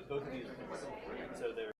both of these are so they're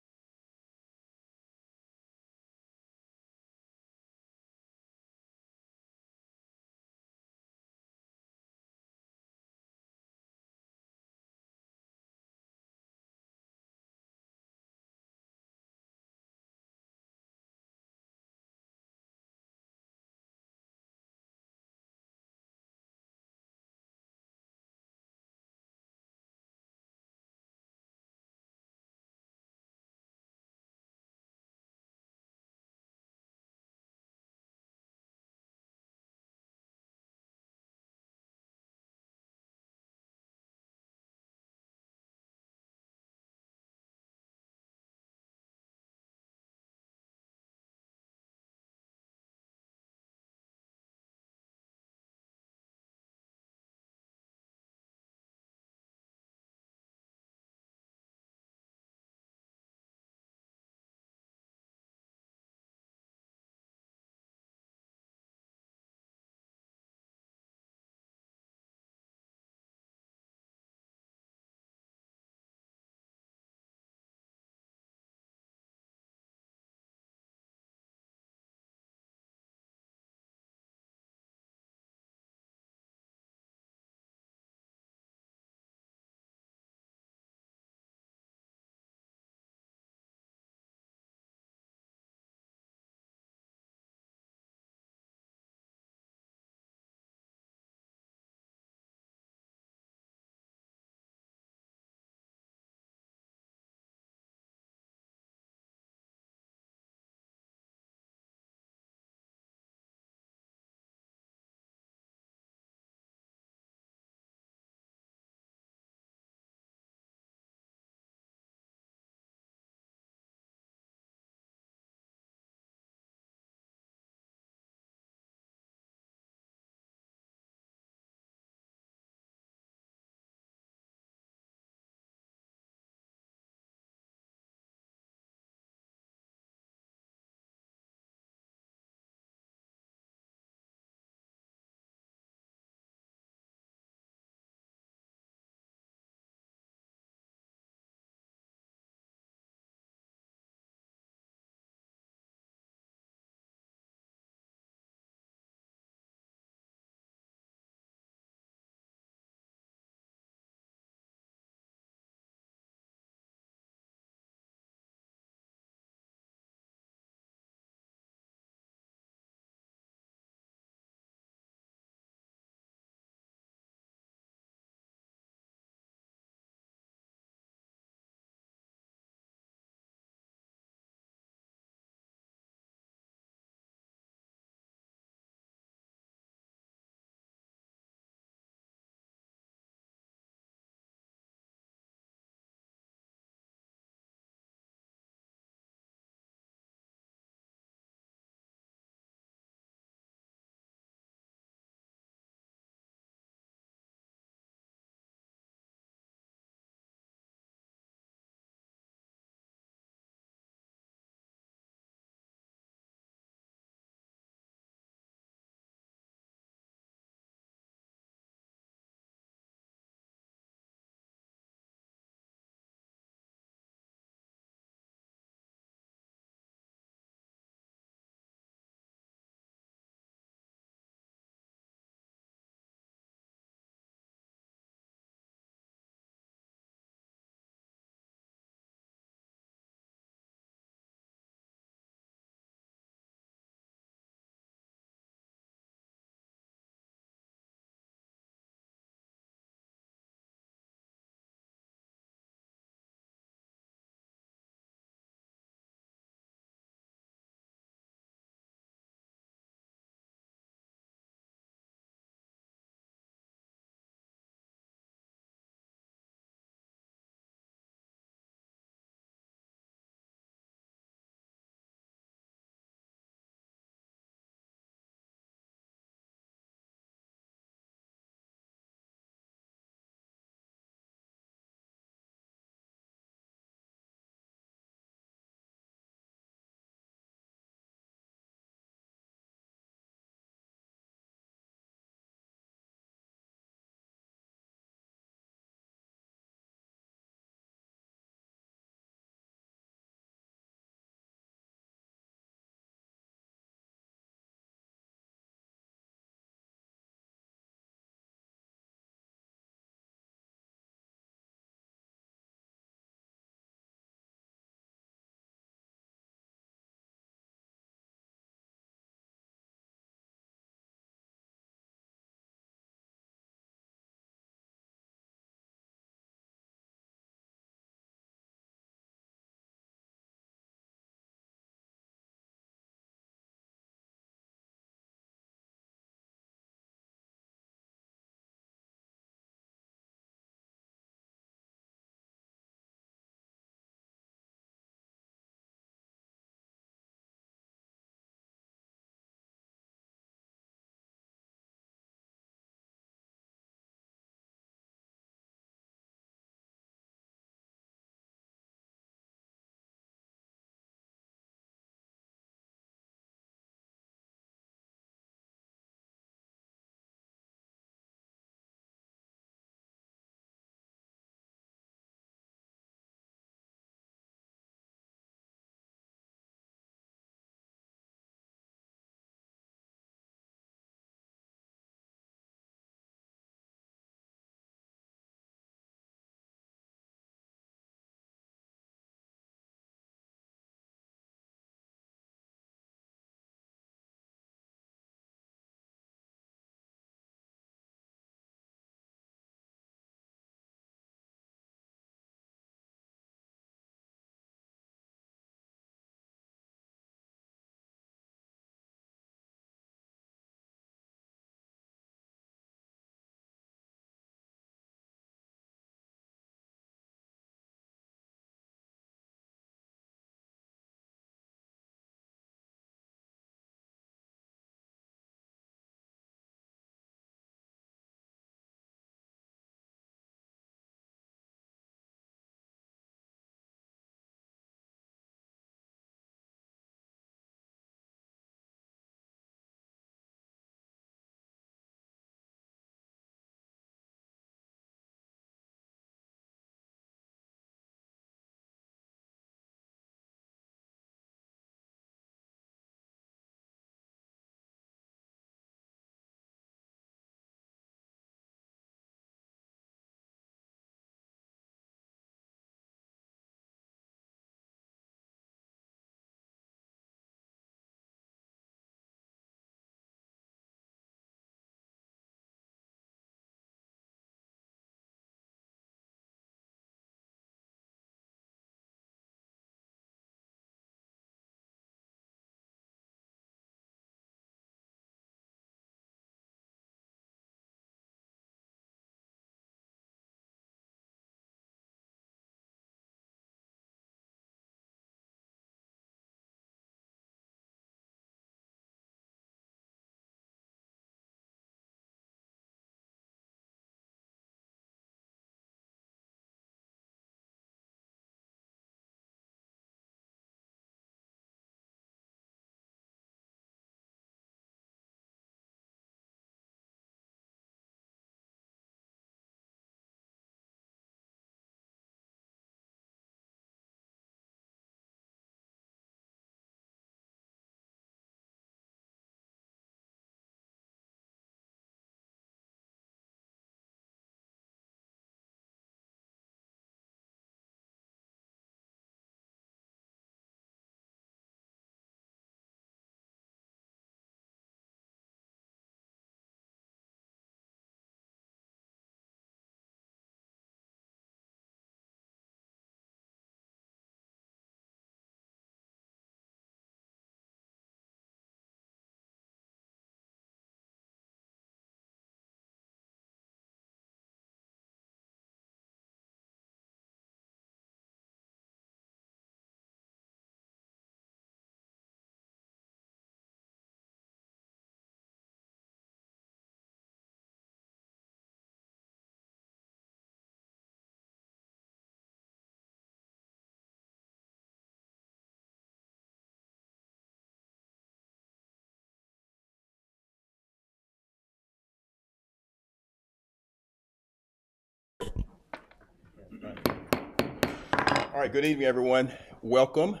All right, good evening, everyone. Welcome.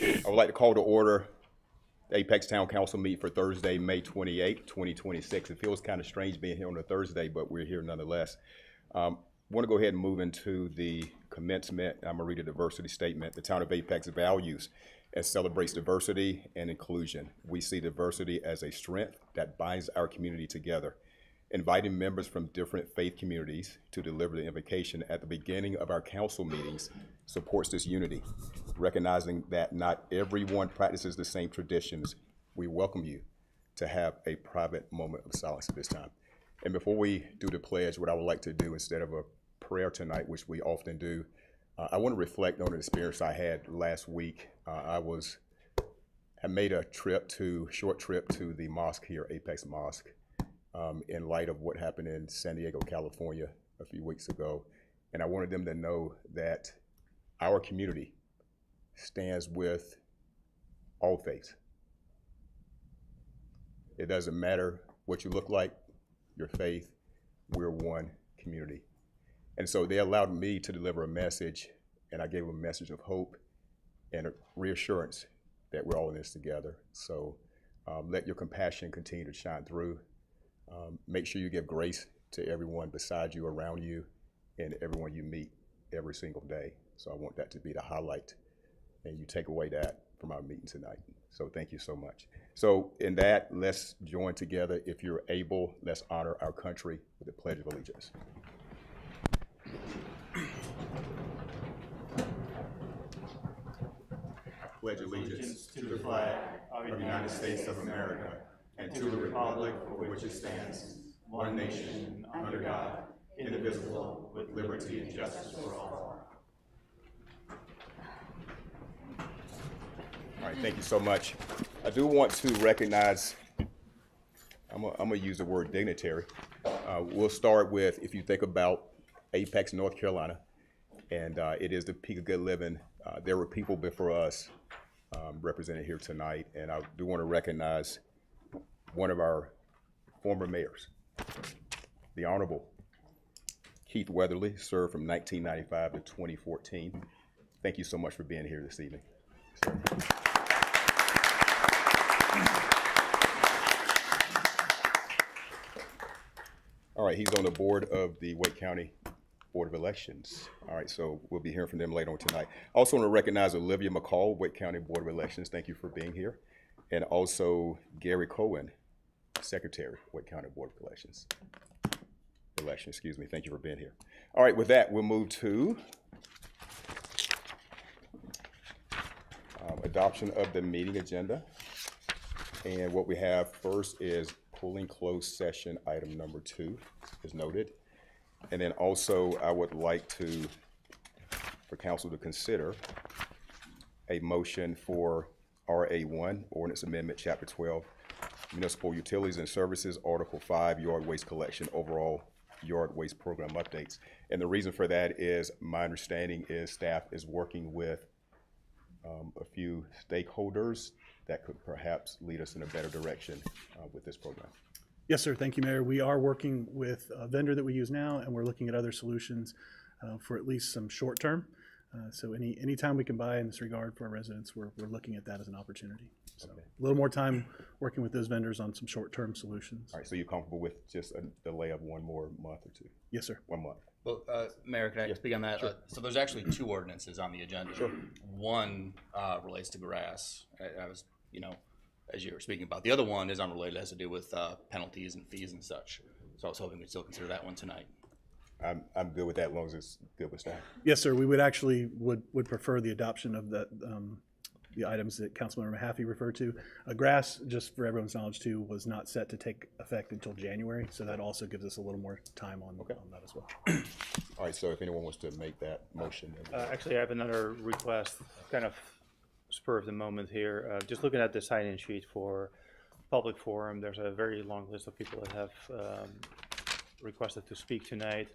I would like to call to order the Apex Town Council meeting for Thursday, May 28, 2026. It feels kind of strange being here on a Thursday, but we're here nonetheless. I want to go ahead and move into the commencement. I'm going to read a diversity statement. The Town of Apex values and celebrates diversity and inclusion. We see diversity as a strength that binds our community together. Inviting members from different faith communities to deliver the invocation at the beginning of our council meetings supports this unity. Recognizing that not everyone practices the same traditions, we welcome you to have a private moment of silence at this time. And before we do the pledge, what I would like to do instead of a prayer tonight, which we often do, I want to reflect on an experience I had last week. I made a short trip to the mosque here, Apex Mosque, in light of what happened in San Diego, California a few weeks ago. And I wanted them to know that our community stands with all faiths. It doesn't matter what you look like, your faith, we're one community. And so they allowed me to deliver a message, and I gave them a message of hope and a reassurance that we're all in this together. So let your compassion continue to shine through. Make sure you give grace to everyone beside you, around you, and everyone you meet every single day. So I want that to be the highlight, and you take away that from our meeting tonight. So thank you so much. So in that, let's join together. If you're able, let's honor our country with the Pledge of Allegiance. Pledge allegiance to the flag of the United States of America and to the republic for which it stands, one nation, under God, indivisible, with liberty and justice for all. All right, thank you so much. I do want to recognize, I'm gonna use the word dignitary. We'll start with, if you think about Apex, North Carolina, and it is the peak of good living. There were people before us represented here tonight, and I do want to recognize one of our former mayors, the Honorable Keith Weatherly, served from 1995 to 2014. Thank you so much for being here this evening, sir. All right, he's on the board of the Wake County Board of Elections. All right, so we'll be hearing from them later on tonight. I also want to recognize Olivia McCall, Wake County Board of Elections. Thank you for being here. And also Gary Cohen, Secretary, Wake County Board of Elections. Thank you for being here. All right, with that, we'll move to adoption of the meeting agenda. And what we have first is pulling closed session item number 2, as noted. And then also, I would like for council to consider a motion for RA1, Ordinance Amendment, Chapter 12, Municipal Utilities and Services, Article 5, Yard Waste Collection, Overall Yard Waste Program Updates. And the reason for that is, my understanding is staff is working with a few stakeholders that could perhaps lead us in a better direction with this program. Yes, sir. Thank you, Mayor. We are working with a vendor that we use now, and we're looking at other solutions for at least some short term. So any time we can buy in this regard for our residents, we're looking at that as an opportunity. So okay. A little more time working with those vendors on some short-term solutions. All right, so you're comfortable with just a delay of one more month or 2? Yes, sir. 1 month. Well, Mayor, can I speak on that? Sure. So there's actually 2 ordinances on the agenda. Sure. One relates to grass. I was, as you were speaking about. The other one is unrelated. It has to do with penalties and fees and such. So I was hoping we'd still consider that one tonight. I'm good with that as long as it's good with staff. Yes, sir. We would actually would prefer the adoption of the items that Councilmember Mahaffey referred to. Grass, just for everyone's knowledge too, was not set to take effect until January, so that also gives us a little more time on that as well. All right, so if anyone wants to make that motion. Actually, I have another request, kind of spur of the moment here. Just looking at the sign-in sheet for public forum, there's a very long list of people that have requested to speak tonight.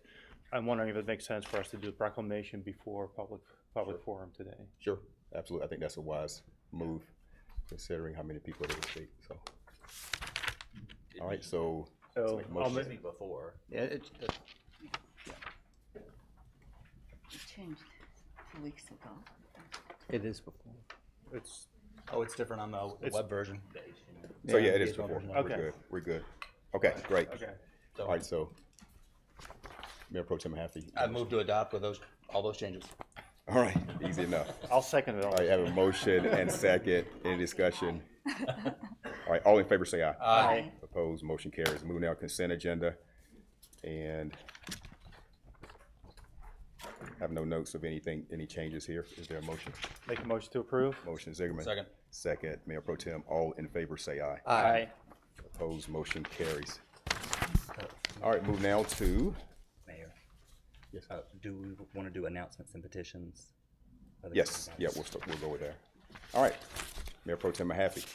I'm wondering if it makes sense for us to do a proclamation before public forum today. Sure, absolutely. I think that's a wise move, considering how many people are going to speak. So, all right. So I'll speak before. Yeah, Changed. 2 weeks ago. It is before. It's, Oh, it's different on the web version. So yeah, it is based on before. version. We're Okay. good. We're good. Okay, great. okay. All right, so Mayor Pro Tem Haffey. I move to adopt with all those changes. All right, easy enough. I'll second it all. All right, have a motion and second. Any discussion? All right, all in favor say aye. Aye. Opposed, motion carries. Moving now consent agenda. And have no notes of anything, any changes here. Is there a motion? Make a motion to approve? Motion Zigerman. Second. Second, Mayor Pro Tem. All in favor say aye. Aye. Opposed, motion carries. All right, move now to, Mayor, yes, do we want to do announcements and petitions? yes, yeah, we'll go with that. All right, Mayor Pro Tem Haffey.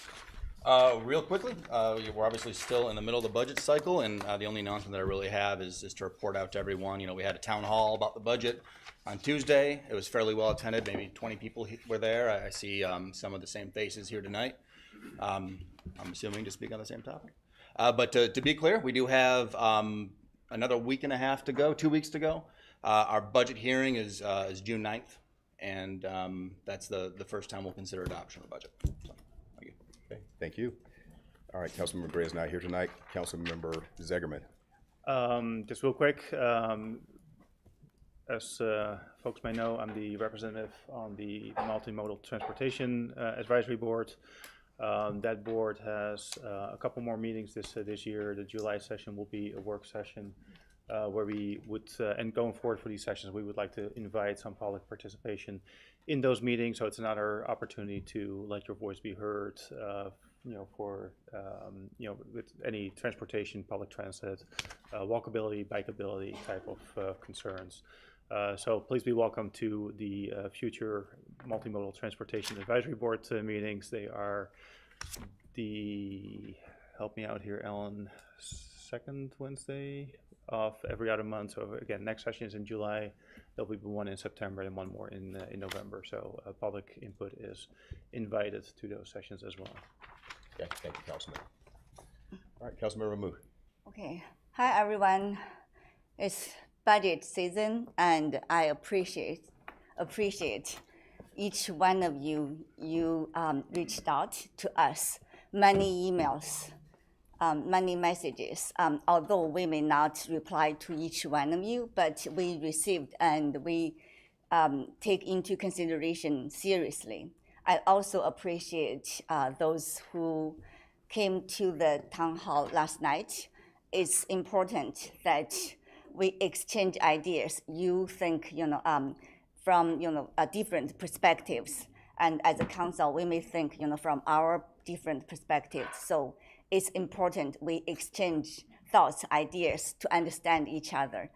Real quickly, we're obviously still in the middle of the budget cycle, and the only announcement that I really have is to report out to everyone. You know, we had a town hall about the budget on Tuesday. It was fairly well attended. Maybe 20 people were there. I see some of the same faces here tonight. I'm assuming to speak on the same topic. But to be clear, we do have another week and a half to go, 2 weeks to go. Our budget hearing is June 9th, and that's the first time we'll consider adoption of the budget. So, thank you. Okay, thank you. All right, Councilmember Gray is not here tonight. Councilmember Zegerman. Just real quick, as folks may know, I'm the representative on the Multimodal Transportation Advisory Board. That board has a couple more meetings this year. The July session will be a work session where we would, and going forward for these sessions, we would like to invite some public participation in those meetings. So it's another opportunity to let your voice be heard, for, with any transportation, public transit, walkability, bikeability type of concerns. So please be welcome to the future Multimodal Transportation Advisory Board meetings. They are help me out here, Ellen, second Wednesday of every other month. So again, next session is in July. There'll be one in September and one more in November. So public input is invited to those sessions as well. Okay, thank you, Councilman. All right, Councilmember Ramu. Okay. Hi, everyone. It's budget season, and I appreciate each one of you reached out to us. Many emails, many messages. Although we may not reply to each one of you, but we received and we take into consideration seriously. I also appreciate those who came to the town hall last night. It's important that we exchange ideas. You think, from different perspectives, and as a council, we may think, from our different perspectives. So it's important we exchange thoughts, ideas to understand each other.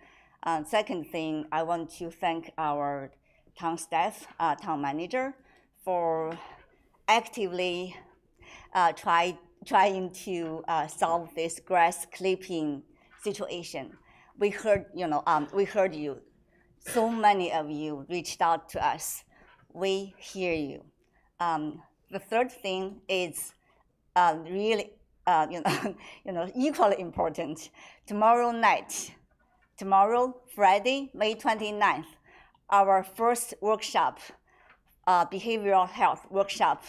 Second thing, I want to thank our town staff, town manager, for actively trying to solve this grass clipping situation. We heard you. So many of you reached out to us. We hear you. The third thing is really, equally important. Tomorrow, Friday, May 29th, our first workshop, behavioral health workshop,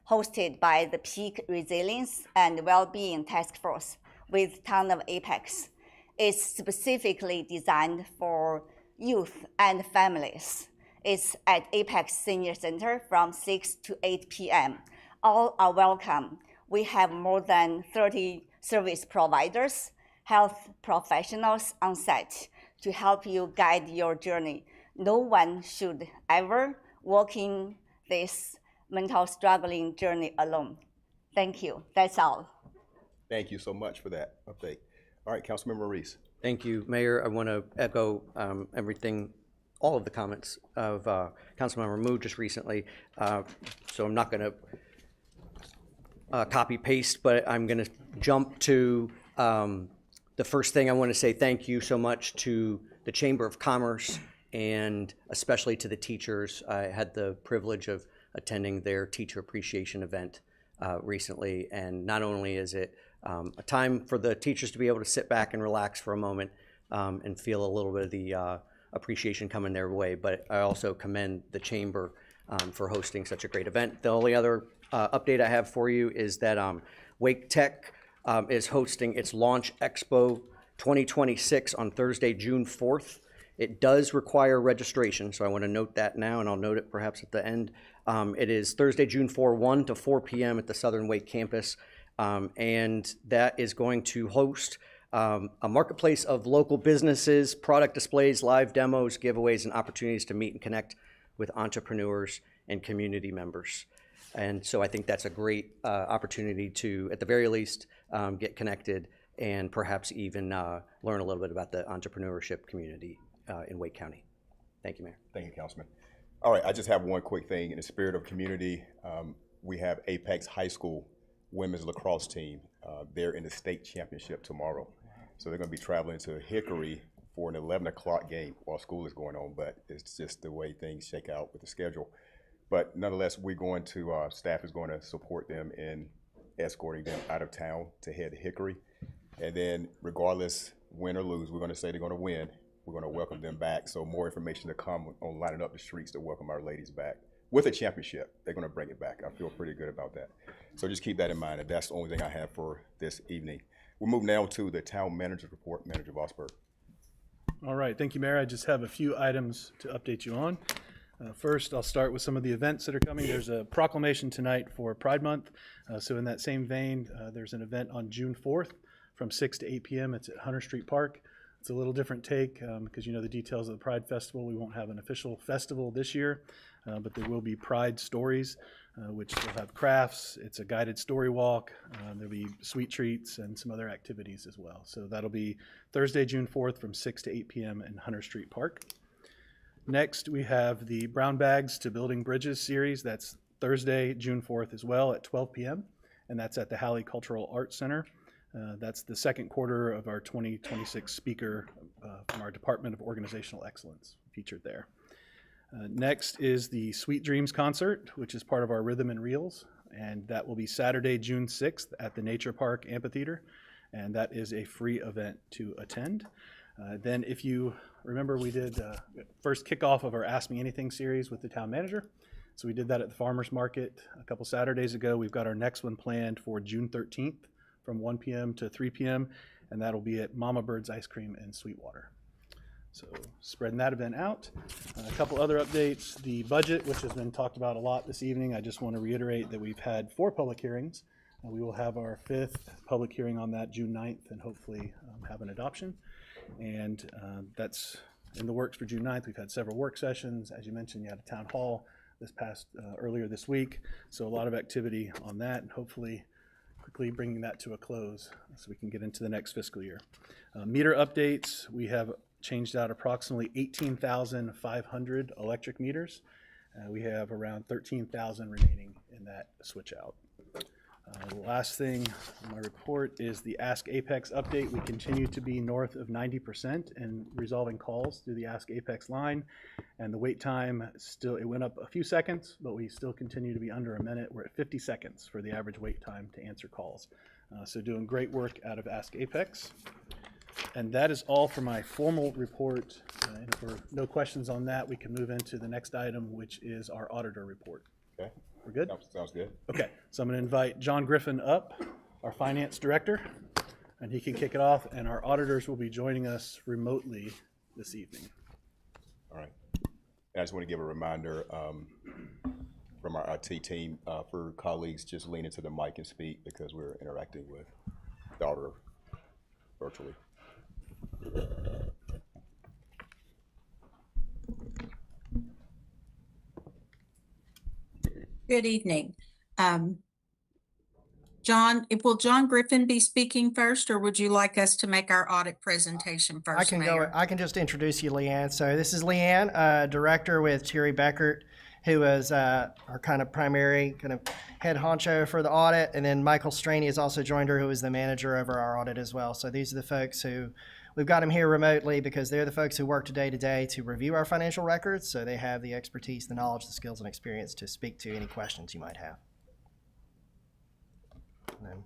hosted by the Peak Resilience and Wellbeing Task Force with Town of Apex. It's specifically designed for youth and families. It's at Apex Senior Center from 6 to 8 p.m. All are welcome. We have more than 30 service providers, health professionals on site to help you guide your journey. No one should ever walk in this mental struggling journey alone. Thank you. That's all. Thank you so much for that update. All right, Councilmember Reese. Thank you, Mayor. I want to echo all of the comments of Councilmember Ramu just recently. So I'm not going to copy paste, but I'm going to jump to the first thing. I want to say thank you so much to the Chamber of Commerce and especially to the teachers. I had the privilege of attending their teacher appreciation event recently, and not only is it a time for the teachers to be able to sit back and relax for a moment and feel a little bit of the appreciation coming their way. But I also commend the chamber for hosting such a great event. The only other update I have for you is that Wake Tech is hosting its Launch Expo 2026 on Thursday, June 4th. It does require registration, so I want to note that now, and I'll note it perhaps at the end. It is Thursday, June 4, 1 to 4 p.m. at the Southern Wake campus, and that is going to host a marketplace of local businesses, product displays, live demos, giveaways, and opportunities to meet and connect with entrepreneurs and community members. And so I think that's a great opportunity to, at the very least, get connected and perhaps even learn a little bit about the entrepreneurship community in Wake County. Thank you, Mayor. Thank you, Councilman. All right, I just have one quick thing. In the spirit of community, we have Apex High School women's lacrosse team. They're in the state championship tomorrow. So they're going to be traveling to Hickory for an 11 o'clock game while school is going on, but it's just the way things shake out with the schedule. But nonetheless, we're going to, staff is going to support them in escorting them out of town to head to Hickory. And then regardless, win or lose, we're going to say they're going to win. We're going to welcome them back. So more information to come on lining up the streets to welcome our ladies back with a championship. They're going to bring it back. I feel pretty good about that. So just keep that in mind. And that's the only thing I have for this evening. We'll move now to the town manager's report. Manager Vosberg. All right, thank you, Mayor. I just have a few items to update you on. First, I'll start with some of the events that are coming. There's a proclamation tonight for Pride Month. So in that same vein, there's an event on June 4th from 6 to 8 p.m. It's at Hunter Street Park. It's a little different take because you know the details of the Pride Festival. We won't have an official festival this year, but there will be Pride stories, which will have crafts. It's a guided story walk. There'll be sweet treats and some other activities as well. So that'll be Thursday, June 4th from 6 to 8 p.m. in Hunter Street Park. Next, we have the Brown Bags to Building Bridges series. That's Thursday, June 4th as well at 12 p.m. And that's at the Halley Cultural Arts Center. That's the second quarter of our 2026 speaker from our Department of Organizational Excellence featured there. Next is the Sweet Dreams concert, which is part of our Rhythm and Reels. And that will be Saturday, June 6th at the Nature Park Amphitheater. And that is a free event to attend. Then if you remember, we did first kickoff of our Ask Me Anything series with the town manager. So we did that at the farmer's market a couple Saturdays ago. We've got our next one planned for June 13th from 1 p.m. to 3 p.m. And that'll be at Mama Bird's Ice Cream in Sweetwater. So spreading that event out. A couple other updates. The budget, which has been talked about a lot this evening, I just want to reiterate that we've had 4 public hearings. We will have our 5th public hearing on that June 9th and hopefully have an adoption. And that's in the works for June 9th. We've had several work sessions. As you mentioned, you had a town hall earlier this week. So a lot of activity on that and hopefully quickly bringing that to a close so we can get into the next fiscal year. Meter updates, we have changed out approximately 18,500 electric meters. We have around 13,000 remaining in that switch out. The last thing on my report is the Ask Apex update. We continue to be north of 90% in resolving calls through the Ask Apex line. And the wait time it went up a few seconds, but we still continue to be under a minute. We're at 50 seconds for the average wait time to answer calls. So doing great work out of Ask Apex. And that is all for my formal report. And if there are no questions on that, we can move into the next item, which is our auditor report. Okay. We're good? Sounds good. Okay, so I'm going to invite John Griffin up, our finance director, and he can kick it off, and our auditors will be joining us remotely this evening. All right. And I just want to give a reminder from our IT team for colleagues, just lean into the mic and speak because we're interacting with the auditor virtually. Good evening. John, will John Griffin be speaking first, or would you like us to make our audit presentation first, I can Mayor? I can just introduce you, Leanne. So this is Leanne, director with Terry Beckert, who is our kind of primary kind of head honcho for the audit. And then Michael Straney has also joined her, who is the manager over our audit as well. So these are the folks who, we've got them here remotely because they're the folks who work day to day to review our financial records. So they have the expertise, the knowledge, the skills, and experience to speak to any questions you might have. And then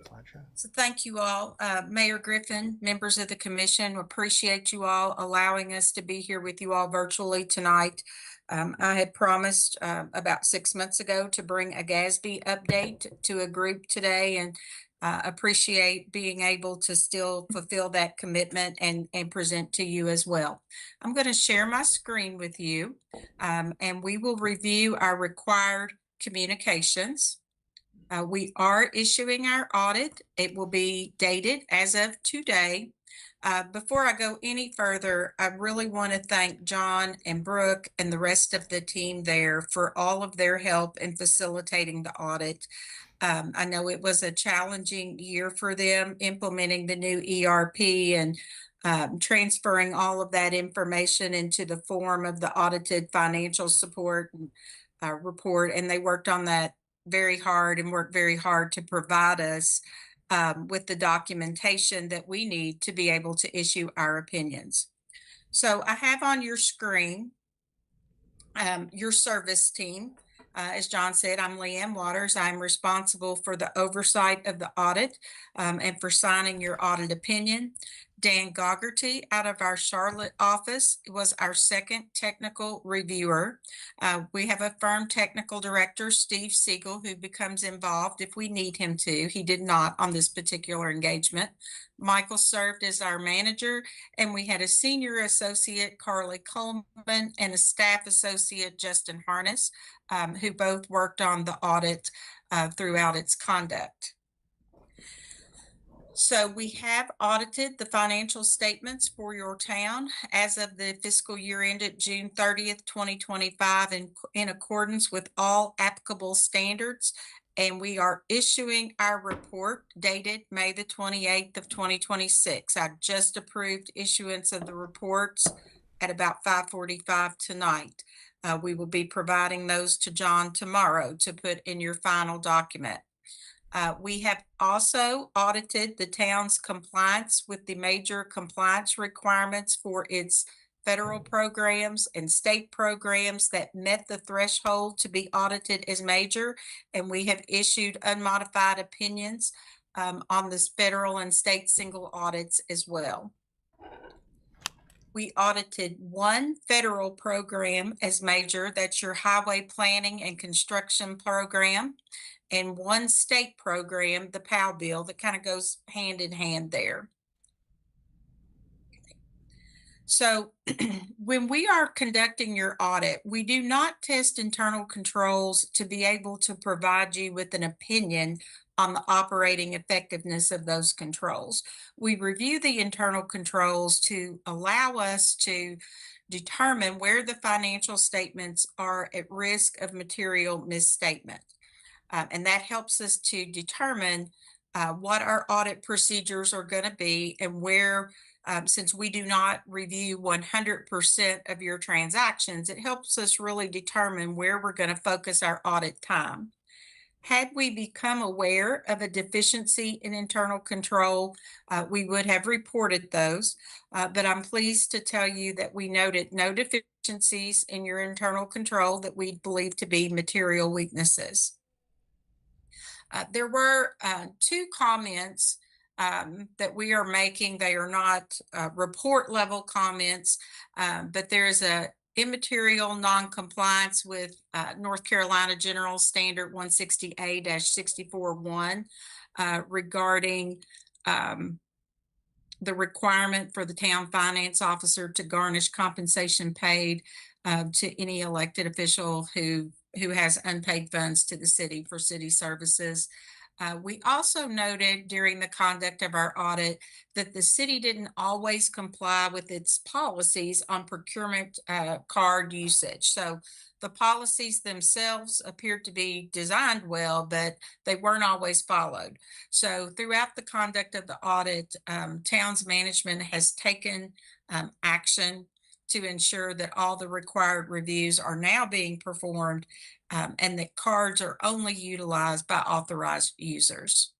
slideshow. So thank you all, Mayor Griffin, members of the commission, appreciate you all allowing us to be here with you all virtually tonight. I had promised about 6 months ago to bring a GASB update to a group today, and appreciate being able to still fulfill that commitment and present to you as well. I'm going to share my screen with you, and we will review our required communications. We are issuing our audit. It will be dated as of today. Before I go any further, I really want to thank John and Brooke and the rest of the team there for all of their help in facilitating the audit. I know it was a challenging year for them implementing the new ERP and transferring all of that information into the form of the audited financial support report. And they worked on that very hard and worked very hard to provide us with the documentation that we need to be able to issue our opinions. So I have on your screen your service team. As John said, I'm Leanne Waters. I'm responsible for the oversight of the audit and for signing your audit opinion. Dan Goggerty out of our Charlotte office was our second technical reviewer. We have a firm technical director, Steve Siegel, who becomes involved if we need him to. He did not on this particular engagement. Michael served as our manager, and we had a senior associate, Carly Coleman, and a staff associate, Justin Harness, who both worked on the audit throughout its conduct. So we have audited the financial statements for your town as of the fiscal year ended June 30th, 2025 in accordance with all applicable standards. And we are issuing our report dated May the 28th of 2026. I just approved issuance of the reports at about 5:45 tonight. We will be providing those to John tomorrow to put in your final document. We have also audited the town's compliance with the major compliance requirements for its federal programs and state programs that met the threshold to be audited as major. And we have issued unmodified opinions on this federal and state single audits as well. We audited one federal program as major, that's your highway planning and construction program, and one state program, the POW bill, that kind of goes hand in hand there. So when we are conducting your audit, we do not test internal controls to be able to provide you with an opinion on the operating effectiveness of those controls. We review the internal controls to allow us to determine where the financial statements are at risk of material misstatement. And that helps us to determine what our audit procedures are going to be and where, since we do not review 100% of your transactions, it helps us really determine where we're going to focus our audit time. Had we become aware of a deficiency in internal control, we would have reported those, but I'm pleased to tell you that we noted no deficiencies in your internal control that we believe to be material weaknesses. There were two comments that we are making. They are not report level comments, but there's a immaterial non-compliance with North Carolina General Standard 160A-64-1 regarding the requirement for the town finance officer to garnish compensation paid to any elected official who has unpaid funds to the city for city services. We also noted during the conduct of our audit that the city didn't always comply with its policies on procurement card usage. So the policies themselves appeared to be designed well, but they weren't always followed. So throughout the conduct of the audit, town's management has taken action to ensure that all the required reviews are now being performed and that cards are only utilized by authorized users.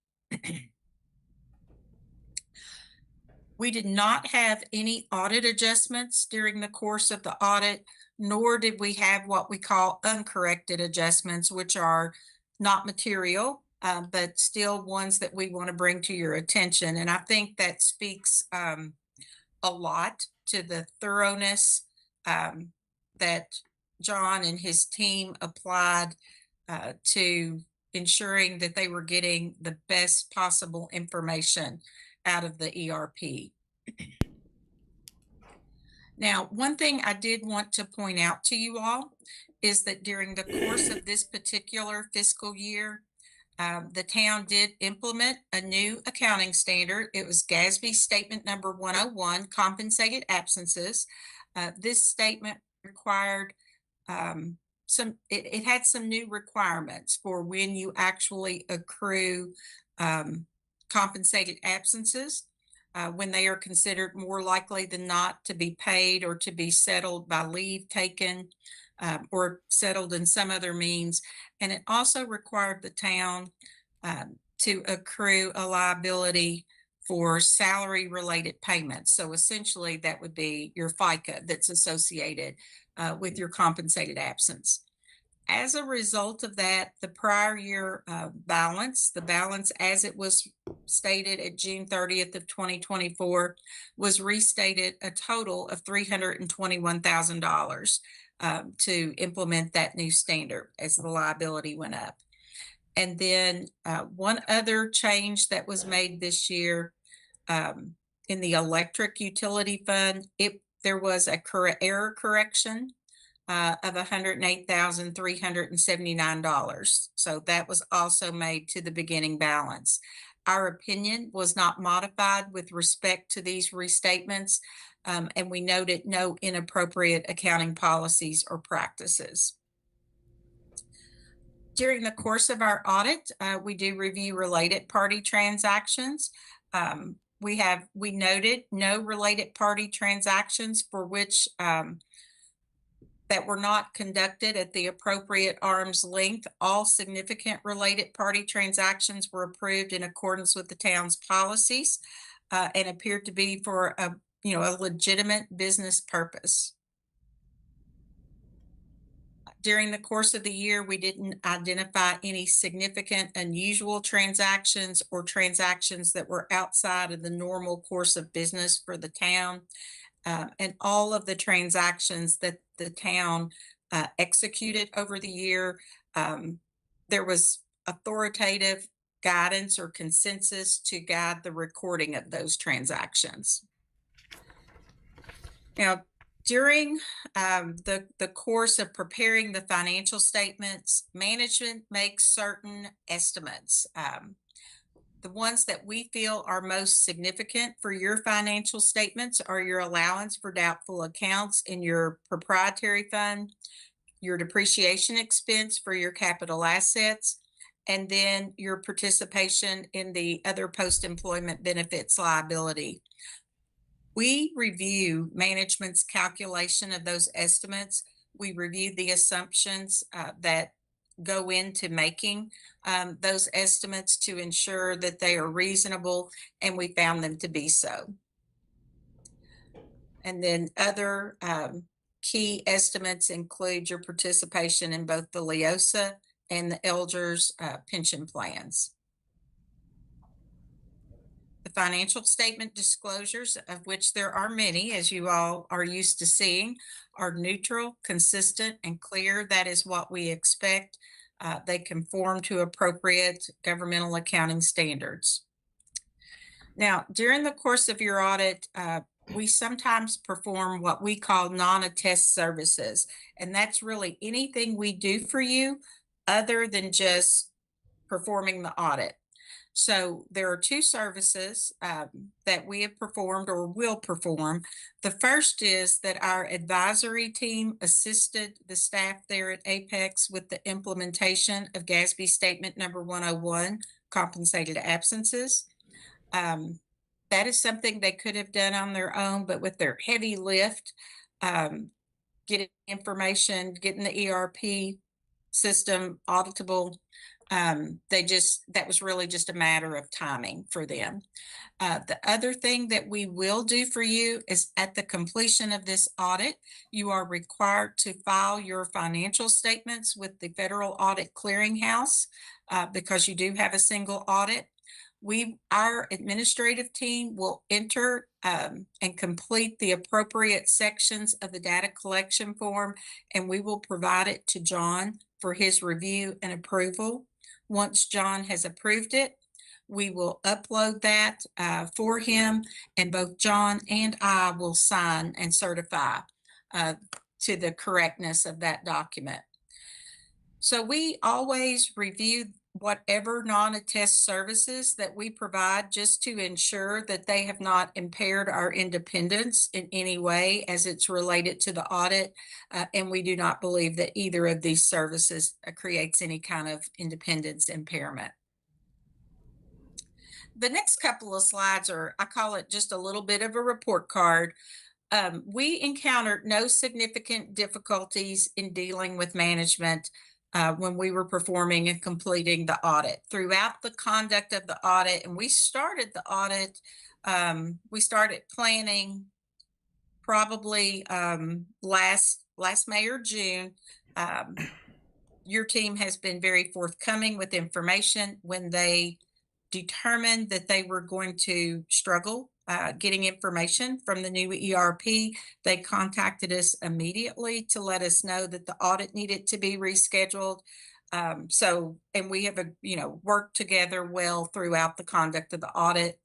We did not have any audit adjustments during the course of the audit, nor did we have what we call uncorrected adjustments, which are not material but still ones that we want to bring to your attention. And I think that speaks a lot to the thoroughness that John and his team applied to ensuring that they were getting the best possible information out of the ERP. Now, one thing I did want to point out to you all is that during the course of this particular fiscal year, the town did implement a new accounting standard. It was GASB Statement Number 101, Compensated Absences. This statement required it had some new requirements for when you actually accrue compensated absences, when they are considered more likely than not to be paid or to be settled by leave taken or settled in some other means. And it also required the town to accrue a liability for salary related payments. So essentially that would be your FICA that's associated with your compensated absence. As a result of that, the prior year balance, the balance as it was stated at June 30th of 2024 was restated a total of $321,000 to implement that new standard as the liability went up. And then one other change that was made this year in the electric utility fund, there was a error correction of $108,379. So that was also made to the beginning balance. Our opinion was not modified with respect to these restatements, and we noted no inappropriate accounting policies or practices. During the course of our audit, we do review related party transactions. We noted no related party transactions for which that were not conducted at the appropriate arm's length. All significant related party transactions were approved in accordance with the town's policies and appeared to be for a legitimate business purpose. During the course of the year, we didn't identify any significant unusual transactions or transactions that were outside of the normal course of business for the town. And all of the transactions that the town executed over the year, there was authoritative guidance or consensus to guide the recording of those transactions. Now, during the course of preparing the financial statements, management makes certain estimates. The ones that we feel are most significant for your financial statements are your allowance for doubtful accounts in your proprietary fund, your depreciation expense for your capital assets, and then your participation in the other post-employment benefits liability. We review management's calculation of those estimates. We review the assumptions that go into making those estimates to ensure that they are reasonable, and we found them to be so. And then other key estimates include your participation in both the LEOSA and the Elders pension plans. The financial statement disclosures, of which there are many, as you all are used to seeing, are neutral, consistent, and clear. That is what we expect. They conform to appropriate governmental accounting standards. Now, during the course of your audit, we sometimes perform what we call non-attest services, and that's really anything we do for you other than just performing the audit. So there are two services that we have performed or will perform. The first is that our advisory team assisted the staff there at Apex with the implementation of GASB Statement Number 101, Compensated Absences. That is something they could have done on their own, but with their heavy lift, getting information, getting the ERP system auditable. That was really just a matter of timing for them. The other thing that we will do for you is at the completion of this audit, you are required to file your financial statements with the Federal Audit Clearinghouse because you do have a single audit. Our administrative team will enter and complete the appropriate sections of the data collection form, and we will provide it to John for his review and approval. Once John has approved it, we will upload that for him, and both John and I will sign and certify to the correctness of that document. So we always review whatever non-attest services that we provide just to ensure that they have not impaired our independence in any way as it's related to the audit. And we do not believe that either of these services creates any kind of independence impairment. The next couple of slides are, I call it just a little bit of a report card. We encountered no significant difficulties in dealing with management when we were performing and completing the audit. Throughout the conduct of the audit, and we started the audit, we started planning probably last May or June. Your team has been very forthcoming with information. When they determined that they were going to struggle getting information from the new ERP, they contacted us immediately to let us know that the audit needed to be rescheduled. And we have, worked together well throughout the conduct of the audit.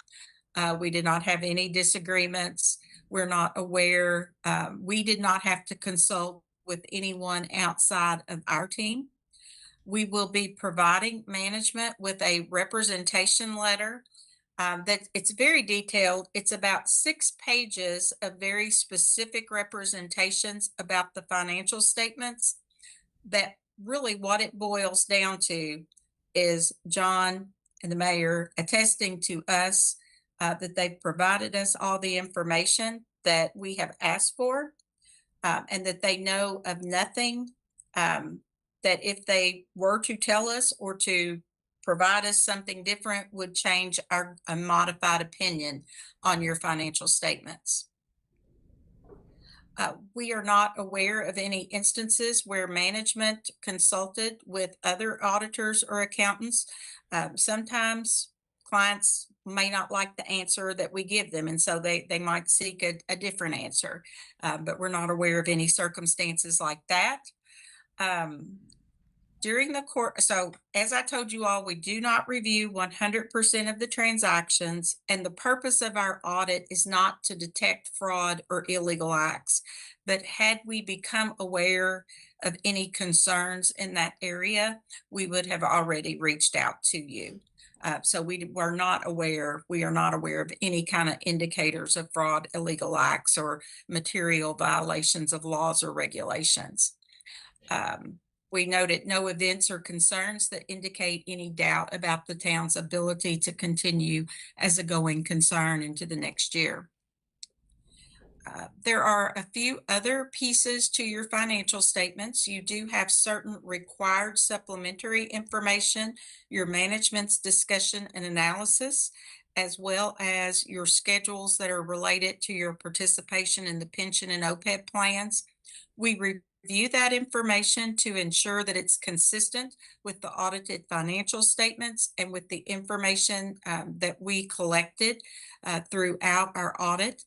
We did not have any disagreements. We're not aware. We did not have to consult with anyone outside of our team. We will be providing management with a representation letter that it's very detailed. It's about 6 pages of very specific representations about the financial statements. That really what it boils down to is John and the mayor attesting to us that they've provided us all the information that we have asked for, and that they know of nothing that if they were to tell us or to provide us something different would change a modified opinion on your financial statements. We are not aware of any instances where management consulted with other auditors or accountants. Sometimes clients may not like the answer that we give them, and so they might seek a different answer, but we're not aware of any circumstances like that. During the court, so as I told you all, we do not review 100% of the transactions, and the purpose of our audit is not to detect fraud or illegal acts. But had we become aware of any concerns in that area, we would have already reached out to you. So we are not aware of any kind of indicators of fraud, illegal acts, or material violations of laws or regulations. We noted no events or concerns that indicate any doubt about the town's ability to continue as a going concern into the next year. There are a few other pieces to your financial statements. You do have certain required supplementary information, your management's discussion and analysis, as well as your schedules that are related to your participation in the pension and OPEB plans. We review that information to ensure that it's consistent with the audited financial statements and with the information that we collected throughout our audit.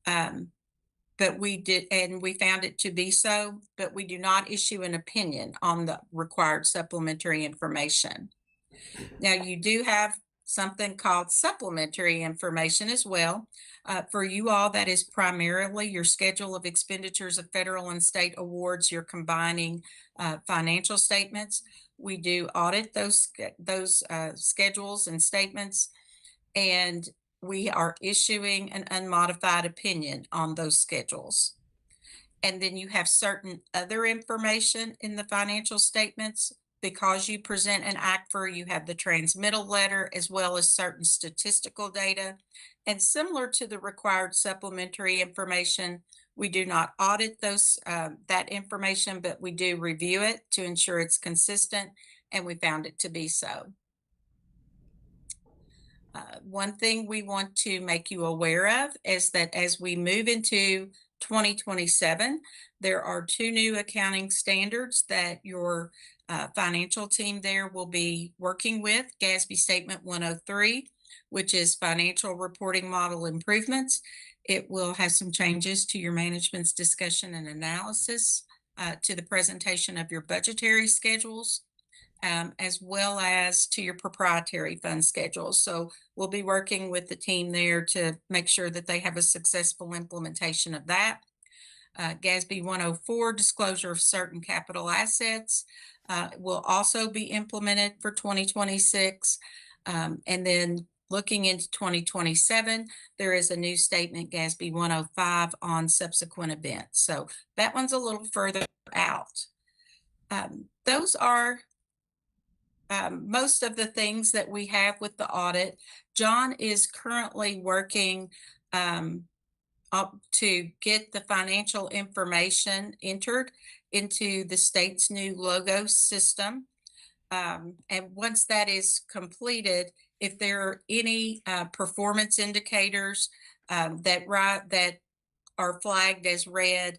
But we did, and we found it to be so, but we do not issue an opinion on the required supplementary information. Now, you do have something called supplementary information as well. For you all, that is primarily your schedule of expenditures of federal and state awards, your combining financial statements. We do audit those schedules and statements, and we are issuing an unmodified opinion on those schedules. And then you have certain other information in the financial statements. Because you present an ACFR, you have the transmittal letter as well as certain statistical data. And similar to the required supplementary information, We do not audit that information, but we do review it to ensure it's consistent, and we found it to be so. One thing we want to make you aware of is that as we move into 2027, there are 2 new accounting standards that your financial team there will be working with. GASB Statement 103, which is Financial Reporting Model Improvements. It will have some changes to your management's discussion and analysis, to the presentation of your budgetary schedules, as well as to your proprietary fund schedules. So we'll be working with the team there to make sure that they have a successful implementation of that. GASB 104, disclosure of certain capital assets, will also be implemented for 2026. And then looking into 2027, there is a new statement, GASB 105, on subsequent events. So that one's a little further out. Those are most of the things that we have with the audit. John is currently working up to get the financial information entered into the state's new logo system. And once that is completed, if there are any performance indicators that are flagged as red,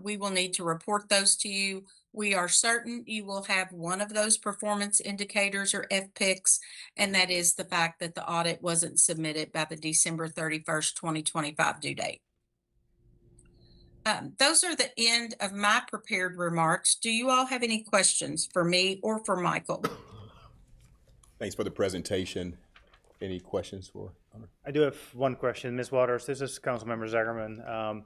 we will need to report those to you. We are certain you will have one of those performance indicators, or FPICs, and that is the fact that the audit wasn't submitted by the December 31st, 2025 due date. Those are the end of my prepared remarks. Do you all have any questions for me or for Michael? Thanks for the presentation. Any questions for Hunter? I do have one question, Ms. Waters. This is Councilmember Zagerman.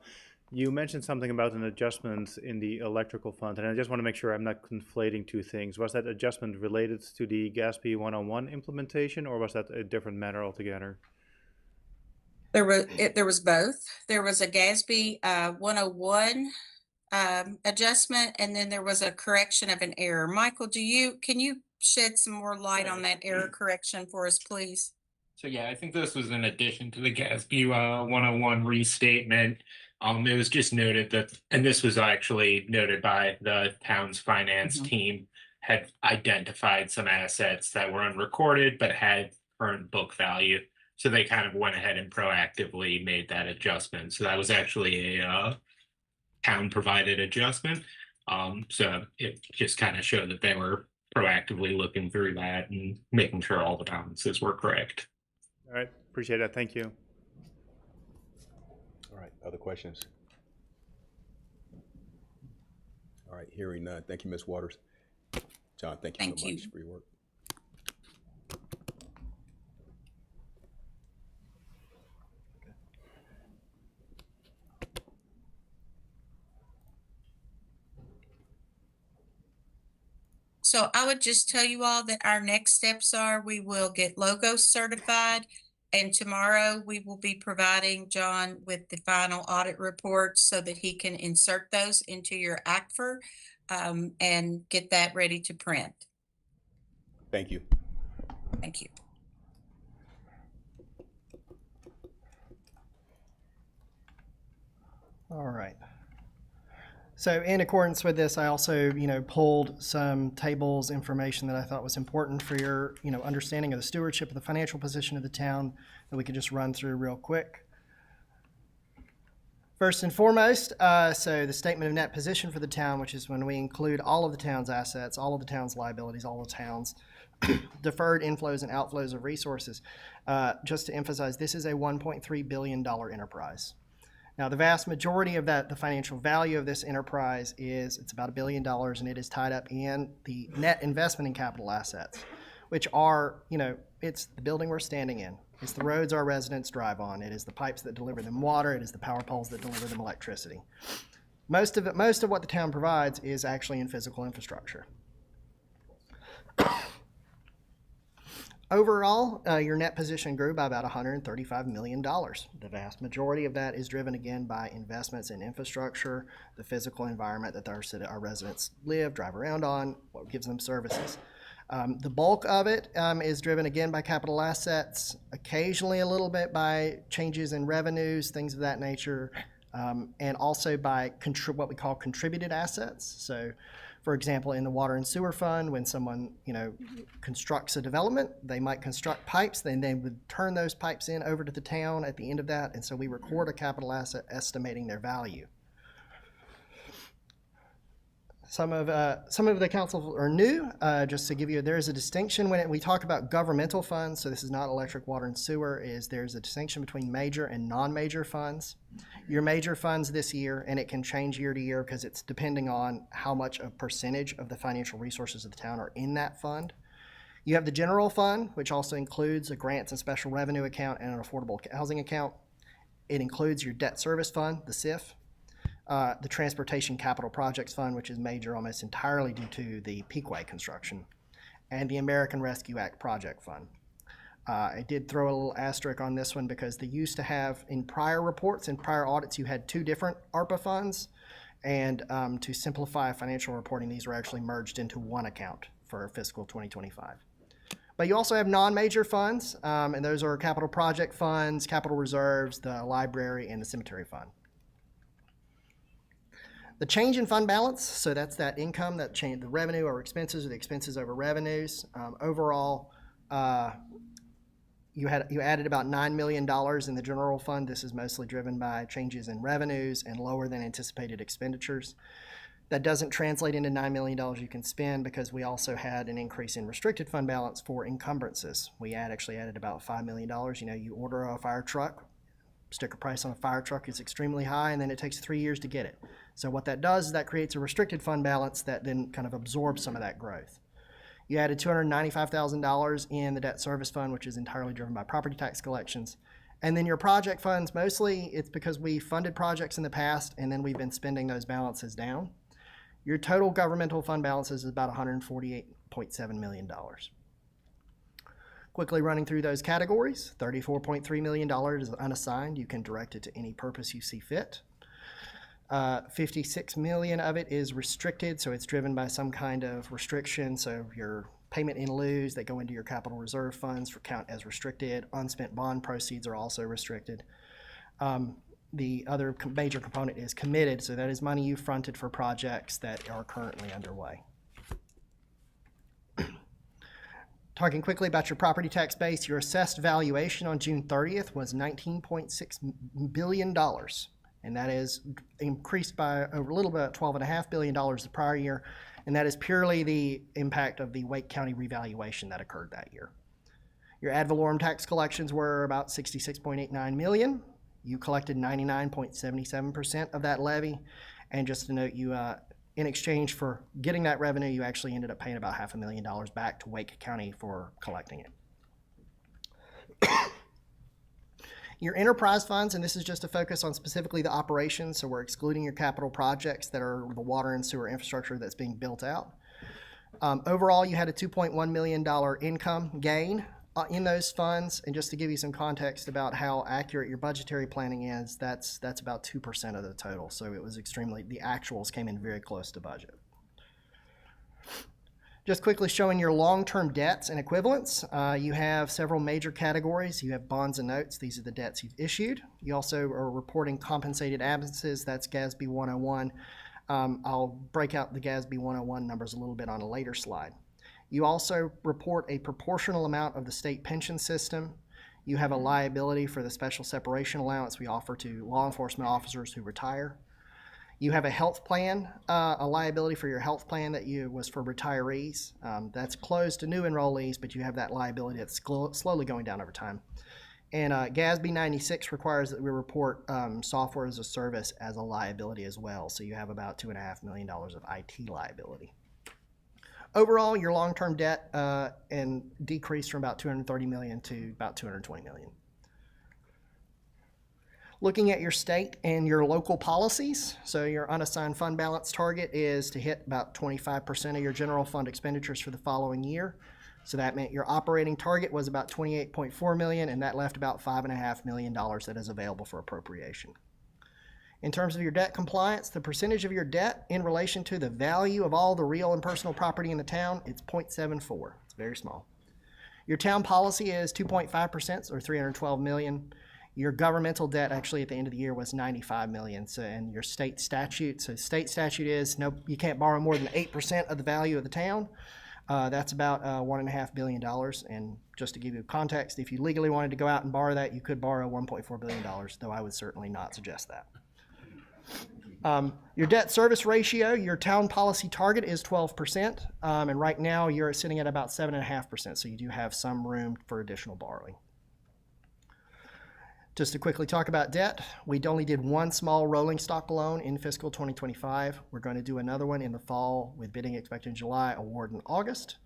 You mentioned something about an adjustment in the electrical fund, and I just want to make sure I'm not conflating 2 things. Was that adjustment related to the GASB 101 implementation, or was that a different matter altogether? There was both. There was a GASB 101 adjustment, and then there was a correction of an error. Michael, can you shed some more light on that error correction for us, please? So yeah, I think this was in addition to the GASB 101 restatement. It was just noted that, and this was actually noted by the town's finance team, had identified some assets that were unrecorded but had current book value. So they kind of went ahead and proactively made that adjustment. So that was actually a town provided adjustment. So it just kind of showed that they were proactively looking through that and making sure all the balances were correct. All right, appreciate that. Thank you. All right, other questions? All right, hearing none. Thank you, Ms. Waters. John, thank you so much for your work. So I would just tell you all that our next steps are we will get logos certified, and tomorrow we will be providing John with the final audit report so that he can insert those into your ACFR and get that ready to print. Thank you. Thank you. All right. So in accordance with this, I also, pulled some tables, information that I thought was important for your, understanding of the stewardship of the financial position of the town that we could just run through real quick. First and foremost, so the statement of net position for the town, which is when we include all of the town's assets, all of the town's liabilities, all the town's deferred inflows and outflows of resources. Just to emphasize, this is a $1.3 billion enterprise. Now, the vast majority of that, the financial value of this enterprise it's about $1 billion, and it is tied up in the net investment in capital assets, which are, it's the building we're standing in. It's the roads our residents drive on. It is the pipes that deliver them water. It is the power poles that deliver them electricity. Most of what the town provides is actually in physical infrastructure. Overall, your net position grew by about $135 million. The vast majority of that is driven again by investments in infrastructure, the physical environment that our residents live, drive around on, what gives them services. The bulk of it is driven again by capital assets, occasionally a little bit by changes in revenues, things of that nature. and also by what we call contributed assets. So, for example, in the water and sewer fund, when someone, constructs a development, they might construct pipes, then they would turn those pipes in over to the town at the end of that, and so we record a capital asset estimating their value. Some of the council are new. Just to give you, there is a distinction when we talk about governmental funds. So this is not electric, water, and sewer. There's a distinction between major and non-major funds. Your major funds this year, and it can change year to year because it's depending on how much a percentage of the financial resources of the town are in that fund. You have the general fund, which also includes a grants and special revenue account and an affordable housing account. It includes your debt service fund, the SIF. The Transportation Capital Projects Fund, which is major almost entirely due to the Peakway construction, and the American Rescue Act Project Fund. I did throw a little asterisk on this one because they used to have, in prior reports and prior audits, you had two different ARPA funds, and to simplify financial reporting, these were actually merged into one account for fiscal 2025. But you also have non-major funds, and those are capital project funds, capital reserves, the library, and the cemetery fund. The change in fund balance, so that's that income, that change, the revenue over expenses or the expenses over revenues. Overall, you added about $9 million in the general fund. This is mostly driven by changes in revenues and lower than anticipated expenditures. That doesn't translate into $9 million you can spend because we also had an increase in restricted fund balance for encumbrances. We actually added about $5 million. You order a fire truck, sticker price on a fire truck is extremely high, and then it takes 3 years to get it. So what that does is that creates a restricted fund balance that then kind of absorbs some of that growth. You added $295,000 in the debt service fund, which is entirely driven by property tax collections. And then your project funds, mostly it's because we funded projects in the past and then we've been spending those balances down. Your total governmental fund balance is about $148.7 million. Quickly running through those categories, $34.3 million is unassigned. You can direct it to any purpose you see fit. 56 million of it is restricted, so it's driven by some kind of restriction. So your payment in lieu that go into your capital reserve funds for count as restricted. Unspent bond proceeds are also restricted. The other major component is committed, so that is money you fronted for projects that are currently underway. Talking quickly about your property tax base, your assessed valuation on June 30th was $19.6 billion. And that is increased by a little bit, $12.5 billion the prior year. And that is purely the impact of the Wake County revaluation that occurred that year. Your ad valorem tax collections were about $66.89 million. You collected 99.77% of that levy. And just to note, you in exchange for getting that revenue, you actually ended up paying about $500,000 back to Wake County for collecting it. Your enterprise funds, and this is just to focus on specifically the operations, so we're excluding your capital projects that are the water and sewer infrastructure that's being built out. Overall, you had a $2.1 million income gain in those funds, and just to give you some context about how accurate your budgetary planning is, that's about 2% of the total, so it was the actuals came in very close to budget. Just quickly showing your long-term debts and equivalents. You have several major categories. You have bonds and notes. These are the debts you've issued. You also are reporting compensated absences. That's GASB 101. I'll break out the GASB 101 numbers a little bit on a later slide. You also report a proportional amount of the state pension system. You have a liability for the special separation allowance we offer to law enforcement officers who retire. You have a health plan, a liability for your health plan that was for retirees. That's closed to new enrollees, but you have that liability that's slowly going down over time. And GASB 96 requires that we report software as a service as a liability as well. So you have about $2.5 million of IT liability. Overall, your long-term debt decreased from about $230 million to about $220 million. Looking at your state and your local policies, so your unassigned fund balance target is to hit about 25% of your general fund expenditures for the following year. So that meant your operating target was about $28.4 million, and that left about $5.5 million that is available for appropriation. In terms of your debt compliance, the percentage of your debt in relation to the value of all the real and personal property in the town, it's 0.74. It's very small. Your town policy is 2.5%, or $312 million. Your governmental debt actually at the end of the year was 95 million. So, and your state statute, so state statute is no, you can't borrow more than 8% of the value of the town. That's about $1.5 billion. And just to give you context, if you legally wanted to go out and borrow that, you could borrow $1.4 billion, though I would certainly not suggest that. Your debt service ratio, your town policy target is 12%, and right now you're sitting at about 7.5%, so you do have some room for additional borrowing. Just to quickly talk about debt, we only did one small rolling stock loan in fiscal 2025. We're going to do another one in the fall with bidding expected in July, award in August,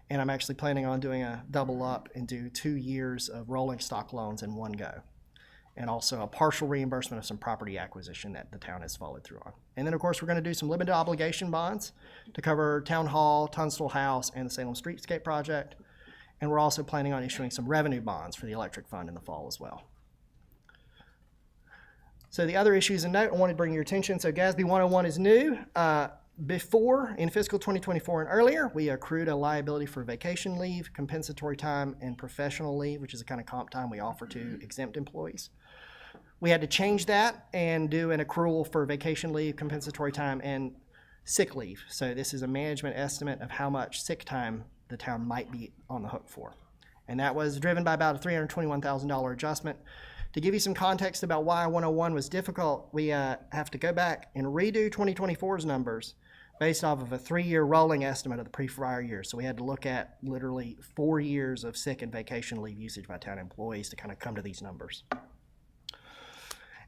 and I'm actually planning on doing a double up and do 2 years of rolling stock loans in one go, and also a partial reimbursement of some property acquisition that the town has followed through on. And then, of course, we're going to do some limited obligation bonds to cover Town Hall, Tunstall House, and the Salem Streetscape project. And we're also planning on issuing some revenue bonds for the electric fund in the fall as well. So the other issues in note I wanted to bring your attention. So GASB 101 is new. Before, in fiscal 2024 and earlier, we accrued a liability for vacation leave, compensatory time, and professional leave, which is the kind of comp time we offer to exempt employees. We had to change that and do an accrual for vacation leave, compensatory time, and sick leave. So this is a management estimate of how much sick time the town might be on the hook for. And that was driven by about a $321,000 adjustment. To give you some context about why 101 was difficult, we have to go back and redo 2024's numbers based off of a 3-year rolling estimate of the pre-prior year. So we had to look at literally 4 years of sick and vacation leave usage by town employees to kind of come to these numbers.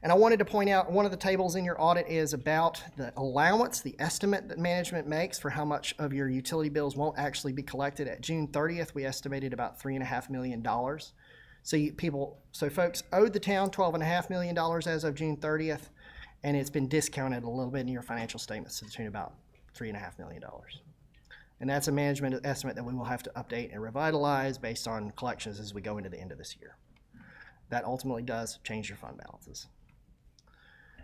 And I wanted to point out, one of the tables in your audit is about the allowance, the estimate that management makes for how much of your utility bills won't actually be collected. At June 30th, we estimated about $3.5 million. So folks owed the town $12.5 million as of June 30th, and it's been discounted a little bit in your financial statements to the tune of about $3.5 million. And that's a management estimate that we will have to update and revitalize based on collections as we go into the end of this year. That ultimately does change your fund balances.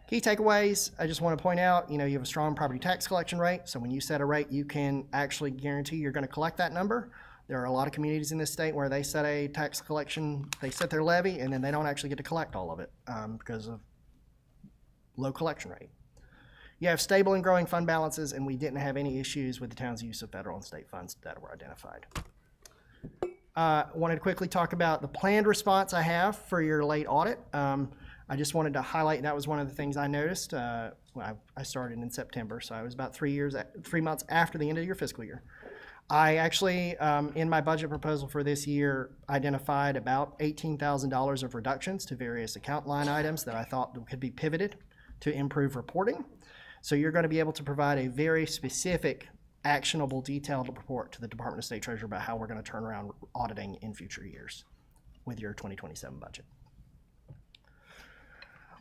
Key takeaways, I just want to point out, you have a strong property tax collection rate. So when you set a rate, you can actually guarantee you're going to collect that number. There are a lot of communities in this state where they set a tax collection, they set their levy, and then they don't actually get to collect all of it because of low collection rate. You have stable and growing fund balances, and we didn't have any issues with the town's use of federal and state funds that were identified. Wanted to quickly talk about the planned response I have for your late audit. I just wanted to highlight that was one of the things I noticed when I started in September, so I was about 3 months after the end of your fiscal year. I actually, in my budget proposal for this year, identified about $18,000 of reductions to various account line items that I thought could be pivoted to improve reporting. So you're going to be able to provide a very specific, actionable, detailed report to the Department of State Treasurer about how we're going to turn around auditing in future years with your 2027 budget.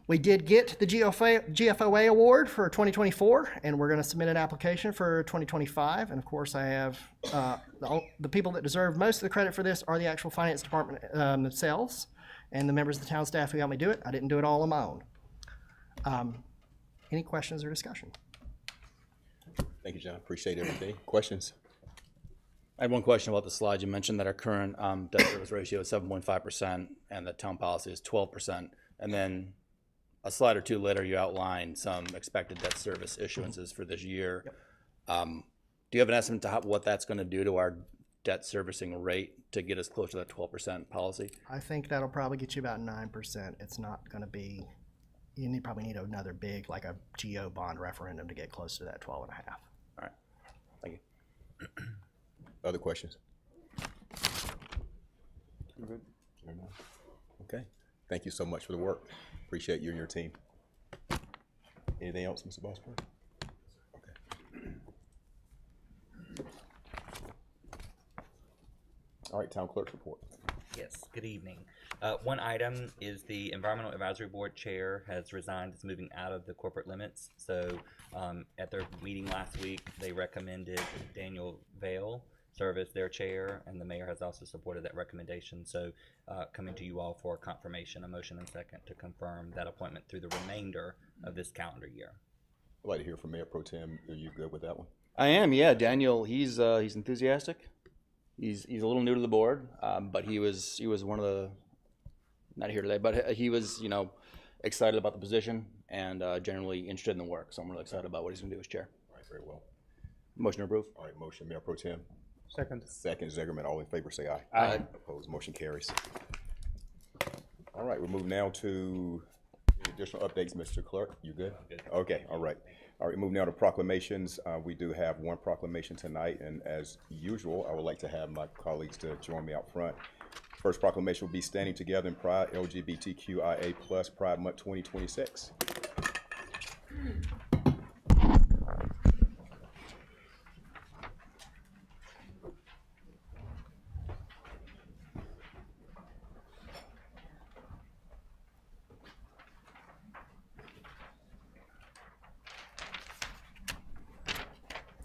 We did get the GFOA award for 2024, and we're going to submit an application for 2025. And of course, I have the people that deserve most of the credit for this are the actual finance department themselves and the members of the town staff who helped me do it. I didn't do it all on my own. Any questions or discussion? Thank you, John. Appreciate everything. Questions? I had one question about the slide. You mentioned that our current debt service ratio is 7.5% and the town policy is 12%. And then a slide or two later, you outlined some expected debt service issuances for this year. Yep. Do you have an estimate to what that's going to do to our debt servicing rate to get us close to that 12% policy? I think that'll probably get you about 9%. It's not going to be, probably need another big, like a GO bond referendum to get close to that 12.5. All right. Thank you. Other questions? Okay. Thank you so much for the work. Appreciate you and your team. Anything else, Mr. Bossberg? Okay. All right, town clerk's report. Yes, good evening. One item is the Environmental Advisory Board Chair has resigned, is moving out of the corporate limits. So at their meeting last week, they recommended Daniel Vail serve as their chair, and the mayor has also supported that recommendation. So coming to you all for confirmation, a motion and second to confirm that appointment through the remainder of this calendar year. I'd like to hear from Mayor Pro Tem. Are you good with that one? I am, yeah. Daniel, he's enthusiastic. He's a little new to the board, but he was one of not here today, but he was, you know, excited about the position and generally interested in the work. So I'm really excited about what he's going to do as chair. All right, very well. Motion to approve. All right, motion, Mayor Pro Tem. Second. Second, Zegerman. All in favor, say aye. Aye. Opposed, motion carries. All right, we're moving now to additional updates, Mr. Clerk. You good? Good. Okay, all right. All right, moving now to proclamations. We do have one proclamation tonight, and as usual, I would like to have my colleagues to join me out front. First proclamation will be Standing Together in Pride, LGBTQIA+ Pride Month 2026.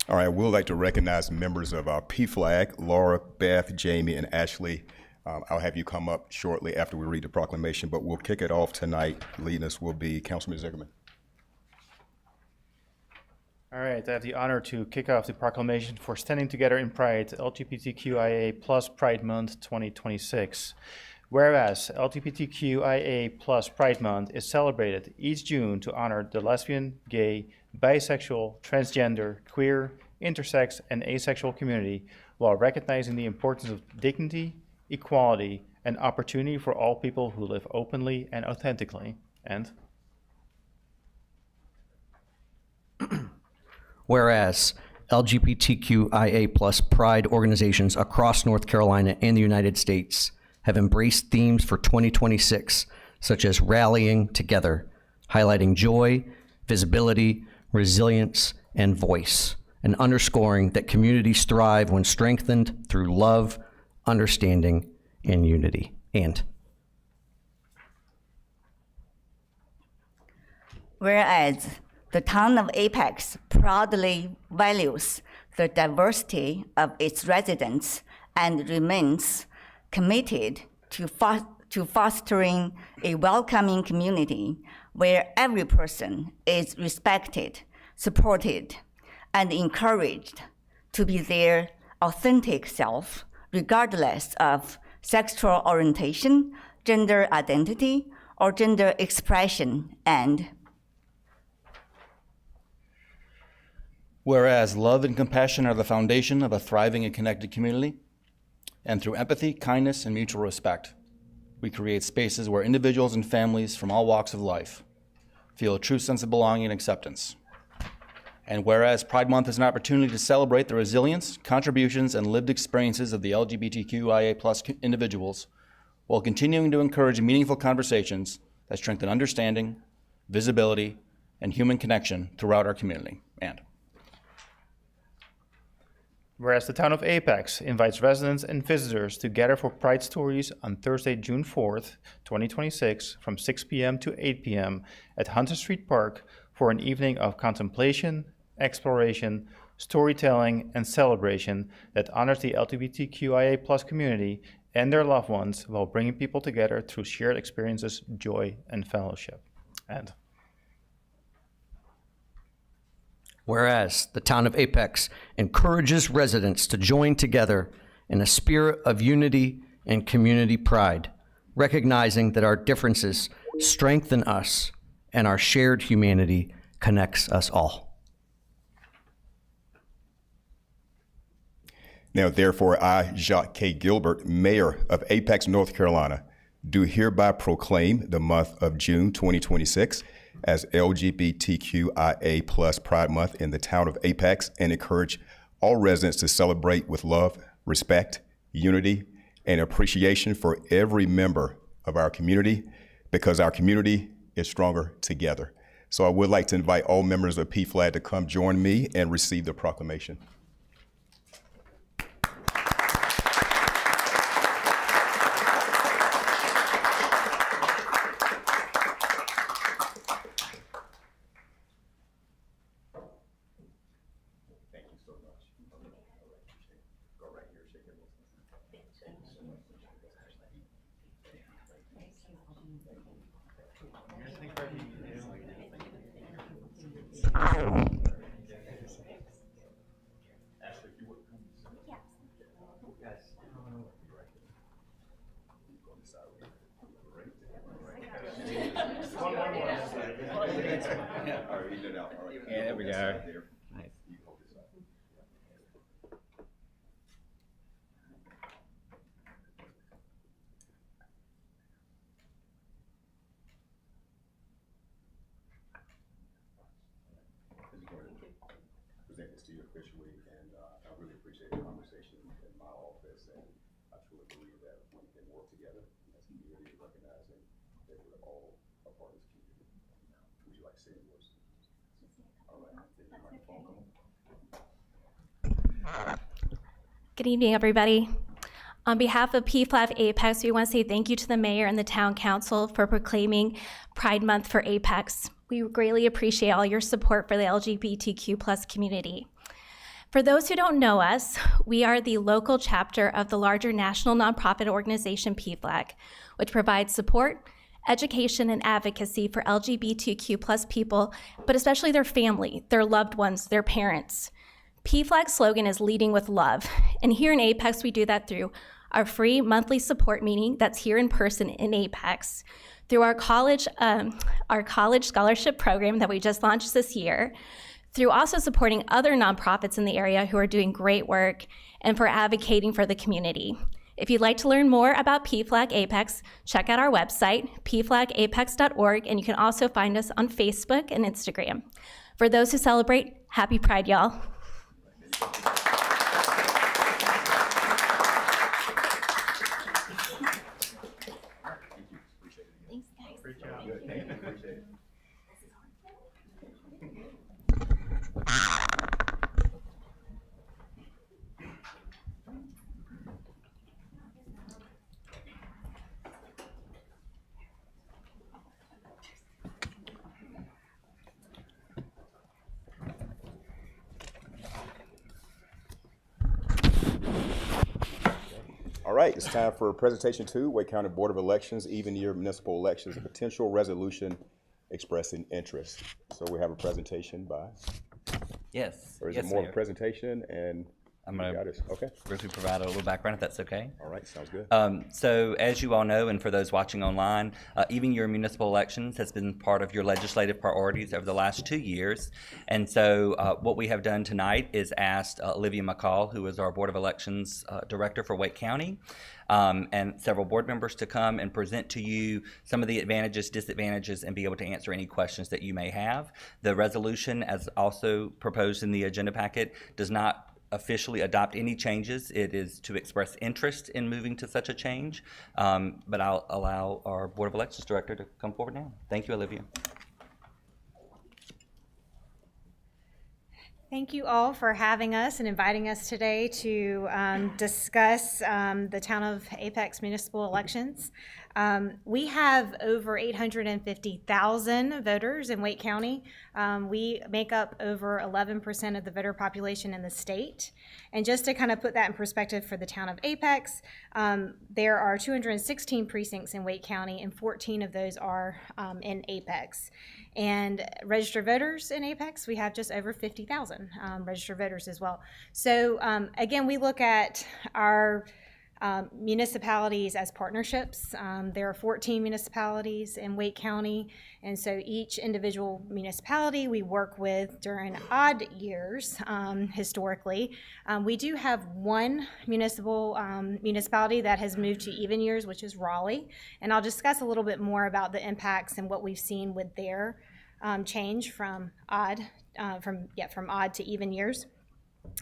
All right, we'd like to recognize members of our PFLAG, Laura, Beth, Jamie, and Ashley. I'll have you come up shortly after we read the proclamation, but we'll kick it off tonight. Leading us will be Councilman Zegerman. All right, I have the honor to kick off the proclamation for Standing Together in Pride, LGBTQIA+ Pride Month 2026. Whereas LGBTQIA+ Pride Month is celebrated each June to honor the lesbian, gay, bisexual, transgender, queer, intersex, and asexual community, while recognizing the importance of dignity, equality, and opportunity for all people who live openly and authentically. And Whereas LGBTQIA+ Pride organizations across North Carolina and the United States have embraced themes for 2026, such as rallying together, highlighting joy, visibility, resilience, and voice, and underscoring that communities thrive when strengthened through love, understanding, and unity. And Whereas the town of Apex proudly values the diversity of its residents and remains committed to fostering a welcoming community where every person is respected, supported, and encouraged to be their authentic self, regardless of sexual orientation, gender identity, or gender expression. And Whereas love and compassion are the foundation of a thriving and connected community, and through empathy, kindness, and mutual respect, we create spaces where individuals and families from all walks of life feel a true sense of belonging and acceptance. And whereas Pride Month is an opportunity to celebrate the resilience, contributions, and lived experiences of the LGBTQIA+ individuals, while continuing to encourage meaningful conversations that strengthen understanding, visibility, and human connection throughout our community. And whereas the town of Apex invites residents and visitors to gather for Pride Stories on Thursday, June 4th, 2026, from 6 p.m. to 8 p.m. at Hunter Street Park for an evening of contemplation, exploration, storytelling, and celebration that honors the LGBTQIA+ community and their loved ones while bringing people together through shared experiences, joy, and fellowship. And whereas the town of Apex encourages residents to join together in a spirit of unity and community pride, recognizing that our differences strengthen us and our shared humanity connects us all. Now, therefore, I, Jacques K. Gilbert, Mayor of Apex, North Carolina, do hereby proclaim the month of June 2026 as LGBTQIA+ Pride Month in the town of Apex and encourage all residents to celebrate with love, respect, unity, and appreciation for every member of our community, because our community is stronger together. So I would like to invite all members of PFLAG to come join me and receive the proclamation. Thanks. Yeah. All right, eat it out. All right. Yeah, there we go. Right there. Nice. You hold this up. Present this to you officially, and I really appreciate the conversation in my office, and I truly believe that we can work together as a community, recognizing that we're all a part of this community. Would you like to say any words? All right, take your microphone, come on. Good evening, everybody. On behalf of PFLAG Apex, we want to say thank you to the mayor and the town council for proclaiming Pride Month for Apex. We greatly appreciate all your support for the LGBTQ+ community. For those who don't know us, we are the local chapter of the larger national nonprofit organization PFLAG, which provides support, education, and advocacy for LGBTQ+ people, but especially their family, their loved ones, their parents. PFLAG's slogan is Leading with Love, and here in Apex, we do that through our free monthly support meeting that's here in person in Apex, through our college scholarship program that we just launched this year, through also supporting other nonprofits in the area who are doing great work, and for advocating for the community. If you'd like to learn more about PFLAG Apex, check out our website, pflagapex.org, and you can also find us on Facebook and Instagram. For those who celebrate, happy Pride, y'all. All right, it's time for presentation 2, Wake County Board of Elections, even year municipal elections, a potential resolution expressing interest. So we have a presentation by, Yes. or is yes, it more of Mayor. a presentation and I'm you gonna got it? Okay, briefly provide a little background if that's okay. all right, sounds good. So as you all know, and for those watching online, even your municipal elections has been part of your legislative priorities over the last 2 years. And so what we have done tonight is asked Olivia McCall, who is our Board of Elections Director for Wake County, and several board members to come and present to you some of the advantages, disadvantages, and be able to answer any questions that you may have. The resolution, as also proposed in the agenda packet, does not officially adopt any changes. It is to express interest in moving to such a change, but I'll allow our Board of Elections Director to come forward now. Thank you, Olivia. Thank you all for having us and inviting us today to discuss the Town of Apex municipal elections. We have over 850,000 voters in Wake County. We make up over 11% of the voter population in the state. And just to kind of put that in perspective for the Town of Apex, there are 216 precincts in Wake County, and 14 of those are in Apex. And registered voters in Apex, we have just over 50,000 registered voters as well. So again, we look at our municipalities as partnerships. There are 14 municipalities in Wake County, and so each individual municipality we work with during odd years historically. We do have one municipality that has moved to even years, which is Raleigh, and I'll discuss a little bit more about the impacts and what we've seen with their change from odd to even years.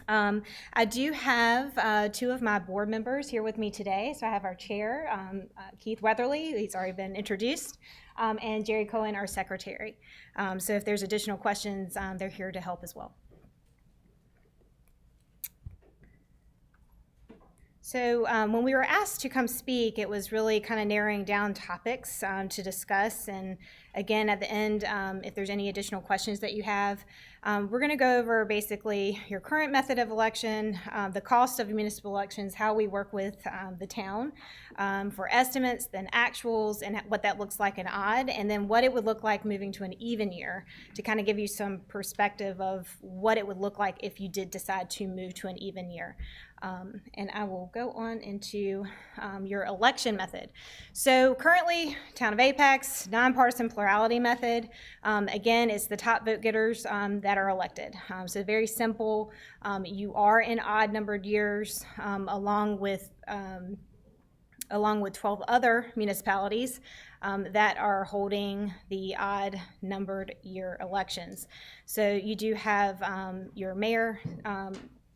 I do have two of my board members here with me today. So I have our chair, Keith Weatherly, he's already been introduced, and Jerry Cohen, our secretary. So if there's additional questions, they're here to help as well. So when we were asked to come speak, it was really kind of narrowing down topics to discuss. And again, at the end, if there's any additional questions that you have, we're going to go over basically your current method of election, the cost of municipal elections, how we work with the town for estimates, then actuals, and what that looks like in odd, and then what it would look like moving to an even year to kind of give you some perspective of what it would look like if you did decide to move to an even year. And I will go on into your election method. So currently, Town of Apex, nonpartisan plurality method. Again, it's the top vote getters that are elected. So very simple. You are in odd numbered years along with 12 other municipalities that are holding the odd numbered year elections. So you do have your mayor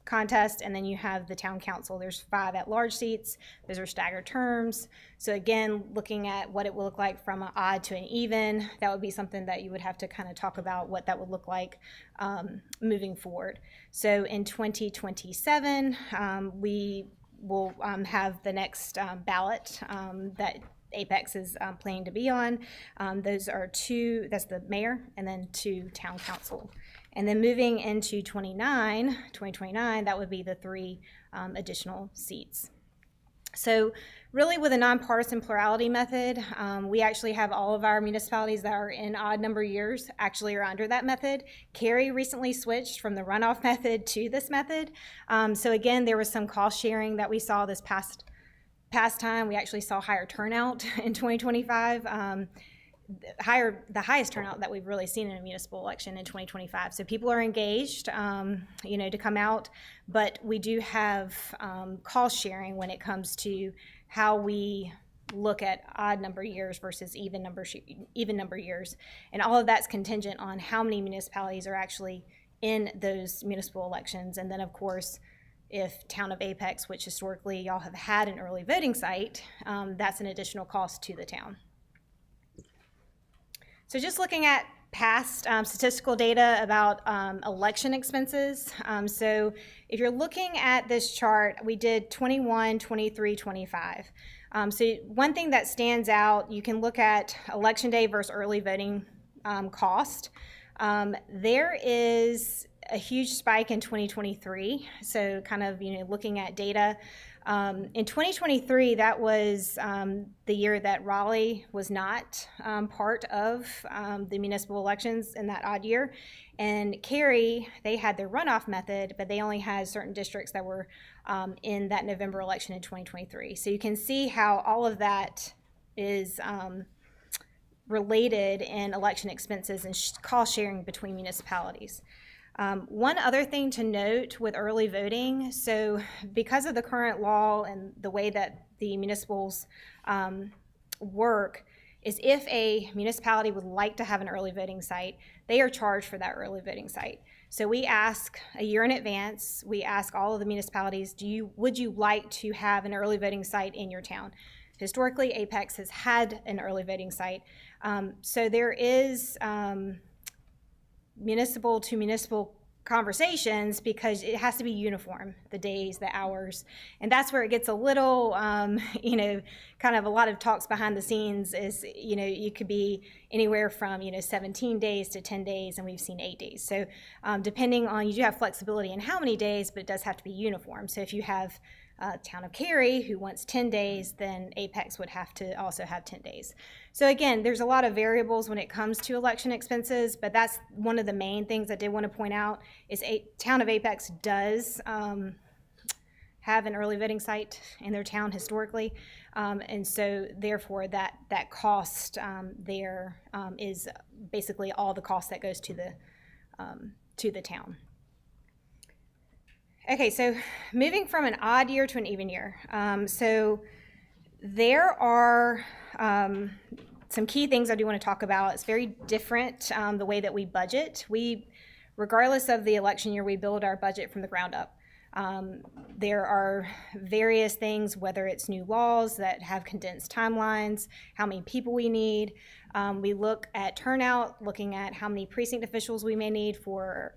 contest, and then you have the town council. There's 5 at-large seats. Those are staggered terms. So again, looking at what it will look like from an odd to an even, that would be something that you would have to kind of talk about what that would look like moving forward. So in 2027, we will have the next ballot that Apex is planning to be on. Those are 2, that's the mayor, and then 2 town council. And then moving into 2029, that would be the 3 additional seats. So really with a nonpartisan plurality method, we actually have all of our municipalities that are in odd number years actually are under that method. Cary recently switched from the runoff method to this method. So again, there was some cost sharing that we saw this past time. We actually saw higher turnout in 2025. The highest turnout that we've really seen in a municipal election in 2025. So people are engaged, to come out, but we do have cost sharing when it comes to how we look at odd number years versus even number years. And all of that's contingent on how many municipalities are actually in those municipal elections. And then of course, if Town of Apex, which historically y'all have had an early voting site, that's an additional cost to the town. So just looking at past statistical data about election expenses. So if you're looking at this chart, we did 21, 23, 25. So one thing that stands out, you can look at election day versus early voting cost. There is a huge spike in 2023. So kind of, looking at data. In 2023, that was the year that Raleigh was not part of the municipal elections in that odd year. And Cary, they had their runoff method, but they only had certain districts that were in that November election in 2023. So you can see how all of that is related in election expenses and cost sharing between municipalities. One other thing to note with early voting, so because of the current law and the way that the municipals work, is if a municipality would like to have an early voting site, they are charged for that early voting site. So we ask a year in advance, we ask all of the municipalities, would you like to have an early voting site in your town? Historically, Apex has had an early voting site. So there is municipal to municipal conversations because it has to be uniform, the days, the hours. And that's where it gets a little, kind of a lot of talks behind the scenes is, you could be anywhere from, 17 days to 10 days, and we've seen 8 days. So depending on, you do have flexibility in how many days, but it does have to be uniform. So if you have Town of Cary who wants 10 days, then Apex would have to also have 10 days. So again, there's a lot of variables when it comes to election expenses, but that's one of the main things I did want to point out is Town of Apex does have an early voting site in their town historically. And so therefore that cost there is basically all the cost that goes to the town. Okay, so moving from an odd year to an even year. So there are some key things I do want to talk about. It's very different the way that we budget. Regardless of the election year, we build our budget from the ground up. There are various things, whether it's new laws that have condensed timelines, how many people we need. We look at turnout, looking at how many precinct officials we may need for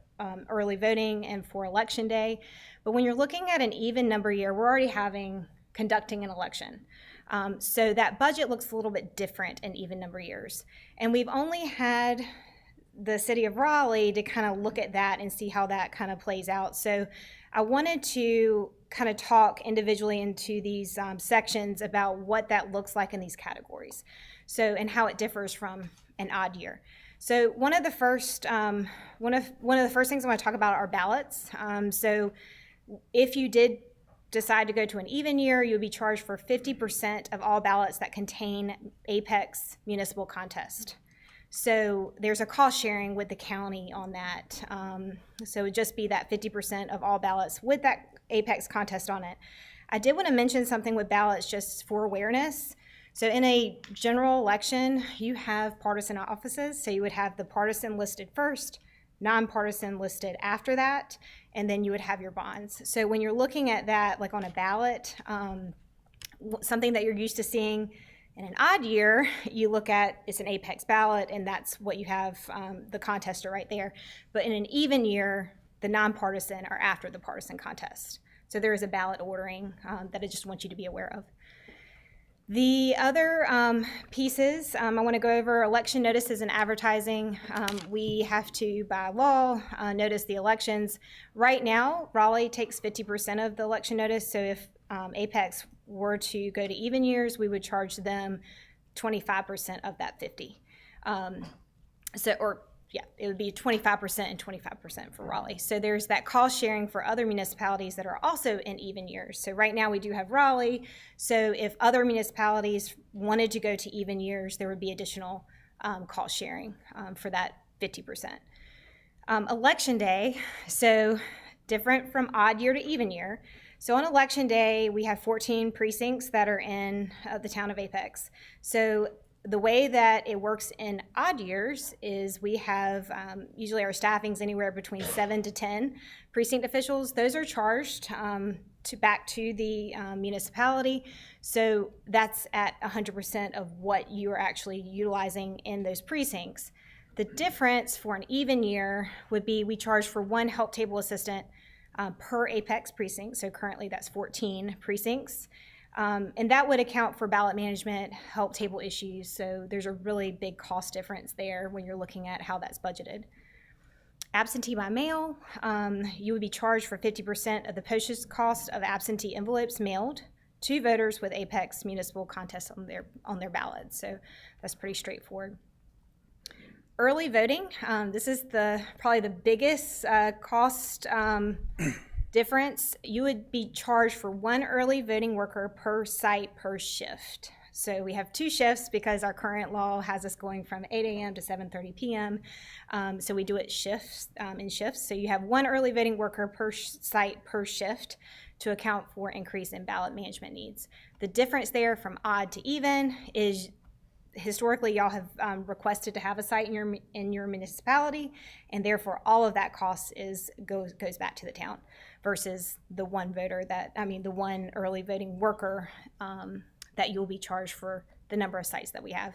early voting and for election day. But when you're looking at an even number year, we're already conducting an election. So that budget looks a little bit different in even number years. And we've only had the city of Raleigh to kind of look at that and see how that kind of plays out. So I wanted to kind of talk individually into these sections about what that looks like in these categories. So, and how it differs from an odd year. So one of the first things I want to talk about are ballots. So if you did decide to go to an even year, you'll be charged for 50% of all ballots that contain Apex municipal contest. So there's a cost sharing with the county on that. So it would just be that 50% of all ballots with that Apex contest on it. I did want to mention something with ballots just for awareness. So in a general election, you have partisan offices. So you would have the partisan listed first, nonpartisan listed after that, and then you would have your bonds. So when you're looking at that, like on a ballot, something that you're used to seeing in an odd year, you look at, it's an Apex ballot, and that's what you have, the contester right there. But in an even year, the nonpartisan are after the partisan contest. So there is a ballot ordering that I just want you to be aware of. The other pieces, I want to go over election notices and advertising. We have to, by law, notice the elections. Right now, Raleigh takes 50% of the election notice. So if Apex were to go to even years, we would charge them 25% of that 50. It would be 25% and 25% for Raleigh. So there's that cost sharing for other municipalities that are also in even years. So right now we do have Raleigh. So if other municipalities wanted to go to even years, there would be additional cost sharing for that 50%. Election day, so different from odd year to even year. So on election day, we have 14 precincts that are in the town of Apex. So the way that it works in odd years is we have usually our staffing's anywhere between 7 to 10 precinct officials. Those are charged back to the municipality. So that's at 100% of what you are actually utilizing in those precincts. The difference for an even year would be we charge for one help table assistant per Apex precinct. So currently that's 14 precincts. And that would account for ballot management, help table issues. So there's a really big cost difference there when you're looking at how that's budgeted. Absentee by mail, you would be charged for 50% of the postage cost of absentee envelopes mailed to voters with Apex municipal contests on their ballots. So that's pretty straightforward. Early voting, this is probably the biggest cost difference. You would be charged for one early voting worker per site per shift. So we have 2 shifts because our current law has us going from 8 a.m. to 7:30 p.m. So we do it in shifts. So you have one early voting worker per site per shift to account for increase in ballot management needs. The difference there from odd to even is historically y'all have requested to have a site in your municipality, and therefore all of that cost goes back to the town versus the one early voting worker that you'll be charged for the number of sites that we have.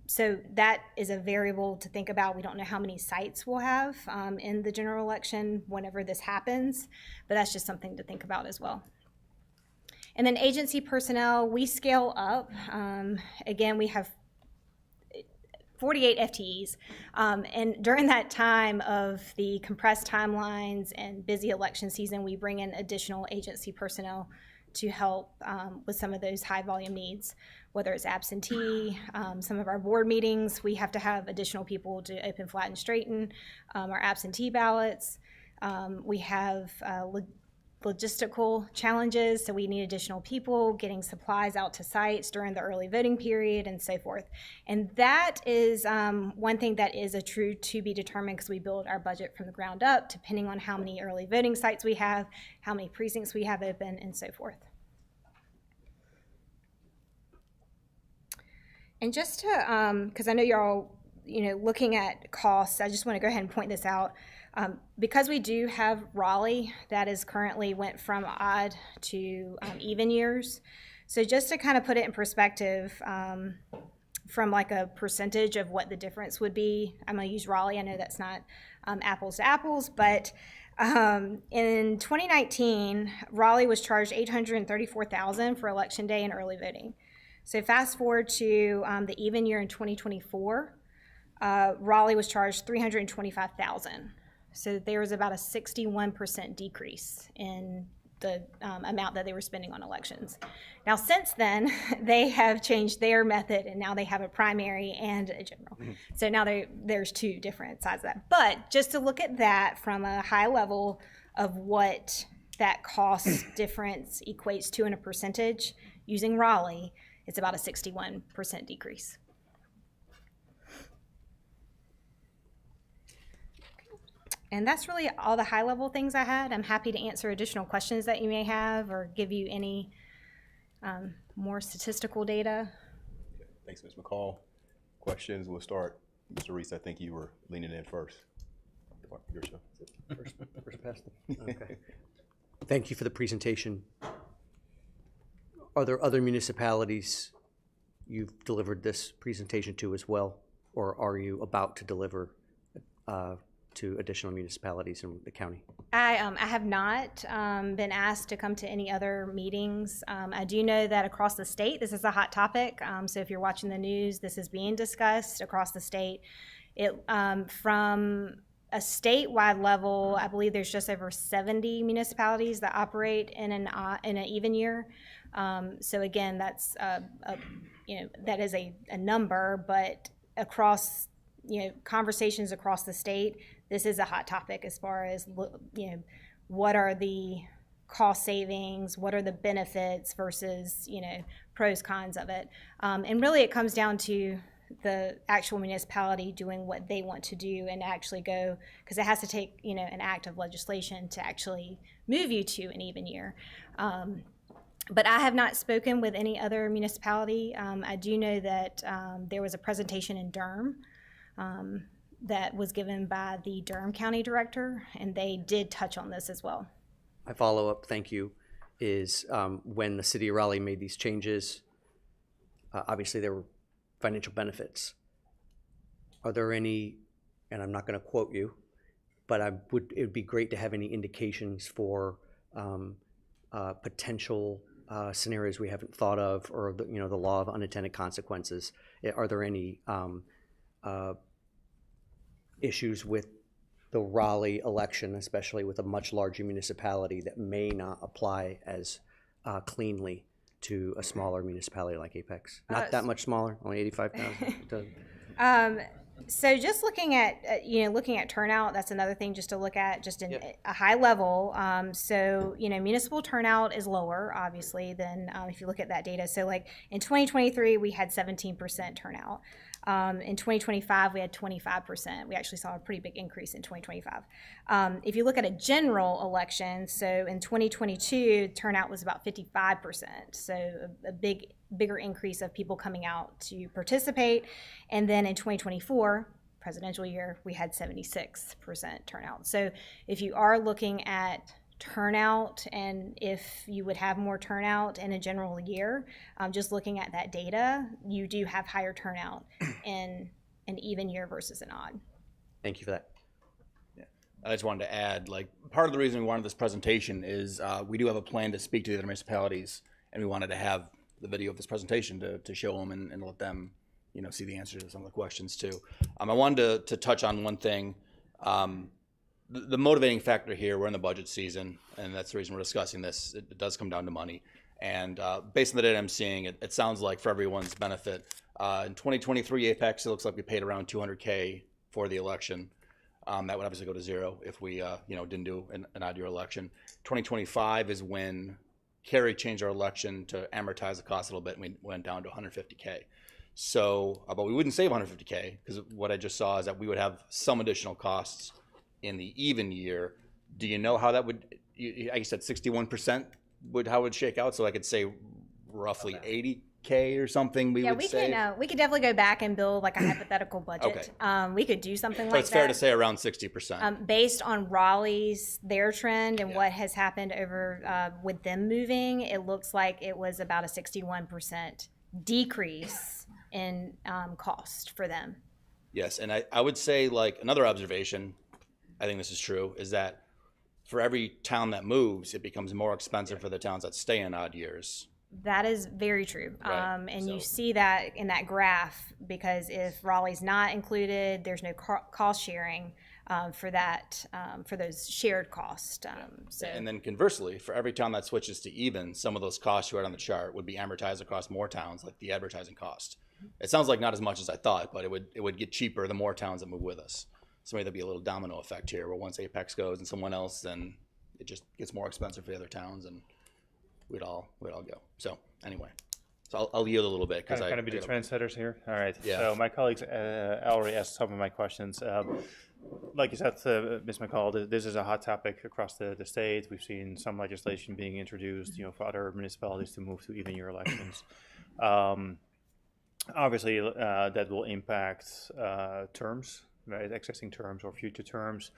So that is a variable to think about. We don't know how many sites we'll have in the general election whenever this happens, but that's just something to think about as well. And then agency personnel, we scale up. Again, we have 48 FTEs. And during that time of the compressed timelines and busy election season, we bring in additional agency personnel to help with some of those high volume needs, whether it's absentee, some of our board meetings, we have to have additional people to open, flatten, straighten our absentee ballots. We have logistical challenges, so we need additional people getting supplies out to sites during the early voting period and so forth. And that is one thing that is a true to be determined because we build our budget from the ground up depending on how many early voting sites we have, how many precincts we have open, and so forth. And just to, because I know you're all, looking at costs, I just want to go ahead and point this out. Because we do have Raleigh that is currently went from odd to even years. So just to kind of put it in perspective from like a percentage of what the difference would be, I'm going to use Raleigh. I know that's not apples to apples, but in 2019, Raleigh was charged $834,000 for election day and early voting. So fast forward to the even year in 2024, Raleigh was charged $325,000. So there was about a 61% decrease in the amount that they were spending on elections. Now, since then, they have changed their method, and now they have a primary and a general. Mm-hmm. So now there's 2 different sides of that. But just to look at that from a high level of what that cost difference equates to in a percentage, using Raleigh, it's about a 61% decrease. And that's really all the high-level things I had. I'm happy to answer additional questions that you may have or give you any more statistical data. Thanks, Ms. McCall. Questions? We'll start. Mr. Reese, I think you were leaning in first. Your show. First pass. Okay. Thank you for the presentation. Are there other municipalities you've delivered this presentation to as well, or are you about to deliver to additional municipalities in the county? I have not been asked to come to any other meetings. I do know that across the state, this is a hot topic. So if you're watching the news, this is being discussed across the state. From a statewide level, I believe there's just over 70 municipalities that operate in an even year. So again, that's that is a number, but across conversations across the state, this is a hot topic as far as what are the cost savings, what are the benefits versus pros cons of it, and really it comes down to the actual municipality doing what they want to do and actually go, because it has to take an act of legislation to actually move you to an even year. But I have not spoken with any other municipality. I do know that there was a presentation in Durham that was given by the Durham County Director, and they did touch on this as well. My follow-up, thank you, is when the city of Raleigh made these changes, obviously there were financial benefits. Are there any, and I'm not going to quote you, but it would be great to have any indications for potential scenarios we haven't thought of, or the law of unintended consequences. Are there any issues with the Raleigh election, especially with a much larger municipality, that may not apply as cleanly to a smaller municipality like Apex? Not that much smaller, only 85,000. So just looking at turnout, that's another thing just to look at, just in a high level. So municipal turnout is lower, obviously, than if you look at that data. So like in 2023, we had 17% turnout. In 2025, we had 25%. We actually saw a pretty big increase in 2025. If you look at a general election, so in 2022, turnout was about 55%. So a bigger increase of people coming out to participate. And then in 2024, presidential year, we had 76% turnout. So if you are looking at turnout and if you would have more turnout in a general year, just looking at that data, you do have higher turnout in an even year versus an odd. Thank you for that. I just wanted to add, part of the reason we wanted this presentation is we do have a plan to speak to the other municipalities, and we wanted to have the video of this presentation to show them and let them, see the answers to some of the questions too. I wanted to touch on one thing. The motivating factor here, we're in the budget season, and that's the reason we're discussing this. It does come down to money. And based on the data I'm seeing, it sounds like for everyone's benefit, in 2023 Apex, it looks like we paid around $200K for the election. That would obviously go to zero if we didn't do an odd year election. 2025 is when Kerry changed our election to amortize the cost a little bit, and we went down to 150K. So, but we wouldn't save 150K, because what I just saw is that we would have some additional costs in the even year. Do you know how that would, I said 61% how it would shake out? So I could say roughly 80K or something we would save? We could definitely go back and build like a hypothetical budget. Okay. We could do something like that. So it's fair to say around 60%. Based on Raleigh's, their trend and what has happened over with them moving, it looks like it was about a 61% decrease in cost for them. Yes, and I would say another observation, I think this is true, is that for every town that moves, it becomes more expensive for the towns that stay in odd years. That is very true. Right. You see that in that graph, because if Raleigh's not included, there's no cost sharing for that, for those shared costs. And then conversely, for every town that switches to even, some of those costs you had on the chart would be amortized across more towns, like the advertising cost. It sounds like not as much as I thought, but it would get cheaper the more towns that move with us. So maybe there'll be a little domino effect here, where once Apex goes and someone else, then it just gets more expensive for the other towns, and we'd all go. So anyway, so I'll yield a little bit because Kind of be the trendsetters here. All right. Yeah. So my colleagues already asked some of my questions. Like you said, Ms. McCall, this is a hot topic across the state. We've seen some legislation being introduced, for other municipalities to move to even year elections. Obviously, that will impact terms, right? Existing terms or future terms.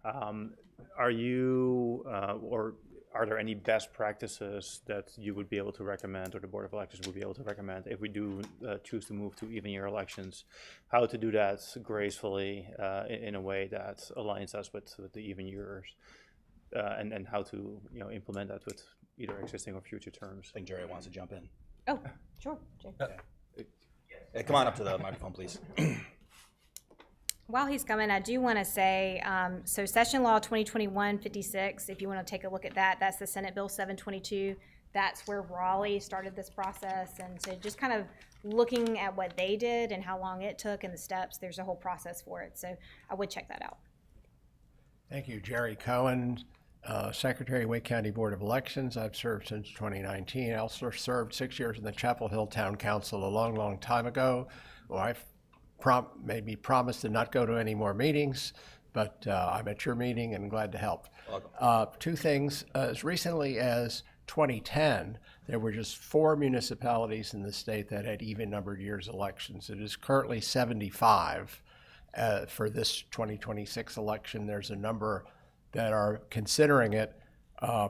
Are you or are there any best practices that you would be able to recommend, or the Board of Elections would be able to recommend, if we do choose to move to even year elections, how to do that gracefully in a way that aligns us with the even years, and how to implement that with either existing or future terms? I think Jerry wants to jump in. Oh, sure. Jay. Yeah, come on up to the microphone, please. While he's coming, I do want to say, so Session Law 2021-56, if you want to take a look at that, that's the Senate Bill 722. That's where Raleigh started this process. And so just kind of looking at what they did and how long it took and the steps, there's a whole process for it. So I would check that out. Thank you. Jerry Cohen, Secretary, Wake County Board of Elections. I've served since 2019. I also served 6 years in the Chapel Hill Town Council a long, long time ago. My wife made me promise to not go to any more meetings, but I'm at your meeting and glad to help. Two things. As recently as 2010, there were just 4 municipalities in the state that had even numbered years elections. It is currently 75 for this 2026 election. There's a number that are considering it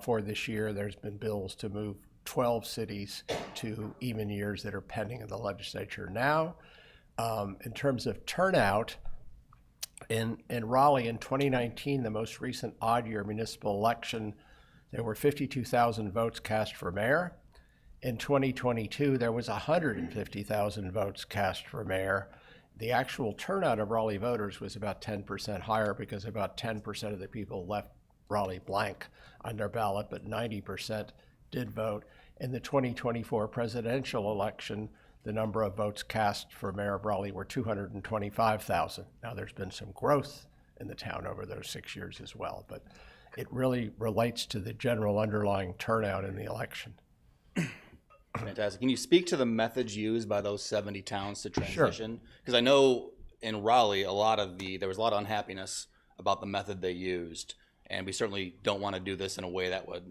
for this year. There's been bills to move 12 cities to even years that are pending in the legislature now. In terms of turnout, in Raleigh in 2019, the most recent odd year municipal election, there were 52,000 votes cast for mayor. In 2022, there was 150,000 votes cast for mayor. The actual turnout of Raleigh voters was about 10% higher because about 10% of the people left Raleigh blank on their ballot, but 90% did vote. In the 2024 presidential election, the number of votes cast for mayor of Raleigh were 225,000. Now, there's been some growth in the town over those 6 years as well, but it really relates to the general underlying turnout in the election. Fantastic. Can you speak to the methods used by those 70 towns to transition? Because I know in Raleigh, there was a lot of unhappiness about the method they used, and we certainly don't want to do this in a way that would,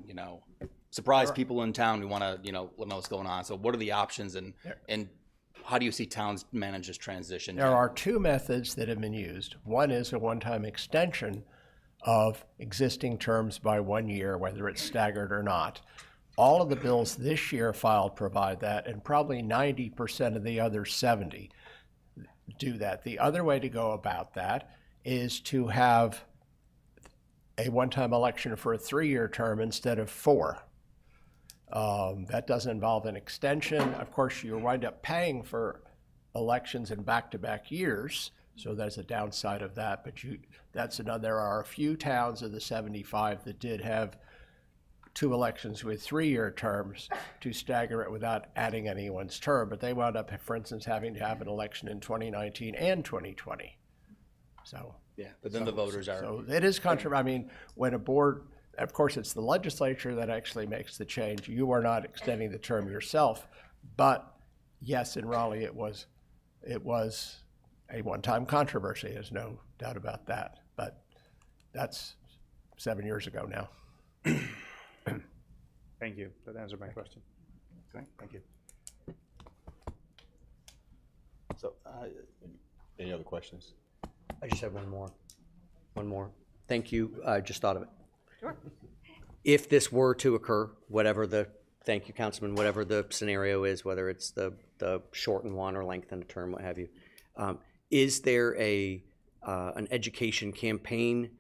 surprise people in town. We want to, let them know what's going on. So what are the options, and how do you see towns manage this transition? There are 2 methods that have been used. One is a one-time extension of existing terms by 1 year, whether it's staggered or not. All of the bills this year filed provide that, and probably 90% of the other 70 do that. The other way to go about that is to have a one-time election for a 3-year term instead of 4. That doesn't involve an extension. Of course, you wind up paying for elections in back-to-back years, so there's a downside of that. But there are a few towns of the 75 that did have 2 elections with 3-year terms to stagger it without adding anyone's term. But they wound up, for instance, having to have an election in 2019 and 2020. So yeah, but then the voters are. So it is controversial. I mean, when a board, of course, it's the legislature that actually makes the change. You are not extending the term yourself, but yes, in Raleigh, it was a one-time controversy. There's no doubt about that. But that's 7 years ago now. Thank you. That answered my question. Okay, thank you. So, Any other questions? I just have one more. Thank you. I just thought of it. Sure. If this were to occur, thank you, Councilman, whatever the scenario is, whether it's the shorten one or lengthen a term, what have you, is there an education campaign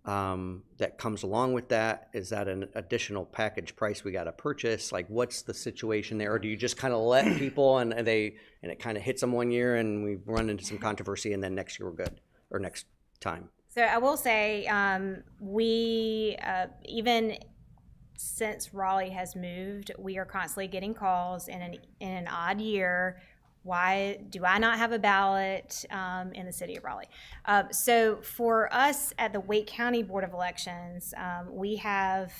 that comes along with that? Is that an additional package price we got to purchase? Like, what's the situation there? Or do you just kind of let people and it kind of hits them 1 year and we run into some controversy and then next year we're good, or next time? So I will say, we, even since Raleigh has moved, we are constantly getting calls in an odd year. why do I not have a ballot in the city of Raleigh? So for us at the Wake County Board of Elections, we have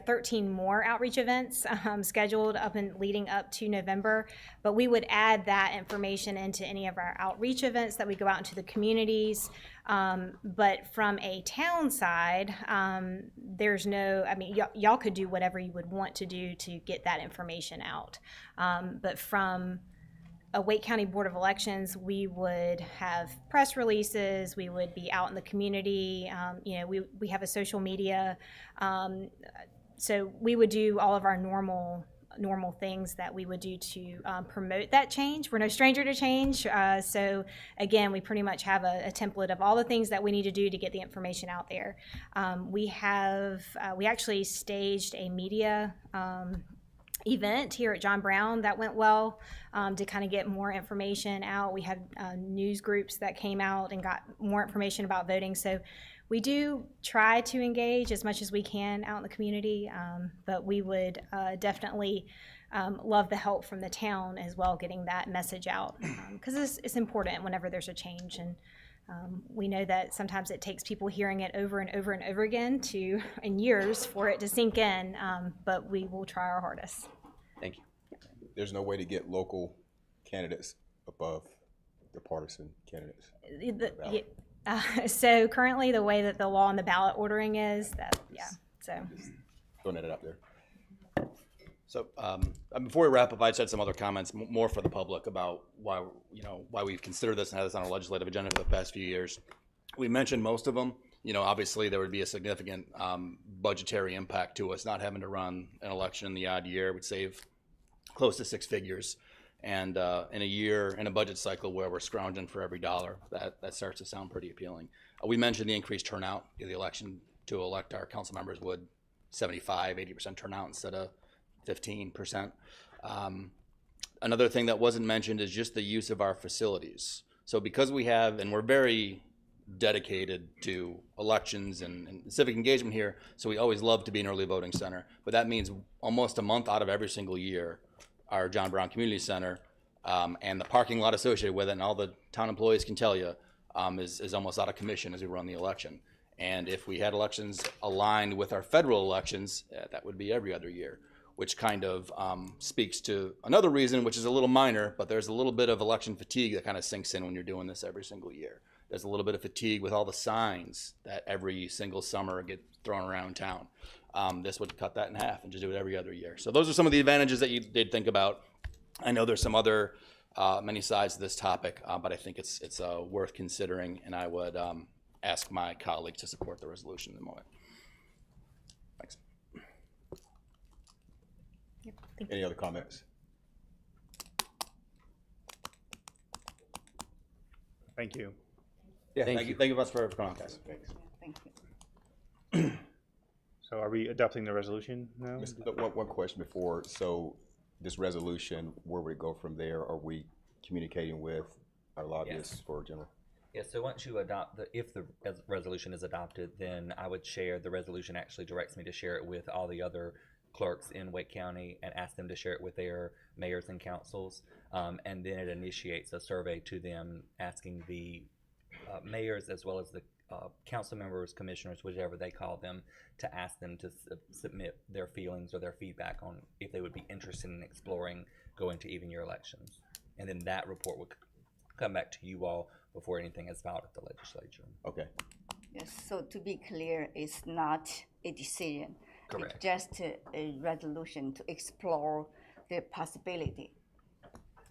13 more outreach events scheduled leading up to November, but we would add that information into any of our outreach events that we go out into the communities. But from a town side, there's no, I mean, y'all could do whatever you would want to do to get that information out. But from a Wake County Board of Elections, we would have press releases, we would be out in the community, we have a social media, so we would do all of our normal things that we would do to promote that change. We're no stranger to change, so again, we pretty much have a template of all the things that we need to do to get the information out there. We actually staged a media event here at John Brown that went well to kind of get more information out. We had news groups that came out and got more information about voting. So we do try to engage as much as we can out in the community, but we would definitely love the help from the town as well, getting that message out, because it's important whenever there's a change. And we know that sometimes it takes people hearing it over and over and over again in years for it to sink in, but we will try our hardest. Thank you. There's no way to get local candidates above the partisan candidates. So currently, the way that the law and the ballot ordering is, Throwing that out there. So before we wrap up, I just had some other comments more for the public about why we've considered this and had this on our legislative agenda for the past few years. We mentioned most of them. Obviously there would be a significant budgetary impact to us not having to run an election in the odd year. It would save close to 6 figures. And in a year, in a budget cycle where we're scrounging for every dollar, that starts to sound pretty appealing. We mentioned the increased turnout. The election to elect our council members would 75-80% turnout instead of 15%. Another thing that wasn't mentioned is just the use of our facilities. So because we have, and we're very dedicated to elections and civic engagement here, so we always love to be an early voting center, but that means almost a month out of every single year, our John Brown Community Center and the parking lot associated with it, and all the town employees can tell you, is almost out of commission as we run the election. And if we had elections aligned with our federal elections, that would be every other year, which kind of speaks to another reason, which is a little minor, but there's a little bit of election fatigue that kind of sinks in when you're doing this every single year. There's a little bit of fatigue with all the signs that every single summer get thrown around town. This would cut that in half and just do it every other year. So those are some of the advantages that you did think about. I know there's some other many sides to this topic, but I think it's worth considering, and I would ask my colleagues to support the resolution in the moment. Thanks. Any other comments? Thank you. Yeah, thank you very much for coming on, guys. Thanks. Thank you. So are we adopting the resolution now? One question before. So this resolution, where would it go from there? Are we communicating with our lobbyists for general? Yeah, so once you adopt if the resolution is adopted, then I would share, the resolution actually directs me to share it with all the other clerks in Wake County and ask them to share it with their mayors and councils. And then it initiates a survey to them asking the mayors as well as the council members, commissioners, whichever they call them, to ask them to submit their feelings or their feedback on if they would be interested in exploring going to even year elections. And then that report would come back to you all before anything is filed at the legislature. Okay. Yes, so to be clear, it's not a decision. Correct. It's just a resolution to explore the possibility.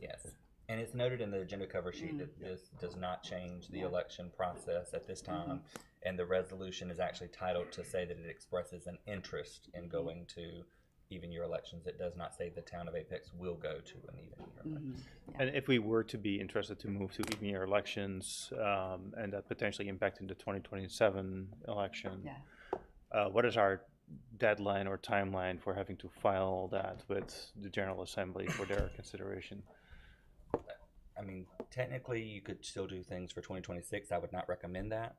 Yes. And it's noted in the agenda cover sheet that this does not change the election process at this time. And the resolution is actually titled to say that it expresses an interest in going to even year elections. It does not say the town of Apex will go to an even year election. And if we were to be interested to move to even year elections and that potentially impacting the 2027 election, what is our deadline or timeline for having to file that with the General Assembly for their consideration? I mean, technically, you could still do things for 2026. I would not recommend that.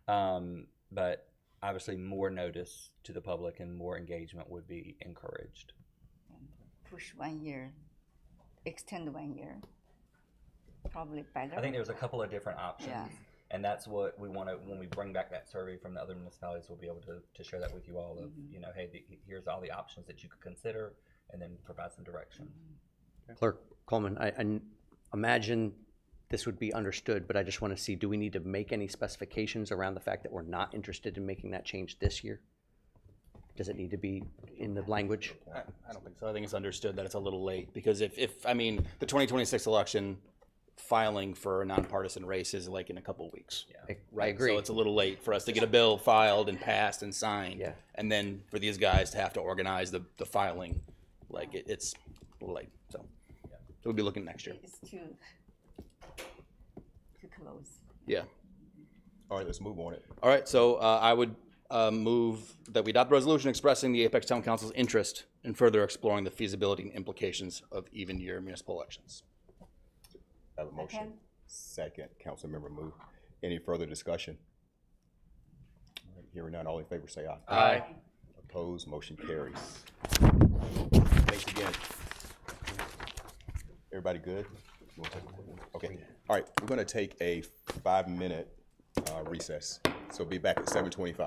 But obviously, more notice to the public and more engagement would be encouraged. Push 1 year. extend 1 year? Probably better. I think there's a couple of different options. Yeah. And that's what we want to, when we bring back that survey from the other municipalities, we'll be able to share that with you all of, you know, hey, here's all the options that you could consider, and then provide some direction. Clerk Coleman, I imagine this would be understood, but I just want to see, do we need to make any specifications around the fact that we're not interested in making that change this year? Does it need to be in the language? I don't think so. I think it's understood that it's a little late, because if I mean, the 2026 election filing for a nonpartisan race is like in a couple weeks. I Right, agree. so it's a little late for us to get a bill filed and passed and signed. Yeah. And then for these guys to have to organize the filing, like it's a little late, so. So we'll be looking next year. It's too close. Yeah. All right, let's move on it. All right, so I would move that we adopt a resolution expressing the Apex Town Council's interest in further exploring the feasibility and implications of even-year municipal elections. I have a motion. Second, Councilmember Mu. Any further discussion? All right, hearing none, all in favor say aye. Aye. Opposed, motion carries. Thanks again. Everybody good? You wanna take a quick one? Okay, all right, we're gonna take a 5-minute recess. So be back at 7:25.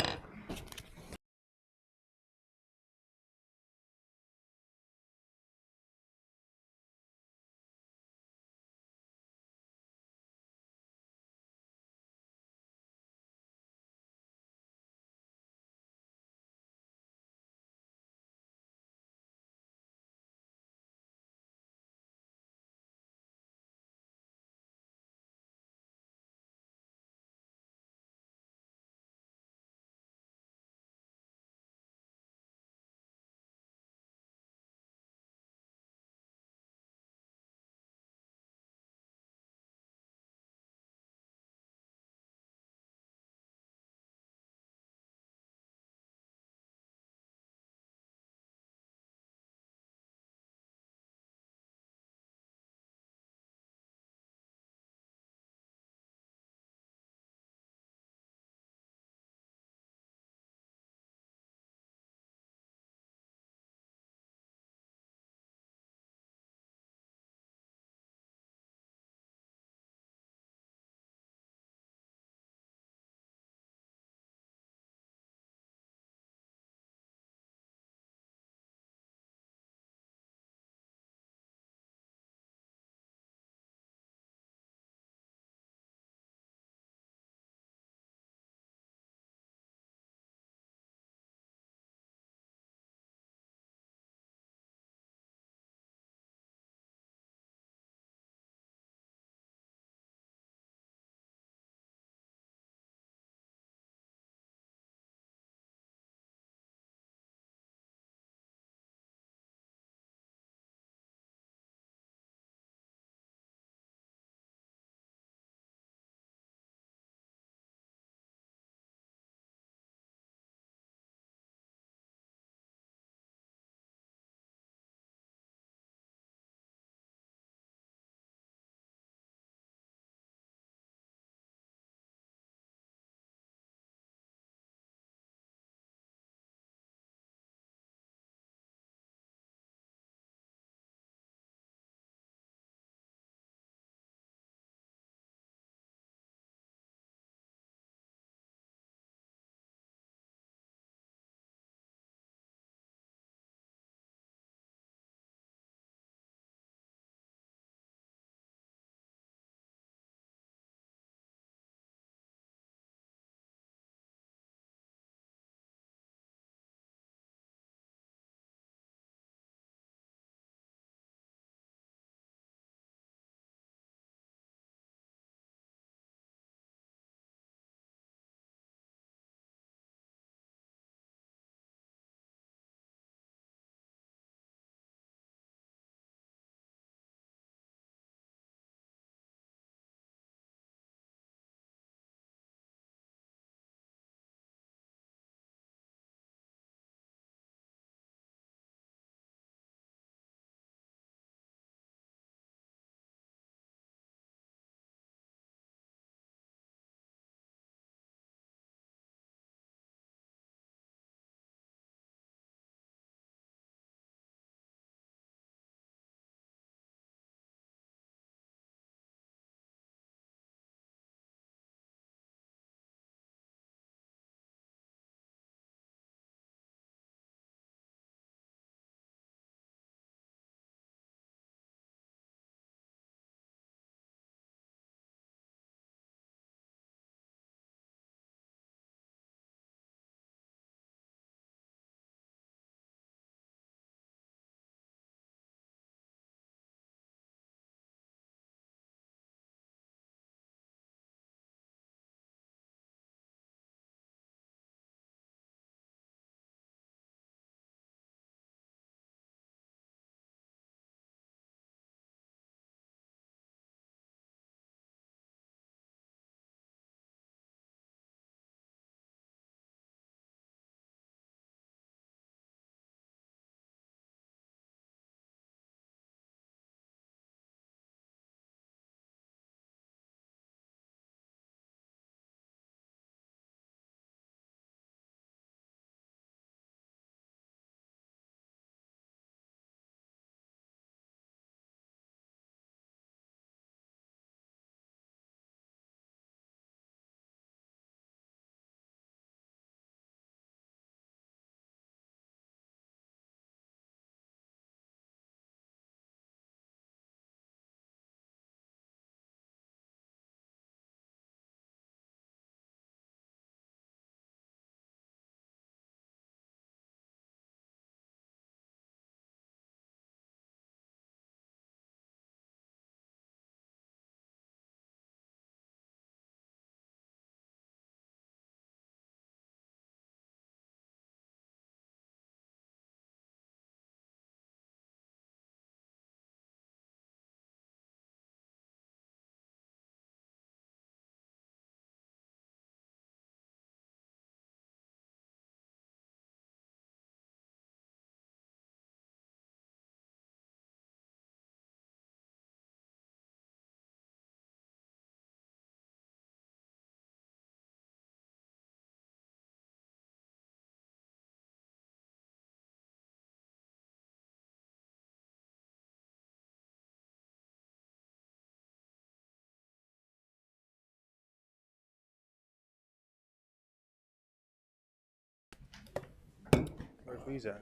Where's Lisa?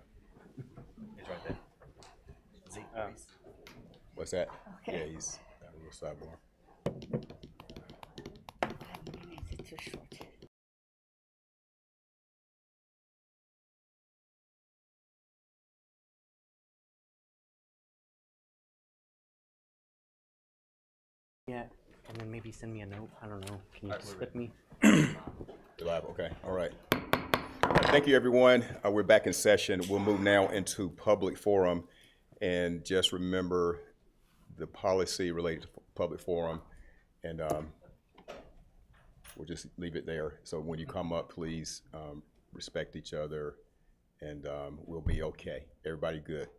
It's right there. Z, Oh. please. What's that? Okay. Yeah, he's got a little sidebar. 5 minutes is too short. Yeah, and then maybe send me a note. I don't know. Can you slip me? You're live, okay, all right. Thank you, everyone. We're back in session. We'll move now into public forum. And just remember the policy related to public forum. And we'll just leave it there. So when you come up, please respect each other and we'll be okay. Everybody good?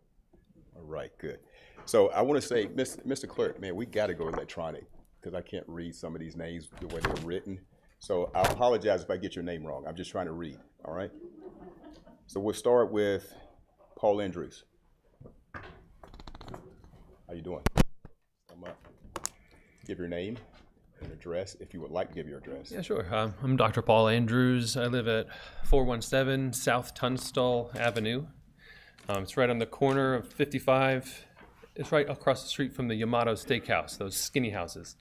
All right, good. So I want to say, Mr. Clerk, man, we got to go electronic because I can't read some of these names the way they're written. So I apologize if I get your name wrong. I'm just trying to read, all right? So we'll start with Paul Andrews. How you doing? Come up. Give your name and address, if you would like to give your address. Yeah, sure. I'm Dr. Paul Andrews. I live at 417 South Tunstall Avenue. It's right on the corner of 55. It's right across the street from the Yamato Steakhouse, those skinny houses.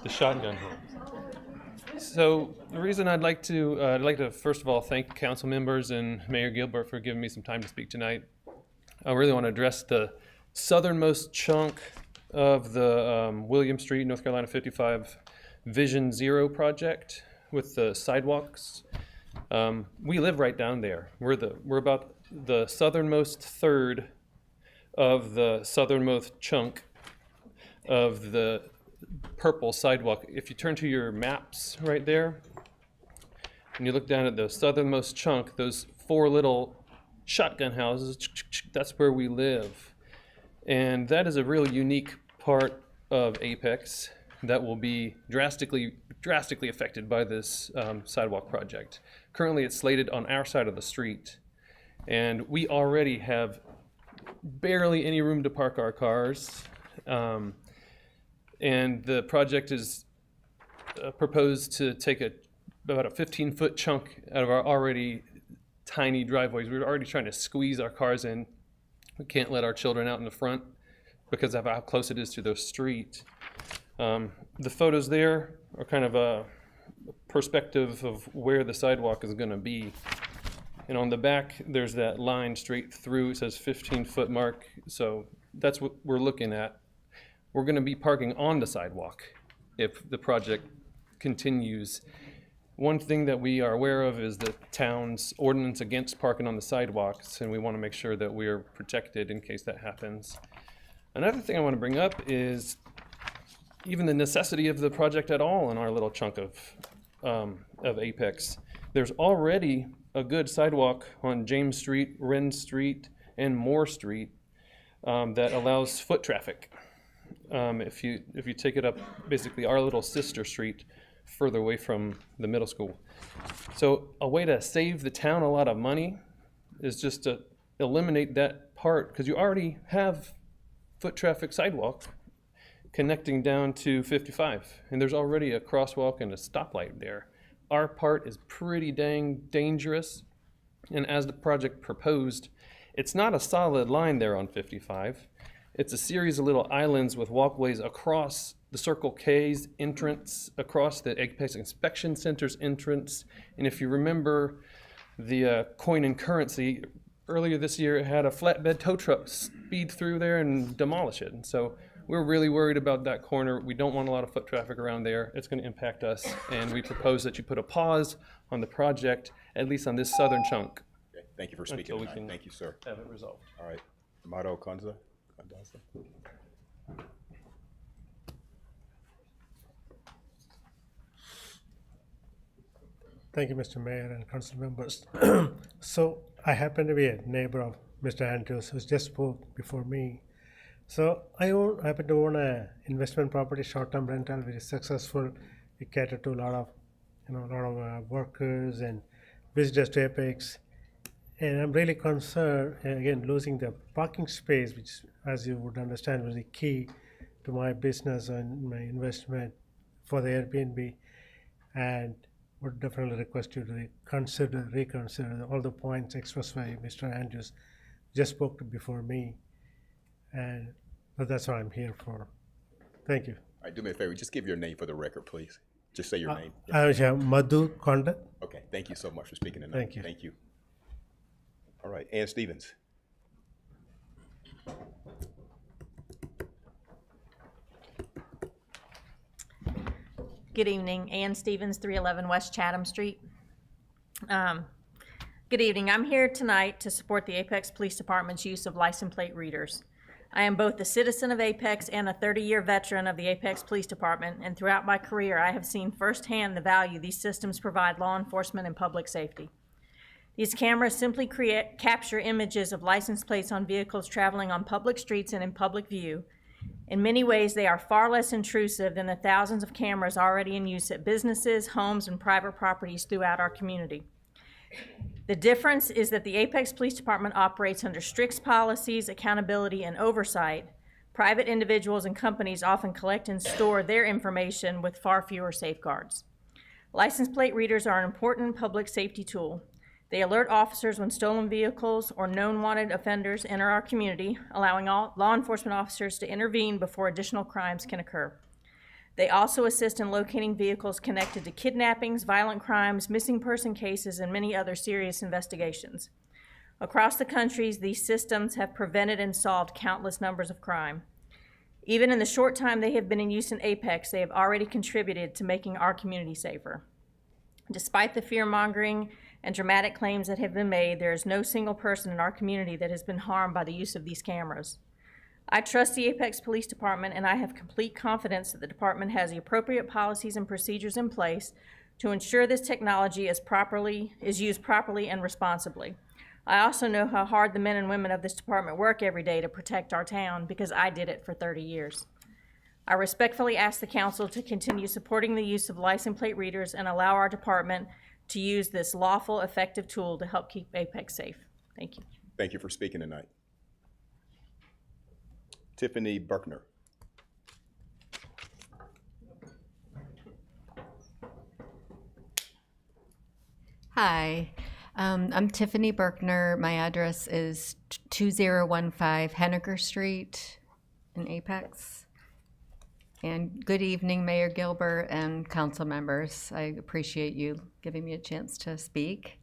The shotgun homes. So the reason I'd like to first of all thank council members and Mayor Gilbert for giving me some time to speak tonight. I really want to address the southernmost chunk of the William Street, North Carolina 55 Vision Zero project with the sidewalks. We live right down there. We're about the southernmost third of the southernmost chunk of the purple sidewalk. If you turn to your maps right there, and you look down at the southernmost chunk, those four little shotgun houses, that's where we live. And that is a real unique part of Apex that will be drastically affected by this sidewalk project. Currently, it's slated on our side of the street, and we already have barely any room to park our cars. And the project is proposed to take about a 15-foot chunk out of our already tiny driveways. We're already trying to squeeze our cars in. We can't let our children out in the front because of how close it is to the street. The photos there are kind of a perspective of where the sidewalk is going to be. And on the back, there's that line straight through. It says 15-foot mark. So that's what we're looking at. We're going to be parking on the sidewalk if the project continues. One thing that we are aware of is the town's ordinance against parking on the sidewalks, and we want to make sure that we are protected in case that happens. Another thing I want to bring up is even the necessity of the project at all in our little chunk of Apex. There's already a good sidewalk on James Street, Wren Street, and Moore Street that allows foot traffic. If you take it up basically our little sister street further away from the middle school. So a way to save the town a lot of money is just to eliminate that part, because you already have foot traffic sidewalk connecting down to 55, and there's already a crosswalk and a stoplight there. Our part is pretty dang dangerous, and as the project proposed, it's not a solid line there on 55. It's a series of little islands with walkways across the Circle K's entrance, across the Apex Inspection Center's entrance. And if you remember the Coin and Currency, earlier this year it had a flatbed tow truck speed through there and demolish it. And so we're really worried about that corner. We don't want a lot of foot traffic around there. It's going to impact us. And we propose that you put a pause on the project, at least on this southern chunk. Okay, thank you for speaking Until we tonight. can Thank you, sir. have it resolved. All right, Amato Conza. Thank you, Mr. Mayor and council members. So I happen to be a neighbor of Mr. Andrews, who's just spoke before me. So I happen to own a investment property, short-term rental, which is successful. We cater to a lot of workers and visitors to Apex. And I'm really concerned, again, losing the parking space, which, as you would understand, was the key to my business and my investment for the Airbnb. And would definitely request you to reconsider all the points expressed by Mr. Andrews just spoke to before me. And but that's what I'm here for. Thank you. All right, do me a favor, just give your name for the record, please. Just say your name. Madhu Konda. Okay, thank you so much for speaking tonight. Thank you. Thank you. All right, Ann Stevens. Good evening, Ann Stevens, 311 West Chatham Street. Good evening. I'm here tonight to support the Apex Police Department's use of license plate readers. I am both a citizen of Apex and a 30-year veteran of the Apex Police Department, and throughout my career, I have seen firsthand the value these systems provide law enforcement and public safety. These cameras simply capture images of license plates on vehicles traveling on public streets and in public view. In many ways, they are far less intrusive than the thousands of cameras already in use at businesses, homes, and private properties throughout our community. The difference is that the Apex Police Department operates under strict policies, accountability, and oversight. Private individuals and companies often collect and store their information with far fewer safeguards. License plate readers are an important public safety tool. They alert officers when stolen vehicles or known wanted offenders enter our community, allowing all law enforcement officers to intervene before additional crimes can occur. They also assist in locating vehicles connected to kidnappings, violent crimes, missing person cases, and many other serious investigations. Across the country, these systems have prevented and solved countless numbers of crime. Even in the short time they have been in use in Apex, they have already contributed to making our community safer. Despite the fear-mongering and dramatic claims that have been made, there is no single person in our community that has been harmed by the use of these cameras. I trust the Apex Police Department, and I have complete confidence that the department has the appropriate policies and procedures in place to ensure this technology is used properly and responsibly. I also know how hard the men and women of this department work every day to protect our town, because I did it for 30 years. I respectfully ask the council to continue supporting the use of license plate readers and allow our department to use this lawful, effective tool to help keep Apex safe. Thank you. Thank you for speaking tonight. Tiffany Berkner. Hi, I'm Tiffany Berkner. My address is 2015 Henniker Street in Apex. And good evening, Mayor Gilbert and council members. I appreciate you giving me a chance to speak.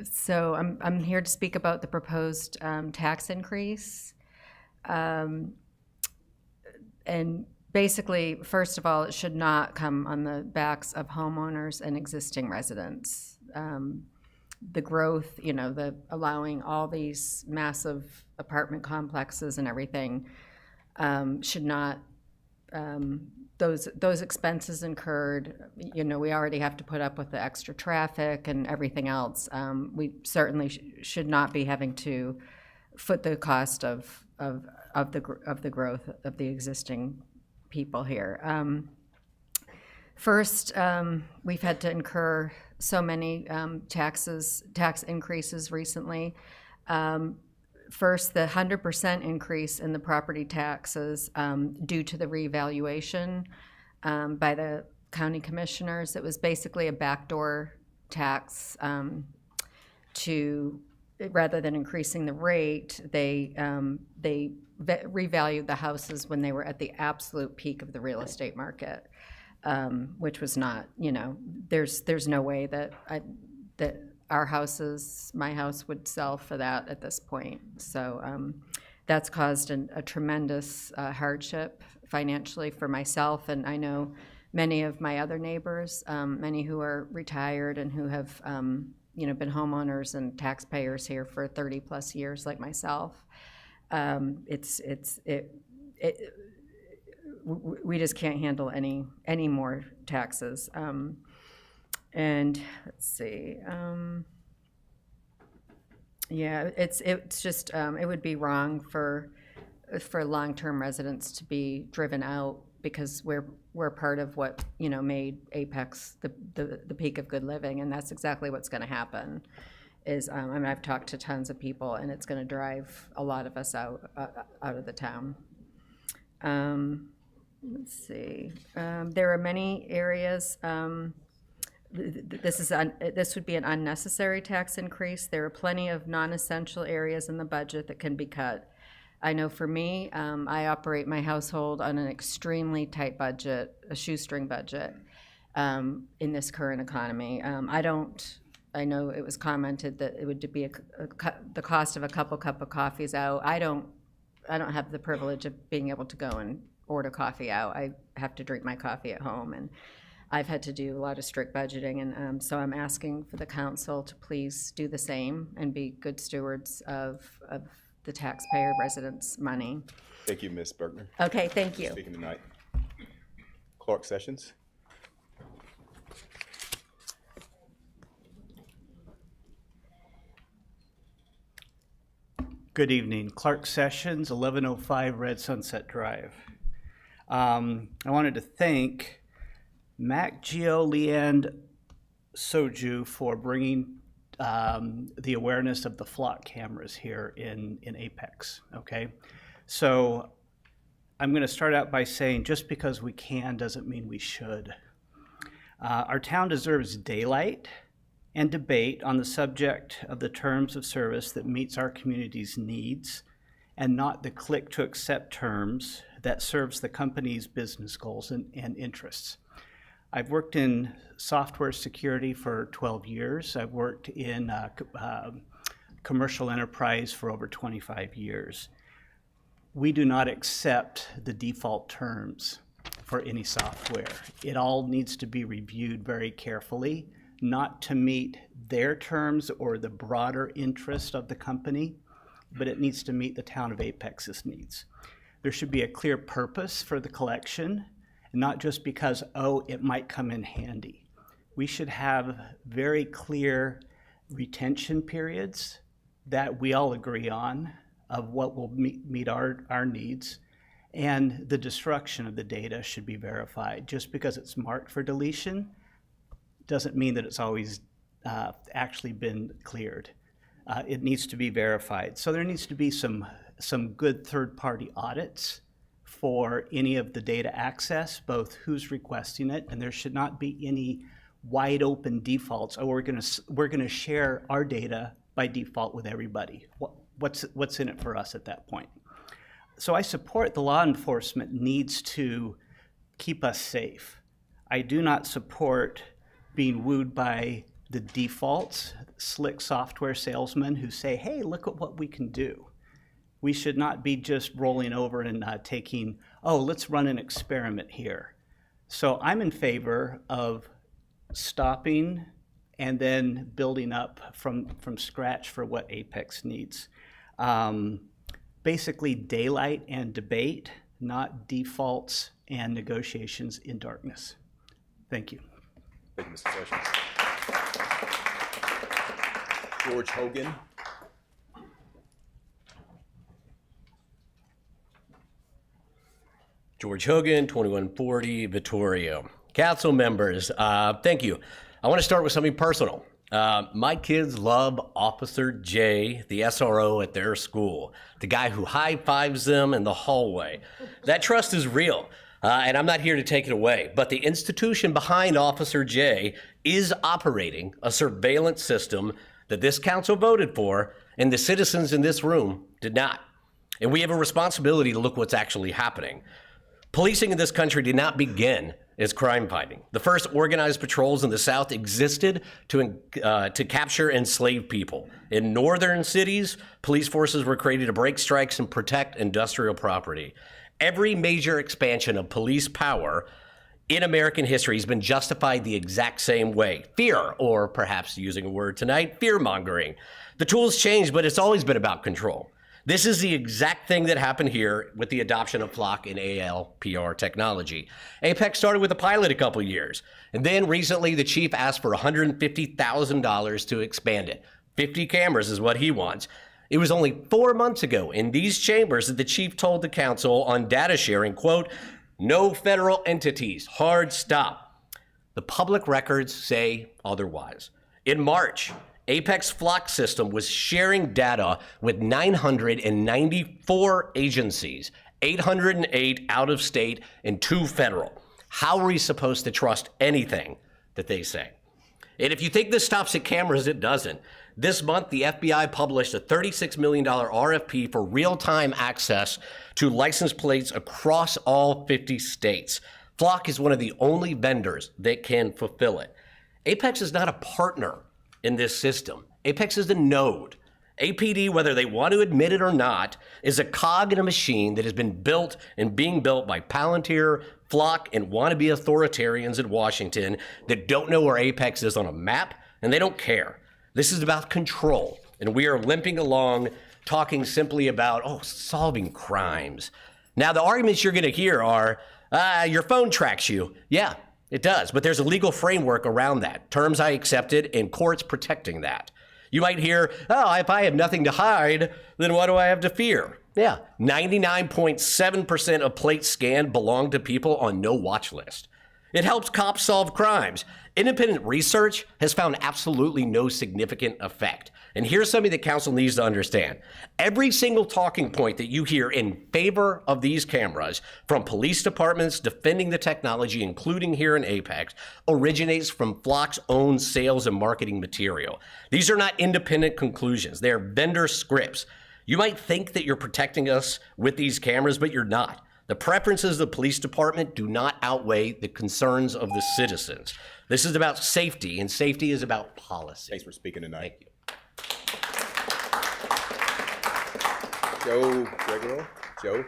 So I'm here to speak about the proposed tax increase. And basically, first of all, it should not come on the backs of homeowners and existing residents. The growth, the allowing all these massive apartment complexes and everything should not, those expenses incurred, we already have to put up with the extra traffic and everything else. We certainly should not be having to foot the cost of the growth of the existing people here. First, we've had to incur so many tax increases recently. First, the 100% increase in the property taxes due to the revaluation by the county commissioners. It was basically a backdoor tax rather than increasing the rate, they revalued the houses when they were at the absolute peak of the real estate market, which was not, there's no way that our houses, my house would sell for that at this point. So that's caused a tremendous hardship financially for myself, and I know many of my other neighbors, many who are retired and who have been homeowners and taxpayers here for 30 plus years like myself. We just can't handle any more taxes. And let's see, yeah, it's just, it would be wrong for long-term residents to be driven out because we're part of what, made Apex the peak of good living, and that's exactly what's gonna happen. I've talked to tons of people, and it's gonna drive a lot of us out of the town. let's see, there are many areas, this would be an unnecessary tax increase. There are plenty of non-essential areas in the budget that can be cut. I know for me, I operate my household on an extremely tight budget, a shoestring budget, in this current economy. I know it was commented that it would be the cost of a cup of coffees out. I don't have the privilege of being able to go and order coffee out. I have to drink my coffee at home, and I've had to do a lot of strict budgeting, and so I'm asking for the council to please do the same and be good stewards of the taxpayer residents' money. Thank you, Ms. Bergner. Okay, thank you. Speaking tonight. Clark Sessions. Good evening. Clark Sessions, 1105 Red Sunset Drive. I wanted to thank Mac Geo Leand Soju for bringing the awareness of the flock cameras here in Apex, okay? So I'm gonna start out by saying just because we can doesn't mean we should. Our town deserves daylight and debate on the subject of the terms of service that meets our community's needs and not the click to accept terms that serves the company's business goals and interests. I've worked in software security for 12 years. I've worked in commercial enterprise for over 25 years. We do not accept the default terms for any software. It all needs to be reviewed very carefully, not to meet their terms or the broader interest of the company, but it needs to meet the town of Apex's needs. There should be a clear purpose for the collection, not just because, oh, it might come in handy. We should have very clear retention periods that we all agree on of what will meet our needs, and the destruction of the data should be verified. Just because it's marked for deletion doesn't mean that it's always actually been cleared. It needs to be verified. So there needs to be some good third-party audits for any of the data access, both who's requesting it, and there should not be any wide open defaults. Oh, we're gonna share our data by default with everybody. What's in it for us at that point? So I support the law enforcement needs to keep us safe. I do not support being wooed by the defaults, slick software salesmen who say, hey, look at what we can do. We should not be just rolling over and taking, oh, let's run an experiment here. So I'm in favor of stopping and then building up from scratch for what Apex needs. Basically daylight and debate, not defaults and negotiations in darkness. Thank you. Thank you, Mr. Sessions. George Hogan. George Hogan, 2140 Vittorio. Council members, thank you. I want to start with something personal. My kids love Officer J, the SRO at their school, the guy who high-fives them in the hallway. That trust is real, and I'm not here to take it away, but the institution behind Officer J is operating a surveillance system that this council voted for, and the citizens in this room did not. And we have a responsibility to look what's actually happening. Policing in this country did not begin as crime fighting. The first organized patrols in the South existed to capture enslaved people. In northern cities, police forces were created to break strikes and protect industrial property. Every major expansion of police power in American history has been justified the exact same way. Fear, or perhaps using a word tonight, fear-mongering. The tools changed, but it's always been about control. This is the exact thing that happened here with the adoption of Flock and ALPR technology. Apex started with a pilot a couple years, and then recently the chief asked for $150,000 to expand it. 50 cameras is what he wants. It was only 4 months ago in these chambers that the chief told the council on data sharing, quote, no federal entities, hard stop. The public records say otherwise. In March, Apex Flock system was sharing data with 994 agencies. 808 out of state and 2 federal. How are we supposed to trust anything that they say? And if you think this stops at cameras, it doesn't. This month, the FBI published a $36 million RFP for real-time access to license plates across all 50 states. Flock is one of the only vendors that can fulfill it. Apex is not a partner in this system. Apex is a node. APD, whether they want to admit it or not, is a cog in a machine that has been built and being built by Palantir, Flock, and wannabe authoritarians in Washington that don't know where Apex is on a map, and they don't care. This is about control, and we are limping along talking simply about, solving crimes. Now, the arguments you're going to hear are, your phone tracks you. Yeah, it does, but there's a legal framework around that, terms I accepted, and courts protecting that. You might hear, if I have nothing to hide, then what do I have to fear? Yeah, 99.7% of plates scanned belong to people on no watch list. It helps cops solve crimes. Independent research has found absolutely no significant effect. And here's something that council needs to understand. Every single talking point that you hear in favor of these cameras from police departments defending the technology, including here in Apex, originates from Flock's own sales and marketing material. These are not independent conclusions. They are vendor scripts. You might think that you're protecting us with these cameras, but you're not. The preferences of the police department do not outweigh the concerns of the citizens. This is about safety, and safety is about policy. Thanks for speaking tonight. Thank you. Joe Gregorio. Joe.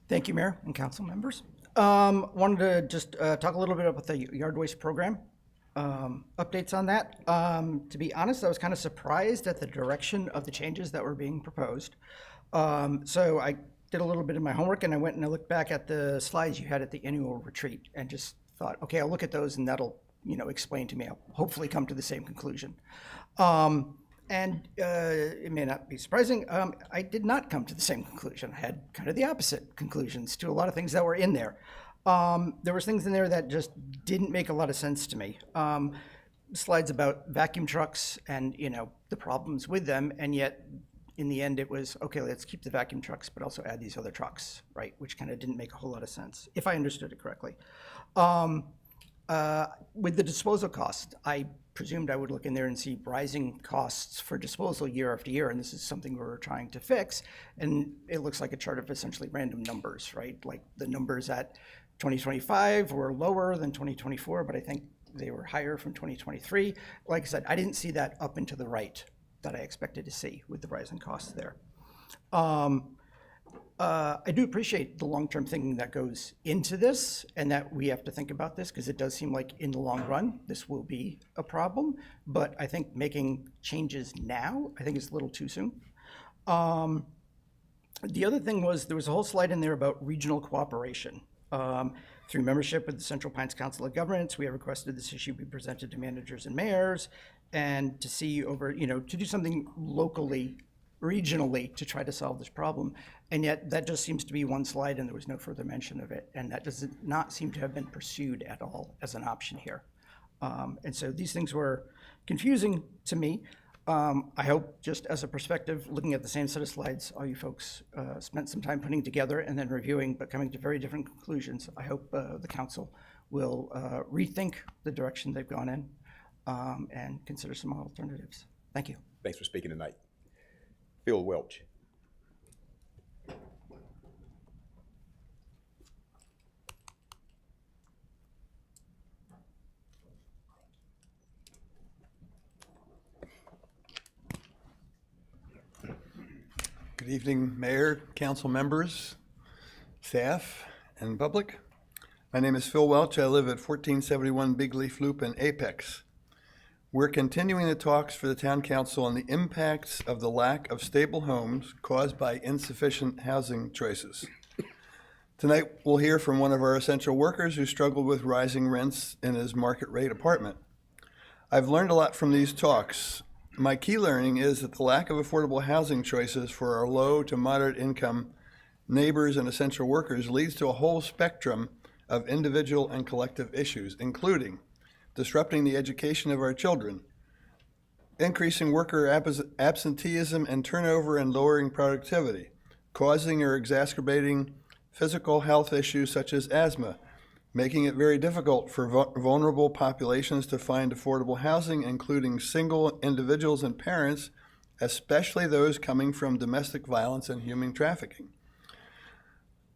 Thank you, Mayor and council members. Wanted to just talk a little bit about the yard waste program. Updates on that. To be honest, I was kind of surprised at the direction of the changes that were being proposed. So I did a little bit of my homework and I went and I looked back at the slides you had at the annual retreat and just thought, okay, I'll look at those and that'll, explain to me. I'll hopefully come to the same conclusion. It may not be surprising, I did not come to the same conclusion. I had kind of the opposite conclusions to a lot of things that were in there. There was things in there that just didn't make a lot of sense to me. Slides about vacuum trucks and, the problems with them, and yet in the end it was, okay, let's keep the vacuum trucks, but also add these other trucks, right? Which kind of didn't make a whole lot of sense, if I understood it correctly. With the disposal cost, I presumed I would look in there and see rising costs for disposal year after year, and this is something we're trying to fix. And it looks like a chart of essentially random numbers, right? Like the numbers at 2025 were lower than 2024, but I think they were higher from 2023. Like I said, I didn't see that up and to the right that I expected to see with the rising costs there. I do appreciate the long-term thinking that goes into this and that we have to think about this because it does seem like in the long run, this will be a problem. But I think making changes now, I think is a little too soon. The other thing was there was a whole slide in there about regional cooperation. Through membership with the Central Pines Council of Governments, we have requested this issue be presented to managers and mayors and to see over, to do something locally, regionally to try to solve this problem. And yet that just seems to be one slide and there was no further mention of it. And that does not seem to have been pursued at all as an option here. And so these things were confusing to me. I hope just as a perspective, looking at the same set of slides, all you folks spent some time putting together and then reviewing, but coming to very different conclusions. I hope the council will rethink the direction they've gone in and consider some alternatives. Thank you. Thanks for speaking tonight. Phil Welch. Good evening, Mayor, council members, staff, and public. My name is Phil Welch. I live at 1471 Big Leaf Loop in Apex. We're continuing the talks for the town council on the impacts of the lack of stable homes caused by insufficient housing choices. Tonight, we'll hear from one of our essential workers who struggled with rising rents in his market rate apartment. I've learned a lot from these talks. My key learning is that the lack of affordable housing choices for our low to moderate income neighbors and essential workers leads to a whole spectrum of individual and collective issues, including disrupting the education of our children, increasing worker absenteeism and turnover and lowering productivity, causing or exacerbating physical health issues such as asthma, making it very difficult for vulnerable populations to find affordable housing, including single individuals and parents, especially those coming from domestic violence and human trafficking,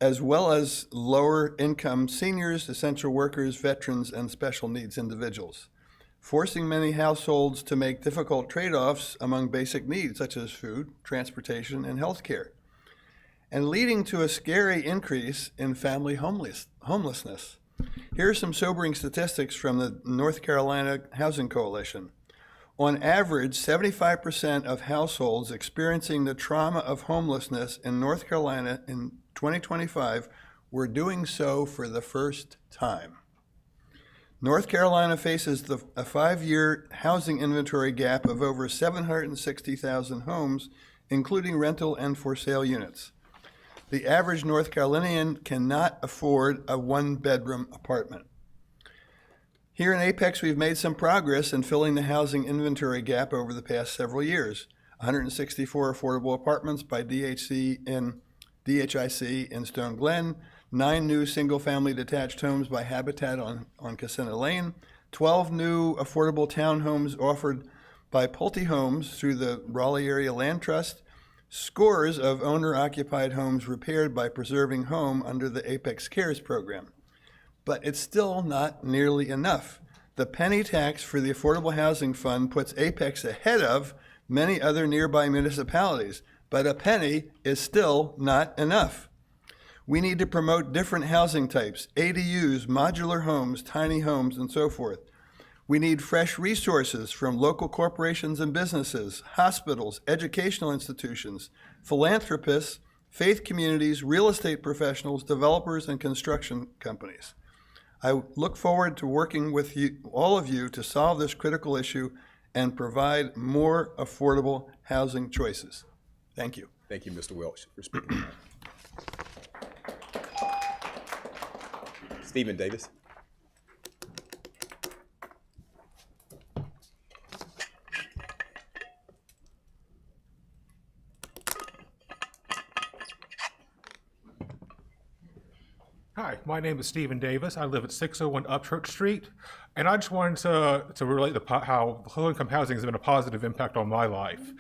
as well as lower income seniors, essential workers, veterans, and special needs individuals, forcing many households to make difficult trade-offs among basic needs such as food, transportation, and health care, and leading to a scary increase in family homelessness. Here are some sobering statistics from the North Carolina Housing Coalition. On average, 75% of households experiencing the trauma of homelessness in North Carolina in 2025 were doing so for the first time. North Carolina faces a 5-year housing inventory gap of over 760,000 homes, including rental and for sale units. The average North Carolinian cannot afford a 1-bedroom apartment. Here in Apex, we've made some progress in filling the housing inventory gap over the past several years. 164 affordable apartments by DHIC in Stone Glen, 9 new single-family detached homes by Habitat on Cassina Lane, 12 new affordable townhomes offered by Pulte Homes through the Raleigh Area Land Trust, scores of owner-occupied homes repaired by Preserving Home under the Apex Cares program. But it's still not nearly enough. The penny tax for the Affordable Housing Fund puts Apex ahead of many other nearby municipalities, but a penny is still not enough. We need to promote different housing types, ADUs, modular homes, tiny homes, and so forth. We need fresh resources from local corporations and businesses, hospitals, educational institutions, philanthropists, faith communities, real estate professionals, developers, and construction companies. I look forward to working with you, all of you, to solve this critical issue and provide more affordable housing choices. Thank you. Thank you, Mr. Welch, for speaking. Stephen Davis. Hi, my name is Stephen Davis. I live at 601 Upchurch Street, and I just wanted to relate how low-income housing has been a positive impact on my life.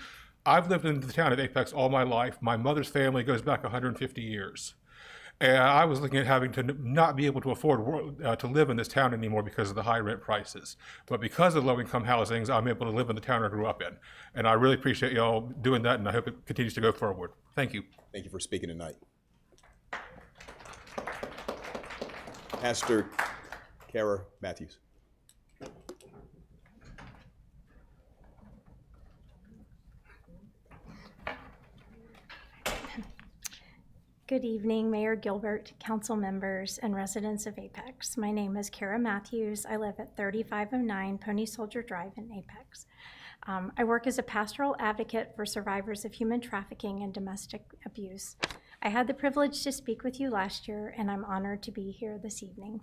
I've lived in the town of Apex all my life. My mother's family goes back 150 years. And I was looking at having to not be able to afford to live in this town anymore because of the high rent prices. But because of low-income housing, I'm able to live in the town I grew up in. And I really appreciate y'all doing that, and I hope it continues to go forward. Thank you. Thank you for speaking tonight. Pastor Kara Matthews. Good evening, Mayor Gilbert, council members, and residents of Apex. My name is Kara Matthews. I live at 3509 Pony Soldier Drive in Apex. I work as a pastoral advocate for survivors of human trafficking and domestic abuse. I had the privilege to speak with you last year, and I'm honored to be here this evening.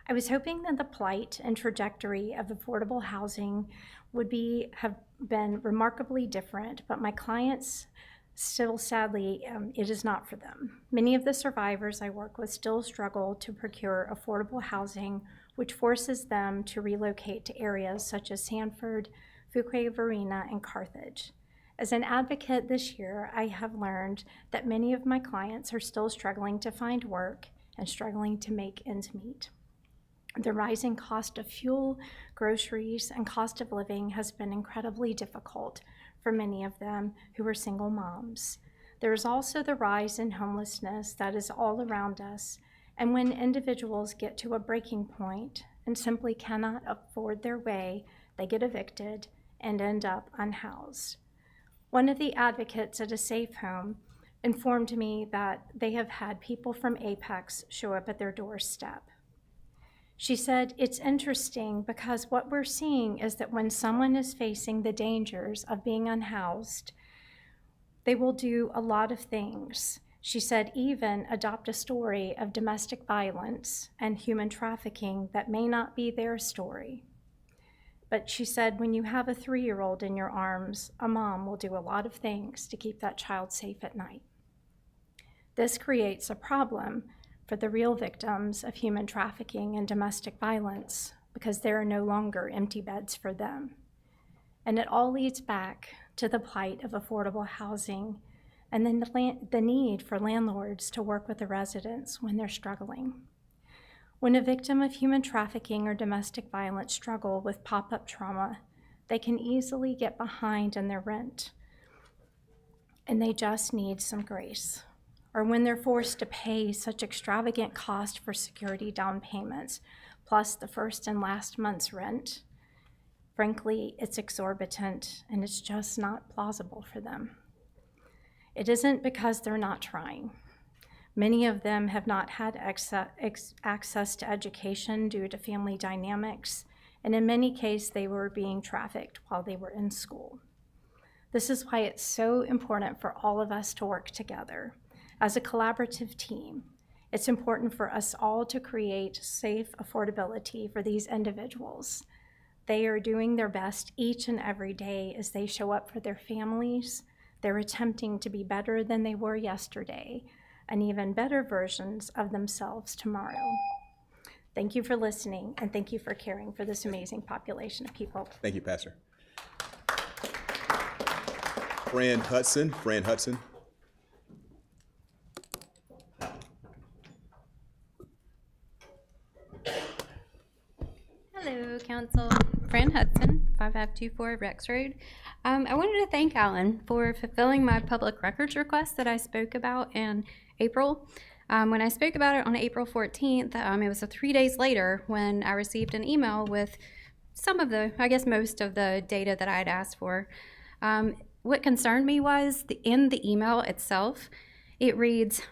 I was hoping that the plight and trajectory of affordable housing would have been remarkably different, but my clients still, sadly, it is not for them. Many of the survivors I work with still struggle to procure affordable housing, which forces them to relocate to areas such as Sanford, Fuquay-Varina, and Carthage. As an advocate this year, I have learned that many of my clients are still struggling to find work and struggling to make ends meet. The rising cost of fuel, groceries, and cost of living has been incredibly difficult for many of them who are single moms. There is also the rise in homelessness that is all around us, and when individuals get to a breaking point and simply cannot afford their way, they get evicted and end up unhoused. One of the advocates at a safe home informed me that they have had people from Apex show up at their doorstep. She said, "It's interesting because what we're seeing is that when someone is facing the dangers of being unhoused, they will do a lot of things." She said, even adopt a story of domestic violence and human trafficking that may not be their story. But she said, when you have a 3-year-old in your arms, a mom will do a lot of things to keep that child safe at night. This creates a problem for the real victims of human trafficking and domestic violence because there are no longer empty beds for them. And it all leads back to the plight of affordable housing and then the need for landlords to work with the residents when they're struggling. When a victim of human trafficking or domestic violence struggle with pop-up trauma, they can easily get behind in their rent, and they just need some grace. Or when they're forced to pay such extravagant cost for security down payments, plus the first and last month's rent, frankly, it's exorbitant and it's just not plausible for them. It isn't because they're not trying. Many of them have not had access to education due to family dynamics, and in many cases, they were being trafficked while they were in school. This is why it's so important for all of us to work together. As a collaborative team, it's important for us all to create safe affordability for these individuals. They are doing their best each and every day as they show up for their families. They're attempting to be better than they were yesterday, and even better versions of themselves tomorrow. Thank you for listening, and thank you for caring for this amazing population of people. Thank you, Pastor. Fran Hudson. Hello, Council. Fran Hudson, 5524 Rex Road. I wanted to thank Alan for fulfilling my public records request that I spoke about in April. When I spoke about it on April 14th, it was 3 days later when I received an email with some of the, I guess most of the data that I had asked for. What concerned me was in the email itself, it reads,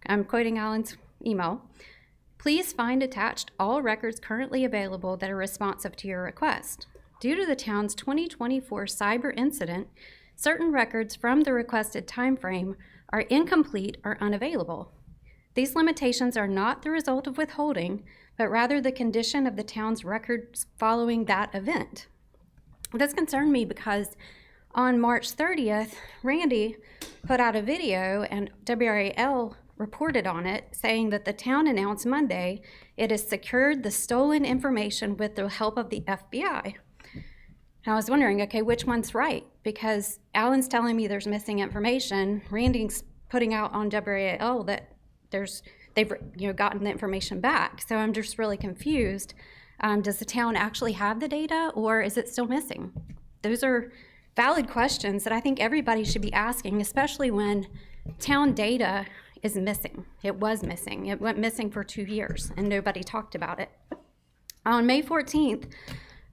I'm quoting Alan's email, "Please find attached all records currently available that are responsive to your request. Due to the town's 2024 cyber incident, certain records from the requested timeframe are incomplete or unavailable. These limitations are not the result of withholding, but rather the condition of the town's records following that event." This concerned me because on March 30th, Randy put out a video and WRAL reported on it, saying that the town announced Monday it has secured the stolen information with the help of the FBI. And I was wondering, okay, which one's right? Because Alan's telling me there's missing information. Randy's putting out on WRAL that they've gotten the information back. So I'm just really confused. Does the town actually have the data, or is it still missing? Those are valid questions that I think everybody should be asking, especially when town data is missing. It was missing. It went missing for 2 years and nobody talked about it. On May 14th,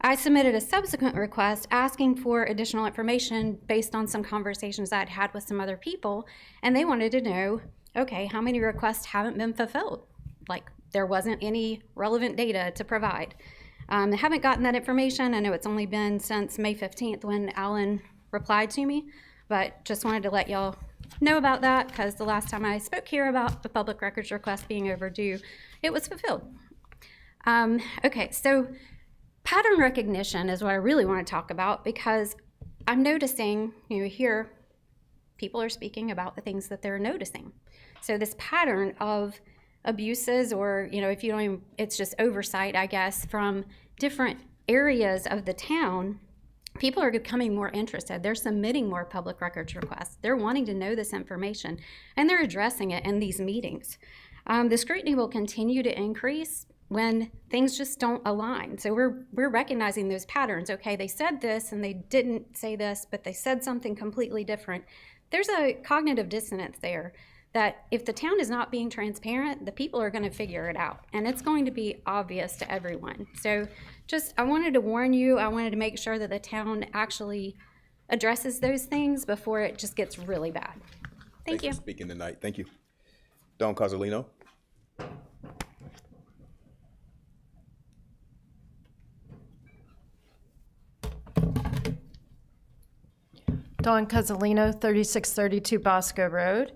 I submitted a subsequent request asking for additional information based on some conversations I'd had with some other people, and they wanted to know, okay, how many requests haven't been fulfilled? Like, there wasn't any relevant data to provide. I haven't gotten that information. I know it's only been since May 15th when Alan replied to me, but just wanted to let y'all know about that because the last time I spoke here about the public records request being overdue, it was fulfilled. Okay, so pattern recognition is what I really want to talk about because I'm noticing, here people are speaking about the things that they're noticing. So this pattern of abuses, or if you don't even, it's just oversight, I guess, from different areas of the town, people are becoming more interested. They're submitting more public records requests. They're wanting to know this information, and they're addressing it in these meetings. The scrutiny will continue to increase when things just don't align. So we're recognizing those patterns. Okay, they said this and they didn't say this, but they said something completely different. There's a cognitive dissonance there that if the town is not being transparent, the people are going to figure it out, and it's going to be obvious to everyone. So I wanted to warn you. I wanted to make sure that the town actually addresses those things before it just gets really bad. Thank you. For speaking tonight. Thank you. Don Cozzolino. Dawn Cozzolino, 3632 Bosco Road.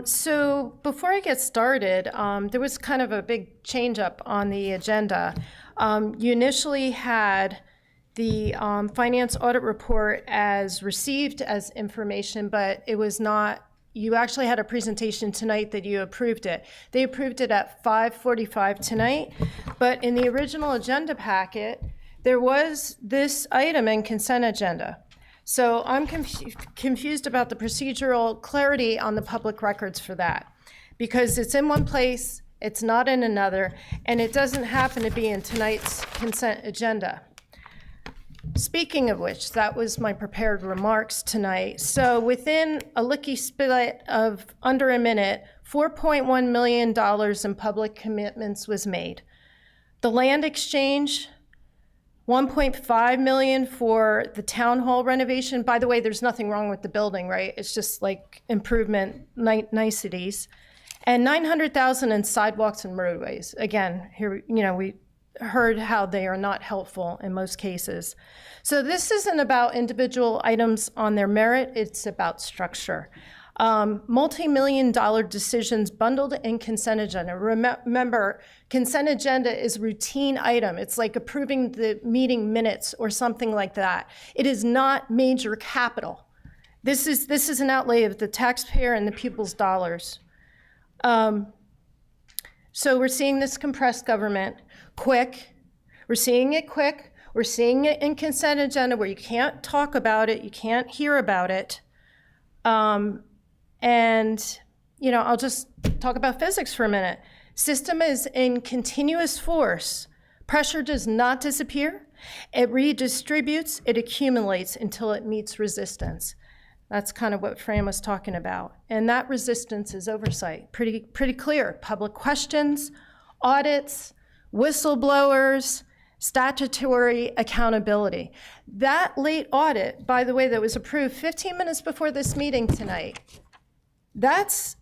So before I get started, there was kind of a big change up on the agenda. You initially had the finance audit report as received as information, but it was not, you actually had a presentation tonight that you approved it. They approved it at 5:45 tonight, but in the original agenda packet, there was this item in consent agenda. So I'm confused about the procedural clarity on the public records for that, because it's in one place, it's not in another, and it doesn't happen to be in tonight's consent agenda. Speaking of which, that was my prepared remarks tonight. So within a licky split of under a minute, $4.1 million in public commitments was made. The land exchange, $1.5 million for the town hall renovation. By the way, there's nothing wrong with the building, right? It's just like improvement niceties. And $900,000 in sidewalks and roadways. Again, here, we heard how they are not helpful in most cases. So this isn't about individual items on their merit, it's about structure. Multi-million-dollar decisions bundled in consent agenda. Remember, consent agenda is a routine item. It's like approving the meeting minutes or something like that. It is not major capital. This is an outlay of the taxpayer and the people's dollars. So we're seeing this compressed government quick. We're seeing it quick. We're seeing it in consent agenda where you can't talk about it, you can't hear about it. And, I'll just talk about physics for a minute. System is in continuous force. Pressure does not disappear. It redistributes, it accumulates until it meets resistance. That's kind of what Fran was talking about. And that resistance is oversight. Pretty clear. Public questions, audits, whistleblowers, statutory accountability. That late audit, by the way, that was approved 15 minutes before this meeting tonight, that's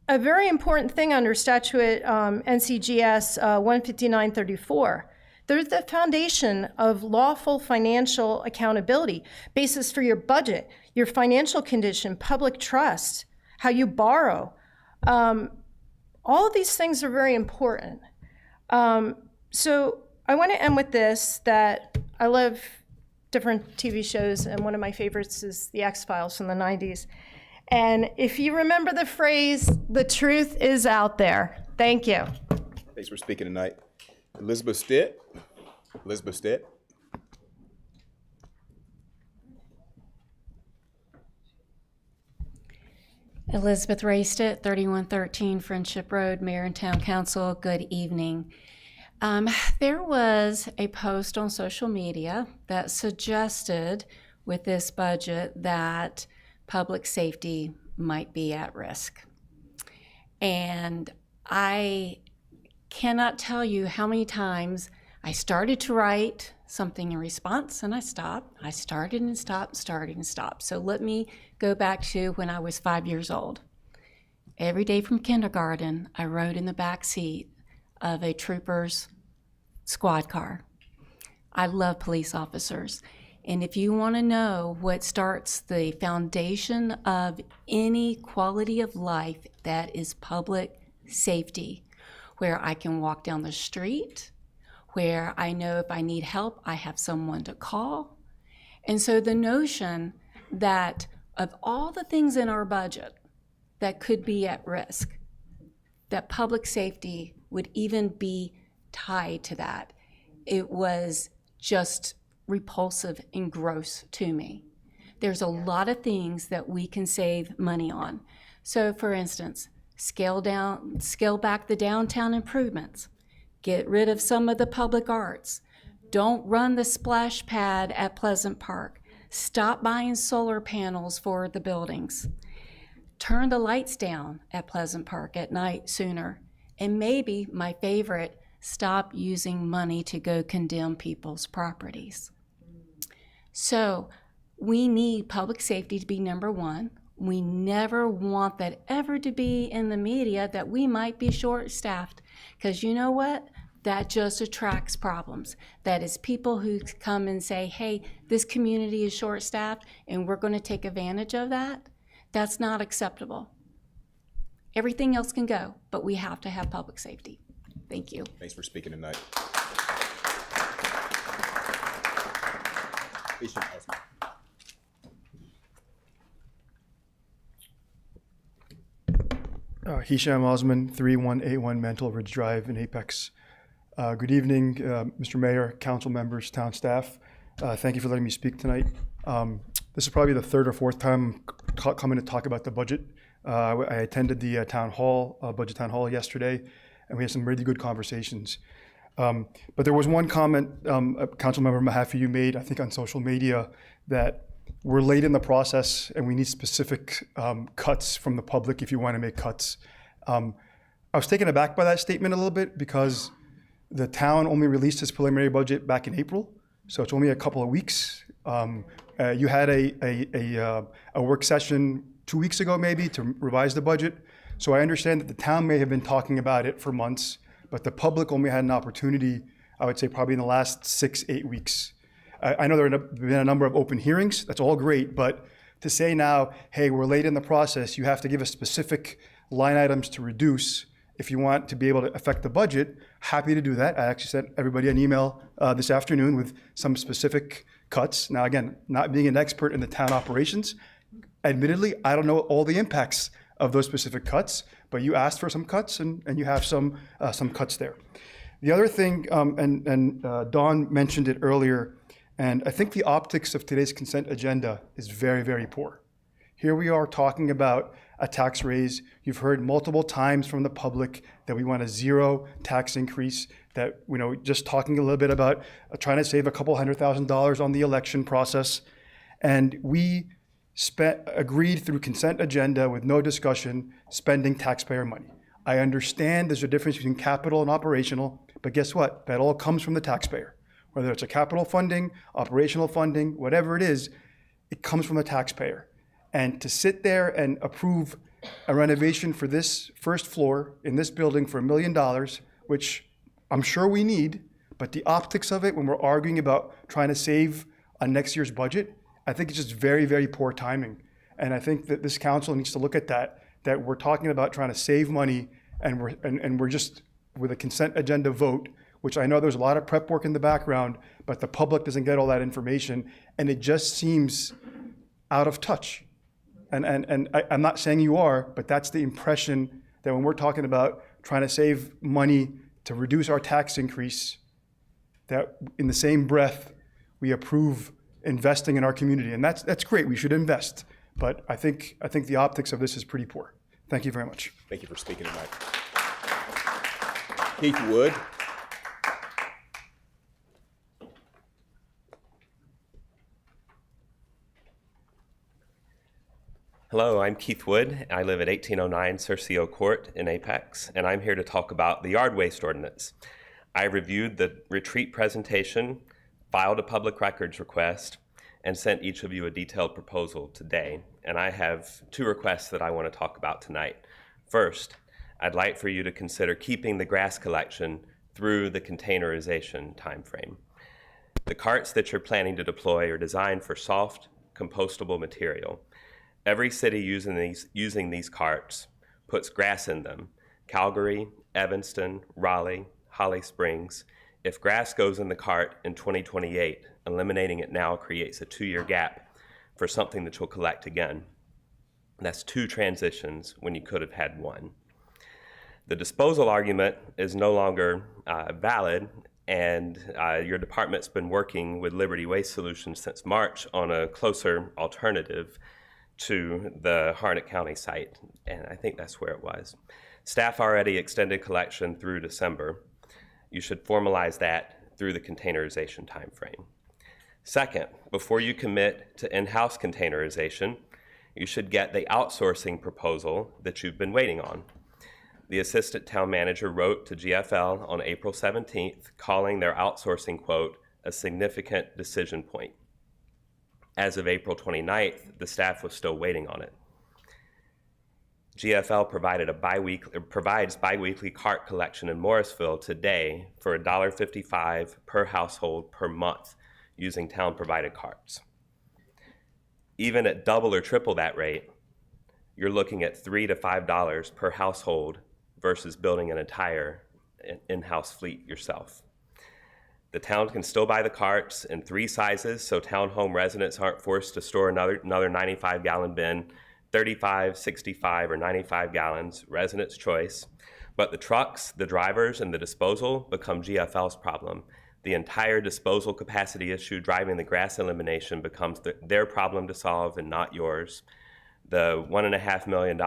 a very important thing under statute NCGS 15934. They're the foundation of lawful financial accountability, basis for your budget, your financial condition, public trust, how you borrow. All of these things are very important. So I want to end with this, that I love different TV shows, and one of my favorites is The X-Files from the 90s. And if you remember the phrase, the truth is out there. Thank you. Thanks for speaking tonight. Elizabeth Stitt. Elizabeth Stitt. Elizabeth Raystitt, 3113 Friendship Road, Mayor and Town Council. Good evening. There was a post on social media that suggested with this budget that public safety might be at risk. And I cannot tell you how many times I started to write something in response and I stopped. I started and stopped, started and stopped. So let me go back to when I was 5 years old. Every day from kindergarten, I rode in the back seat of a trooper's squad car. I love police officers. And if you want to know what starts the foundation of any quality of life, that is public safety, where I can walk down the street, where I know if I need help, I have someone to call. And so the notion that of all the things in our budget that could be at risk, that public safety would even be tied to that, it was just repulsive and gross to me. There's a lot of things that we can save money on. So for instance, scale back the downtown improvements, get rid of some of the public arts, don't run the splash pad at Pleasant Park, stop buying solar panels for the buildings, turn the lights down at Pleasant Park at night sooner, and maybe my favorite, stop using money to go condemn people's properties. So we need public safety to be number one. We never want that ever to be in the media that we might be short-staffed, because you know what? That just attracts problems. That is people who come and say, hey, this community is short-staffed and we're going to take advantage of that. That's not acceptable. Everything else can go, but we have to have public safety. Thank you. Thanks for speaking tonight. Hisham Osman. Hisham Osman, 3181 Mantle Ridge Drive in Apex. Good evening, Mr. Mayor, council members, town staff. Thank you for letting me speak tonight. This is probably the third or fourth time I'm coming to talk about the budget. I attended the town hall, budget town hall yesterday, and we had some really good conversations. But there was one comment, Councilmember Mahaffey, you made, I think on social media, that we're late in the process and we need specific cuts from the public if you want to make cuts. I was taken aback by that statement a little bit because the town only released its preliminary budget back in April, so it's only a couple of weeks. You had a work session 2 weeks ago maybe to revise the budget. So I understand that the town may have been talking about it for months, but the public only had an opportunity, I would say probably in the last 6-8 weeks. I know there have been a number of open hearings, that's all great, but to say now, hey, we're late in the process, you have to give us specific line items to reduce if you want to be able to affect the budget, happy to do that. I actually sent everybody an email this afternoon with some specific cuts. Now again, not being an expert in the town operations, admittedly, I don't know all the impacts of those specific cuts, but you asked for some cuts and you have some cuts there. The other thing, and Dawn mentioned it earlier, and I think the optics of today's consent agenda is very, very poor. Here we are talking about a tax raise. You've heard multiple times from the public that we want a zero tax increase, that, you know, just talking a little bit about trying to save a couple $100,000 on the election process. And we agreed through consent agenda with no discussion, spending taxpayer money. I understand there's a difference between capital and operational, but guess what? That all comes from the taxpayer. Whether it's a capital funding, operational funding, whatever it is, it comes from the taxpayer. And to sit there and approve a renovation for this first floor in this building for $1 million, which I'm sure we need, but the optics of it when we're arguing about trying to save on next year's budget, I think it's just very, very poor timing. And I think that this council needs to look at that we're talking about trying to save money and we're just with a consent agenda vote, which I know there's a lot of prep work in the background, but the public doesn't get all that information, and it just seems out of touch. And I'm not saying you are, but that's the impression that when we're talking about trying to save money to reduce our tax increase, that in the same breath, we approve investing in our community. And that's great, we should invest. But I think the optics of this is pretty poor. Thank you very much. Thank you for speaking tonight. Keith Wood. Hello, I'm Keith Wood. I live at 1809 Cercio Court in Apex, and I'm here to talk about the yard waste ordinance. I reviewed the retreat presentation, filed a public records request, and sent each of you a detailed proposal today. And I have two requests that I want to talk about tonight. First, I'd like for you to consider keeping the grass collection through the containerization timeframe. The carts that you're planning to deploy are designed for soft, compostable material. Every city using these carts puts grass in them. Calgary, Evanston, Raleigh, Holly Springs. If grass goes in the cart in 2028, eliminating it now creates a 2-year gap for something that you'll collect again. That's 2 transitions when you could have had 1. The disposal argument is no longer valid, and your department's been working with Liberty Waste Solutions since March on a closer alternative to the Harnett County site, and I think that's where it was. Staff already extended collection through December. You should formalize that through the containerization timeframe. Second, before you commit to in-house containerization, you should get the outsourcing proposal that you've been waiting on. The assistant town manager wrote to GFL on April 17th, calling their outsourcing quote a significant decision point. As of April 29th, the staff was still waiting on it. GFL provides biweekly cart collection in Morrisville today for $1.55 per household per month using town-provided carts. Even at double or triple that rate, you're looking at $3 to $5 per household versus building an entire in-house fleet yourself. The town can still buy the carts in 3 sizes, so townhome residents aren't forced to store another 95-gallon bin, 35, 65, or 95 gallons, residents' choice. But the trucks, the drivers, and the disposal become GFL's problem. The entire disposal capacity issue driving the grass elimination becomes their problem to solve and not yours. The $1.5 million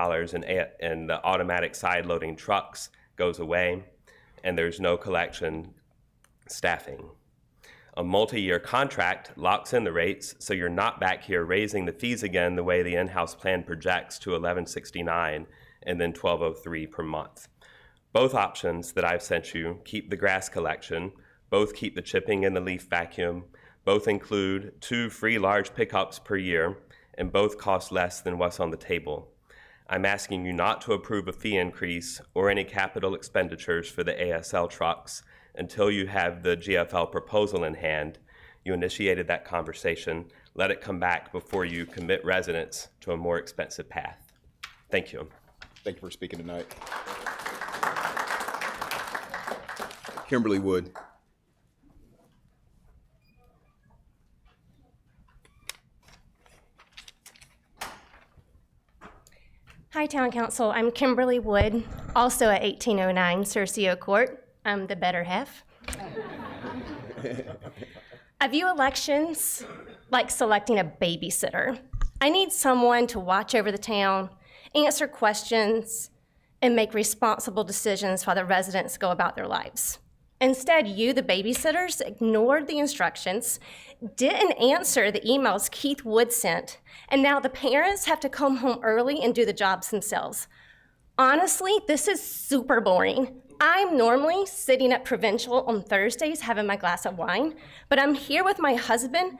in the automatic side loading trucks goes away, and there's no collection staffing. A multi-year contract locks in the rates, so you're not back here raising the fees again the way the in-house plan projects to $11.69 and then $12.03 per month. Both options that I've sent you keep the grass collection, both keep the chipping and the leaf vacuum, both include 2 free large pickups per year, and both cost less than what's on the table. I'm asking you not to approve a fee increase or any capital expenditures for the ASL trucks until you have the GFL proposal in hand. You initiated that conversation. Let it come back before you commit residents to a more expensive path. Thank you. Thank you for speaking tonight. Kimberly Wood. Hi, Town Council. I'm Kimberly Wood, also at 1809 Cercio Court. I'm the better half. I view elections like selecting a babysitter. I need someone to watch over the town, answer questions, and make responsible decisions while the residents go about their lives. Instead, you, the babysitters, ignored the instructions, didn't answer the emails Keith Wood sent, and now the parents have to come home early and do the jobs themselves. Honestly, this is super boring. I'm normally sitting at Provincial on Thursdays having my glass of wine, but I'm here with my husband,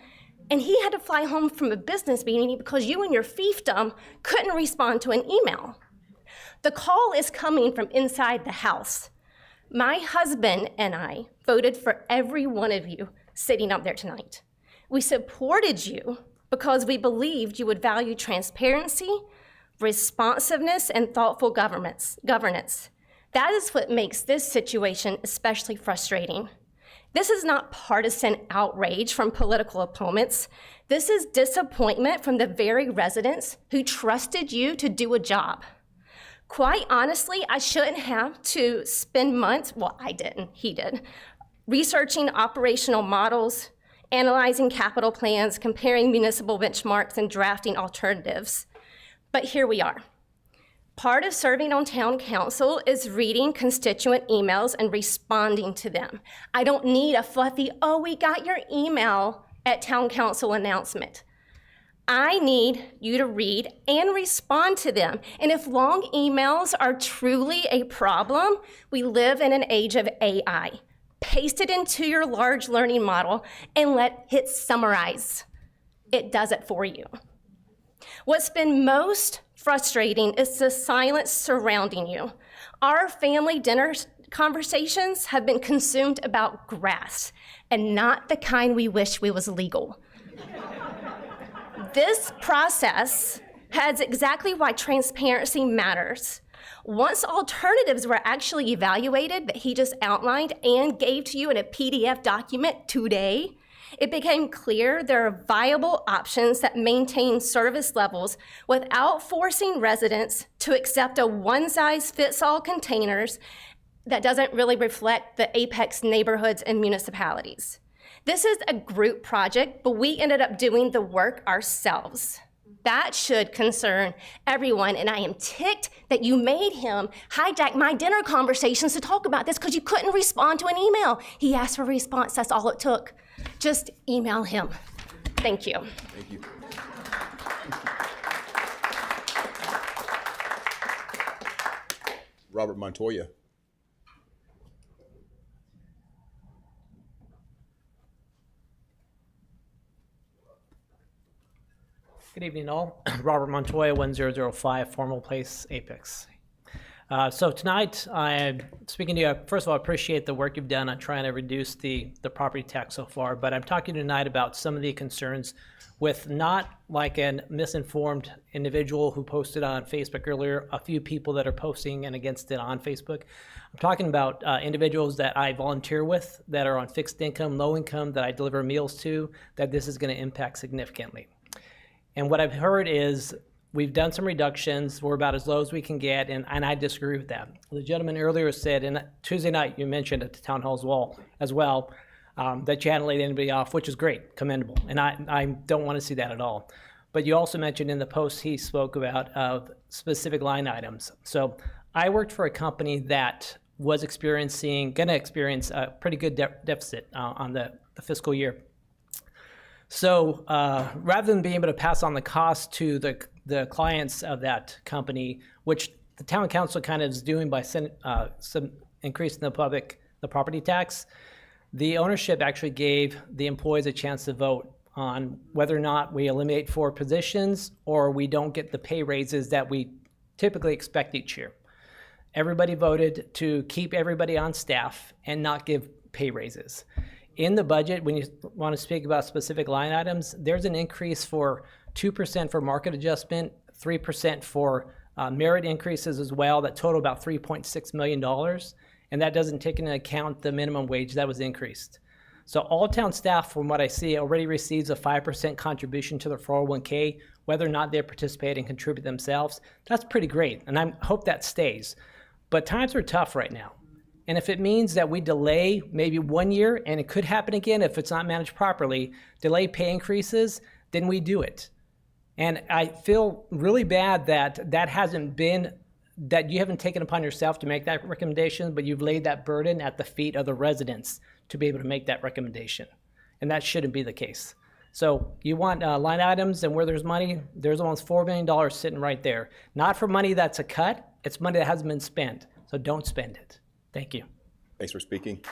and he had to fly home from a business meeting because you and your fiefdom couldn't respond to an email. The call is coming from inside the house. My husband and I voted for every one of you sitting up there tonight. We supported you because we believed you would value transparency, responsiveness, and thoughtful governance. That is what makes this situation especially frustrating. This is not partisan outrage from political opponents. This is disappointment from the very residents who trusted you to do a job. Quite honestly, I shouldn't have to spend months, well, I didn't, he did, researching operational models, analyzing capital plans, comparing municipal benchmarks, and drafting alternatives. But here we are. Part of serving on town council is reading constituent emails and responding to them. I don't need a fluffy, oh, we got your email at town council announcement. I need you to read and respond to them. And if long emails are truly a problem, we live in an age of AI. Paste it into your large learning model and let it summarize. It does it for you. What's been most frustrating is the silence surrounding you. Our family dinner conversations have been consumed about grass, and not the kind we wish we was legal. This process has exactly why transparency matters. Once alternatives were actually evaluated that he just outlined and gave to you in a PDF document today, it became clear there are viable options that maintain service levels without forcing residents to accept a one-size-fits-all containers that doesn't really reflect the Apex neighborhoods and municipalities. This is a group project, but we ended up doing the work ourselves. That should concern everyone, and I am ticked that you made him hijack my dinner conversations to talk about this because you couldn't respond to an email. He asked for a response, that's all it took. Just email him. Thank you. Thank you. Robert Montoya. Good evening, all. Robert Montoya, 1005 Formal Place, Apex. So tonight, I'm speaking to you. First of all, I appreciate the work you've done on trying to reduce the property tax so far, but I'm talking tonight about some of the concerns with not like a misinformed individual who posted on Facebook earlier, a few people that are posting and against it on Facebook. I'm talking about individuals that I volunteer with that are on fixed income, low income, that I deliver meals to, that this is going to impact significantly. And what I've heard is we've done some reductions. We're about as low as we can get, and I disagree with that. The gentleman earlier said, and Tuesday night you mentioned at the town hall's wall as well, that you hadn't laid anybody off, which is great, commendable, and I don't want to see that at all. But you also mentioned in the post he spoke about of specific line items. So I worked for a company that was going to experience a pretty good deficit on the fiscal year. So rather than being able to pass on the cost to the clients of that company, which the town council kind of is doing by some increasing the property tax, the ownership actually gave the employees a chance to vote on whether or not we eliminate 4 positions or we don't get the pay raises that we typically expect each year. Everybody voted to keep everybody on staff and not give pay raises. In the budget, when you want to speak about specific line items, there's an increase for 2% for market adjustment, 3% for merit increases as well, that total about $3.6 million. And that doesn't take into account the minimum wage that was increased. So all town staff, from what I see, already receives a 5% contribution to their 401k, whether or not they participate and contribute themselves. That's pretty great, and I hope that stays. But times are tough right now. And if it means that we delay maybe 1 year, and it could happen again if it's not managed properly, delay pay increases, then we do it. And I feel really bad that you haven't taken upon yourself to make that recommendation, but you've laid that burden at the feet of the residents to be able to make that recommendation. And that shouldn't be the case. So you want line items, and where there's money, there's almost $4 million sitting right there. Not for money that's a cut, it's money that hasn't been spent. So don't spend it. Thank you. Thanks for speaking.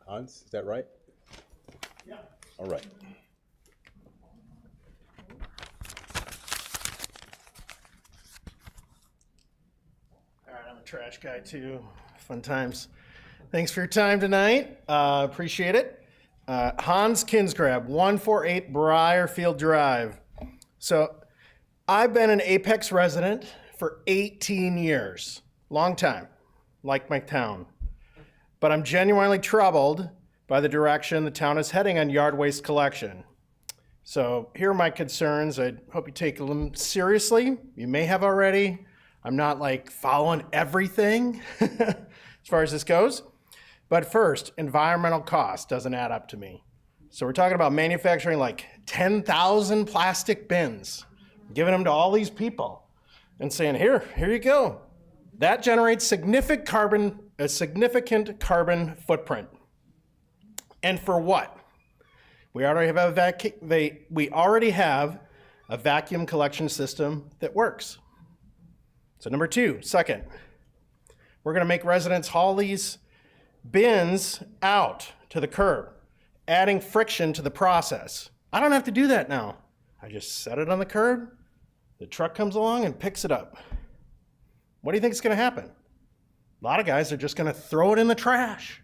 Hans, is that right? Yeah. All right. All right, I'm a trash guy too. Fun times. Thanks for your time tonight. Appreciate it. Hans Kinsgrab, 148 Briarfield Drive. So I've been an Apex resident for 18 years. Long time, like my town. But I'm genuinely troubled by the direction the town is heading on yard waste collection. So here are my concerns. I hope you take them seriously. You may have already. I'm not like following everything as far as this goes. But first, environmental cost doesn't add up to me. So we're talking about manufacturing like 10,000 plastic bins, giving them to all these people and saying, here you go. That generates a significant carbon footprint. And for what? We already have a vacuum collection system that works. So number two, second, we're gonna make residents haul these bins out to the curb, adding friction to the process. I don't have to do that now. I just set it on the curb, the truck comes along and picks it up. What do you think is gonna happen? A lot of guys are just gonna throw it in the trash.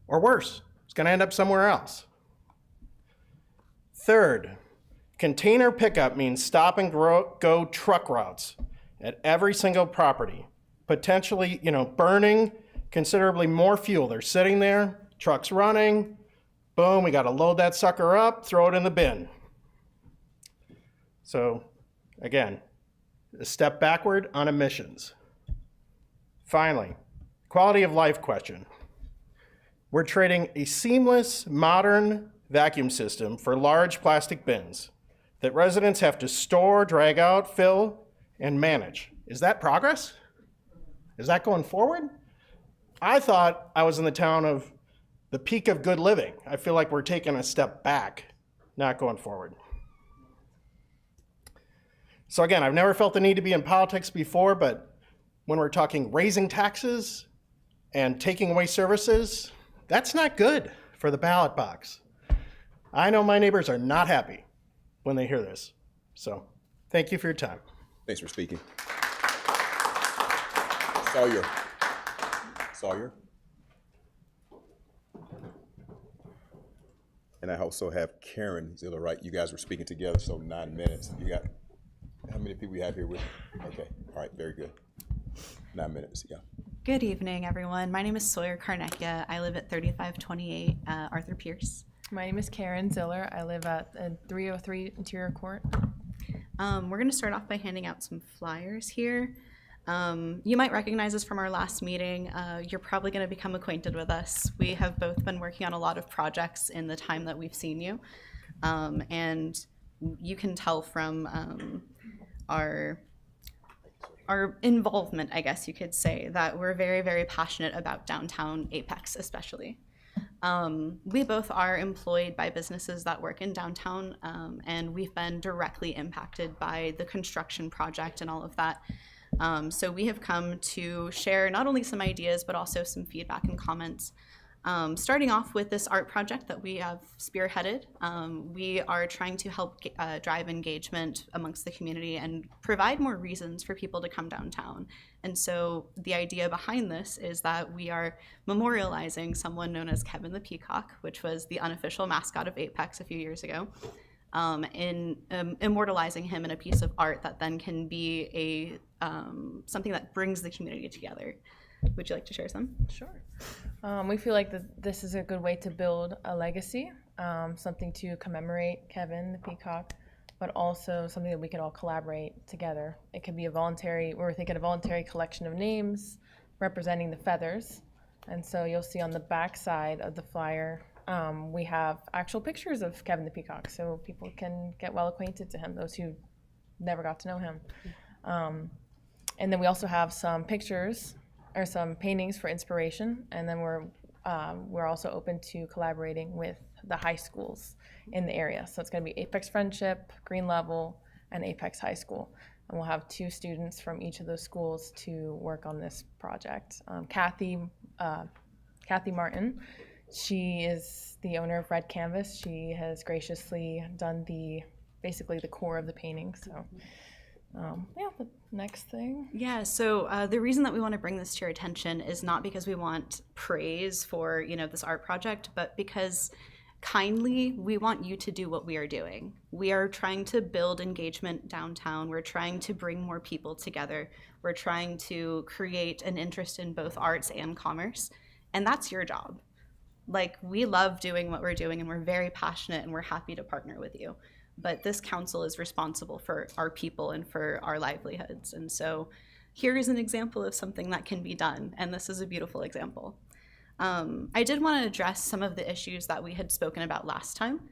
Or worse, it's gonna end up somewhere else. Third, container pickup means stop and go truck routes at every single property, potentially, burning considerably more fuel. They're sitting there, truck's running, boom, we gotta load that sucker up, throw it in the bin. So, again, a step backward on emissions. Finally, quality of life question. We're trading a seamless, modern vacuum system for large plastic bins that residents have to store, drag out, fill, and manage. Is that progress? Is that going forward? I thought I was in the town of the peak of good living. I feel like we're taking a step back, not going forward. So again, I've never felt the need to be in politics before, but when we're talking raising taxes and taking away services, that's not good for the ballot box. I know my neighbors are not happy when they hear this. So thank you for your time. Thanks for speaking. Sawyer. And I also have Karen Ziller, right? You guys were speaking together, so 9 minutes. You got, how many people we have here with? Okay, all right, very good. 9 minutes, yeah. Good evening, everyone. My name is Sawyer Carnecchia. I live at 3528 Arthur Pierce. My name is Karen Ziller. I live at 303 Interior Court. We're going to start off by handing out some flyers here. You might recognize us from our last meeting. You're probably going to become acquainted with us. We have both been working on a lot of projects in the time that we've seen you. And you can tell from our involvement, I guess you could say, that we're very, very passionate about downtown Apex especially. We both are employed by businesses that work in downtown, and we've been directly impacted by the construction project and all of that. So we have come to share not only some ideas, but also some feedback and comments. Starting off with this art project that we have spearheaded, we are trying to help drive engagement amongst the community and provide more reasons for people to come downtown. And so the idea behind this is that we are memorializing someone known as Kevin the Peacock, which was the unofficial mascot of Apex a few years ago, in immortalizing him in a piece of art that then can be something that brings the community together. Would you like to share some? Sure. We feel like this is a good way to build a legacy, something to commemorate Kevin the Peacock, but also something that we can all collaborate together. It could be we're thinking a voluntary collection of names representing the feathers. And so you'll see on the back side of the flyer, we have actual pictures of Kevin the Peacock, so people can get well acquainted to him, those who never got to know him. And then we also have some pictures or some paintings for inspiration, and then we're also open to collaborating with the high schools in the area. So it's going to be Apex Friendship, Green Level, and Apex High School. And we'll have 2 students from each of those schools to work on this project. Kathy Martin, she is the owner of Red Canvas. She has graciously done basically the core of the painting. So the next thing. Yeah, so the reason that we want to bring this to your attention is not because we want praise for, this art project, but because kindly, we want you to do what we are doing. We are trying to build engagement downtown. We're trying to bring more people together. We're trying to create an interest in both arts and commerce, and that's your job. Like, we love doing what we're doing, and we're very passionate, and we're happy to partner with you. But this council is responsible for our people and for our livelihoods. And so here is an example of something that can be done, and this is a beautiful example. I did want to address some of the issues that we had spoken about last time,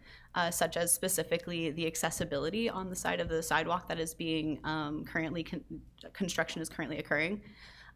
such as specifically the accessibility on the side of the sidewalk that is being construction is currently occurring.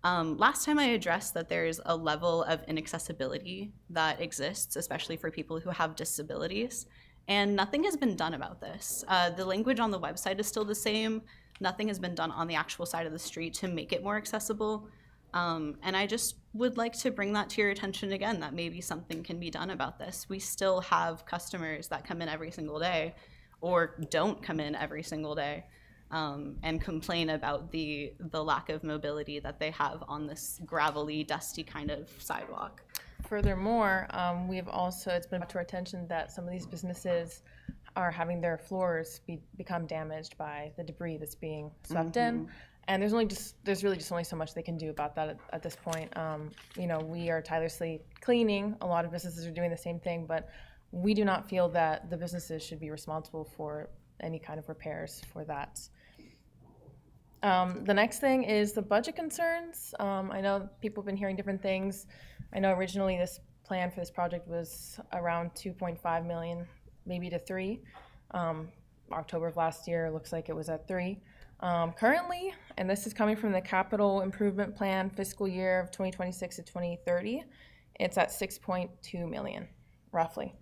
Last time I addressed that there's a level of inaccessibility that exists, especially for people who have disabilities. And nothing has been done about this. The language on the website is still the same. Nothing has been done on the actual side of the street to make it more accessible. And I just would like to bring that to your attention again, that maybe something can be done about this. We still have customers that come in every single day or don't come in every single day and complain about the lack of mobility that they have on this gravelly, dusty kind of sidewalk. Furthermore, it's been brought to our attention that some of these businesses are having their floors become damaged by the debris that's being swept in. And there's really just only so much they can do about that at this point. We are tirelessly cleaning. A lot of businesses are doing the same thing, but we do not feel that the businesses should be responsible for any kind of repairs for that. The next thing is the budget concerns. I know people have been hearing different things. I know originally this plan for this project was around 2.5 million, maybe to 3. October of last year, looks like it was at 3. Currently, and this is coming from the capital improvement plan fiscal year of 2026 to 2030, it's at 6.2 million, roughly.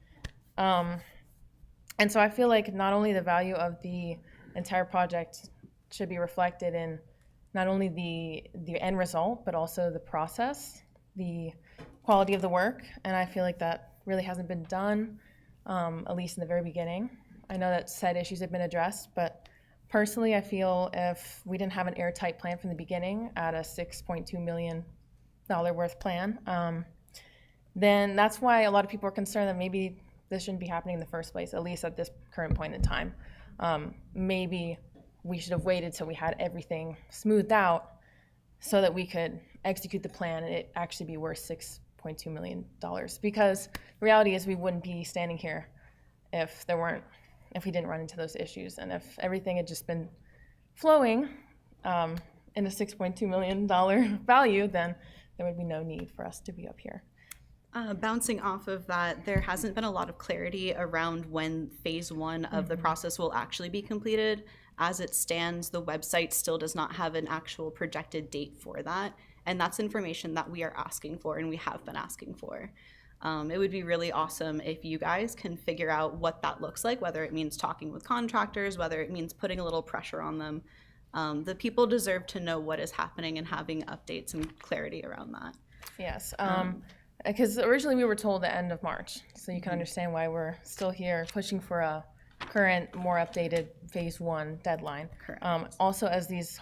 And so I feel like not only the value of the entire project should be reflected in not only the end result, but also the process, the quality of the work. And I feel like that really hasn't been done, at least in the very beginning. I know that said issues have been addressed, but Personally, I feel if we didn't have an airtight plan from the beginning at a $6.2 million worth plan, then that's why a lot of people are concerned that maybe this shouldn't be happening in the first place, at least at this current point in time. Maybe we should have waited till we had everything smoothed out so that we could execute the plan and it actually be worth $6.2 million. Because the reality is we wouldn't be standing here if we didn't run into those issues. And if everything had just been flowing in a $6.2 million value, then there would be no need for us to be up here. Bouncing off of that, there hasn't been a lot of clarity around when phase one of the process will actually be completed. As it stands, the website still does not have an actual projected date for that. And that's information that we are asking for and we have been asking for. It would be really awesome if you guys can figure out what that looks like, whether it means talking with contractors, whether it means putting a little pressure on them. The people deserve to know what is happening and having updates and clarity around that. Yes. Because originally we were told the end of March, so you can understand why we're still here pushing for a current, more updated phase one deadline. Also, as these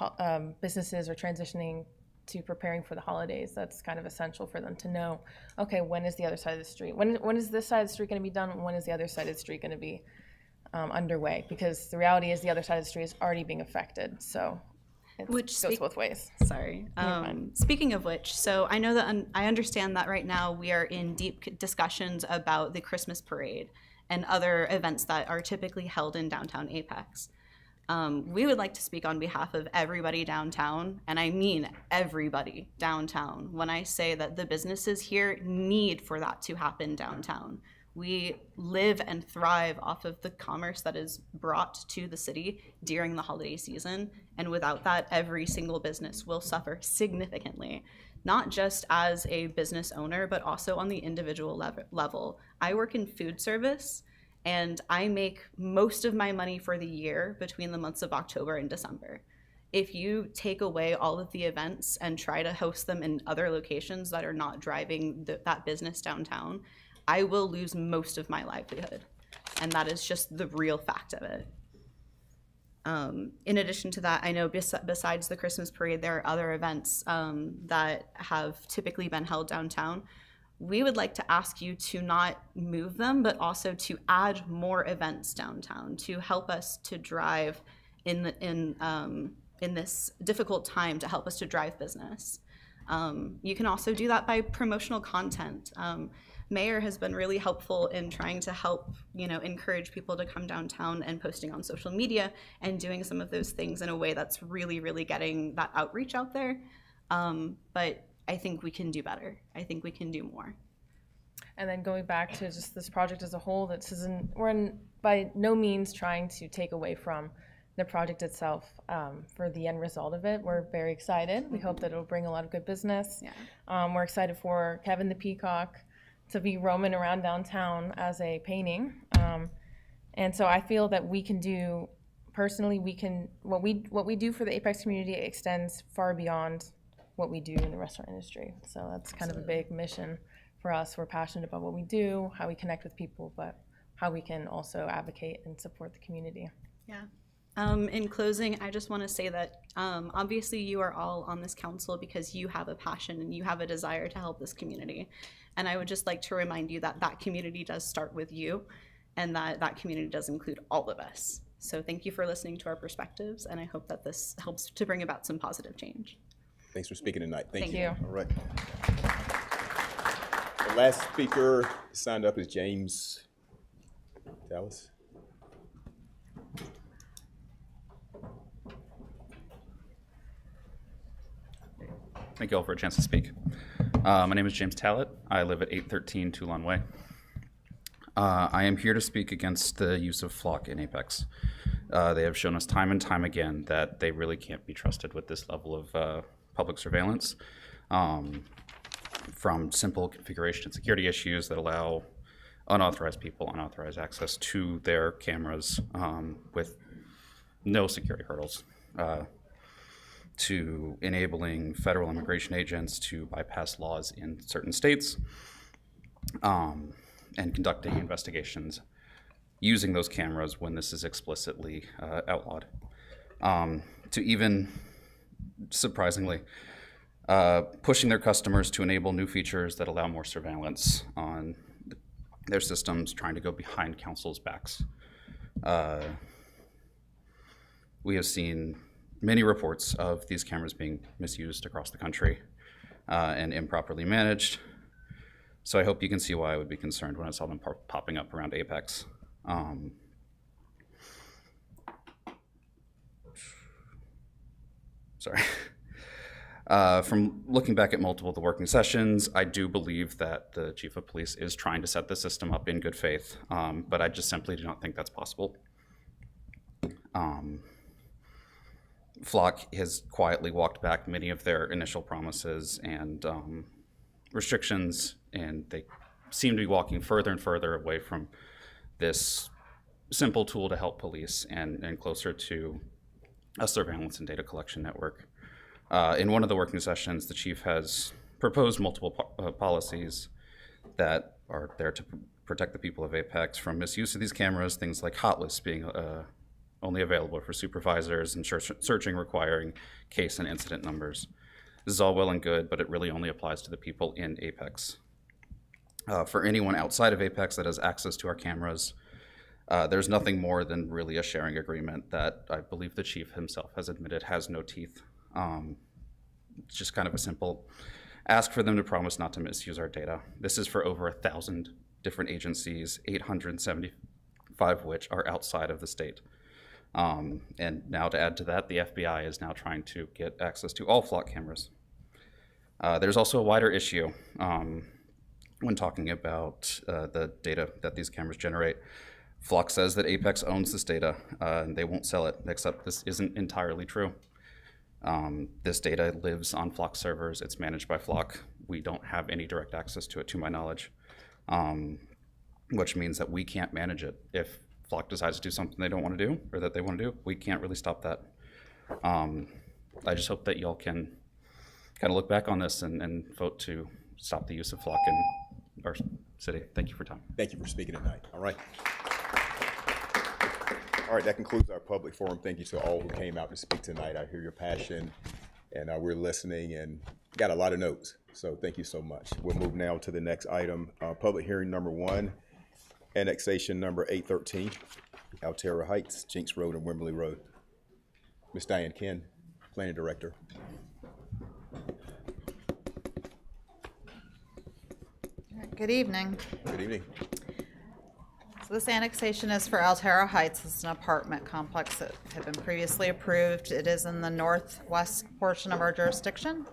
businesses are transitioning to preparing for the holidays, that's kind of essential for them to know, okay, when is the other side of the street? When is this side of the street going to be done? When is the other side of the street going to be underway? Because the reality is the other side of the street is already being affected, so it goes both ways. Sorry. Speaking of which, so I know that I understand that right now we are in deep discussions about the Christmas parade and other events that are typically held in downtown Apex. We would like to speak on behalf of everybody downtown, and I mean everybody downtown, when I say that the businesses here need for that to happen downtown. We live and thrive off of the commerce that is brought to the city during the holiday season, and without that, every single business will suffer significantly, not just as a business owner, but also on the individual level. I work in food service, and I make most of my money for the year between the months of October and December. If you take away all of the events and try to host them in other locations that are not driving that business downtown, I will lose most of my livelihood. And that is just the real fact of it. In addition to that, I know besides the Christmas parade, there are other events that have typically been held downtown. We would like to ask you to not move them, but also to add more events downtown to help us to drive in this difficult time, to help us to drive business. You can also do that by promotional content. Mayor has been really helpful in trying to help, encourage people to come downtown and posting on social media and doing some of those things in a way that's really, really getting that outreach out there. But I think we can do better. I think we can do more. And then going back to just this project as a whole, we're by no means trying to take away from the project itself for the end result of it. We're very excited. We hope that it'll bring a lot of good business. Yeah. We're excited for Kevin the Peacock to be roaming around downtown as a painting. And so I feel that we can do, personally, what we do for the Apex community extends far beyond what we do in the restaurant industry. So that's kind of a big mission for us. We're passionate about what we do, how we connect with people, but how we can also advocate and support the community. Yeah. In closing, I just want to say that obviously you are all on this council because you have a passion and you have a desire to help this community. And I would just like to remind you that that community does start with you, and that community does include all of us. So thank you for listening to our perspectives, and I hope that this helps to bring about some positive change. Thanks for speaking tonight. Thank Thank you. you. All right. The last speaker signed up is James Dallas. Thank you all for a chance to speak. My name is James Tallett. I live at 813 Toulon Way. I am here to speak against the use of Flock in Apex. They have shown us time and time again that they really can't be trusted with this level of public surveillance, from simple configuration and security issues that allow unauthorized people unauthorized access to their cameras with no security hurdles, to enabling federal immigration agents to bypass laws in certain states and conducting investigations using those cameras when this is explicitly outlawed. to even, surprisingly, pushing their customers to enable new features that allow more surveillance on their systems, trying to go behind council's backs. We have seen many reports of these cameras being misused across the country and improperly managed. So I hope you can see why I would be concerned when I saw them popping up around Apex. Sorry. From looking back at multiple of the working sessions, I do believe that the chief of police is trying to set the system up in good faith, but I just simply do not think that's possible. Flock has quietly walked back many of their initial promises and restrictions, and they seem to be walking further and further away from this simple tool to help police and closer to a surveillance and data collection network. In one of the working sessions, the chief has proposed multiple policies that are there to protect the people of Apex from misuse of these cameras, things like hot lists being only available for supervisors and searching requiring case and incident numbers. This is all well and good, but it really only applies to the people in Apex. For anyone outside of Apex that has access to our cameras, there's nothing more than really a sharing agreement that I believe the chief himself has admitted has no teeth. It's just kind of a simple ask for them to promise not to misuse our data. This is for over 1,000 different agencies, 875 of which are outside of the state. And now to add to that, the FBI is now trying to get access to all Flock cameras. There's also a wider issue when talking about the data that these cameras generate. Flock says that Apex owns this data and they won't sell it, except this isn't entirely true. This data lives on Flock servers. It's managed by Flock. We don't have any direct access to it, to my knowledge, which means that we can't manage it. If Flock decides to do something they don't want to do or that they want to do, we can't really stop that. I just hope that y'all can kind of look back on this and vote to stop the use of Flock in our city. Thank you for your time. Thank you for speaking tonight. All right. All right, that concludes our public forum. Thank you to all who came out to speak tonight. I hear your passion, and we're listening and got a lot of notes. So thank you so much. We'll move now to the next item, public hearing number 1, annexation number 813, Altera Heights, Jinks Road and Wimberley Road. Ms. Diane Ken, Planning Director. Good evening. Good evening. So this annexation is for Altera Heights. It's an apartment complex that had been previously approved. It is in the northwest portion of our jurisdiction.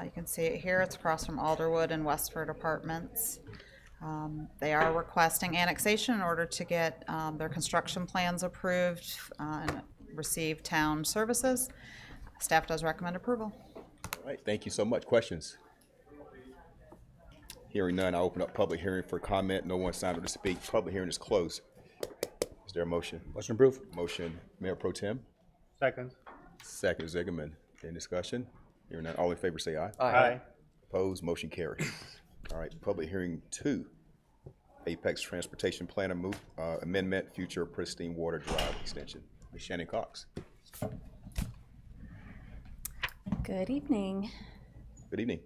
You can see it here. It's across from Alderwood and Westford Apartments. They are requesting annexation in order to get their construction plans approved and receive town services. Staff does recommend approval. All right, thank you so much. Questions? Hearing none, I open up public hearing for comment. No one signed up to speak. Public hearing is closed. Is there a motion? Motion approved. Motion, Mayor Pro Tem. Second. Second, Zigerman. Any discussion? Hearing none, all in favor say aye. Aye. Opposed, motion carries. All right, public hearing 2, Apex Transportation Plan Amendment, Future Pristine Water Drive Extension. Ms. Shannon Cox. Good evening. Good evening.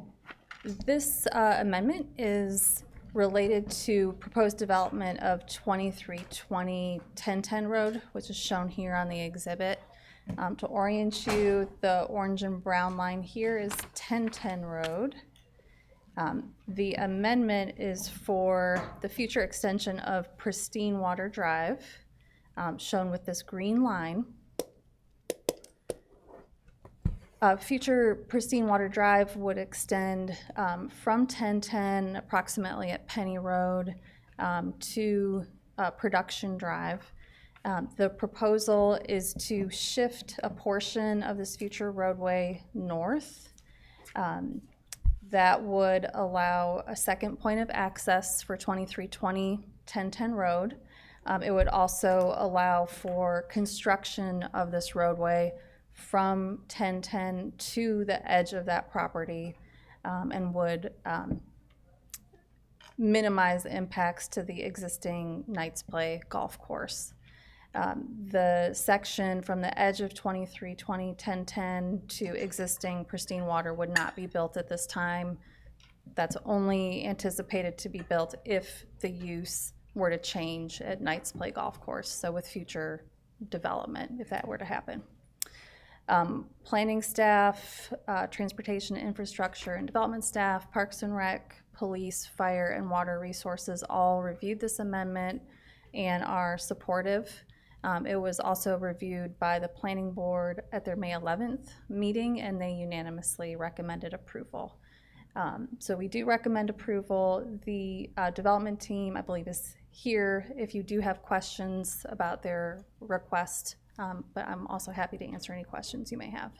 This amendment is related to proposed development of 2320 1010 Road, which is shown here on the exhibit. To orient you, the orange and brown line here is 1010 Road. The amendment is for the future extension of Pristine Water Drive, shown with this green line. Future Pristine Water Drive would extend from 1010 approximately at Penny Road to Production Drive. The proposal is to shift a portion of this future roadway north. That would allow a second point of access for 2320 1010 Road. It would also allow for construction of this roadway from 1010 to the edge of that property and would minimize the impacts to the existing Knights Play golf course. The section from the edge of 2320 1010 to existing pristine water would not be built at this time. That's only anticipated to be built if the use were to change at Knights Play Golf Course, so with future development, if that were to happen. Planning staff, transportation infrastructure and development staff, Parks and Rec, police, fire, and water resources all reviewed this amendment and are supportive. It was also reviewed by the planning board at their May 11th meeting, and they unanimously recommended approval. So we do recommend approval. The development team, I believe, is here if you do have questions about their request, but I'm also happy to answer any questions you may have.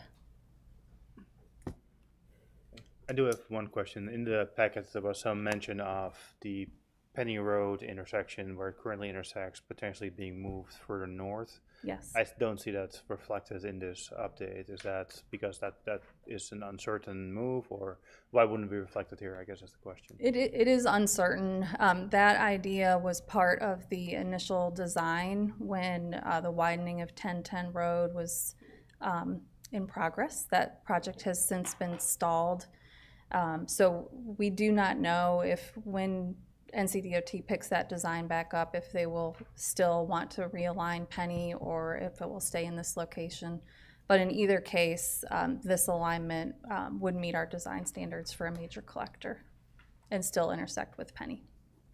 I do have one question. In the packet, there was some mention of the Penny Road intersection where it currently intersects potentially being moved further north. Yes. I don't see that reflected in this update. Is that because that is an uncertain move, or why wouldn't it be reflected here? I guess that's the question. It is uncertain. That idea was part of the initial design when the widening of 1010 Road was in progress. That project has since been stalled. So we do not know if when NCDOT picks that design back up, if they will still want to realign Penny or if it will stay in this location. But in either case, this alignment would meet our design standards for a major collector and still intersect with Penny.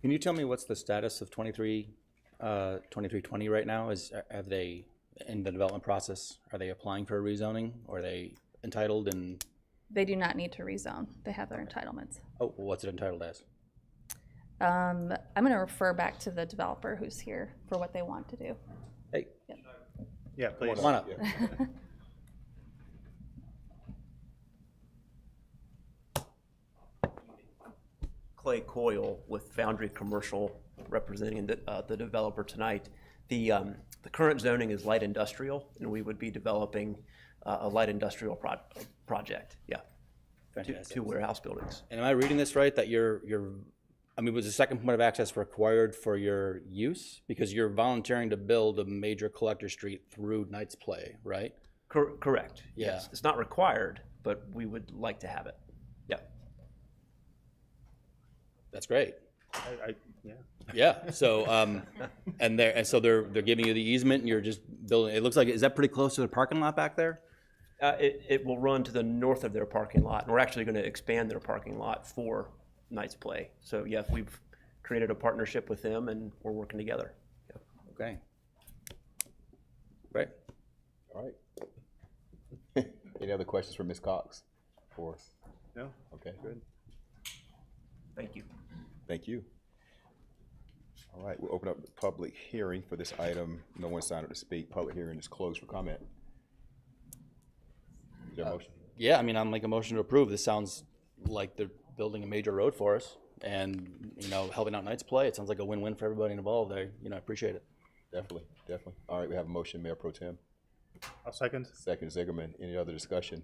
Can you tell me what's the status of 2320 right now? Have they, in the development process, are they applying for a rezoning, or are they entitled and? They do not need to rezone. They have their entitlements. Oh, what's it entitled as? I'm going to refer back to the developer who's here for what they want to do. Hey. Yep. Yeah, please. Come on up. Clay Coyle with Foundry Commercial, representing the developer tonight. The current zoning is light industrial, and we would be developing a light industrial project. Yeah, two warehouse buildings. And am I reading this right, that was the second point of access required for your use? Because you're volunteering to build a major collector street through Knights Play, right? Correct. Yeah. Yes. It's not required, but we would like to have it. Yeah. That's great. Yeah. Yeah. So so they're giving you the easement, and you're just building. It looks like, is that pretty close to the parking lot back there? It will run to the north of their parking lot, and we're actually going to expand their parking lot for Knights Play. So yeah, we've created a partnership with them, and we're working together. Yeah. Okay. Right. All right. Any other questions for Ms. Cox? No. Okay. Good. Thank you. Thank you. All right, we'll open up the public hearing for this item. No one signed up to speak. Public hearing is closed for comment. Is there a motion? Yeah, I mean, I'll make a motion to approve. This sounds like they're building a major road for us, and helping out Knights Play. It sounds like a win-win for everybody involved. I appreciate it. Definitely. All right, we have a motion, Mayor Pro Tem. I'll second. Second, Zigerman. Any other discussion?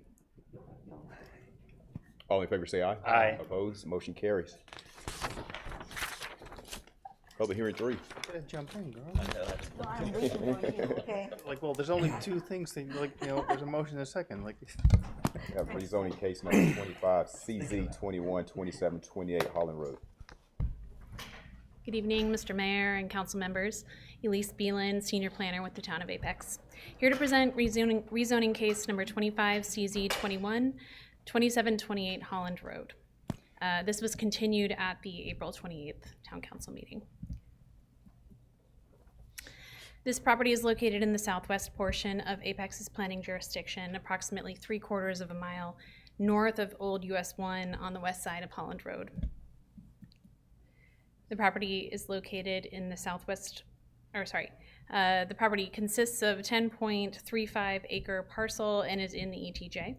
All in favor say aye. Aye. Opposed? Motion carries. Public hearing 3. Jump in, girl. I'm waiting for you, okay. Well, there's only two things that, there's a motion and a second. We have rezoning case number 25, CZ 212728 Holland Road. Good evening, Mr. Mayor and council members. Elise Beelan, Senior Planner with the Town of Apex. Here to present rezoning case number 25, CZ 2728 Holland Road. This was continued at the April 28th Town Council meeting. This property is located in the southwest portion of Apex's planning jurisdiction, approximately 3/4 of a mile north of Old US 1 on the west side of Holland Road. The property is located in the the property consists of a 10.35 acre parcel and is in the ETJ.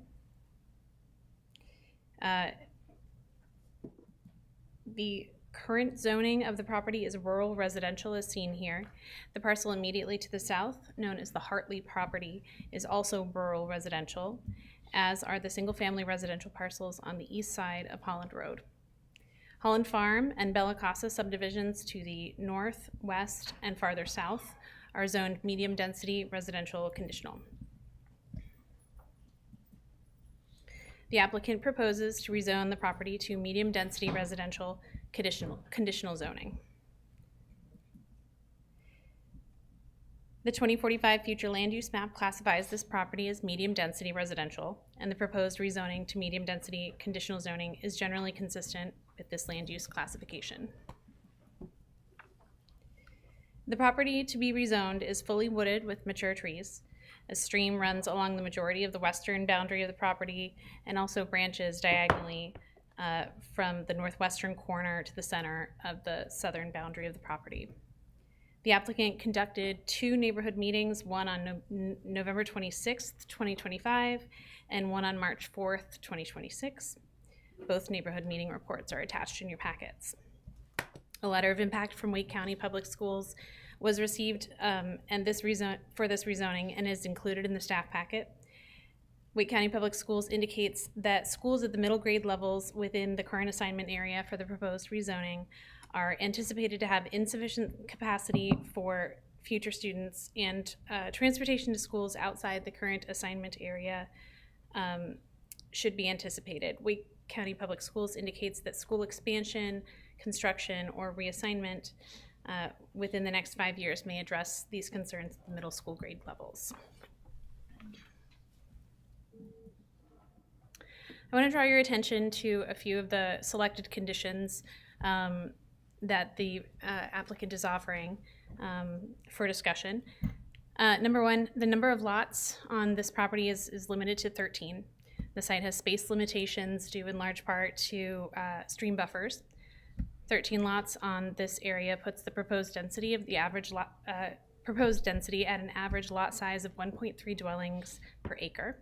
The current zoning of the property is rural residential as seen here. The parcel immediately to the south, known as the Hartley property, is also rural residential, as are the single-family residential parcels on the east side of Holland Road. Holland Farm and Bella Casa subdivisions to the north, west, and farther south are zoned medium-density residential conditional. The applicant proposes to rezone the property to medium-density residential conditional zoning. The 2045 future land use map classifies this property as medium-density residential, and the proposed rezoning to medium-density conditional zoning is generally consistent with this land use classification. The property to be rezoned is fully wooded with mature trees. A stream runs along the majority of the western boundary of the property and also branches diagonally from the northwestern corner to the center of the southern boundary of the property. The applicant conducted 2 neighborhood meetings, one on November 26th, 2025, and one on March 4th, 2026. Both neighborhood meeting reports are attached in your packets. A letter of impact from Wake County Public Schools was received for this rezoning and is included in the staff packet. Wake County Public Schools indicates that schools at the middle grade levels within the current assignment area for the proposed rezoning are anticipated to have insufficient capacity for future students, and transportation to schools outside the current assignment area should be anticipated. Wake County Public Schools indicates that school expansion, construction, or reassignment within the next 5 years may address these concerns at the middle school grade levels. I want to draw your attention to a few of the selected conditions that the applicant is offering for discussion. Number one, the number of lots on this property is limited to 13. The site has space limitations due in large part to stream buffers. 13 lots on this area puts the proposed density of the average lot, proposed density at an average lot size of 1.3 dwellings per acre,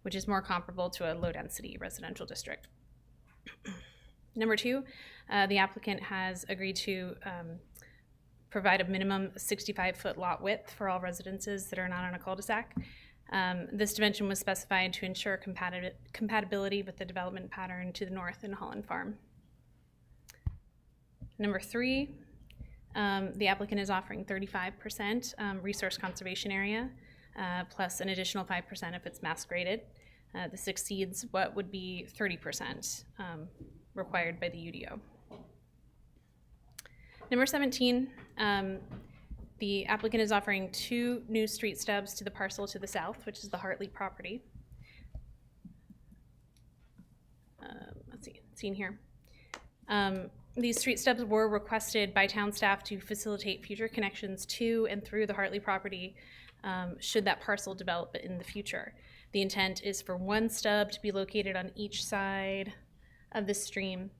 which is more comparable to a low-density residential district. Number two, the applicant has agreed to provide a minimum 65-foot lot width for all residences that are not on a cul-de-sac. This dimension was specified to ensure compatibility with the development pattern to the north in Holland Farm. Number three, the applicant is offering 35% resource conservation area, plus an additional 5% if it's mass graded. This exceeds what would be 30% required by the UDO. Number 17, the applicant is offering 2 new street stubs to the parcel to the south, which is the Hartley property. Let's see, seen here. These street stubs were requested by town staff to facilitate future connections to and through the Hartley property should that parcel develop in the future. The intent is for 1 stub to be located on each side of the stream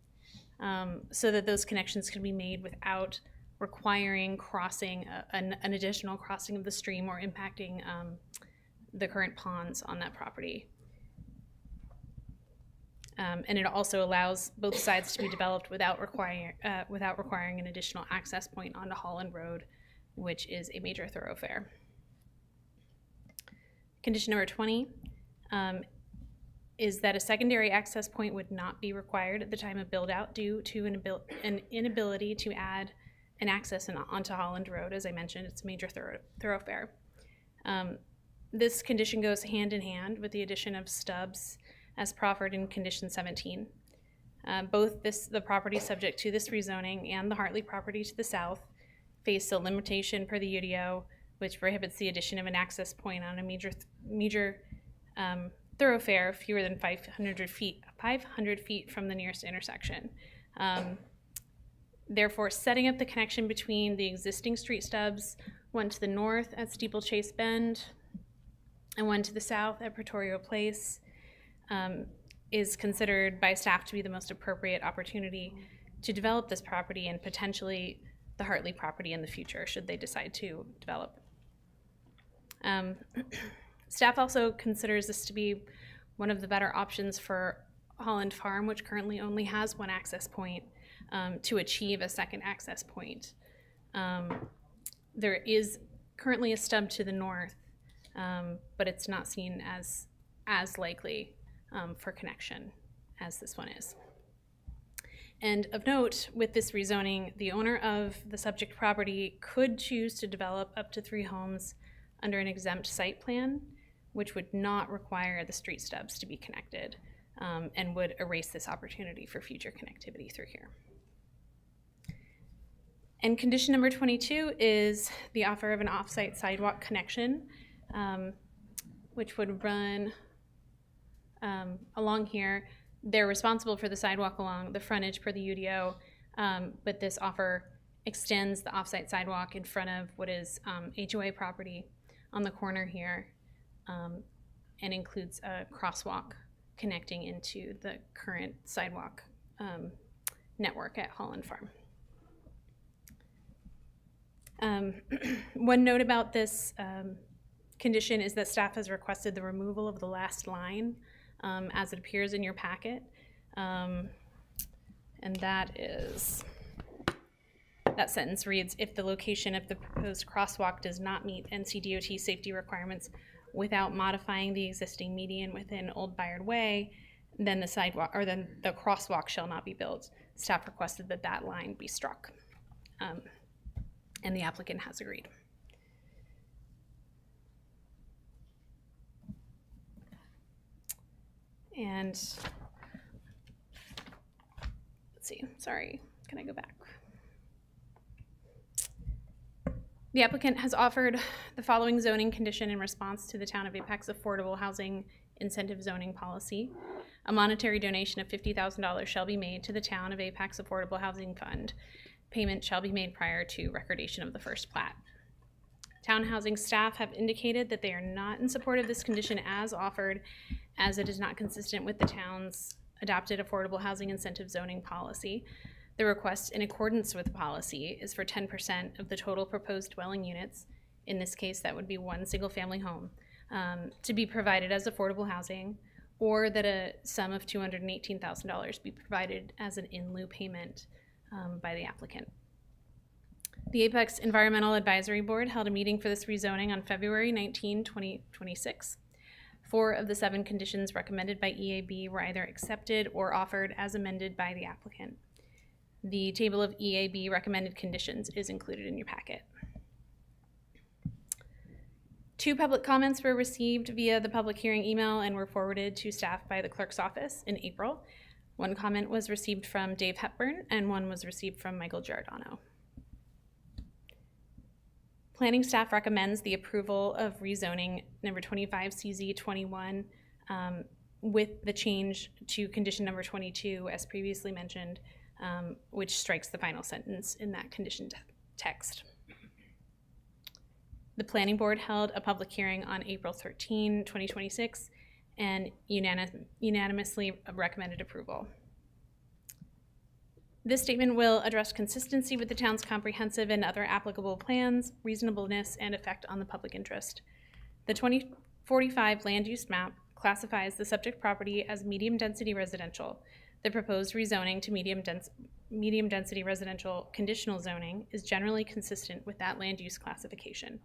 so that those connections can be made without requiring crossing, an additional crossing of the stream or impacting the current ponds on that property. And it also allows both sides to be developed without requiring an additional access point onto Holland Road, which is a major thoroughfare. Condition number 20 is that a secondary access point would not be required at the time of build-out due to an inability to add an access onto Holland Road. As I mentioned, it's a major thoroughfare. This condition goes hand in hand with the addition of stubs as proffered in condition 17. Both the property subject to this rezoning and the Hartley property to the south face a limitation per the UDO, which prohibits the addition of an access point on a major thoroughfare fewer than 500 feet from the nearest intersection. Therefore, setting up the connection between the existing street stubs, one to the north at Steeplechase Bend and one to the south at Pretoria Place, is considered by staff to be the most appropriate opportunity to develop this property and potentially the Hartley property in the future, should they decide to develop. Staff also considers this to be one of the better options for Holland Farm, which currently only has 1 access point, to achieve a second access point. There is currently a stub to the north, but it's not seen as likely for connection as this one is. And of note, with this rezoning, the owner of the subject property could choose to develop up to 3 homes under an exempt site plan, which would not require the street stubs to be connected, and would erase this opportunity for future connectivity through here. And condition number 22 is the offer of an off-site sidewalk connection, which would run along here. They're responsible for the sidewalk along the frontage per the UDO, but this offer extends the off-site sidewalk in front of what is HOA property on the corner here, and includes a crosswalk connecting into the current sidewalk network at Holland Farm. One note about this condition is that staff has requested the removal of the last line as it appears in your packet. And that sentence reads, if the location of the proposed crosswalk does not meet NCDOT safety requirements without modifying the existing median within Old Byard Way, then the sidewalk, or then the crosswalk shall not be built. Staff requested that that line be struck. And the applicant has agreed. And let's see, sorry, can I go back? The applicant has offered the following zoning condition in response to the Town of Apex Affordable Housing Incentive Zoning Policy. A monetary donation of $50,000 shall be made to the Town of Apex Affordable Housing Fund. Payment shall be made prior to recordation of the first plat. Town housing staff have indicated that they are not in support of this condition as offered, as it is not consistent with the town's adopted affordable housing incentive zoning policy. The request in accordance with the policy is for 10% of the total proposed dwelling units, in this case that would be 1 single-family home, to be provided as affordable housing, or that a sum of $218,000 be provided as an in lieu payment by the applicant. The Apex Environmental Advisory Board held a meeting for this rezoning on February 19, 2026. 4 of the 7 conditions recommended by EAB were either accepted or offered as amended by the applicant. The table of EAB recommended conditions is included in your packet. 2 public comments were received via the public hearing email and were forwarded to staff by the clerk's office in April. 1 comment was received from Dave Hepburn and 1 was received from Michael Giordano. Planning staff recommends the approval of rezoning number 25 CZ 21 with the change to condition number 22 as previously mentioned, which strikes the final sentence in that condition text. The planning board held a public hearing on April 13, 2026 and unanimously recommended approval. This statement will address consistency with the town's comprehensive and other applicable plans, reasonableness, and effect on the public interest. The 2045 land use map classifies the subject property as medium density residential. The proposed rezoning to medium density residential conditional zoning is generally consistent with that land use classification.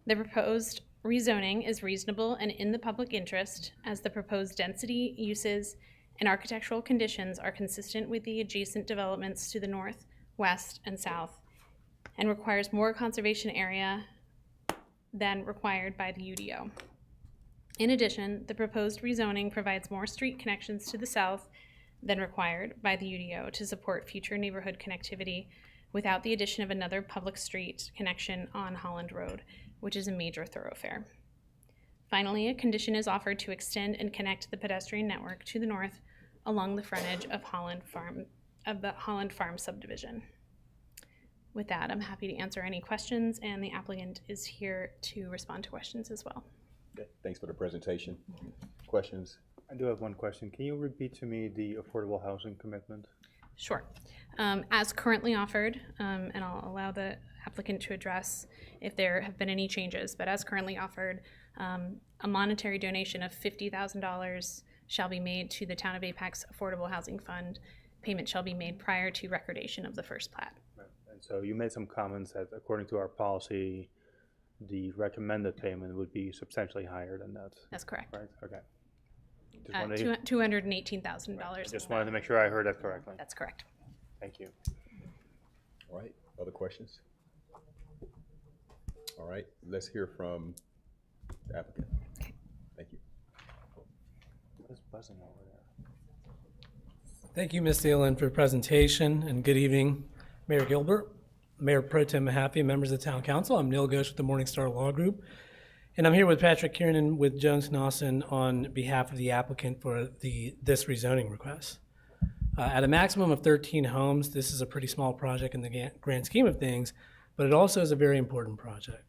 The proposed rezoning is reasonable and in the public interest as the proposed density, uses, and architectural conditions are consistent with the adjacent developments to the north, west, and south, and requires more conservation area than required by the UDO. In addition, the proposed rezoning provides more street connections to the south than required by the UDO to support future neighborhood connectivity without the addition of another public street connection on Holland Road, which is a major thoroughfare. Finally, a condition is offered to extend and connect the pedestrian network to the north along the frontage of the Holland Farm subdivision. With that, I'm happy to answer any questions, and the applicant is here to respond to questions as well. Okay, thanks for the presentation. Questions? I do have one question. Can you repeat to me the affordable housing commitment? Sure. As currently offered, and I'll allow the applicant to address if there have been any changes, but as currently offered, a monetary donation of $50,000 shall be made to the Town of Apex Affordable Housing Fund. Payment shall be made prior to recordation of the first plat. Right. And so you made some comments that according to our policy, the recommended payment would be substantially higher than that. That's correct. Right? Okay. Just wanted to- $218,000. Just wanted to make sure I heard that correctly. That's correct. Thank you. All right, other questions? All right, let's hear from the applicant. Thank you. What is buzzing over there? Thank you, Ms. Thielen, for the presentation, and good evening, Mayor Gilbert, Mayor Pro Tem Mahaffey, members of the Town Council. I'm Neil Ghosh with the Morningstar Law Group, and I'm here with Patrick Kiernan with Jones Nosson on behalf of the applicant for this rezoning request. At a maximum of 13 homes, this is a pretty small project in the grand scheme of things, but it also is a very important project,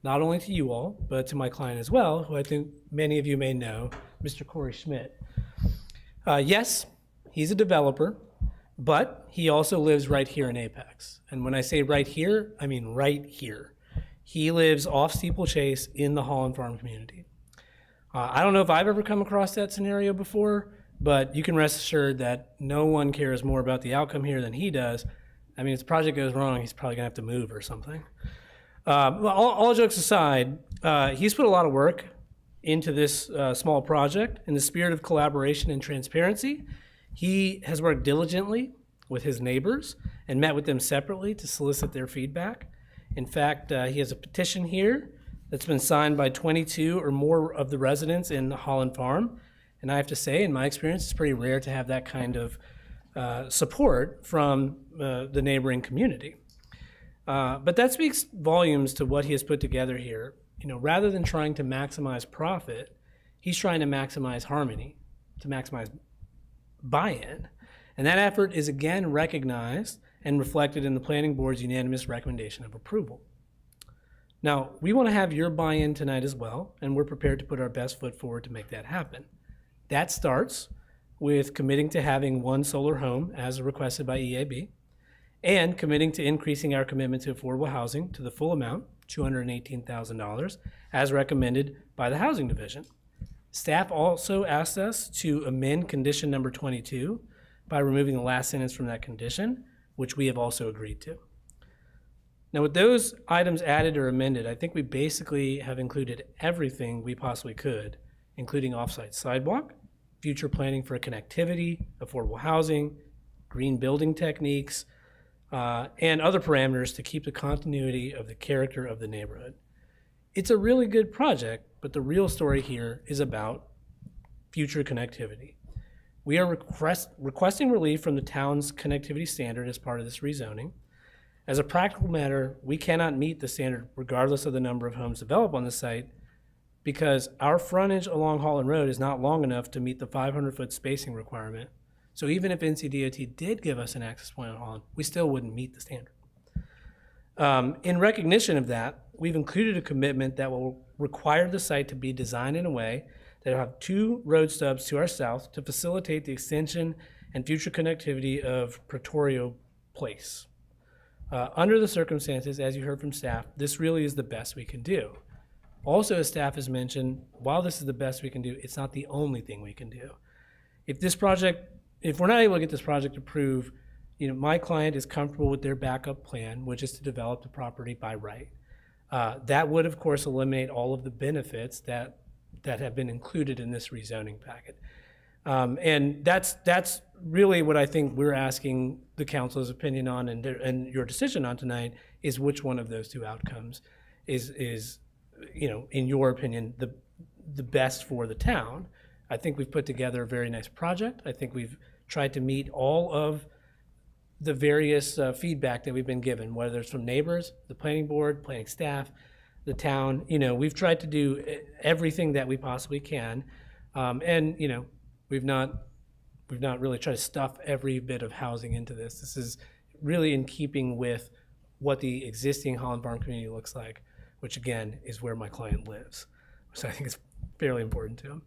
not only to you all, but to my client as well, who I think many of you may know, Mr. Corey Schmidt. Yes, he's a developer, but he also lives right here in Apex. And when I say right here, I mean right here. He lives off Steeplechase in the Holland Farm community. I don't know if I've ever come across that scenario before, but you can rest assured that no one cares more about the outcome here than he does. I mean, if the project goes wrong, he's probably gonna have to move or something. All jokes aside, he's put a lot of work into this small project in the spirit of collaboration and transparency. He has worked diligently with his neighbors and met with them separately to solicit their feedback. In fact, he has a petition here that's been signed by 22 or more of the residents in Holland Farm. And I have to say, in my experience, it's pretty rare to have that kind of support from the neighboring community. But that speaks volumes to what he has put together here. You know, rather than trying to maximize profit, he's trying to maximize harmony, to maximize buy-in. And that effort is again recognized and reflected in the Planning Board's unanimous recommendation of approval. Now, we want to have your buy-in tonight as well, and we're prepared to put our best foot forward to make that happen. That starts with committing to having one solar home as requested by EAB, and committing to increasing our commitment to affordable housing to the full amount, $218,000, as recommended by the Housing Division. Staff also asked us to amend condition number 22 by removing the last sentence from that condition, which we have also agreed to. Now, with those items added or amended, I think we basically have included everything we possibly could, including off-site sidewalk, future planning for connectivity, affordable housing, green building techniques, and other parameters to keep the continuity of the character of the neighborhood. It's a really good project, but the real story here is about future connectivity. We are requesting relief from the town's connectivity standard as part of this rezoning. As a practical matter, we cannot meet the standard regardless of the number of homes developed on the site, because our frontage along Holland Road is not long enough to meet the 500-foot spacing requirement. So even if NCDOT did give us an access point on Holland, we still wouldn't meet the standard. In recognition of that, we've included a commitment that will require the site to be designed in a way that will have 2 road stubs to our south to facilitate the extension and future connectivity of Pretorio Place. Under the circumstances, as you heard from staff, this really is the best we can do. Also, as staff has mentioned, while this is the best we can do, it's not the only thing we can do. If we're not able to get this project approved, my client is comfortable with their backup plan, which is to develop the property by right. That would, of course, eliminate all of the benefits that have been included in this rezoning packet. And that's really what I think we're asking the council's opinion on and your decision on tonight, is which one of those 2 outcomes is in your opinion, the best for the town. I think we've put together a very nice project. I think we've tried to meet all of the various feedback that we've been given, whether it's from neighbors, the planning board, planning staff, the town. We've tried to do everything that we possibly can. And we've not really tried to stuff every bit of housing into this. This is really in keeping with what the existing Holland Farm community looks like, which again is where my client lives. So I think it's fairly important to him.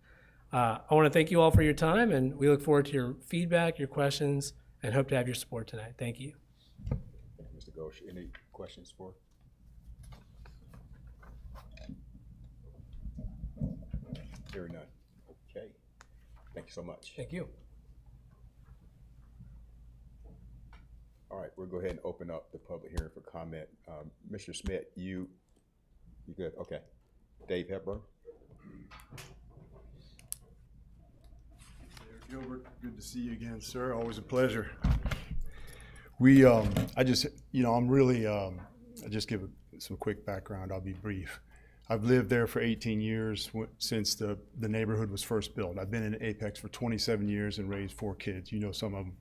I want to thank you all for your time, and we look forward to your feedback, your questions, and hope to have your support tonight. Thank you. Mr. Ghosh, any questions for? Hearing none. Okay. Thank you so much. Thank you. All right, we'll go ahead and open up the public hearing for comment. Mr. Schmidt, you good? Okay. Dave Hepburn. Gilbert, good to see you again, sir. Always a pleasure. I just give some quick background. I'll be brief. I've lived there for 18 years since the neighborhood was first built. I've been in Apex for 27 years and raised 4 kids. You know some of them.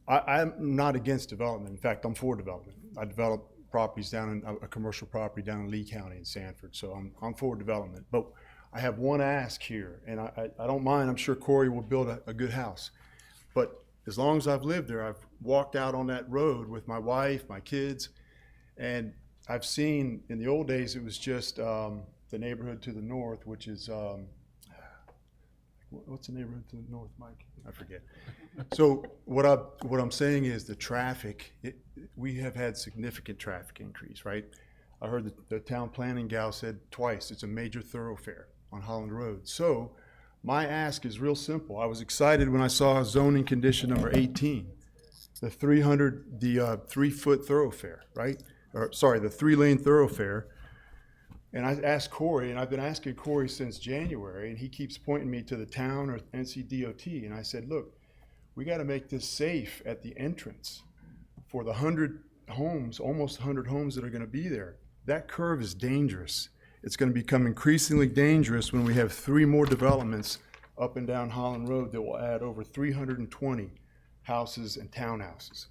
I'm not against development. In fact, I'm for development. I develop properties down in a commercial property down in Lee County in Sanford, so I'm for development. But I have one ask here, and I don't mind. I'm sure Corey will build a good house. But as long as I've lived there, I've walked out on that road with my wife, my kids, and I've seen, in the old days, it was just the neighborhood to the north, which is, what's the neighborhood to the north, Mike? I forget. So what I'm saying is the traffic, we have had significant traffic increase, right? I heard the town planning gal said twice, it's a major thoroughfare on Holland Road. So my ask is real simple. I was excited when I saw zoning condition number 18, the 3-foot thoroughfare, right? Or sorry, the 3-lane thoroughfare. And I asked Corey, and I've been asking Corey since January, and he keeps pointing me to the town or NCDOT. And I said, look, we got to make this safe at the entrance for the 100 homes, almost 100 homes that are going to be there. That curve is dangerous. It's going to become increasingly dangerous when we have 3 more developments up and down Holland Road that will add over 320 houses and townhouses.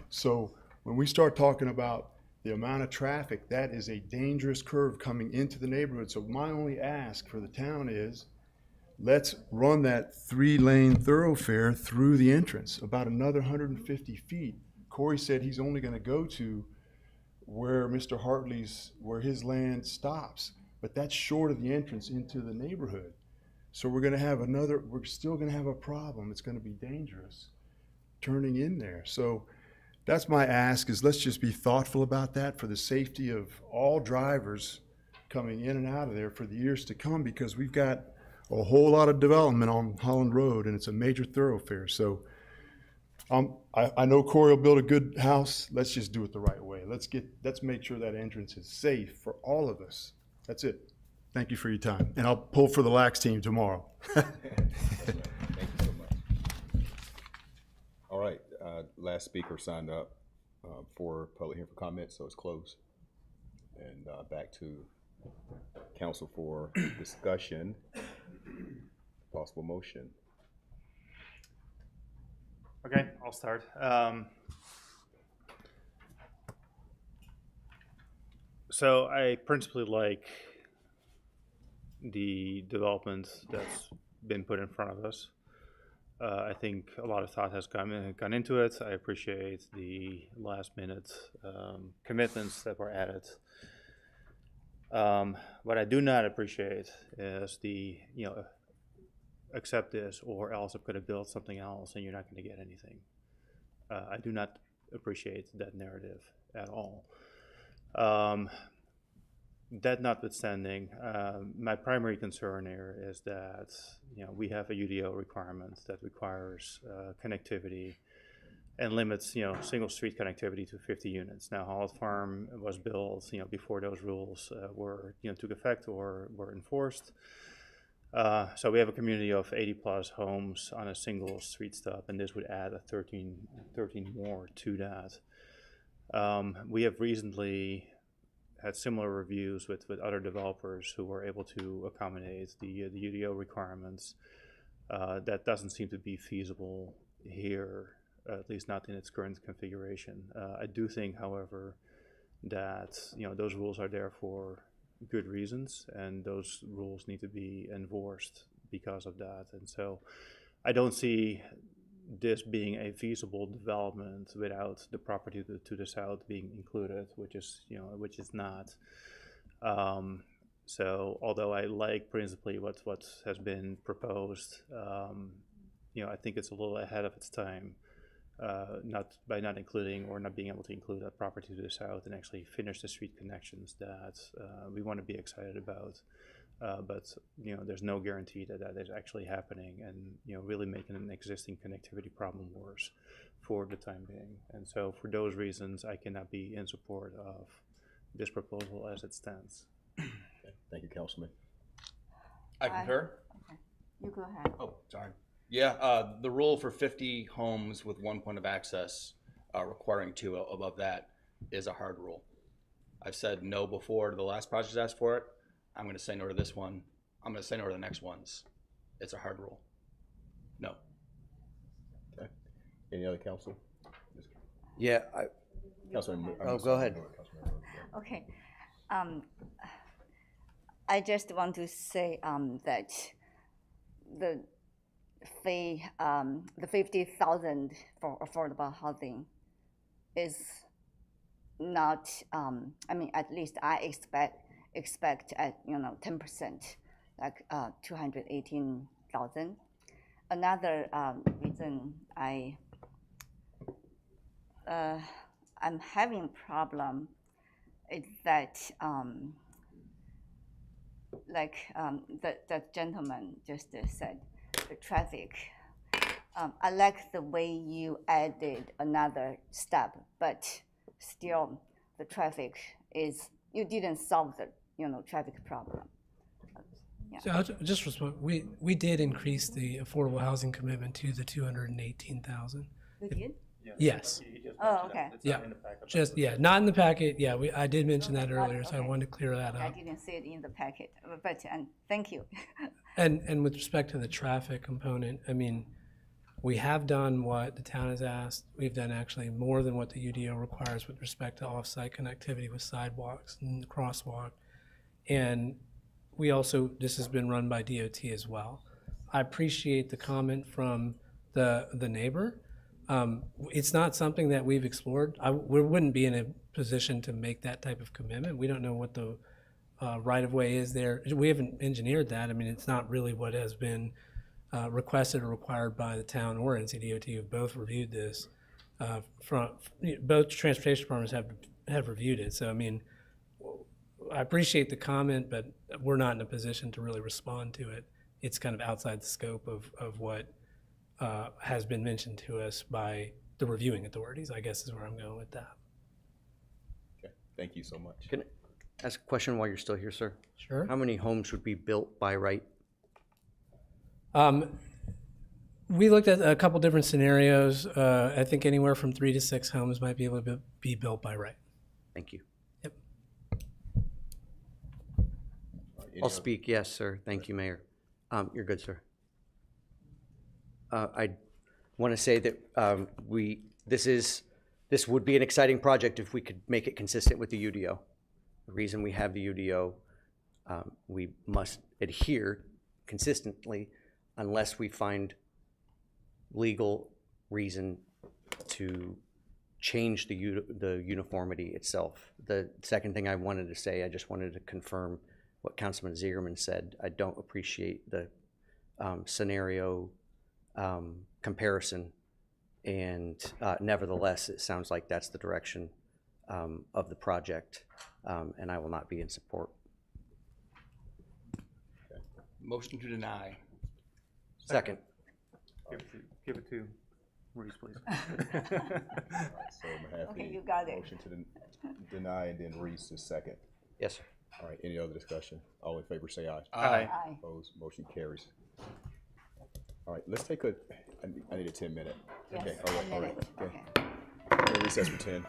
So when we start talking about the amount of traffic, that is a dangerous curve coming into the neighborhood. So my only ask for the town is, let's run that 3-lane thoroughfare through the entrance, about another 150 feet. Corey said he's only going to go to where Mr. Hartley's, where his land stops, but that's short of the entrance into the neighborhood. So we're still going to have a problem. It's going to be dangerous turning in there. So that's my ask, is let's just be thoughtful about that for the safety of all drivers coming in and out of there for the years to come, because we've got a whole lot of development on Holland Road and it's a major thoroughfare. So I know Corey will build a good house. Let's just do it the right way. Let's make sure that entrance is safe for all of us. That's it. Thank you for your time. And I'll pull for the Lax team tomorrow. Thank you so much. All right, last speaker signed up for public hearing for comments, so it's closed. And back to council for discussion, possible motion. Okay, I'll start. So I principally like the development that's been put in front of us. I think a lot of thought has gone into it. I appreciate the last minute commitments that were added. What I do not appreciate is the, accept this or else I'm going to build something else and you're not going to get anything. I do not appreciate that narrative at all. That notwithstanding, my primary concern here is that we have a UDO requirement that requires connectivity and limits single street connectivity to 50 units. Now Holland Farm was built before those rules took effect or were enforced. So we have a community of 80 plus homes on a single street stub, and this would add a 13 more to that. We have recently had similar reviews with other developers who were able to accommodate the UDO requirements. That doesn't seem to be feasible here, at least not in its current configuration. I do think, however, that those rules are there for good reasons, and those rules need to be enforced because of that. And so I don't see this being a feasible development without the property to the south being included, which is not. So although I like principally what has been proposed, I think it's a little ahead of its time, by not including or not being able to include that property to the south and actually finish the street connections that we want to be excited about. But there's no guarantee that that is actually happening, and really making an existing connectivity problem worse for the time being. And so for those reasons, I cannot be in support of this proposal as it stands. Okay. Thank you, Councilman. I concur. Okay. You go ahead. Oh, sorry. Yeah, the rule for 50 homes with one point of access, requiring two above that is a hard rule. I've said no before to the last project asked for it. I'm gonna say no to this one. I'm gonna say no to the next ones. It's a hard rule. No. Okay. Any other council? Yeah, Councilman. oh, go ahead. Okay. I just want to say that the fee, the 50,000 for affordable housing is not. I mean, at least I expect at 10%, like 218,000. Another reason I'm having problem is that the gentleman just said, the traffic. I like the way you added another step, but still the traffic is, you didn't solve the traffic problem. Yeah. So I'll just respond. We did increase the affordable housing commitment to the 218,000. You did? Yes. Oh, okay. Yeah. Just not in the packet. Yeah, I did mention that earlier, so I wanted to clear that I up. didn't see it in the packet, but thank you. And with respect to the traffic component, I mean, we have done what the town has asked. We've done actually more than what the UDO requires with respect to off-site connectivity with sidewalks and crosswalk. And we also, this has been run by DOT as well. I appreciate the comment from the neighbor. It's not something that we've explored. We wouldn't be in a position to make that type of commitment. We don't know what the right-of-way is there. We haven't engineered that. I mean, it's not really what has been requested or required by the town or NCDOT, who both reviewed this. Both transportation departments have reviewed it. So, I mean, I appreciate the comment, but we're not in a position to really respond to it. It's kind of outside the scope of what has been mentioned to us by the reviewing authorities, I guess is where I'm going with that. Okay, thank you so much. Can I ask a question while you're still here, sir? Sure. How many homes would be built by right? We looked at a couple different scenarios. I think anywhere from 3 to 6 homes might be able to be built by right. Thank you. Yep. I'll speak. Yes, sir. Thank you, Mayor. You're good, sir. I want to say that this would be an exciting project if we could make it consistent with the UDO. The reason we have the UDO, we must adhere consistently unless we find legal reason to change the uniformity itself. The second thing I wanted to say, I just wanted to confirm what Councilman Ziegerman said. I don't appreciate the scenario comparison, and nevertheless, it sounds like that's the direction of the project, and I will not be in support. Motion to deny. Second. Give it to Maurice, please. So Mahaffey, Okay, you got it. motion to deny, and then Reese is second. Yes, sir. All right, any other discussion? All in favor say aye. Aye. Aye. Opposed, motion carries. All right, let's take I need a 10-minute. Yes, Okay, a all right, minute. okay. Okay. We'll recess for 10.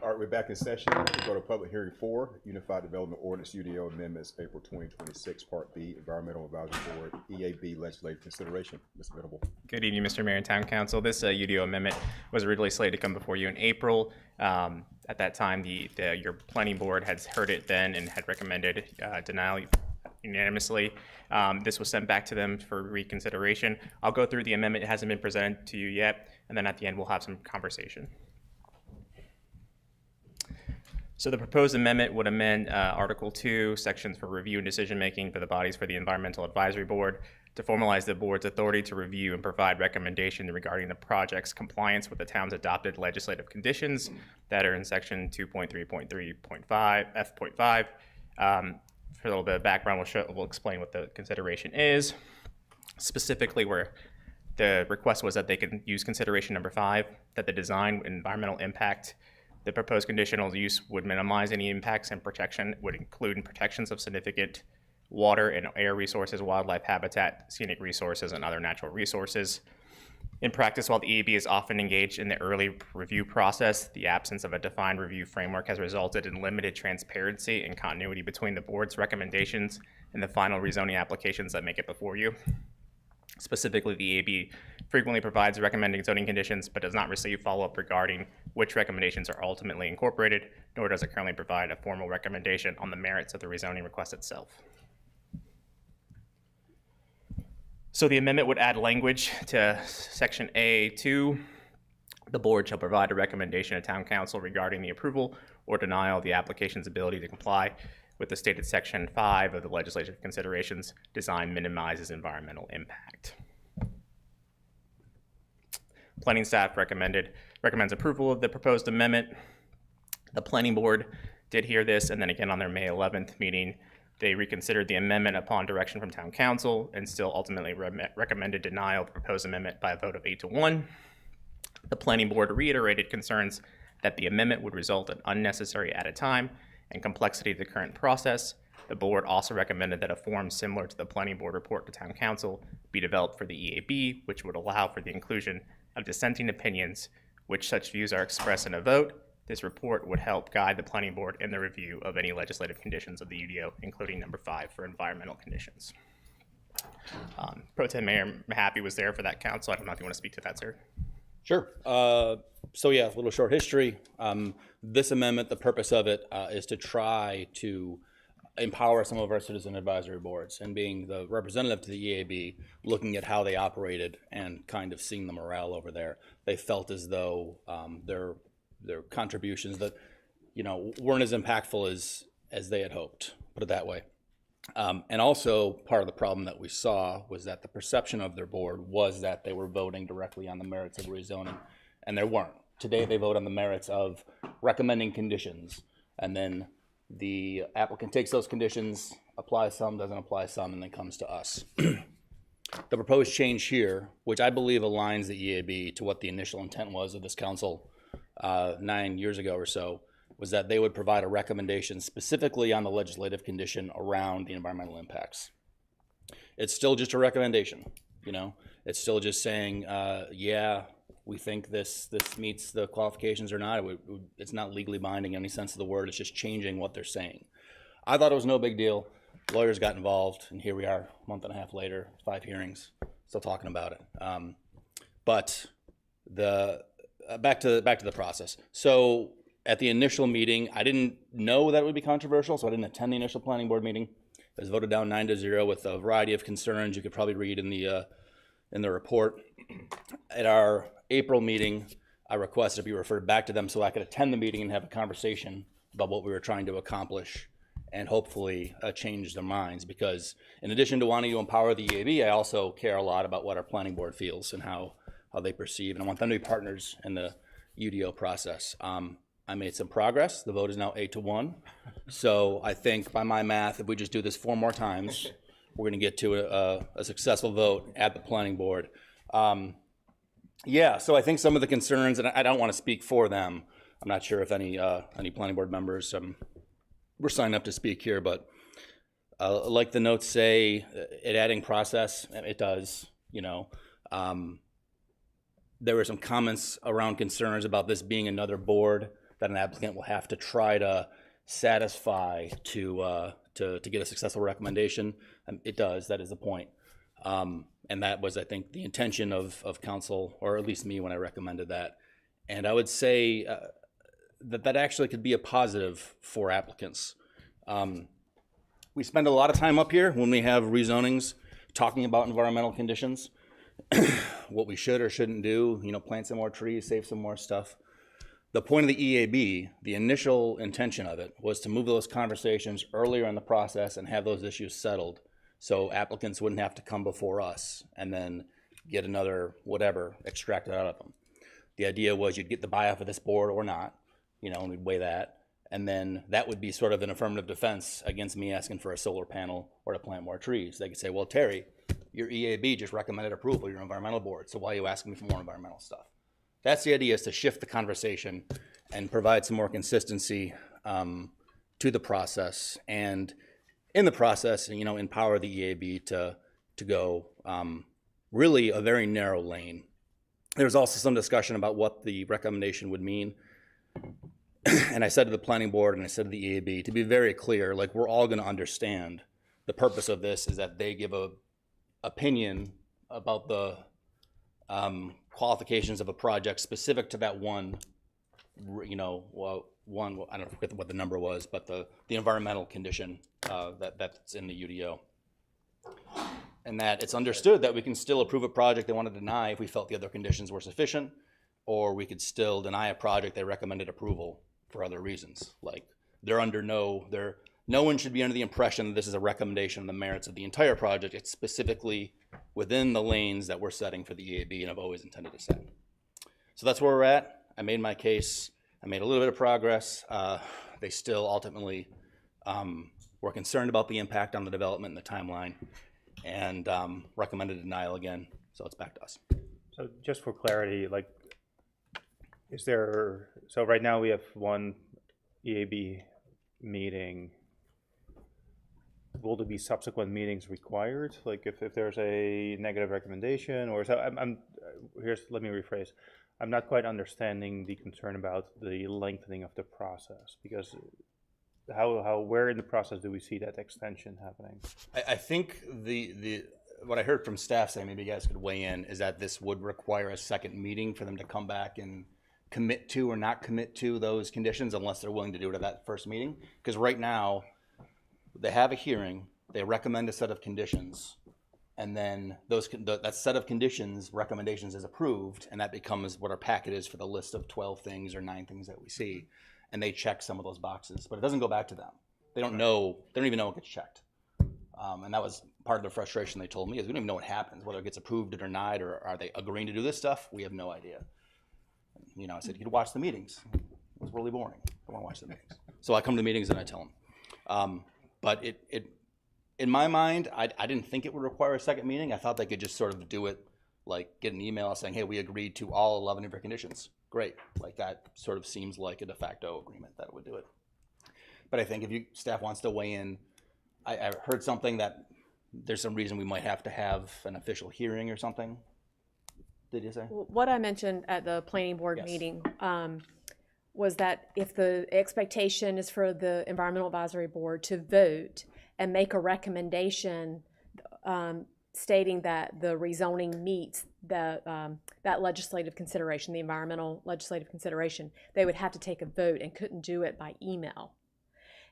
All right, we're back in session. We go to public hearing 4, Unified Development Ordinance UDO Amendments, April 2026, Part B, Environmental Advisory Board, EAB Legislative Consideration. Mr. Venable. Good evening, Mr. Mayor and Town Council. This UDO amendment was originally slated to come before you in April. At that time, your planning board had heard it then and had recommended denial unanimously. This was sent back to them for reconsideration. I'll go through the amendment. It hasn't been presented to you yet, and then at the end we'll have some conversation. So the proposed amendment would amend Article 2, sections for review and decision-making for the bodies for the Environmental Advisory Board to formalize the board's authority to review and provide recommendation regarding the project's compliance with the town's adopted legislative conditions that are in section 2.3.3.5, F.5. For a little bit of background, we'll explain what the consideration is. Specifically, where the request was that they could use consideration number 5, that the design and environmental impact, the proposed conditional use would minimize any impacts, and protection would include protections of significant water and air resources, wildlife habitat, scenic resources, and other natural resources. In practice, while the EAB is often engaged in the early review process, the absence of a defined review framework has resulted in limited transparency and continuity between the board's recommendations and the final rezoning applications that make it before you. Specifically, the EAB frequently provides recommending zoning conditions but does not receive follow-up regarding which recommendations are ultimately incorporated, nor does it currently provide a formal recommendation on the merits of the rezoning request itself. So the amendment would add language to section A2. The board shall provide a recommendation to town council regarding the approval or denial of the application's ability to comply with the stated section 5 of the legislative considerations. Design minimizes environmental impact. Planning staff recommends approval of the proposed amendment. The planning board did hear this, and then again on their May 11th meeting, they reconsidered the amendment upon direction from town council and still ultimately recommended denial of the proposed amendment by a vote of 8-1. The planning board reiterated concerns that the amendment would result in unnecessary added time and complexity of the current process. The board also recommended that a form similar to the planning board report to town council be developed for the EAB, which would allow for the inclusion of dissenting opinions, which such views are expressed in a vote. This report would help guide the planning board in the review of any legislative conditions of the UDO, including number 5 for environmental conditions. Pro Tem Mayor Mahaffey was there for that council. I don't know if you want to speak to that, sir. Sure. So yeah, a little short history. This amendment, the purpose of it is to try to empower some of our citizen advisory boards, and being the representative to the EAB, looking at how they operated and kind of seeing the morale over there. They felt as though their contributions that, weren't as impactful as they had hoped, put it that way. And also part of the problem that we saw was that the perception of their board was that they were voting directly on the merits of rezoning, and they weren't. Today they vote on the merits of recommending conditions, and then the applicant takes those conditions, applies some, doesn't apply some, and then comes to us. The proposed change here, which I believe aligns the EAB to what the initial intent was of this council 9 years ago or so, was that they would provide a recommendation specifically on the legislative condition around the environmental impacts. It's still just a recommendation, It's still just saying, yeah, we think this meets the qualifications or not. It's not legally binding in any sense of the word. It's just changing what they're saying. I thought it was no big deal. Lawyers got involved, and here we are a month and a half later, 5 hearings, still talking about it. But back to the process. So at the initial meeting, I didn't know that it would be controversial, so I didn't attend the initial planning board meeting. It was voted down 9-0 with a variety of concerns you could probably read in the report. At our April meeting, I requested to be referred back to them so I could attend the meeting and have a conversation about what we were trying to accomplish and hopefully change their minds, because in addition to wanting to empower the EAB, I also care a lot about what our planning board feels and how they perceive, and I want them to be partners in the UDO process. I made some progress. The vote is now 8-1. So I think by my math, if we just do this 4 more times, we're going to get to a successful vote at the planning board. Yeah, so I think some of the concerns, and I don't want to speak for them. I'm not sure if any planning board members were signed up to speak here, but like the notes say, it adding process, it does, There were some comments around concerns about this being another board that an applicant will have to try to satisfy to get a successful recommendation. It does, that is the point. And that was, I think, the intention of council, or at least me when I recommended that. And I would say that actually could be a positive for applicants. We spend a lot of time up here when we have rezonings talking about environmental conditions, what we should or shouldn't do, plant some more trees, save some more stuff. The point of the EAB, the initial intention of it, was to move those conversations earlier in the process and have those issues settled, so applicants wouldn't have to come before us and then get another whatever extracted out of them. The idea was you'd get the buy-off of this board or not, and we'd weigh that, and then that would be sort of an affirmative defense against me asking for a solar panel or to plant more trees. They could say, well, Terry, your EAB just recommended approval, your environmental board, so why are you asking me for more environmental stuff? That's the idea, is to shift the conversation and provide some more consistency to the process, and in the process, empower the EAB to go really a very narrow lane. There's also some discussion about what the recommendation would mean. And I said to the planning board and I said to the EAB, to be very clear, like, we're all gonna understand the purpose of this is that they give a opinion about the qualifications of a project specific to that one, I don't forget what the number was, but the environmental condition that's in the UDO. And that it's understood that we can still approve a project they want to deny if we felt the other conditions were sufficient, or we could still deny a project they recommended approval for other reasons. Like, no one should be under the impression that this is a recommendation on the merits of the entire project. It's specifically within the lanes that we're setting for the EAB and have always intended to set. So that's where we're at. I made my case. I made a little bit of progress. They still ultimately were concerned about the impact on the development and the timeline, and recommended denial again. So it's back to us. So just for clarity, like, so right now we have one EAB meeting. Will there be subsequent meetings required? Like, if there's a negative recommendation, or so? Let me rephrase. I'm not quite understanding the concern about the lengthening of the process, because where in the process do we see that extension happening? I think what I heard from staff say, maybe you guys could weigh in, is that this would require a second meeting for them to come back and commit to or not commit to those conditions, unless they're willing to do it at that first meeting. Because right now, they have a hearing, they recommend a set of conditions, and then that set of conditions, recommendations, is approved, and that becomes what our packet is for the list of 12 things or 9 things that we see, and they check some of those boxes, but it doesn't go back to them. They don't even know it gets checked. And that was part of the frustration they told me, is we don't even know what happens, whether it gets approved or denied, or are they agreeing to do this stuff? We have no idea. I said, you'd watch the meetings. It was really boring. I don't want to watch the meetings. So I come to the meetings and I tell them. But in my mind, I didn't think it would require a second meeting. I thought they could just sort of do it, like get an email saying, hey, we agreed to all 11 of your conditions. Great. Like, that sort of seems like a de facto agreement that would do it. But I think if staff wants to weigh in, I heard something that there's some reason we might have to have an official hearing or something. Did you say? What I mentioned at the planning board meeting was that if the expectation is for the environmental advisory board to vote and make a recommendation stating that the rezoning meets that legislative consideration, the environmental legislative consideration, they would have to take a vote and couldn't do it by email.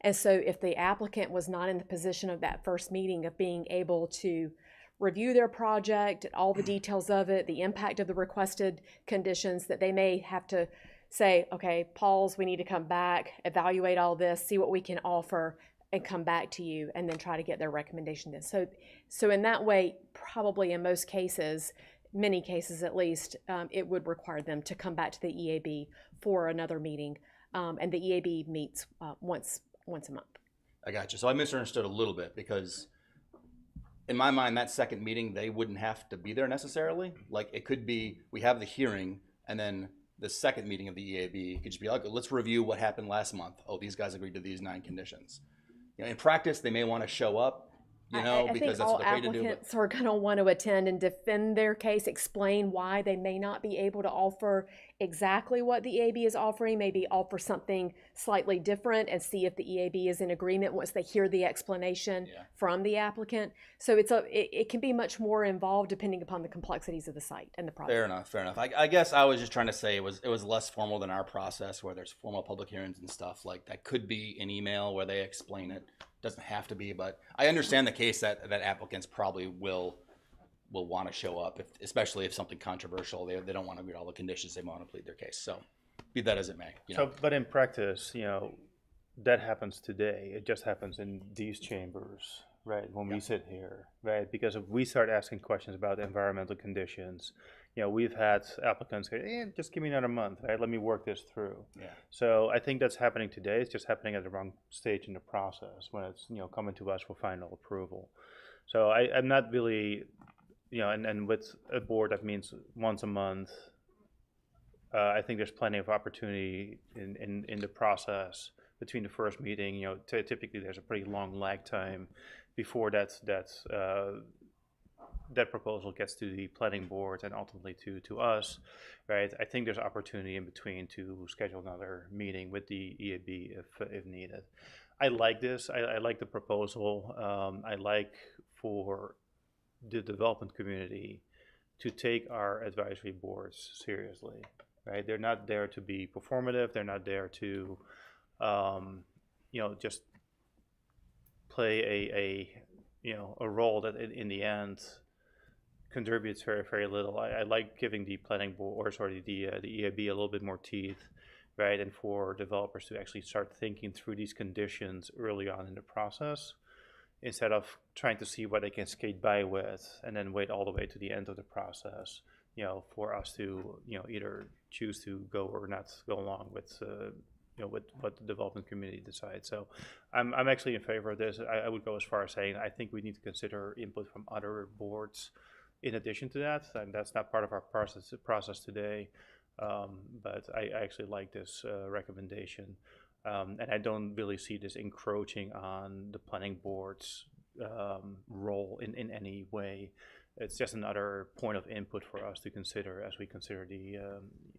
And so if the applicant was not in the position of that first meeting of being able to review their project, all the details of it, the impact of the requested conditions, that they may have to say, okay, pause, we need to come back, evaluate all this, see what we can offer, and come back to you, and then try to get their recommendation in. So in that way, probably in most cases, many cases at least, it would require them to come back to the EAB for another meeting, and the EAB meets once a month. I got you. So I misunderstood a little bit, because in my mind, that second meeting, they wouldn't have to be there necessarily. Like, it could be, we have the hearing, and then the second meeting of the EAB could just be like, let's review what happened last month. Oh, these guys agreed to these 9 conditions. In practice, they may want to show up, you know, I because think that's all what they're paid to do. But applicants are going to want to attend and defend their case, explain why they may not be able to offer exactly what the EAB is offering, maybe offer something slightly different, and see if the EAB is in agreement once they hear the explanation from the applicant. So it can be much more involved depending upon the complexities of the site and the project. Fair enough, fair enough. I guess I was just trying to say it was less formal than our process, where there's formal public hearings and stuff. Like, that could be an email where they explain it. Doesn't have to be, but I understand the case that applicants probably will want to show up, especially if something controversial. They don't want to read all the conditions. They want to plead their case. So, be that as it may. You know. So, but in practice, you know, that happens today. It just happens in these chambers, right? When we sit here, right? Because if we start asking questions about environmental conditions, you know, we've had applicants say, just give me another month, right? Let me work this through. Yeah. So I think that's happening today. It's just happening at the wrong stage in the process when it's, you know, coming to us for final approval. So I'm not really, you know, and with a board that means once a month, I think there's plenty of opportunity in the process between the first meeting. You know, typically there's a pretty long lag time before that proposal gets to the planning board and ultimately to us, right? I think there's opportunity in between to schedule another meeting with the EAB if needed. I like this. I like the proposal. I like for the development community to take our advisory boards seriously, right? They're not there to be performative. They're not there to, you know, just play a role that in the end contributes very, very little. I like giving the planning board, or sorry, the EAB a little bit more teeth, right? And for developers to actually start thinking through these conditions early on in the process, instead of trying to see what they can skate by with and then wait all the way to the end of the process, you know, for us to, you know, either choose to go or not go along with, you know, with what the development community decides. So I'm actually in favor of this. I would go as far as saying I think we need to consider input from other boards in addition to that, and that's not part of our process today. But I actually like this recommendation, and I don't really see this encroaching on the planning board's role in any way. It's just another point of input for us to consider as we consider the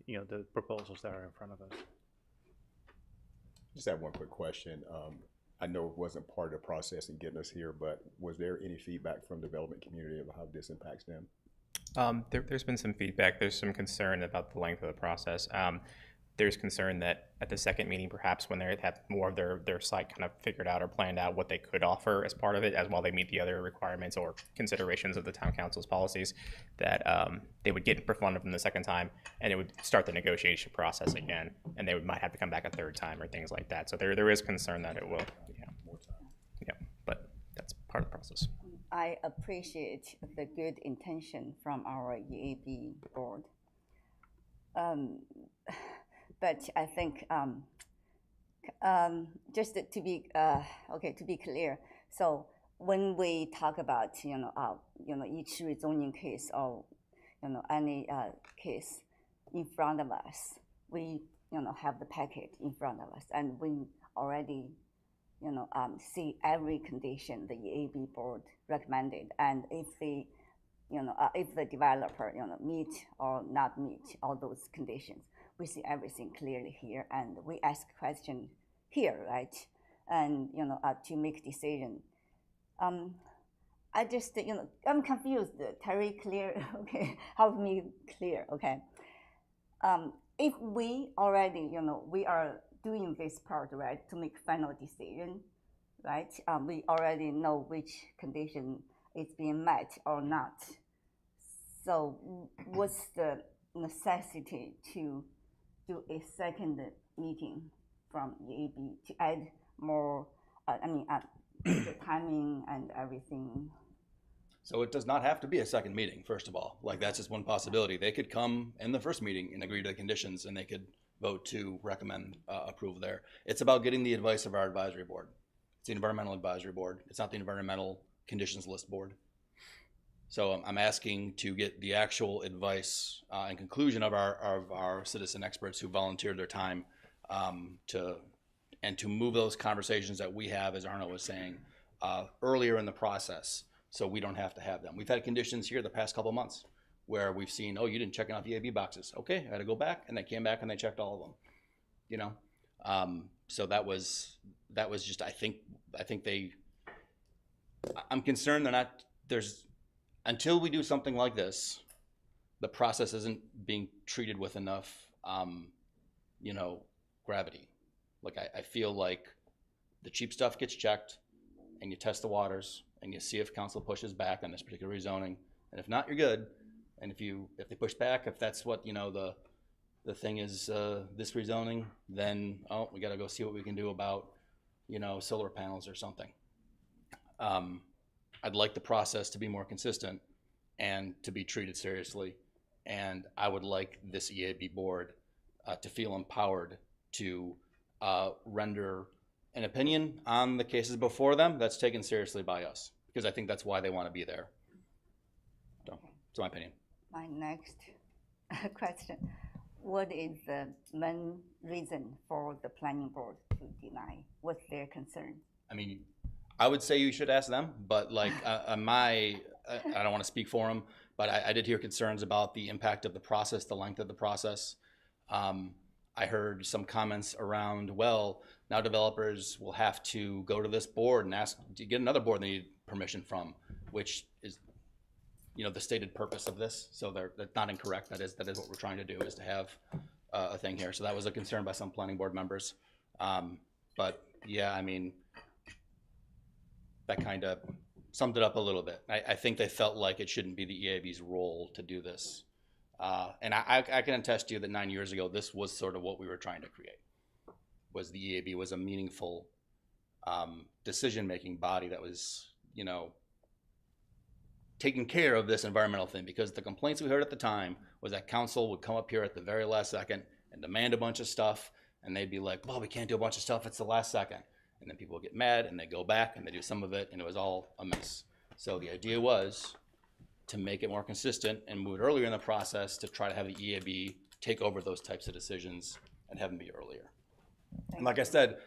you know, the proposals that are in front of us. Just have one quick question. I know it wasn't part of the process in getting us here, but was there any feedback from the development community of how this impacts them? There's been some feedback. There's some concern about the length of the process. There's concern that at the second meeting, perhaps when they have more of their site kind of figured out or planned out what they could offer as part of it, as while they meet the other requirements or considerations of the town council's policies, that they would get refunded from the second time, and it would start the negotiation process again, and they might have to come back a third time or things like that. So there is concern that it will, but that's part of the process. I appreciate the good intention from our EAB board. But I think just to be to be clear. So when we talk about each rezoning case or any case in front of us, we have the packet in front of us, and we already see every condition the EAB board recommended, and if the if the developer meet or not meet all those conditions. We see everything clearly here, and we ask question here, right? And to make decision. I just I'm confused. Terry, clear? Okay, help me clear. Okay. If we already we are doing this part, right, to make final decision, right? We already know which condition is being met or not. So what's the necessity to do a second meeting from EAB to add more, the timing and everything? So it does not have to be a second meeting, first of all. Like, that's just one possibility. They could come in the first meeting and agree to the conditions, and they could vote to recommend approval there. It's about getting the advice of our advisory board. It's the environmental advisory board. It's not the environmental conditions list board. So I'm asking to get the actual advice and conclusion of our citizen experts who volunteered their time to move those conversations that we have, as Arno was saying, earlier in the process, so we don't have to have them. We've had conditions here the past couple months where we've seen, oh, you didn't check enough EAB boxes. Okay, I had to go back, and they came back and they checked all of them. You know, so that was just, I think I'm concerned until we do something like this, the process isn't being treated with enough, you know, gravity. Like I feel like the cheap stuff gets checked, and you test the waters, and you see if council pushes back on this particular rezoning, and if not, you're good. And if they push back, if that's what, you know, the thing is, this rezoning, then we got to go see what we can do about, you know, solar panels or something. I'd like the process to be more consistent and to be treated seriously. And I would like this EAB board to feel empowered to render an opinion on the cases before them that's taken seriously by us, because I think that's why they want to be there. So, that's my opinion. My next question, what is the main reason for the planning board to deny? What's their concern? I mean, I would say you should ask them, but like I don't want to speak for them, but I did hear concerns about the impact of the process, the length of the process. I heard some comments around, well, now developers will have to go to this board and ask to get another board they need permission from, which is, you know, the stated purpose of this. So that's not incorrect. That is what we're trying to do, is to have a thing here. So that was a concern by some planning board members. But yeah, I mean, that kind of summed it up a little bit. I think they felt like it shouldn't be the EAB's role to do this. And I can attest to you that 9 years ago, this was sort of what we were trying to create, was the EAB was a meaningful decision-making body that was, you know, taking care of this environmental thing, because the complaints we heard at the time was that council would come up here at the very last second and demand a bunch of stuff, and they'd be like, well, we can't do a bunch of stuff, it's the last second. And then people would get mad and they go back and they do some of it, and it was all a mess. So the idea was to make it more consistent and move it earlier in the process to try to have the EAB take over those types of decisions and have them be earlier. And like I said,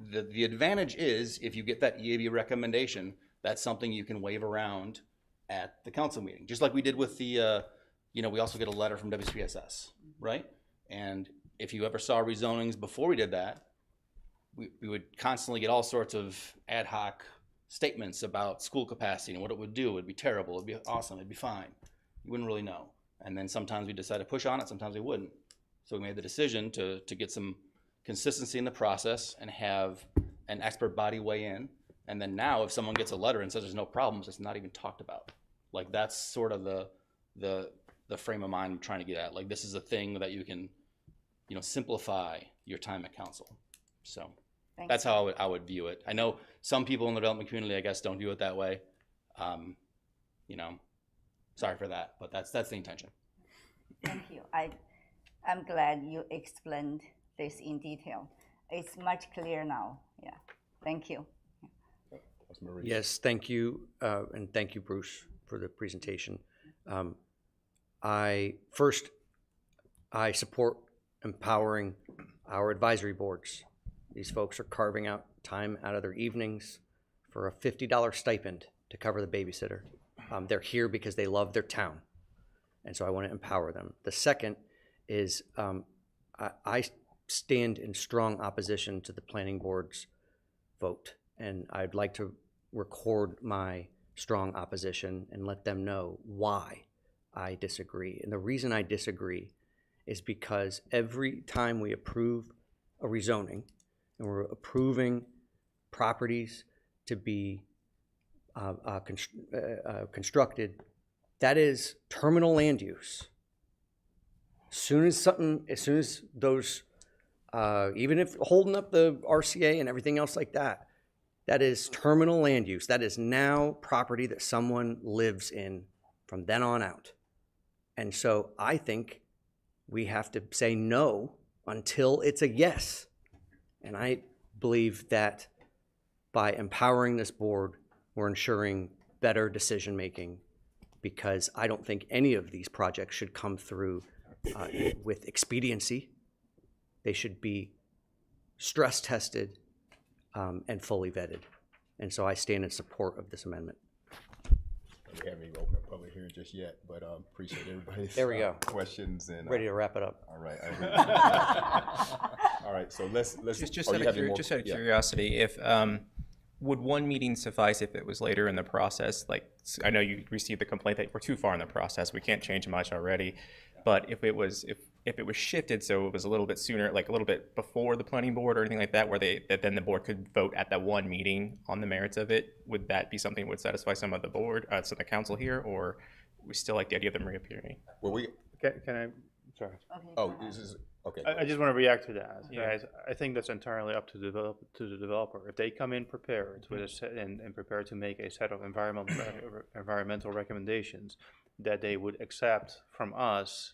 the advantage is if you get that EAB recommendation, that's something you can wave around at the council meeting, just like we did with the, you know, we also get a letter from WCSS, right? And if you ever saw rezonings before we did that, we would constantly get all sorts of ad hoc statements about school capacity and what it would do. It'd be terrible, it'd be awesome, it'd be fine. You wouldn't really know. And then sometimes we decide to push on it, sometimes we wouldn't. So we made the decision to get some consistency in the process and have an expert body weigh in. And then now if someone gets a letter and says there's no problems, it's not even talked about. Like that's sort of the frame of mind I'm trying to get at. Like this is a thing that you can, you know, simplify your time at council. So that's how I would view it. I know some people in the development community, I guess, don't view it that way. You know, sorry for that, but that's the intention. Thank you. I'm glad you explained this in detail. It's much clearer now. Yeah. Thank you. Yes, thank you, and thank you, Bruce, for the presentation. I support empowering our advisory boards. These folks are carving out time out of their evenings for a $50 stipend to cover the babysitter. They're here because they love their town, and so I want to empower them. The second is I stand in strong opposition to the planning board's vote, and I'd like to record my strong opposition and let them know why I disagree. And the reason I disagree is because every time we approve a rezoning and we're approving properties to be constructed, that is terminal land use. As soon as those, even if holding up the RCA and everything else like that, that is terminal land use. That is now property that someone lives in from then on out. And so I think we have to say no until it's a yes. And I believe that by empowering this board, we're ensuring better decision-making, because I don't think any of these projects should come through with expediency. They should be stress-tested and fully vetted. And so I stand in support of this amendment. We haven't even opened a public hearing just yet, but appreciate everybody's There we go. questions and Ready to wrap it up. All right. All right. So let's Just oh, out you of, have any more? just out of Yeah. curiosity, if would one meeting suffice if it was later in the process? Like, I know you received the complaint that we're too far in the process, we can't change much already. But if it was shifted, so it was a little bit sooner, like a little bit before the planning board or anything like that, where then the board could vote at that one meeting on the merits of it, would that be something that would satisfy some of the board, some of the council here, or we still like the idea of them reappearing? Well, we Can I, sorry. oh, this is okay. I just want to react to that. Yeah. Right? I think that's entirely up to the developer. If they come in prepared with a set and prepared to make a set of environmental recommendations that they would accept from us,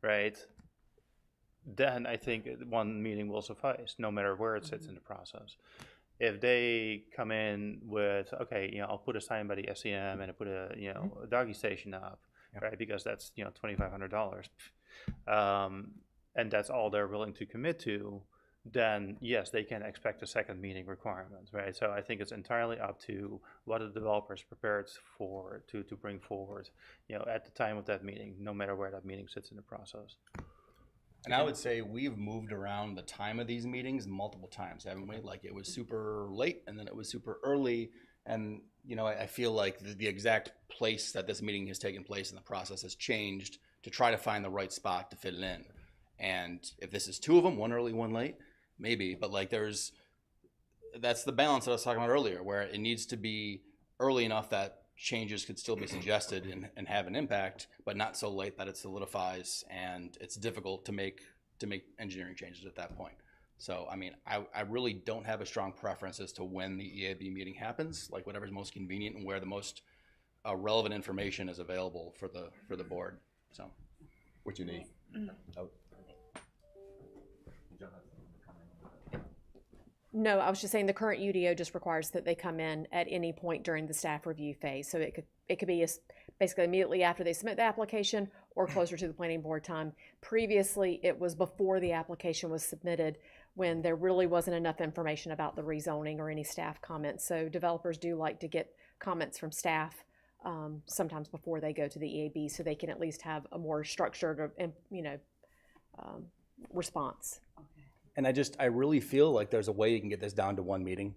right? Then I think one meeting will suffice, no matter where it sits in the process. If they come in with, okay, I'll put a sign by the SEM and I put a, a doggy station up, right? Because that's, $2,500. And that's all they're willing to commit to, then yes, they can expect a second meeting requirement, right? So I think it's entirely up to what the developer is prepared for to bring forward, at the time of that meeting, no matter where that meeting sits in the process. And I would say we've moved around the time of these meetings multiple times, haven't we? Like it was super late and then it was super early. And, I feel like the exact place that this meeting has taken place in the process has changed to try to find the right spot to fit it in. And if this is two of them, one early, one late, maybe. But like that's the balance that I was talking about earlier, where it needs to be early enough that changes could still be suggested and have an impact, but not so late that it solidifies and it's difficult to make engineering changes at that point. So, I mean, I really don't have a strong preference as to when the EAB meeting happens, like whatever's most convenient and where the most relevant information is available for the board. So, What you need? Oh. No, I was just saying the current UDO just requires that they come in at any point during the staff review phase. So it could be basically immediately after they submit the application or closer to the planning board time. Previously, it was before the application was submitted when there really wasn't enough information about the rezoning or any staff comments. So developers do like to get comments from staff sometimes before they go to the EAB, so they can at least have a more structured, response. and I really feel like there's a way you can get this down to one meeting,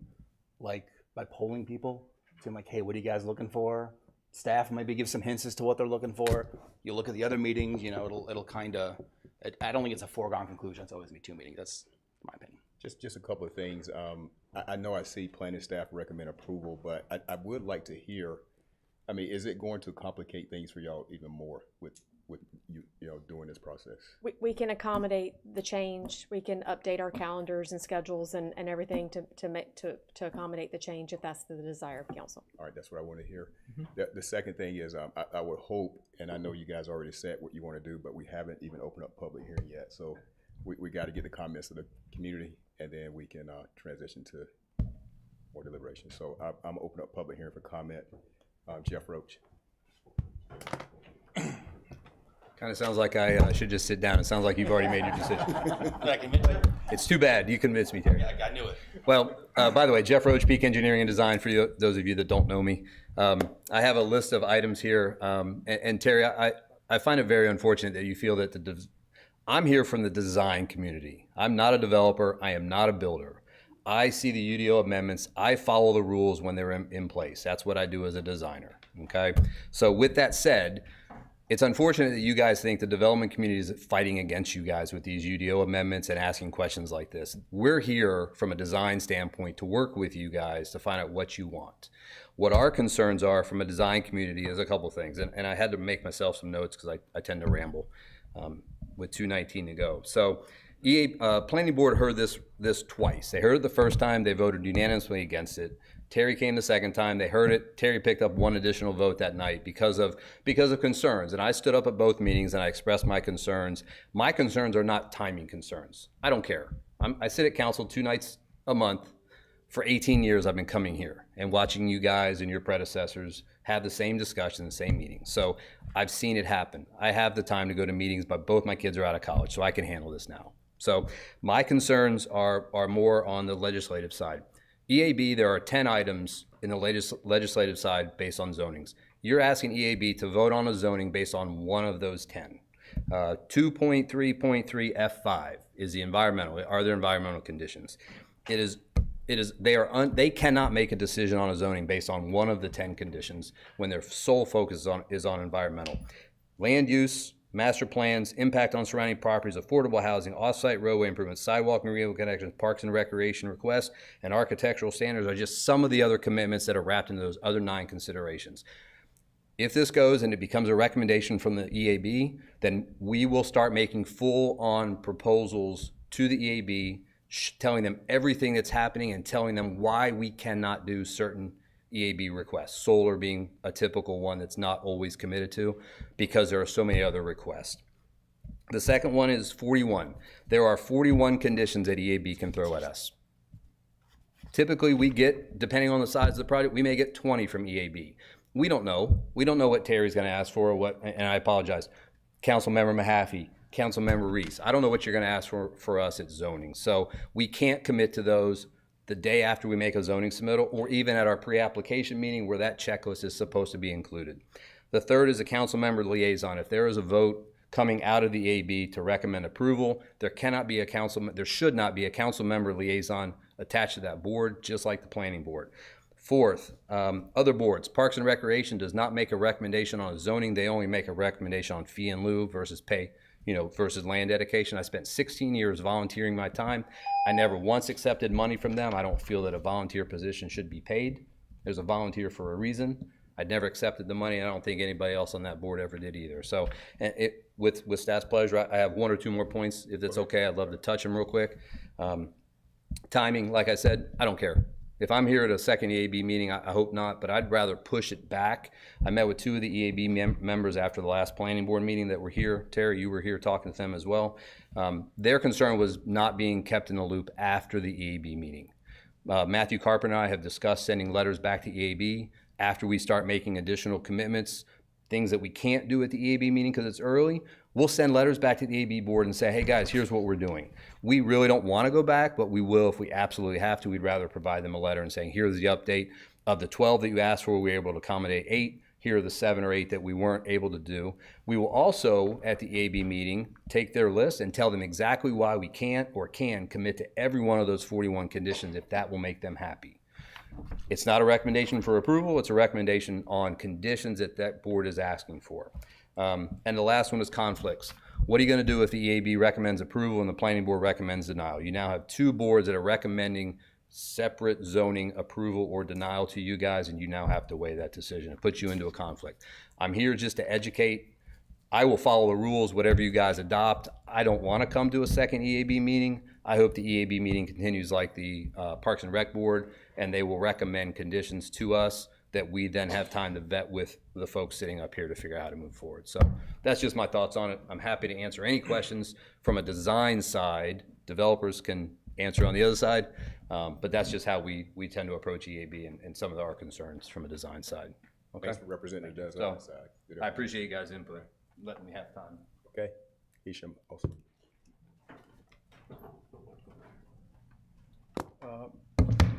like by polling people, saying like, hey, what are you guys looking for? Staff maybe give some hints as to what they're looking for. You look at the other meetings, it'll kind of, I don't think it's a foregone conclusion. It's always gonna be two meetings. That's my opinion. Just a couple of things. I know I see planning staff recommend approval, but I would like to hear, I mean, is it going to complicate things for y'all even more with you doing this process? We can accommodate the change. We can update our calendars and schedules and everything to accommodate the change if that's the desire of council. All right, that's what I want to hear. The second thing is I would hope, and I know you guys already said what you want to do, but we haven't even opened up public hearing yet. So we got to get the comments of the community, and then we can transition to more deliberation. So I'm opening up public hearing for comment. Jeff Roach. Kind of sounds like I should just sit down. It sounds like you've already made your decision. It's too bad. You convinced me, Terry. Yeah, I knew it. Well, by the way, Jeff Roach, Peak Engineering and Design, for those of you that don't know me. I have a list of items here. And Terry, I find it very unfortunate that you feel that I'm here from the design community. I'm not a developer. I am not a builder. I see the UDO amendments. I follow the rules when they're in place. That's what I do as a designer, okay? So with that said, it's unfortunate that you guys think the development community is fighting against you guys with these UDO amendments and asking questions like this. We're here from a design standpoint to work with you guys to find out what you want. What our concerns are from a design community is a couple things, and I had to make myself some notes because I tend to ramble with 2:19 to go. So Planning Board heard this twice. They heard it the first time, they voted unanimously against it. Terry came the second time, they heard it. Terry picked up one additional vote that night because of concerns. And I stood up at both meetings and I expressed my concerns. My concerns are not timing concerns. I don't care. I sit at council 2 nights a month. For 18 years, I've been coming here and watching you guys and your predecessors have the same discussion, the same meetings. So I've seen it happen. I have the time to go to meetings, but both my kids are out of college, so I can handle this now. So my concerns are more on the legislative side. EAB, there are 10 items in the legislative side based on zonings. You're asking EAB to vote on a zoning based on one of those 10. 2.3.3 F5 is the environmental. Are there environmental conditions? They cannot make a decision on a zoning based on one of the 10 conditions when their sole focus is on environmental. Land use, master plans, impact on surrounding properties, affordable housing, off-site roadway improvements, sidewalk and railway connections, parks and recreation requests, and architectural standards are just some of the other commitments that are wrapped into those other 9 considerations. If this goes and it becomes a recommendation from the EAB, then we will start making full-on proposals to the EAB, telling them everything that's happening and telling them why we cannot do certain EAB requests, solar being a typical one that's not always committed to because there are so many other requests. The second one is 41. There are 41 conditions that EAB can throw at us. Typically we get, depending on the size of the project, we may get 20 from EAB. We don't know. We don't know what Terry's gonna ask for or what, and I apologize, Councilmember Mahaffey, Councilmember Reese. I don't know what you're gonna ask for us at zoning. So we can't commit to those the day after we make a zoning submittal, or even at our pre-application meeting where that checklist is supposed to be included. The third is a council member liaison. If there is a vote coming out of the AB to recommend approval, there should not be a council member liaison attached to that board, just like the planning board. Fourth, other boards. Parks and Recreation does not make a recommendation on zoning. They only make a recommendation on fee in lieu versus pay, versus land dedication. I spent 16 years volunteering my time. I never once accepted money from them. I don't feel that a volunteer position should be paid. There's a volunteer for a reason. I'd never accepted the money, and I don't think anybody else on that board ever did either. So with staff's pleasure, I have 1 or 2 more points. If that's okay, I'd love to touch them real quick. Timing, like I said, I don't care. If I'm here at a second EAB meeting, I hope not, but I'd rather push it back. I met with 2 of the EAB members after the last planning board meeting that were here. Terry, you were here talking to them as well. Their concern was not being kept in the loop after the EAB meeting. Matthew Carpenter and I have discussed sending letters back to EAB after we start making additional commitments, things that we can't do at the EAB meeting because it's early. We'll send letters back to the EAB board and say, hey guys, here's what we're doing. We really don't want to go back, but we will if we absolutely have to. We'd rather provide them a letter and saying, here's the update of the 12 that you asked for. We were able to accommodate 8. Here are the 7 or 8 that we weren't able to do. We will also, at the EAB meeting, take their list and tell them exactly why we can't or can commit to every one of those 41 conditions if that will make them happy. It's not a recommendation for approval. It's a recommendation on conditions that that board is asking for. And the last one is conflicts. What are you going to do if the EAB recommends approval and the planning board recommends denial? You now have 2 boards that are recommending separate zoning approval or denial to you guys, and you now have to weigh that decision. It puts you into a conflict. I'm here just to educate. I will follow the rules, whatever you guys adopt. I don't want to come to a second EAB meeting. I hope the EAB meeting continues like the Parks and Rec Board, and they will recommend conditions to us that we then have time to vet with the folks sitting up here to figure out how to move forward. So that's just my thoughts on it. I'm happy to answer any questions from a design side. Developers can answer on the other side, but that's just how we tend to approach EAB and some of our concerns from a design side. Okay. Thanks for representing the design side. I appreciate you guys' input, letting me have time. Okay. Isham, also.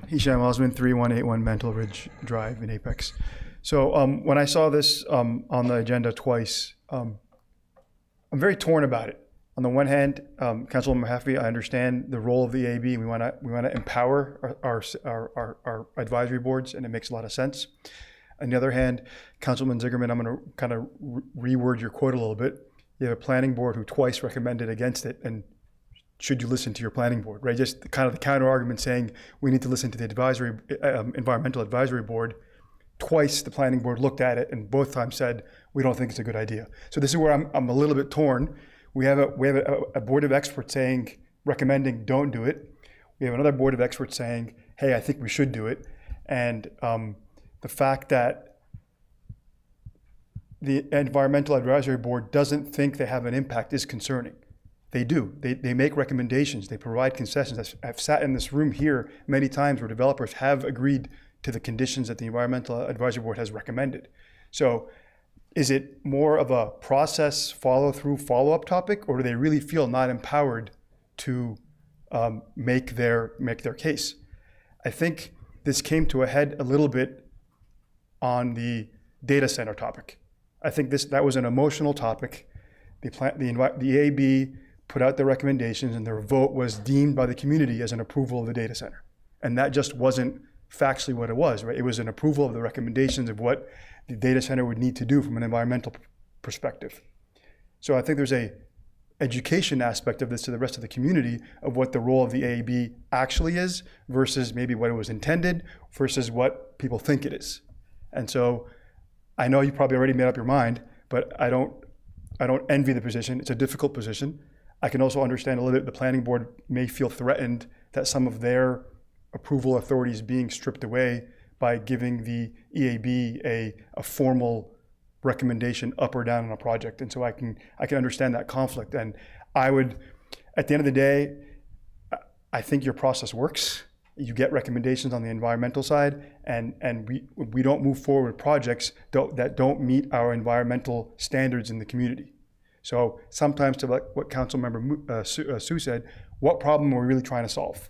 Hisham Osman, 3181 Mantle Ridge Drive in Apex. So when I saw this on the agenda twice, I'm very torn about it. On the one hand, Councilwoman Mahaffey, I understand the role of the EAB. We want to empower our advisory boards, and it makes a lot of sense. On the other hand, Councilman Zigerman, I'm going to kind of reword your quote a little bit. You have a planning board who twice recommended against it, and should you listen to your planning board, right? Just kind of the counter argument saying we need to listen to the environmental advisory board. Twice the planning board looked at it and both times said we don't think it's a good idea. So this is where I'm a little bit torn. We have a board of experts recommending don't do it. We have another board of experts saying, hey, I think we should do it. And the fact that the environmental advisory board doesn't think they have an impact is concerning. They do. They make recommendations. They provide concessions. I've sat in this room here many times where developers have agreed to the conditions that the Environmental Advisory Board has recommended. So is it more of a process follow-through, follow-up topic, or do they really feel not empowered to make their case? I think this came to a head a little bit on the data center topic. I think that was an emotional topic. The EAB put out their recommendations, and their vote was deemed by the community as an approval of the data center. And that just wasn't factually what it was, right? It was an approval of the recommendations of what the data center would need to do from an environmental perspective. So I think there's a education aspect of this to the rest of the community of what the role of the AAB actually is versus maybe what it was intended versus what people think it is. And so I know you probably already made up your mind, but I don't envy the position. It's a difficult position. I can also understand a little bit the planning board may feel threatened that some of their approval authority is being stripped away by giving the EAB a formal recommendation up or down on a project. And so I can understand that conflict. And I would, at the end of the day, I think your process works. You get recommendations on the environmental side, and we don't move forward with projects that don't meet our environmental standards in the community. So sometimes, to like what Councilmember Sue said, what problem are we really trying to solve?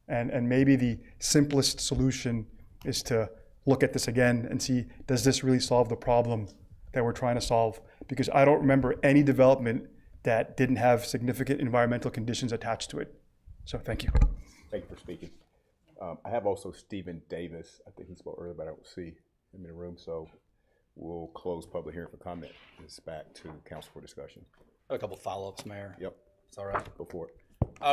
And maybe the simplest solution is to look at this again and see, does this really solve the problem that we're trying to solve? Because I don't remember any development that didn't have significant environmental conditions attached to it. So thank you. Thank you for speaking. I have also Stephen Davis. I think he spoke earlier, but I don't see him in the room. So we'll close public hearing for comment. It's back to council for discussion. I have a couple follow-ups, Mayor. Yep. It's all right. Go for it.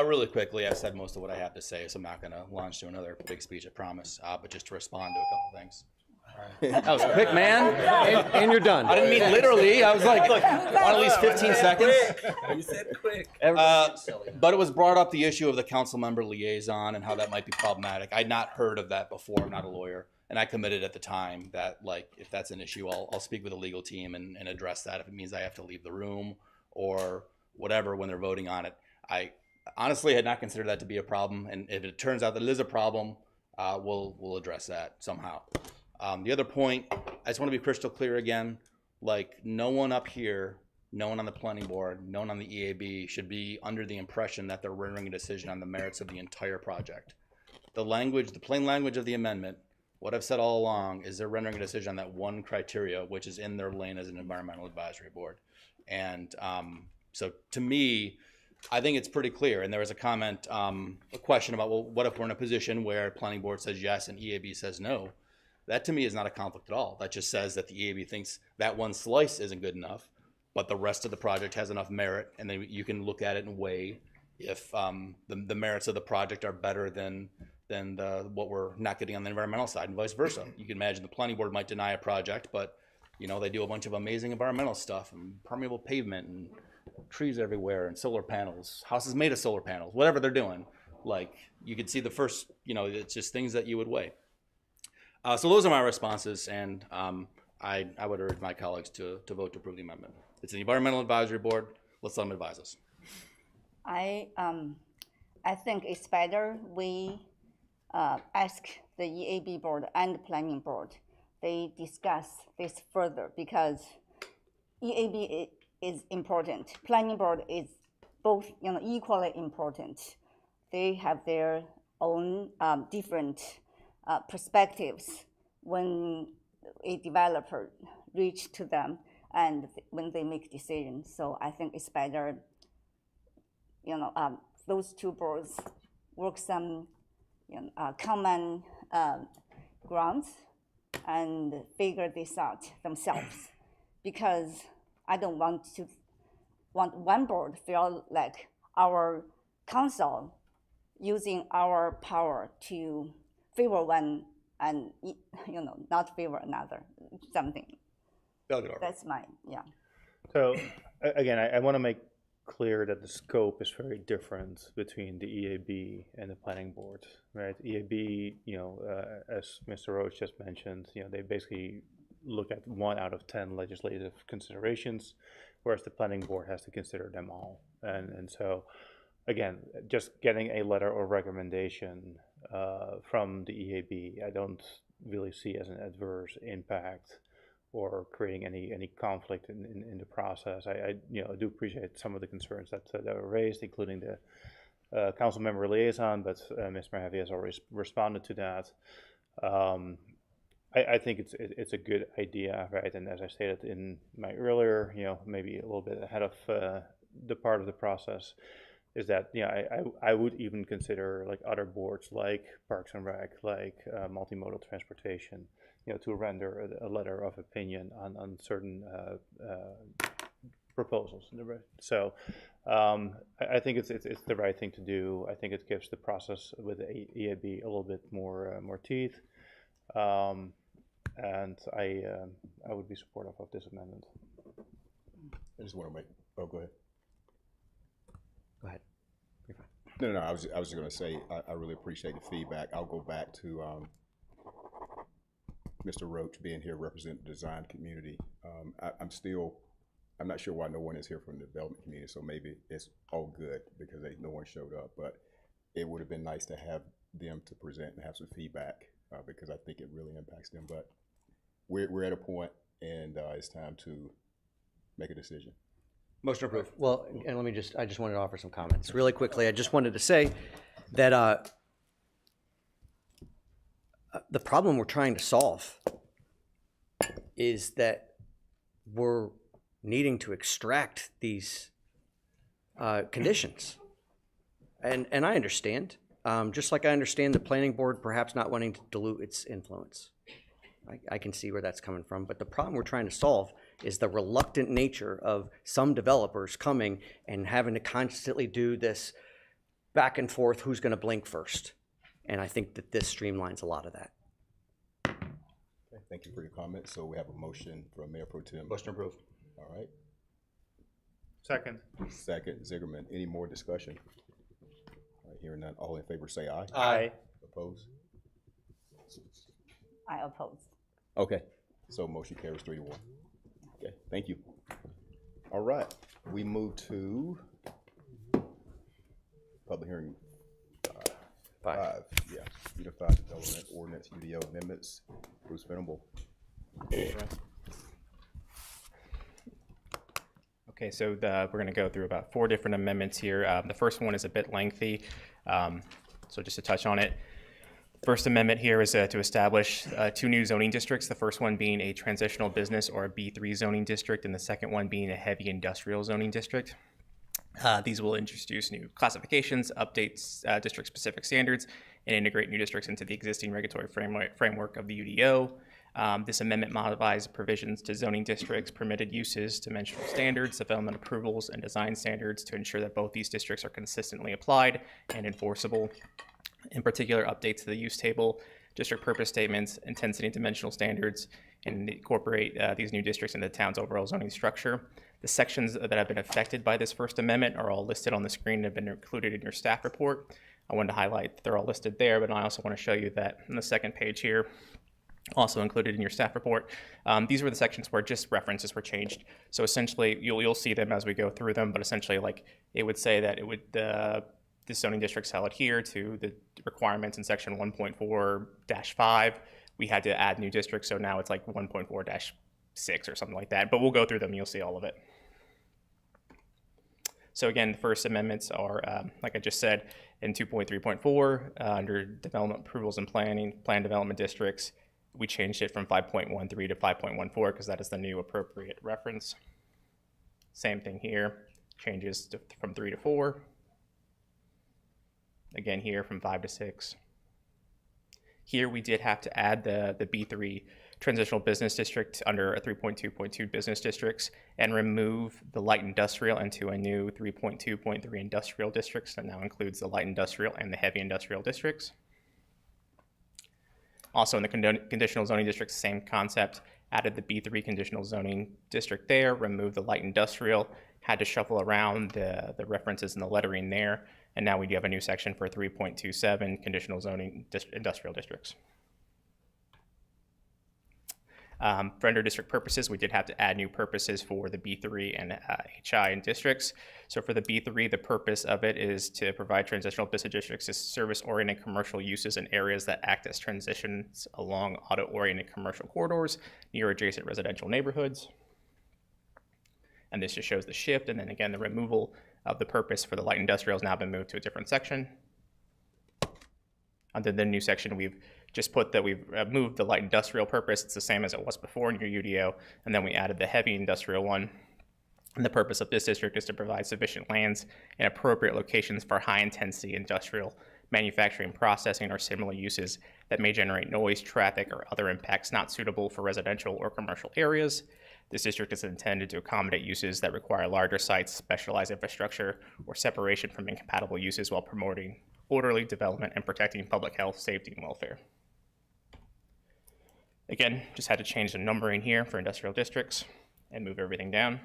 Really quickly, I said most of what I have to say, so I'm not going to launch to another big speech, I promise, but just to respond to a couple things. That was quick, man. And you're done. I didn't mean literally. I was like, want at least 15 seconds? You said quick. But it was brought up the issue of the council member liaison and how that might be problematic. I'd not heard of that before. I'm not a lawyer. And I committed at the time that, like, if that's an issue, I'll speak with the legal team and address that if it means I have to leave the room or whatever when they're voting on it. I honestly had not considered that to be a problem. And if it turns out that it is a problem, we'll address that somehow. The other point, I just want to be crystal clear again, like no one up here, no one on the planning board, no one on the EAB should be under the impression that they're rendering a decision on the merits of the entire project. The language, the plain language of the amendment, what I've said all along is they're rendering a decision on that one criteria, which is in their lane as an environmental advisory board. And so to me, I think it's pretty clear. And there was a comment, a question about, well, what if we're in a position where planning board says yes and EAB says no? That to me is not a conflict at all. That just says that the EAB thinks that one slice isn't good enough, but the rest of the project has enough merit, and then you can look at it and weigh if the merits of the project are better than what we're not getting on the environmental side, and vice versa. You can imagine the planning board might deny a project, but you know they do a bunch of amazing environmental stuff and permeable pavement and trees everywhere and solar panels, houses made of solar panels, whatever they're doing. Like you could see the first, it's just things that you would weigh. So those are my responses, and I would urge my colleagues to vote to approve the amendment. It's an environmental advisory board. Let's let them advise us. I think it's better we ask the EAB board and the planning board. They discuss this further because EAB is important. Planning board is both equally important. They have their own different perspectives when a developer reach to them and when they make decisions. So I think it's better, those two boards work some common grounds and figure this out themselves, because I don't want one board feel like our council using our power to favor one and not favor another, something. That's So again, I want to make clear that the scope is very different between the EAB and the planning board, right? EAB, as Mr. Roach just mentioned, they basically look at 1 out of 10 legislative considerations, whereas the planning board has to consider them all. And so, again, just getting a letter or recommendation from the EAB, I don't really see as an adverse impact or creating any conflict in the process. I do appreciate some of the concerns that were raised, including the council member liaison, but Ms. Mahaffey has already responded to that. I think it's a good idea, right? And as I stated in my earlier, maybe a little bit ahead of the part of the process, is that I would even consider like other boards like Parks and Rec, like multimodal transportation, to render a letter of opinion on certain proposals. So I think it's the right thing to do. I think it gives the process with the EAB a little bit more teeth. And I would be supportive of this amendment. I just want to make, oh, go ahead. Go ahead. You're fine. No, I was just going to say, I really appreciate the feedback. I'll go back to Mr. Roach being here representing the design community. I'm not sure why no one is here from the development community, so maybe it's all good because no one showed up, but it would have been nice to have them to present and have some feedback because I think it really impacts them. But we're at a point, and it's time to make a decision. Motion approved. Well, and I just wanted to offer some comments really quickly. I just wanted to say that the problem we're trying to solve is that we're needing to extract these conditions. And I understand, just like I understand the planning board perhaps not wanting to dilute its influence. I can see where that's coming from, but the problem we're trying to solve is the reluctant nature of some developers coming and having to constantly do this back and forth, who's gonna blink first. And I think that this streamlines a lot of that. Okay, thank you for your comments. So we have a motion from Mayor Pro Tem. Motion approved. All right. Second. Second, Zigerman. Any more discussion? All right, hearing none. All in favor say aye. Aye. Opposed? I oppose. Okay, so motion carries 3-1. Okay, thank you. All right, we move to public hearing 5. Yeah, Unified Development Ordinance UDO amendments. Bruce Venable. Okay, so we're going to go through about 4 different amendments here. The first one is a bit lengthy, so just to touch on it. First amendment here is to establish 2 new zoning districts, the first one being a transitional business or a B3 zoning district, and the second one being a heavy industrial zoning district. These will introduce new classifications, updates district-specific standards, and integrate new districts into the existing regulatory framework of the UDO. This amendment modifies provisions to zoning districts, permitted uses, dimensional standards, development approvals, and design standards to ensure that both these districts are consistently applied and enforceable. In particular, updates to the use table, district purpose statements, intensity and dimensional standards, and incorporate these new districts into the town's overall zoning structure. The sections that have been affected by this first amendment are all listed on the screen and have been included in your staff report. I wanted to highlight that they're all listed there, but I also want to show you that on the second page here, also included in your staff report. These were the sections where just references were changed. So essentially, you'll see them as we go through them, but essentially, like, it would say that it would the zoning districts shall adhere to the requirements in section 1.4-5. We had to add new districts, so now it's like 1.4-6 or something like that. But we'll go through them, and you'll see all of it. So again, the first amendments are, like I just said, in 2.3.4, under development approvals and plan development districts, we changed it from 5.13 to 5.14 because that is the new appropriate reference. Same thing here, changes from 3 to 4. Again here from 5 to 6. Here we did have to add the B3 transitional business district under a 3.2.2 business districts and remove the light industrial into a new 3.2.3 industrial districts that now includes the light industrial and the heavy industrial districts. Also in the conditional zoning districts, same concept, added the B3 conditional zoning district there, removed the light industrial, had to shuffle around the references and the lettering there, and now we do have a new section for 3.27 conditional zoning industrial districts. For under district purposes, we did have to add new purposes for the B3 and HI and districts. So for the B3, the purpose of it is to provide transitional business districts as service-oriented commercial uses in areas that act as transitions along auto-oriented commercial corridors near adjacent residential neighborhoods. And this just shows the shift, and then again, the removal of the purpose for the light industrial has now been moved to a different section. Under the new section, we've just put that we've moved the light industrial purpose. It's the same as it was before in your UDO, and then we added the heavy industrial one. And the purpose of this district is to provide sufficient lands in appropriate locations for high-intensity industrial manufacturing, processing, or similar uses that may generate noise, traffic, or other impacts not suitable for residential or commercial areas. This district is intended to accommodate uses that require larger sites, specialized infrastructure, or separation from incompatible uses while promoting orderly development and protecting public health, safety, and welfare. Again, just had to change the numbering here for industrial districts and move everything down.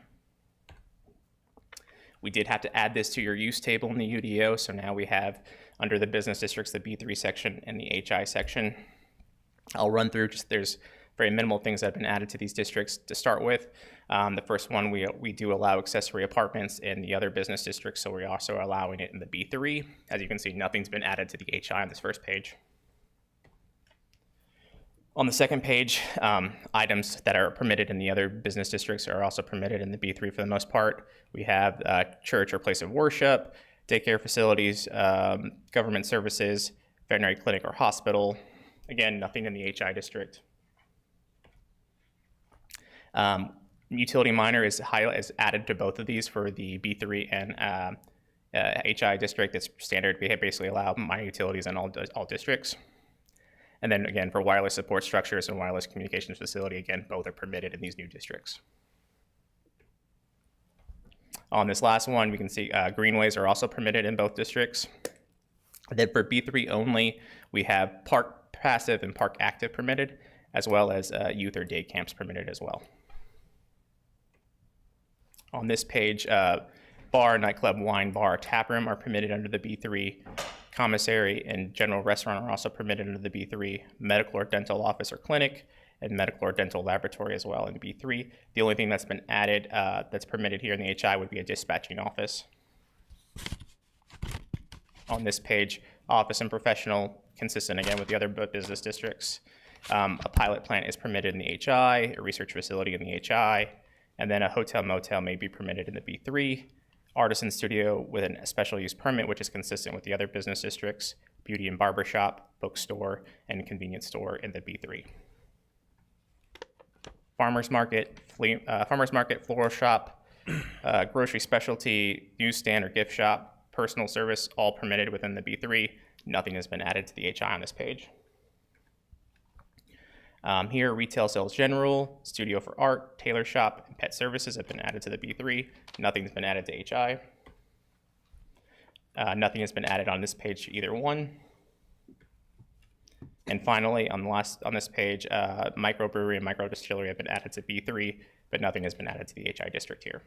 We did have to add this to your use table in the UDO, so now we have under the business districts the B3 section and the HI section. I'll run through, just there's very minimal things that have been added to these districts to start with. The first one, we do allow accessory apartments in the other business districts, so we're also allowing it in the B3. As you can see, nothing's been added to the HI on this first page. On the second page, items that are permitted in the other business districts are also permitted in the B3 for the most part. We have church or place of worship, daycare facilities, government services, veterinary clinic or hospital. Again, nothing in the HI district. Utility minor is added to both of these for the B3 and HI district. It's standard. We basically allow minor utilities in all districts. And then again, for wireless support structures and wireless communications facility, again, both are permitted in these new districts. On this last one, we can see greenways are also permitted in both districts. Then for B3 only, we have park passive and park active permitted, as well as youth or day camps permitted as well. On this page, bar, nightclub, wine bar, tap room are permitted under the B3. Commissary and general restaurant are also permitted under the B3. Medical or dental office or clinic, and medical or dental laboratory as well in B3. The only thing that's been added that's permitted here in the HI would be a dispatching office. On this page, office and professional, consistent again with the other business districts. A pilot plant is permitted in the HI, a research facility in the HI, and then a hotel motel may be permitted in the B3. Artisan studio with a special use permit, which is consistent with the other business districts, beauty and barber shop, bookstore, and convenience store in the B3. Farmers market, floral shop, grocery specialty, newsstand or gift shop, personal service, all permitted within the B3. Nothing has been added to the HI on this page. Here, retail sales general, studio for art, tailor shop, and pet services have been added to the B3. Nothing's been added to HI. Nothing has been added on this page to either one. And finally, on this page, microbrewery and microdistillery have been added to B3, but nothing has been added to the HI district here.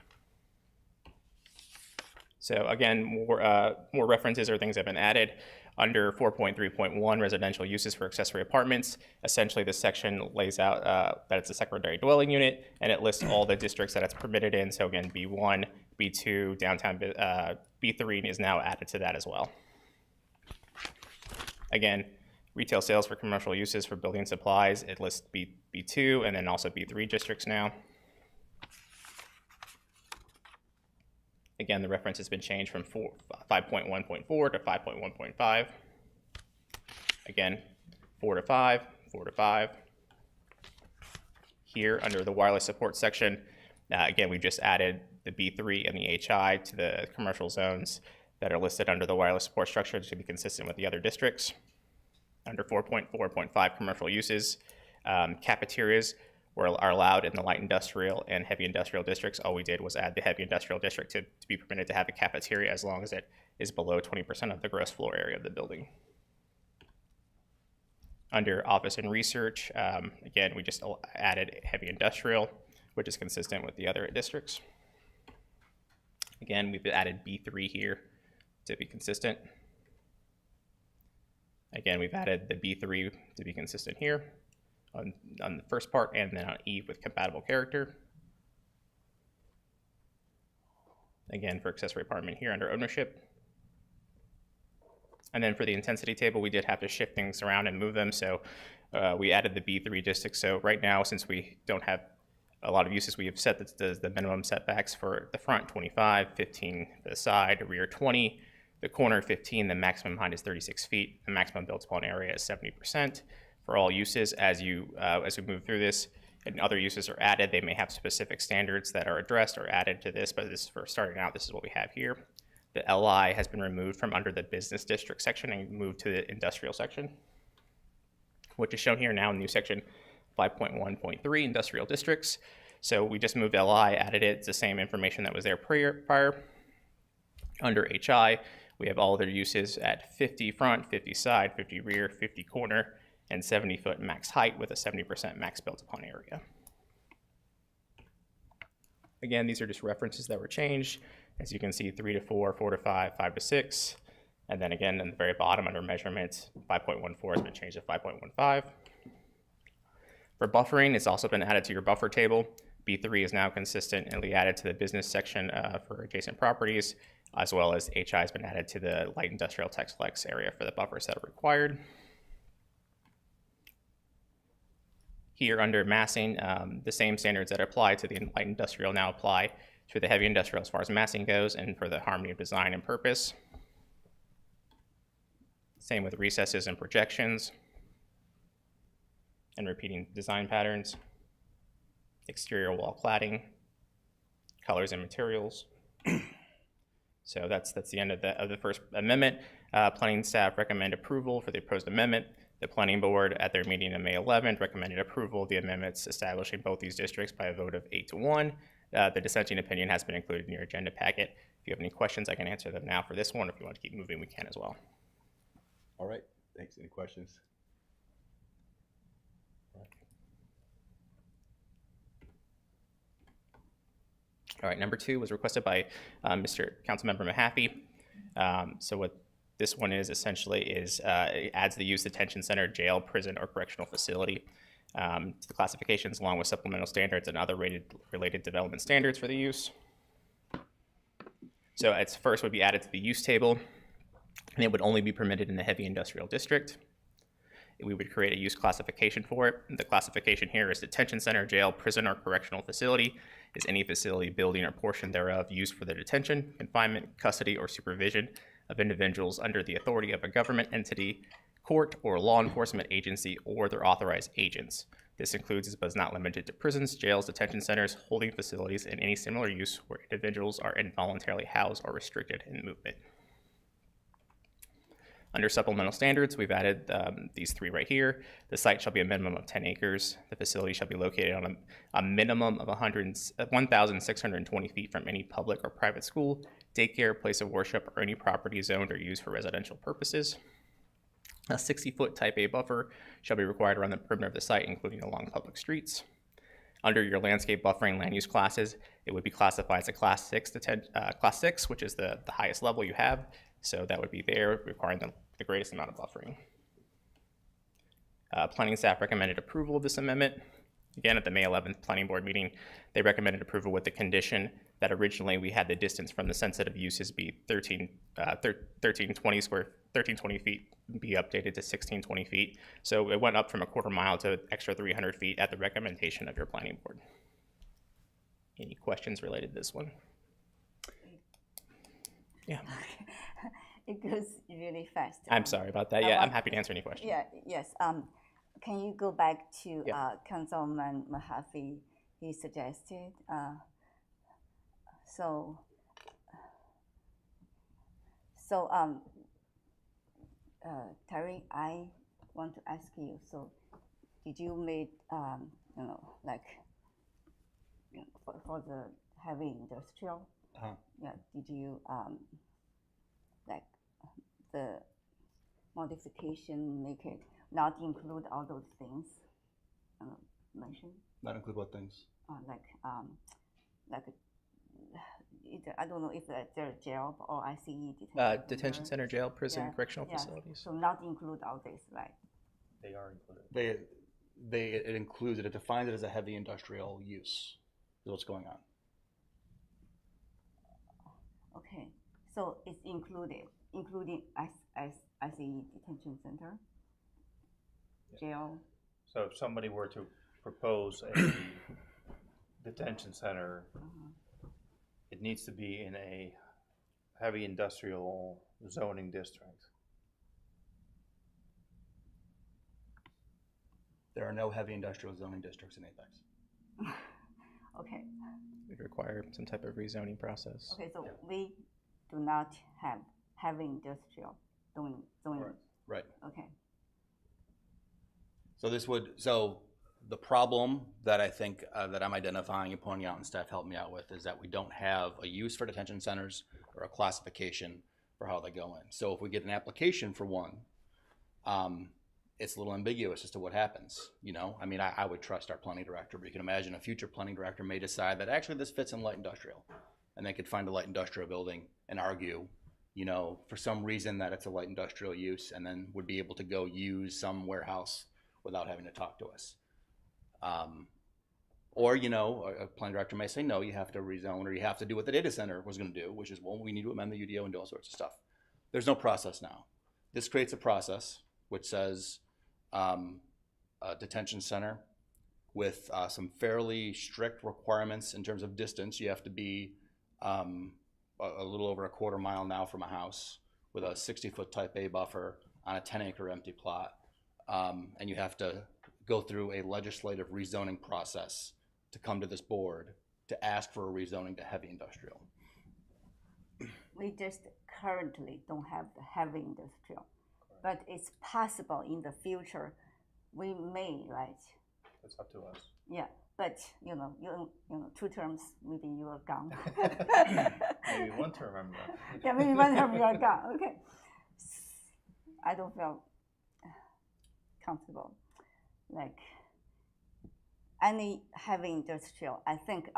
So again, more references or things have been added. Under 4.3.1, residential uses for accessory apartments, essentially this section lays out that it's a secondary dwelling unit, and it lists all the districts that it's permitted in. So again, B1, B2, downtown, B3 is now added to that as well. Again, retail sales for commercial uses for building supplies, it lists B2 and then also B3 districts now. Again, the reference has been changed from 5.1.4 to 5.1.5. Again, 4 to 5, 4 to 5. Here, under the wireless support section, again, we just added the B3 and the HI to the commercial zones that are listed under the wireless support structure to be consistent with the other districts. Under 4.4.5 commercial uses, cafeterias are allowed in the light industrial and heavy industrial districts. All we did was add the heavy industrial district to be permitted to have a cafeteria as long as it is below 20% of the gross floor area of the building. Under office and research, again, we just added heavy industrial, which is consistent with the other districts. Again, we've added B3 here to be consistent. Again, we've added the B3 to be consistent here on the first part, and then on E with compatible character. Again, for accessory apartment here under ownership. And then for the intensity table, we did have to shift things around and move them. So we added the B3 district. So right now, since we don't have a lot of uses, we have set the minimum setbacks for the front 25, 15 the side, rear 20, the corner 15, the maximum height is 36 feet, the maximum built upon area is 70%. for all uses. As we move through this and other uses are added, they may have specific standards that are addressed or added to this, but this is for starting out, this is what we have here. The LI has been removed from under the business district section and moved to the industrial section, which is shown here now in new section 5.1.3, industrial districts. So we just moved LI, added it. It's the same information that was there prior. Under HI, we have all their uses at 50 front, 50 side, 50 rear, 50 corner, and 70-foot max height with a 70% max built upon area. Again, these are just references that were changed. As you can see, 3 to 4, 4 to 5, 5 to 6. And then again, in the very bottom under measurements, 5.14 has been changed to 5.15. For buffering, it's also been added to your buffer table. B3 is now consistently added to the business section for adjacent properties, as well as HI has been added to the light industrial text flex area for the buffers that are required. Here under massing, the same standards that apply to the light industrial now apply to the heavy industrial as far as massing goes and for the harmony of design and purpose. Same with recesses and projections and repeating design patterns, exterior wall cladding, colors and materials. So that's the end of the first amendment. Planning staff recommend approval for the proposed amendment. The planning board at their meeting on May 11th recommended approval of the amendments establishing both these districts by a vote of 8-1. The dissenting opinion has been included in your agenda packet. If you have any questions, I can answer them now for this one. If you want to keep moving, we can as well. All right, thanks. Any questions? All right, number 2 was requested by Mr. Councilmember Mahaffey. So what this one is essentially is it adds the youth detention center, jail, prison, or correctional facility to the classifications along with supplemental standards and other related development standards for the use. So its first would be added to the use table, and it would only be permitted in the heavy industrial district. We would create a use classification for it. The classification here is detention center, jail, prison, or correctional facility is any facility, building, or portion thereof used for the detention, confinement, custody, or supervision of individuals under the authority of a government entity, court, or law enforcement agency, or their authorized agents. This includes, but is not limited to prisons, jails, detention centers, holding facilities, and any similar use where individuals are involuntarily housed or restricted in movement. Under supplemental standards, we've added these 3 right here. The site shall be a minimum of 10 acres. The facility shall be located on a minimum of 1,620 feet from any public or private school, daycare, place of worship, or any property zoned or used for residential purposes. A 60-foot type A buffer shall be required around the perimeter of the site, including along public streets. Under your landscape buffering land use classes, it would be classified as a class 6, which is the highest level you have. So that would be there, requiring the greatest amount of buffering. Planning staff recommended approval of this amendment. Again, at the May 11th planning board meeting, they recommended approval with the condition that originally we had the distance from the sensitive uses be 1320 feet be updated to 1620 feet. So it went up from a quarter mile to extra 300 feet at the recommendation of your planning board. Any questions related to this one? Yeah. It goes really fast. I'm sorry about that. Yeah, I'm happy to answer any questions. Yeah, yes. Can you go back to Councilman Mahaffey? He suggested. Terry, I want to ask you. So, did you make for the heavy industrial? Yeah. Did you the modification make it not include all those things mentioned? Not include what things? I don't know if they're jail or ICE Detention center, jail, prison, correctional facilities. So not include all this, right? They are included. It includes it. It defines it as a heavy industrial use. Is what's going on. Okay, so it's including ICE detention center, jail. So if somebody were to propose a detention center, it needs to be in a heavy industrial zoning district. There are no heavy industrial zoning districts in Apex. Okay, Would require some type of rezoning process. okay, so we do not have heavy industrial zoning. Right. Okay, So so the problem that I think that I'm identifying and pointing out and staff helped me out with is that we don't have a use for detention centers or a classification for how they go in. So if we get an application for one, it's a little ambiguous as to what happens, you know? I mean, I would trust our planning director, but you can imagine a future planning director may decide that actually this fits in light industrial. And they could find a light industrial building and argue, you know, for some reason that it's a light industrial use, and then would be able to go use some warehouse without having to talk to us. Or, you know, a planning director may say, no, you have to rezone, or you have to do what the data center was gonna do, which is, well, we need to amend the UDO and do all sorts of stuff. There's no process now. This creates a process which says a detention center with some fairly strict requirements in terms of distance. You have to be a little over a quarter mile now from a house with a 60-foot type A buffer on a 10-acre empty plot. And you have to go through a legislative rezoning process to come to this board to ask for a rezoning to heavy industrial. we just currently don't have the heavy industrial, but it's possible in the future we may, right? That's up to us. Yeah, but you know, 2 terms, maybe you are gone. Maybe 1 term, I'm not. Yeah, maybe 1 term you are gone. Okay. I don't feel comfortable. Like any heavy industrial, I think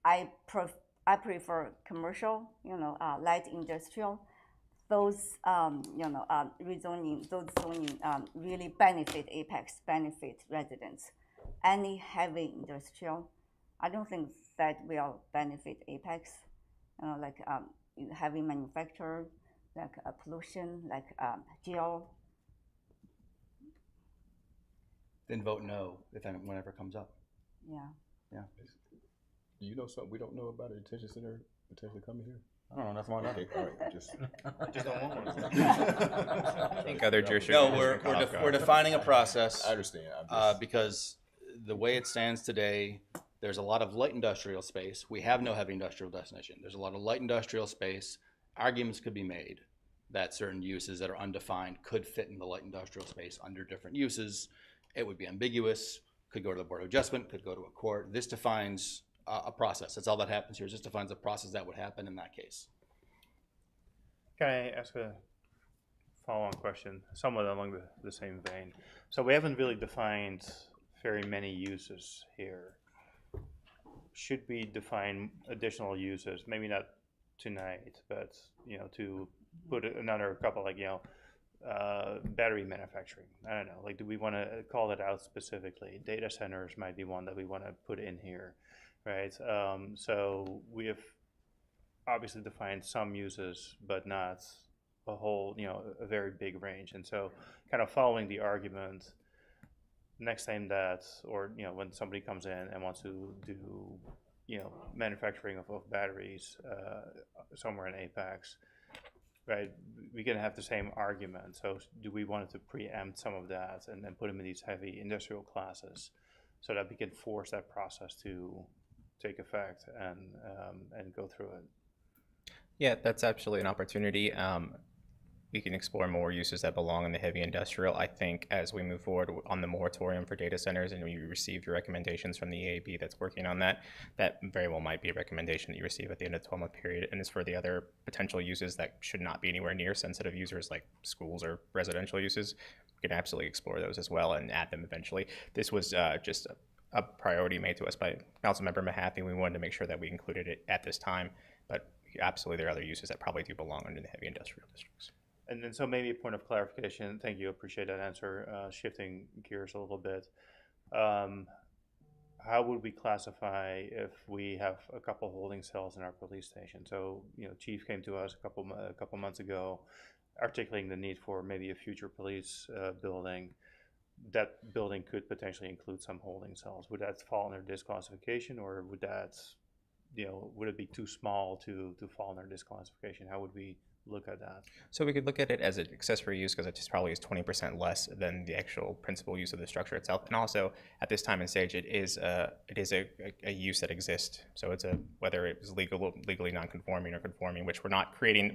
I prefer commercial, light industrial. Those rezoning, those zoning really benefit Apex, benefit residents. Any heavy industrial, I don't think that will benefit Apex. Like heavy manufacturer, like pollution, like geo. Then vote no if and whenever it comes up. Yeah. Yeah. Do you know something we don't know about a detention center potentially coming here? I don't know nothing about that. Okay, all right, just don't want one. I think other jurisdictions. No, we're defining a process. I understand. I'm just, Because the way it stands today, there's a lot of light industrial space. We have no heavy industrial definition. There's a lot of light industrial space. Arguments could be made that certain uses that are undefined could fit in the light industrial space under different uses. It would be ambiguous, could go to the Board of Adjustment, could go to a court. This defines a process. That's all that happens here. It just defines a process that would happen in that case. Can I ask a follow-on question, somewhat along the same vein? So we haven't really defined very many uses here. Should we define additional uses? Maybe not tonight, but to put another couple, like battery manufacturing. I don't know. Like, do we want to call it out specifically? Data centers might be one that we want to put in here, right? So we have obviously defined some uses, but not a whole, a very big range. And so, kind of following the argument, next time that, or when somebody comes in and wants to do, manufacturing of batteries somewhere in Apex, right, we can have the same argument. So do we want to preempt some of that and then put them in these heavy industrial classes so that we can force that process to take effect and go through it? Yeah, that's absolutely an opportunity. We can explore more uses that belong in the heavy industrial. I think as we move forward on the moratorium for data centers and we receive your recommendations from the EAB that's working on that, that very well might be a recommendation that you receive at the end of the 12-month period. And as for the other potential uses that should not be anywhere near sensitive users like schools or residential uses, we can absolutely explore those as well and add them eventually. This was just a priority made to us by Councilmember Mahaffey. We wanted to make sure that we included it at this time, but absolutely there are other uses that probably do belong under the heavy industrial districts. And then, so maybe a point of clarification. Thank you. Appreciate that answer. Shifting gears a little bit. How would we classify if we have a couple holding cells in our police station? So, Chief came to us a couple months ago, articulating the need for maybe a future police building. That building could potentially include some holding cells. Would that fall under disclassification, or would that, would it be too small to fall under disclassification? How would we look at that? So we could look at it as an accessory use because it just probably is 20% less than the actual principal use of the structure itself. And also, at this time and stage, it is a use that exists. So it's whether it is legally non-conforming or conforming, which we're not creating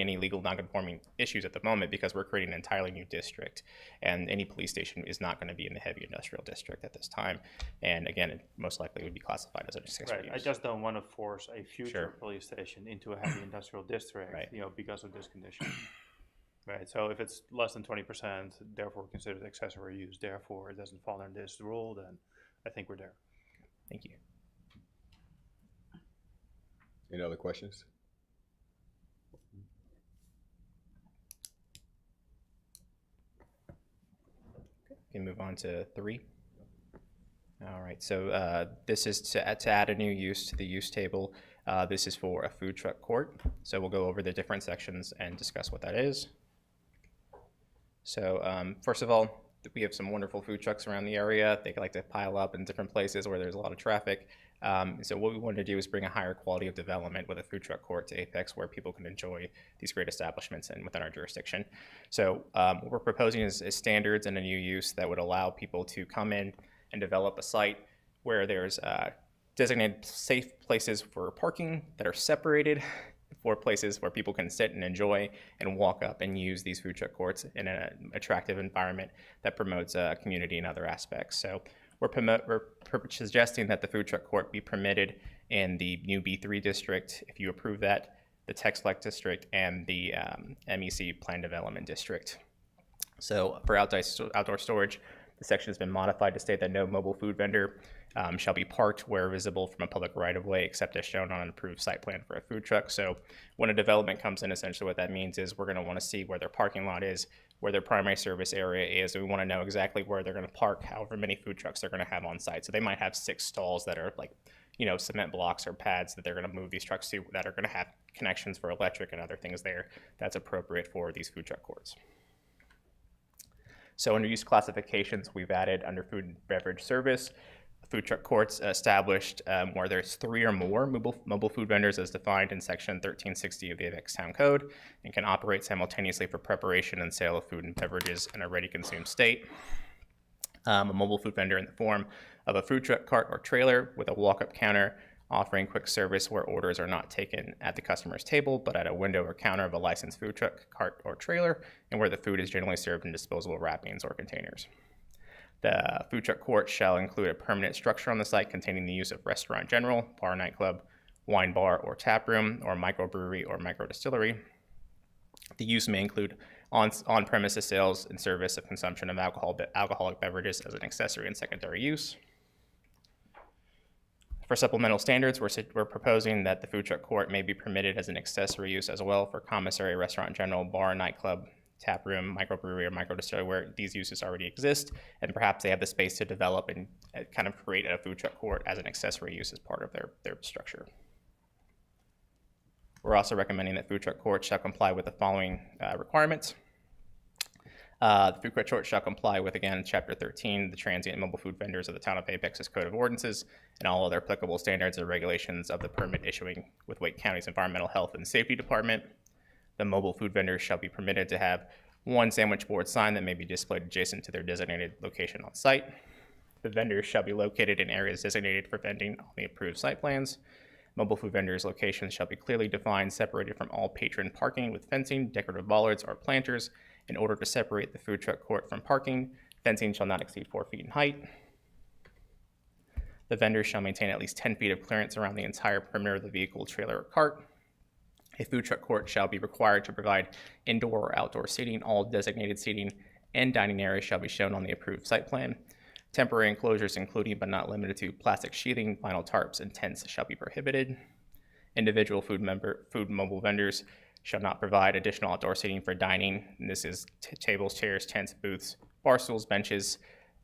any legal non-conforming issues at the moment because we're creating an entirely new district, and any police station is not going to be in the heavy industrial district at this time. And again, it most likely would be classified as an accessory Right. use. I just don't want to force a future Sure. police station into a heavy industrial district, Right. because of this condition. Right. So if it's less than 20%, therefore considered accessory use, therefore it doesn't fall under this rule, then I think we're there. Thank you. Any other questions? We can move on to 3. All right, so this is to add a new use to the use table. This is for a food truck court. So we'll go over the different sections and discuss what that is. So first of all, we have some wonderful food trucks around the area. They like to pile up in different places where there's a lot of traffic. So what we want to do is bring a higher quality of development with a food truck court to Apex where people can enjoy these great establishments and within our jurisdiction. So what we're proposing is standards and a new use that would allow people to come in and develop a site where there's designated safe places for parking that are separated for places where people can sit and enjoy and walk up and use these food truck courts in an attractive environment that promotes community and other aspects. So we're suggesting that the food truck court be permitted in the new B3 district, if you approve that, the Tex Flex district, and the MEC Plan Development District. So for outdoor storage, the section has been modified to state that no mobile food vendor shall be parked where visible from a public right-of-way except as shown on an approved site plan for a food truck. So when a development comes in, essentially what that means is we're going to want to see where their parking lot is, where their primary service area is, and we want to know exactly where they're going to park however many food trucks they're going to have on site. So they might have 6 stalls that are like, cement blocks or pads that they're going to move these trucks to that are going to have connections for electric and other things there that's appropriate for these food truck courts. So under use classifications, we've added under food and beverage service, food truck courts established where there's 3 or more mobile food vendors as defined in section 1360 of the Apex Town Code and can operate simultaneously for preparation and sale of food and beverages in a ready-consumed state. A mobile food vendor in the form of a food truck cart or trailer with a walk-up counter offering quick service where orders are not taken at the customer's table, but at a window or counter of a licensed food truck, cart, or trailer, and where the food is generally served in disposable wrappings or containers. The food truck court shall include a permanent structure on the site containing the use of restaurant general, bar, nightclub, wine bar or tap room, or microbrewery or microdistillery. The use may include on-premises sales and service of consumption of alcoholic beverages as an accessory and secondary use. For supplemental standards, we're proposing that the food truck court may be permitted as an accessory use as well for commissary, restaurant general, bar, nightclub, tap room, microbrewery, or microdistillery where these uses already exist, and perhaps they have the space to develop and kind of create a food truck court as an accessory use as part of their structure. We're also recommending that food truck courts shall comply with the following requirements. The food truck court shall comply with, again, Chapter 13, the transient and mobile food vendors of the Town of Apex's Code of Ordinances, and all other applicable standards and regulations of the permit issuing with Wake County's Environmental Health and Safety Department. The mobile food vendors shall be permitted to have 1 sandwich board sign that may be displayed adjacent to their designated location on site. The vendors shall be located in areas designated for vending on the approved site plans. Mobile food vendors' locations shall be clearly defined, separated from all patron parking with fencing, decorative bollards, or planters. In order to separate the food truck court from parking, fencing shall not exceed 4 feet in height. The vendors shall maintain at least 10 feet of clearance around the entire perimeter of the vehicle, trailer, or cart. A food truck court shall be required to provide indoor or outdoor seating. All designated seating and dining areas shall be shown on the approved site plan. Temporary enclosures, including but not limited to plastic sheathing, vinyl tarps, and tents, shall be prohibited. Individual food mobile vendors shall not provide additional outdoor seating for dining. And this is tables, chairs, tents, booths, bar stools, benches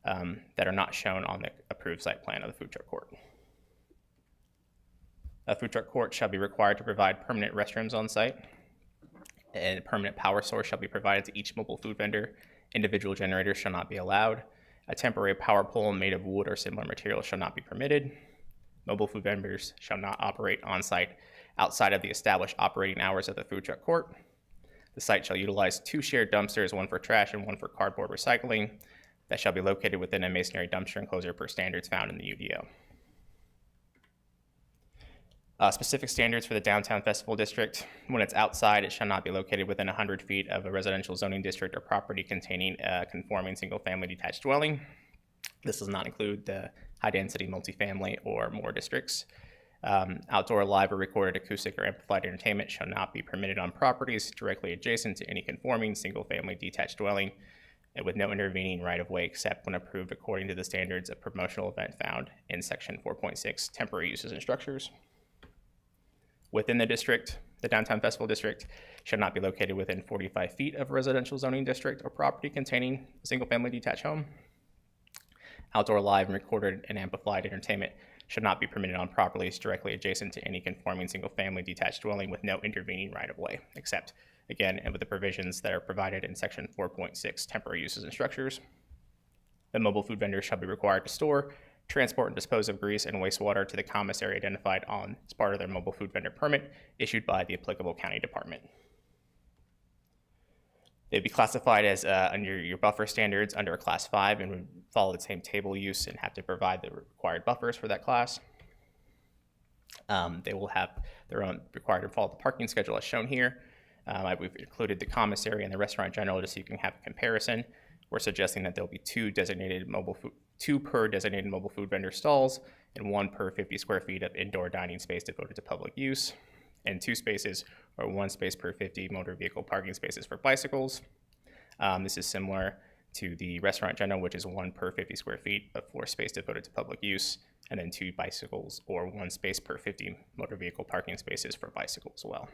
that are not shown on the approved site plan of the food truck court. A food truck court shall be required to provide permanent restrooms on site. And a permanent power source shall be provided to each mobile food vendor. Individual generators shall not be allowed. A temporary power pole made of wood or similar material shall not be permitted. Mobile food vendors shall not operate on site outside of the established operating hours of the food truck court. The site shall utilize 2 shared dumpsters, one for trash and one for cardboard recycling, that shall be located within a masonry dumpster enclosure per standards found in the UDO. Specific standards for the downtown festival district. When it's outside, it shall not be located within 100 feet of a residential zoning district or property containing a conforming single-family detached dwelling. This does not include the high-density multifamily or more districts. Outdoor live or recorded acoustic or amplified entertainment shall not be permitted on properties directly adjacent to any conforming single-family detached dwelling, and with no intervening right-of-way except when approved according to the standards of promotional event found in section 4.6, temporary uses and structures. Within the district, the downtown festival district shall not be located within 45 feet of a residential zoning district or property containing a single-family detached home. Outdoor live and recorded and amplified entertainment should not be permitted on properties directly adjacent to any conforming single-family detached dwelling with no intervening right-of-way, except, again, and with the provisions that are provided in section 4.6, temporary uses and structures. The mobile food vendors shall be required to store, transport, and dispose of grease and wastewater to the commissary identified on as part of their mobile food vendor permit issued by the applicable county department. They'd be classified as under your buffer standards under a class 5 and would follow the same table use and have to provide the required buffers for that class. They will have their own required to follow the parking schedule as shown here. We've included the commissary and the restaurant general just so you can have a comparison. We're suggesting that there'll be 2 per designated mobile food vendor stalls and 1 per 50 square feet of indoor dining space devoted to public use, and 2 spaces or 1 space per 50 motor vehicle parking spaces for bicycles. This is similar to the restaurant general, which is 1 per 50 square feet of floor space devoted to public use, and then 2 bicycles or 1 space per 50 motor vehicle parking spaces for bicycles as well.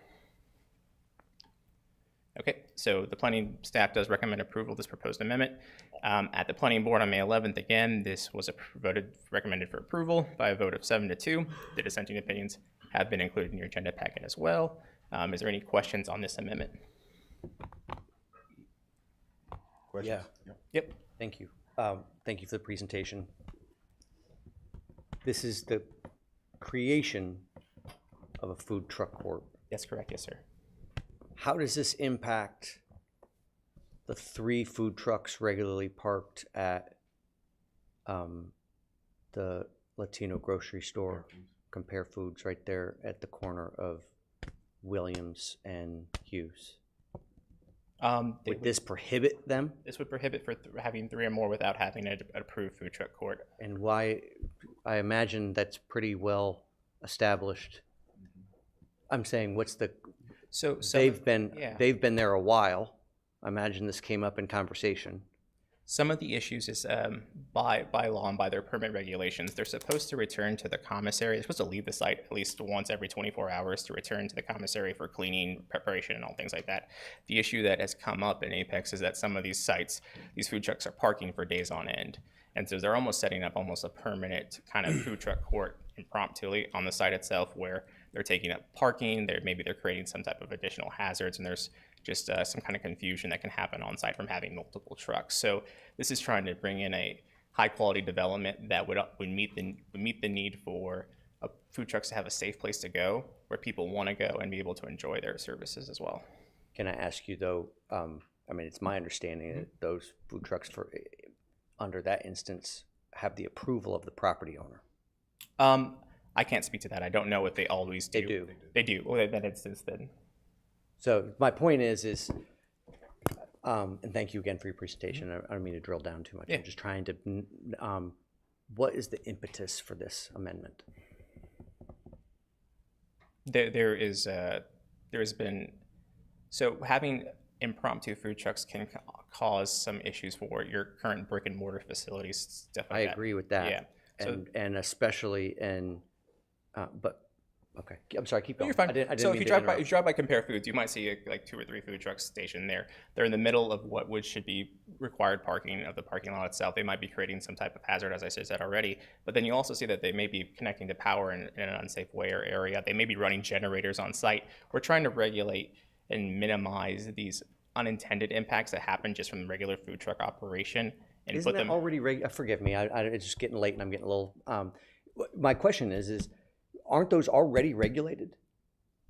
Okay, so the planning staff does recommend approval of this proposed amendment. At the planning board on May 11th, again, this was recommended for approval by a vote of 7-2. The dissenting opinions have been included in your agenda packet as well. Is there any questions on this amendment? Yeah. Yep. Thank you. Thank you for the presentation. This is the creation of a food truck court. That's correct, yes, sir. How does this impact the 3 food trucks regularly parked at the Latino grocery store, Compare Foods, right there at the corner of Williams and Hughes? Would this prohibit them? This would prohibit for having 3 or more without having an approved food truck court. And why? I imagine that's pretty well established. I'm saying, what's the? So they've been there a while. I imagine this came up in conversation. Some of the issues is by law and by their permit regulations, they're supposed to return to the commissary. They're supposed to leave the site at least once every 24 hours to return to the commissary for cleaning, preparation, and all things like that. The issue that has come up in Apex is that some of these sites, these food trucks are parking for days on end. And so they're almost setting up almost a permanent kind of food truck court impromptu on the site itself where they're taking up parking, maybe they're creating some type of additional hazards, and there's just some kind of confusion that can happen on site from having multiple trucks. So this is trying to bring in a high quality development that would meet the need for food trucks to have a safe place to go where people want to go and be able to enjoy their services as well. Can I ask you though, I mean, it's my understanding that those food trucks under that instance have the approval of the property owner. I can't speak to that. I don't know if they always do. They do. They do. Well, in that instance, then. So my point is, and thank you again for your presentation. I don't mean to drill down too much. Yeah. I'm just trying to, what is the impetus for this amendment? There's been, so having impromptu food trucks can cause some issues for your current brick and mortar facilities, stuff like that. I agree with that. Yeah. And especially in, but okay, I'm sorry. Keep going. You're fine. I didn't So mean if to you drive by Compare Foods, you might see like 2 or 3 food trucks stationed there. They're in the middle of what should be required parking of the parking lot itself. They might be creating some type of hazard, as I said already. But then you also see that they may be connecting to power in an unsafe way or area. They may be running generators on site. We're trying to regulate and minimize these unintended impacts that happen just from the regular food truck operation. And Isn't that already forgive me, it's just getting late and I'm getting a little, my question is aren't those already regulated?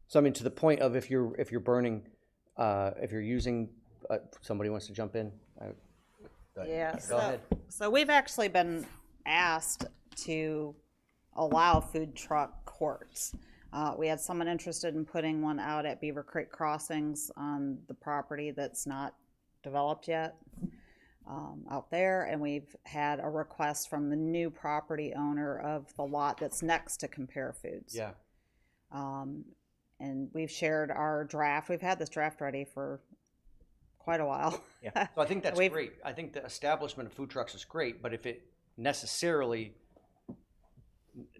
So I mean, to the point of if you're burning if you're using, somebody wants to jump in? Yeah, Go ahead. so we've actually been asked to allow food truck courts. We had someone interested in putting one out at Beaver Creek Crossings on the property that's not developed yet out there. And we've had a request from the new property owner of the lot that's next to Compare Foods. Yeah. And we've shared our draft. We've had this draft ready for quite a while. Yeah. So I think that's great. I think the establishment of food trucks is great, but if it necessarily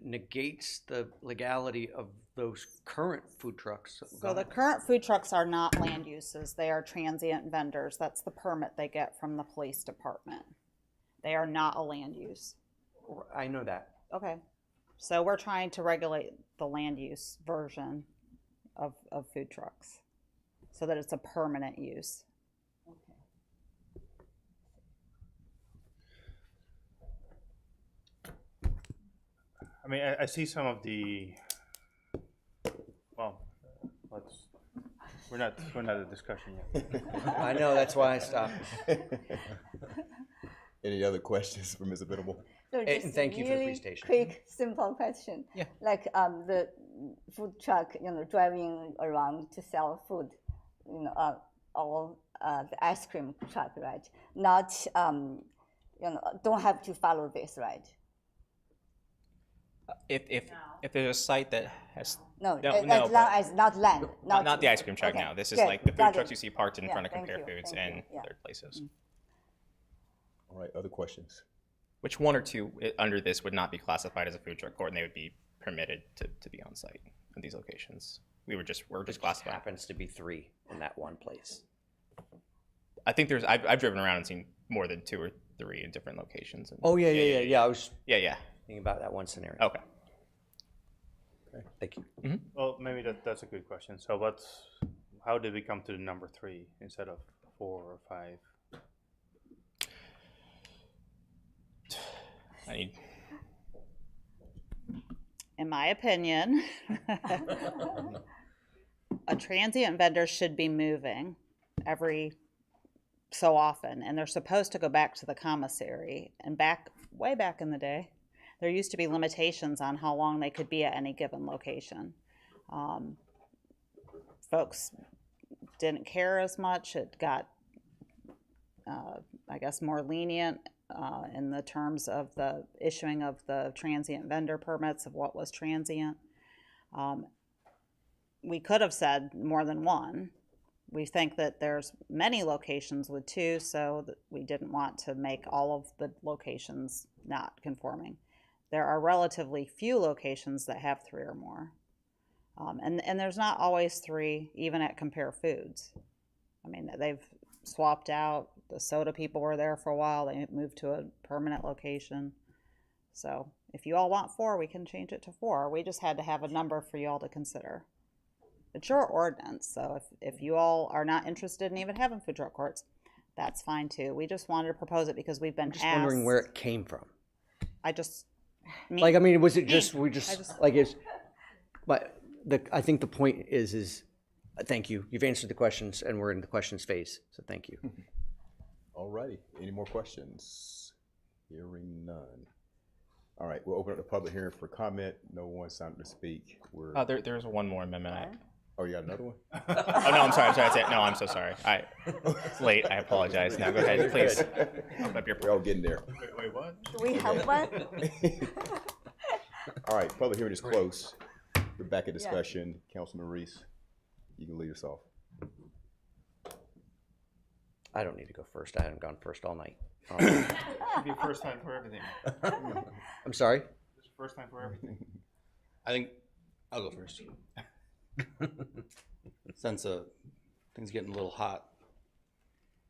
negates the legality of those current food trucks. So the current food trucks are not land uses. They are transient vendors. That's the permit they get from the police department. They are not a land use. I know that. Okay. So we're trying to regulate the land use version of food trucks so that it's a permanent use. I mean, I see some of the, well, we're not at a discussion yet. I know, that's why I stopped. Any other questions for Ms. Abitable? So And just thank you for the really presentation. quick, simple question. Yeah. Like the food truck, driving around to sell food, or the ice cream truck, right? Not, don't have to follow this, right? If there's a site that has No, no, as no, long but as not land. not the ice cream truck okay, now. This is good, like the food got trucks it. you see parked in Yeah, front of thank Compare you, Foods thank you, and yeah. third places. All right, other questions? Which one or two under this would not be classified as a food truck court, and they would be permitted to be on site at these locations. We're just classifying. Happens to be 3 in that one place. I think I've driven around and seen more than 2 or 3 in different locations. And Oh, yeah. I was yeah. thinking about that one scenario. Okay. Thank you. Well, maybe that's a good question. So how did we come to the number 3 instead of 4 or 5? In my opinion, a transient vendor should be moving every so often, and they're supposed to go back to the commissary. And way back in the day, there used to be limitations on how long they could be at any given location. Folks didn't care as much. It got, I guess, more lenient in the terms of the issuing of the transient vendor permits of what was transient. We could have said more than one. We think that there's many locations with 2, so that we didn't want to make all of the locations not conforming. There are relatively few locations that have 3 or more. And there's not always 3, even at Compare Foods. I mean, they've swapped out. The soda people were there for a while. They moved to a permanent location. So if you all want 4, we can change it to 4. We just had to have a number for you all to consider. It's your ordinance, so if you all are not interested in even having food truck courts, that's fine too. We just wanted to propose it because we've been Just asked. wondering where it came from. Was it just, but I think the point is thank you. You've answered the questions and we're in the questions phase, so thank you. All righty, any more questions? Hearing none. All right, we'll open up the public hearing for comment. No one signed up to speak. There's one more amendment. Oh, you got another one? Oh, no, I'm sorry. No, I'm so sorry. It's late. I apologize. Now go ahead, please. Open up your. We're all getting there. Wait, what? Do we have one? All right, public hearing is closed. We're back at discussion. Councilman Reese, you can lead us off. I don't need to go first. I haven't gone first all night. It'll be first time for everything. I'm sorry? It's first time for everything. I think I'll go first. Since things getting a little hot.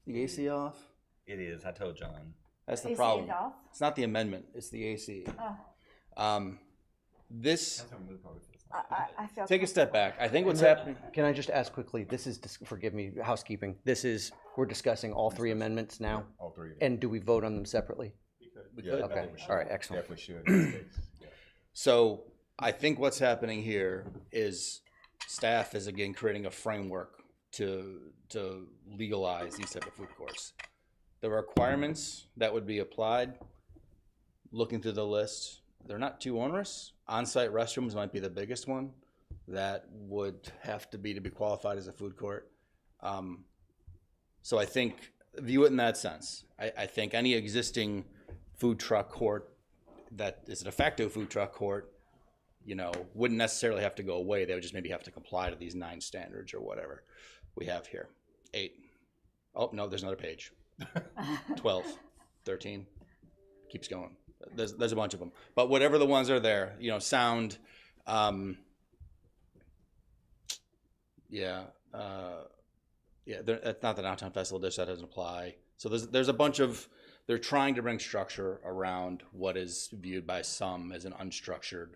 The AC off? It is. I told John. That's the AC is problem. off? It's not the amendment. It's the AC. This. I feel Take a step back. I think what's happening. Can I just ask quickly? This is, forgive me, housekeeping. We're discussing all 3 amendments now? All 3. And do we vote on them separately? We could. Okay, all right, excellent. Definitely should. So I think what's happening here is staff is again creating a framework to legalize these type of food courts. The requirements that would be applied, looking through the list, they're not too onerous. On-site restrooms might be the biggest one that would have to be qualified as a food court. So I think, view it in that sense. I think any existing food truck court that is a de facto food truck court, wouldn't necessarily have to go away. They would just maybe have to comply to these 9 standards or whatever we have here. 8. Oh, no, there's another page. 12, 13, keeps going. There's a bunch of them. But whatever the ones are there, sound, it's not the Downtown Festival Dish, that doesn't apply. So there's a bunch of, they're trying to bring structure around what is viewed by some as an unstructured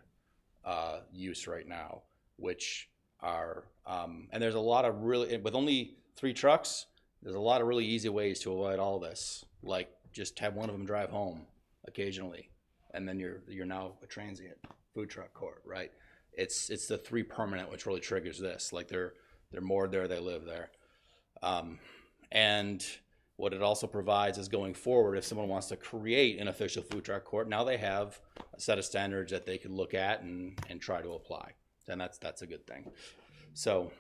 use right now, which are, and there's a lot of really, with only 3 trucks, there's a lot of really easy ways to avoid all this. Like just have one of them drive home occasionally, and then you're now a transient food truck court, right? It's the 3 permanent which really triggers this. Like they're moored there, they live there. And what it also provides is going forward, if someone wants to create an official food truck court, now they have a set of standards that they can look at and try to apply. And that's a good thing. So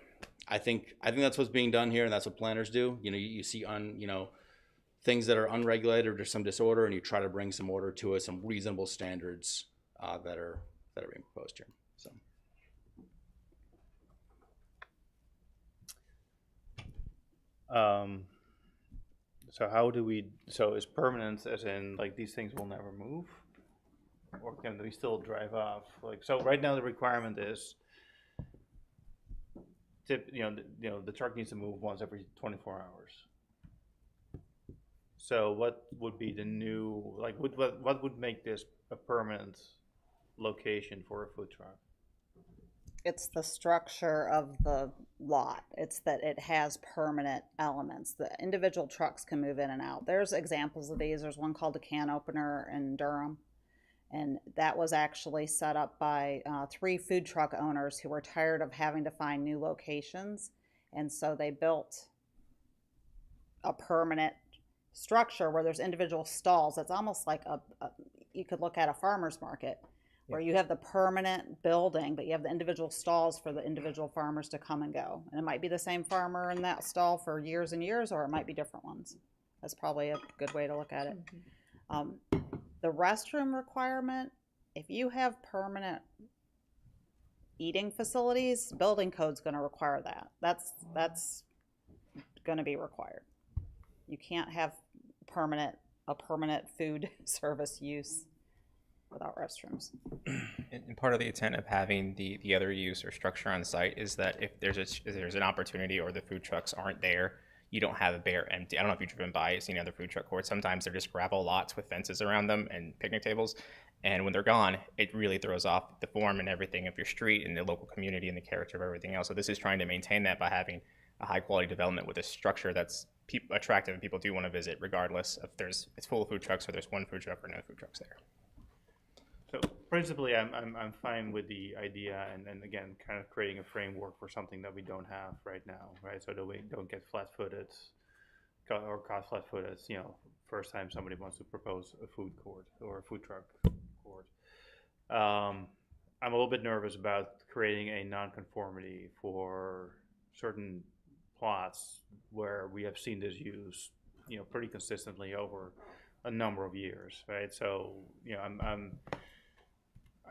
I think that's what's being done here, and that's what planners do. You see things that are unregulated or there's some disorder, and you try to bring some order to it, some reasonable standards that are being proposed here. So is permanent as in like these things will never move? Or can we still drive off? So right now the requirement is the truck needs to move once every 24 hours. So what would be the new, what would make this a permanent location for a food truck? It's the structure of the lot. It's that it has permanent elements. The individual trucks can move in and out. There's examples of these. There's one called the Can Opener in Durham. And that was actually set up by 3 food truck owners who were tired of having to find new locations. And so they built a permanent structure where there's individual stalls. It's almost like you could look at a farmer's market where you have the permanent building, but you have the individual stalls for the individual farmers to come and go. And it might be the same farmer in that stall for years and years, or it might be different ones. That's probably a good way to look at it. The restroom requirement, if you have permanent eating facilities, building code's going to require that. That's going to be required. You can't have a permanent food service use without restrooms. And part of the intent of having the other use or structure on site is that if there's an opportunity or the food trucks aren't there, you don't have a bare empty. I don't know if you've driven by, seen other food truck courts. Sometimes they're just gravel lots with fences around them and picnic tables. And when they're gone, it really throws off the form and everything of your street and the local community and the character of everything else. So this is trying to maintain that by having a high quality development with a structure that's attractive and people do want to visit regardless if it's full of food trucks or there's one food truck or no food trucks there. So principally, I'm fine with the idea, and again, kind of creating a framework for something that we don't have right now, right? So that we don't get flat-footed or caught flat-footed. First time somebody wants to propose a food court or a food truck court. I'm a little bit nervous about creating a nonconformity for certain plots where we have seen this use, pretty consistently over a number of years, right? So,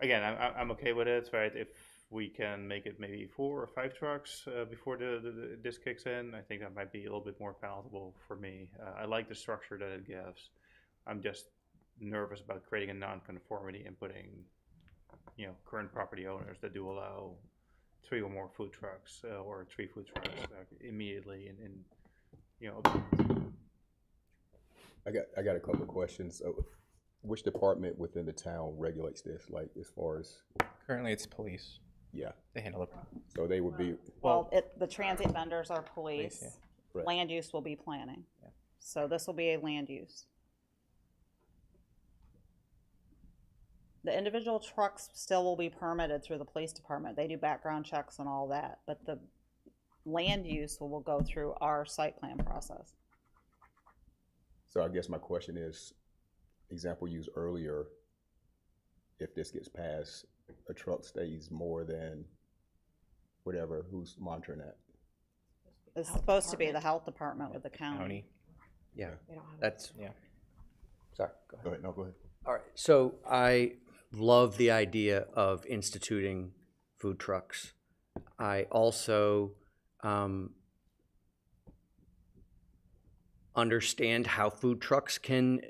I'm okay with it, right? If we can make it maybe 4 or 5 trucks before this kicks in, I think that might be a little bit more palatable for me. I like the structure that it gives. I'm just nervous about creating a non-conformity and putting, current property owners that do allow 3 or more food trucks or 3 food trucks immediately I got a couple of questions. Which department within the town regulates this, like as far as? Currently it's police. Yeah. They handle it. So they would be. Well, the transient vendors are police. Yeah. Right. Land use will be planning. Yeah. So this will be a land use. The individual trucks still will be permitted through the police department. They do background checks and all that, but the land use will go through our site plan process. So I guess my question is, example used earlier, if this gets passed, a truck stays more than whatever, who's monitoring that? It's supposed to be the health department with the county. Yeah, We don't have that's, Yeah. sorry, Go ahead, no, go ahead. All right, so I love the idea of instituting food trucks. I also understand how food trucks can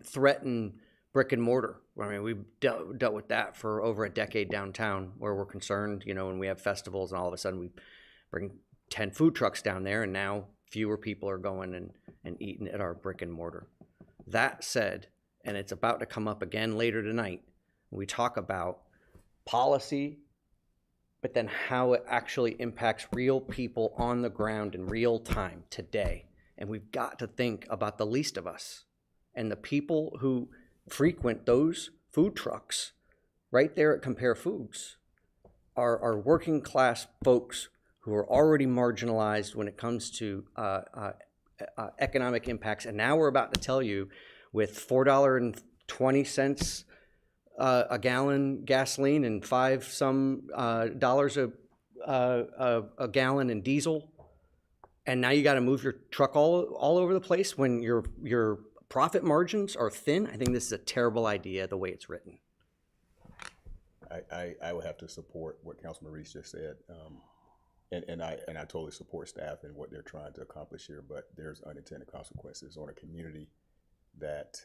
threaten brick and mortar. I mean, we've dealt with that for over a decade downtown, where we're concerned, you know, when we have festivals and all of a sudden we bring 10 food trucks down there, and now fewer people are going and eating at our brick and mortar. That said, and it's about to come up again later tonight, we talk about policy, but then how it actually impacts real people on the ground in real time today. And we've got to think about the least of us. And the people who frequent those food trucks right there at Compare Foods are working class folks who are already marginalized when it comes to economic impacts. And now we're about to tell you, with $4.20 a gallon gasoline and $5 a gallon in diesel, and now you got to move your truck all over the place when your profit margins are thin. I think this is a terrible idea the way it's written. I would have to support what Councilman Reese just said. And I totally support staff and what they're trying to accomplish here, but there's unintended consequences on a community that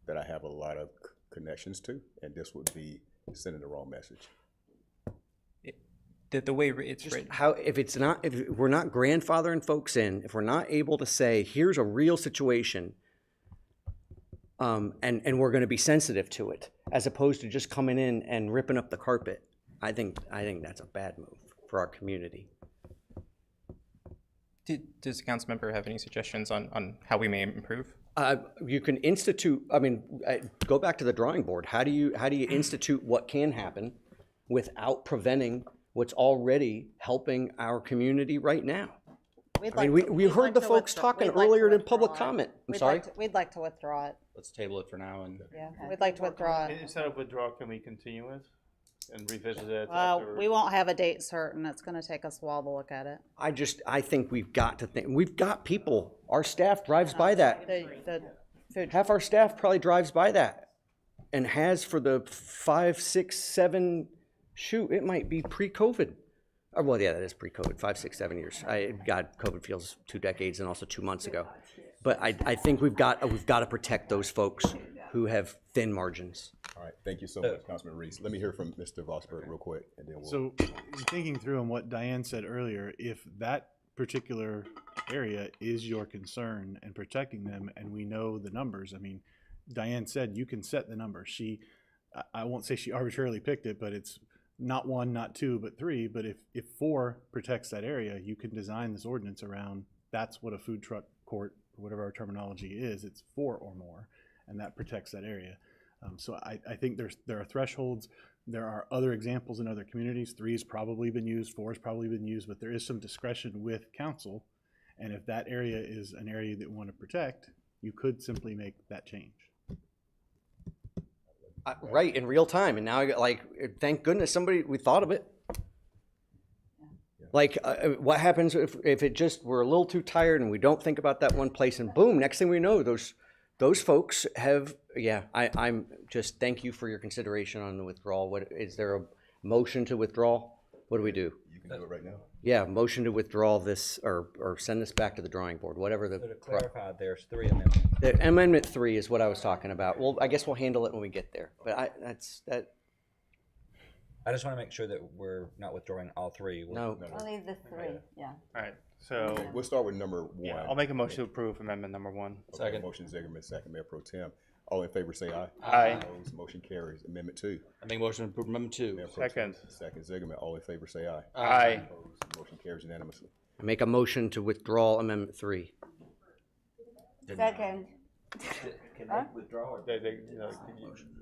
that I have a lot of connections to, and this would be sending the wrong message. The way it's written. If we're not grandfathering folks in, if we're not able to say, here's a real situation, and we're going to be sensitive to it, as opposed to just coming in and ripping up the carpet, I think that's a bad move for our community. Does the council member have any suggestions on how we may improve? You can institute, go back to the drawing board. How do you institute what can happen without preventing what's already helping our community right now? We heard the folks talking earlier in public comment. I'm sorry? We'd like to withdraw it. Let's table it for now and. Yeah, we'd like to withdraw it. Instead of withdraw, can we continue it and revisit it? Well, we won't have a date certain. It's gonna take us a while to look at it. I think we've got to think, we've got people, our staff drives by that. Half our staff probably drives by that and has for the 5, 6, 7, it might be pre-COVID. Well, yeah, that is pre-COVID, 5, 6, 7 years. God, COVID feels 2 decades and also 2 months ago. But I think we've got to protect those folks who have thin margins. All right, thank you so much, Councilman Reese. Let me hear from Mr. Vosberg real quick, and then we'll. So, thinking through on what Diane said earlier, if that particular area is your concern and protecting them, and we know the numbers, I mean, Diane said you can set the number. I won't say she arbitrarily picked it, but it's not 1, not 2, but 3. But if 4 protects that area, you can design this ordinance around. That's what a food truck court, or whatever our terminology is. It's 4 or more, and that protects that area. So I think there are thresholds. There are other examples in other communities. 3 has probably been used, 4 has probably been used, but there is some discretion with council. And if that area is an area that we want to protect, you could simply make that change. Right, in real time. And now I got thank goodness we thought of it. What happens if it just, we're a little too tired and we don't think about that one place, and boom, next thing we know, those folks have, I'm just, thank you for your consideration on the withdrawal. What, is there a motion to withdraw? What do we do? You can do it right now. Yeah, motion to withdraw this, or send this back to the drawing board, whatever the. So to clarify, there's 3 amendments. The amendment 3 is what I was talking about. Well, I guess we'll handle it when we get there, but I just want to make sure that we're not withdrawing all 3. No. Only the 3, yeah. All right, so. We'll start with number 1. Yeah, I'll make a motion to approve amendment number 1. Okay, second. Motion Zigerman, second. Mayor Pro Tem. All in favor say aye. Aye. Opposed, motion carries. Amendment 2. I make motion to approve amendment 2. Mayor Pro Tem, Second. second Zigerman. All in favor say aye. Aye. Opposed, motion carries unanimously. make a motion to withdraw amendment 3. Second. Can they withdraw or?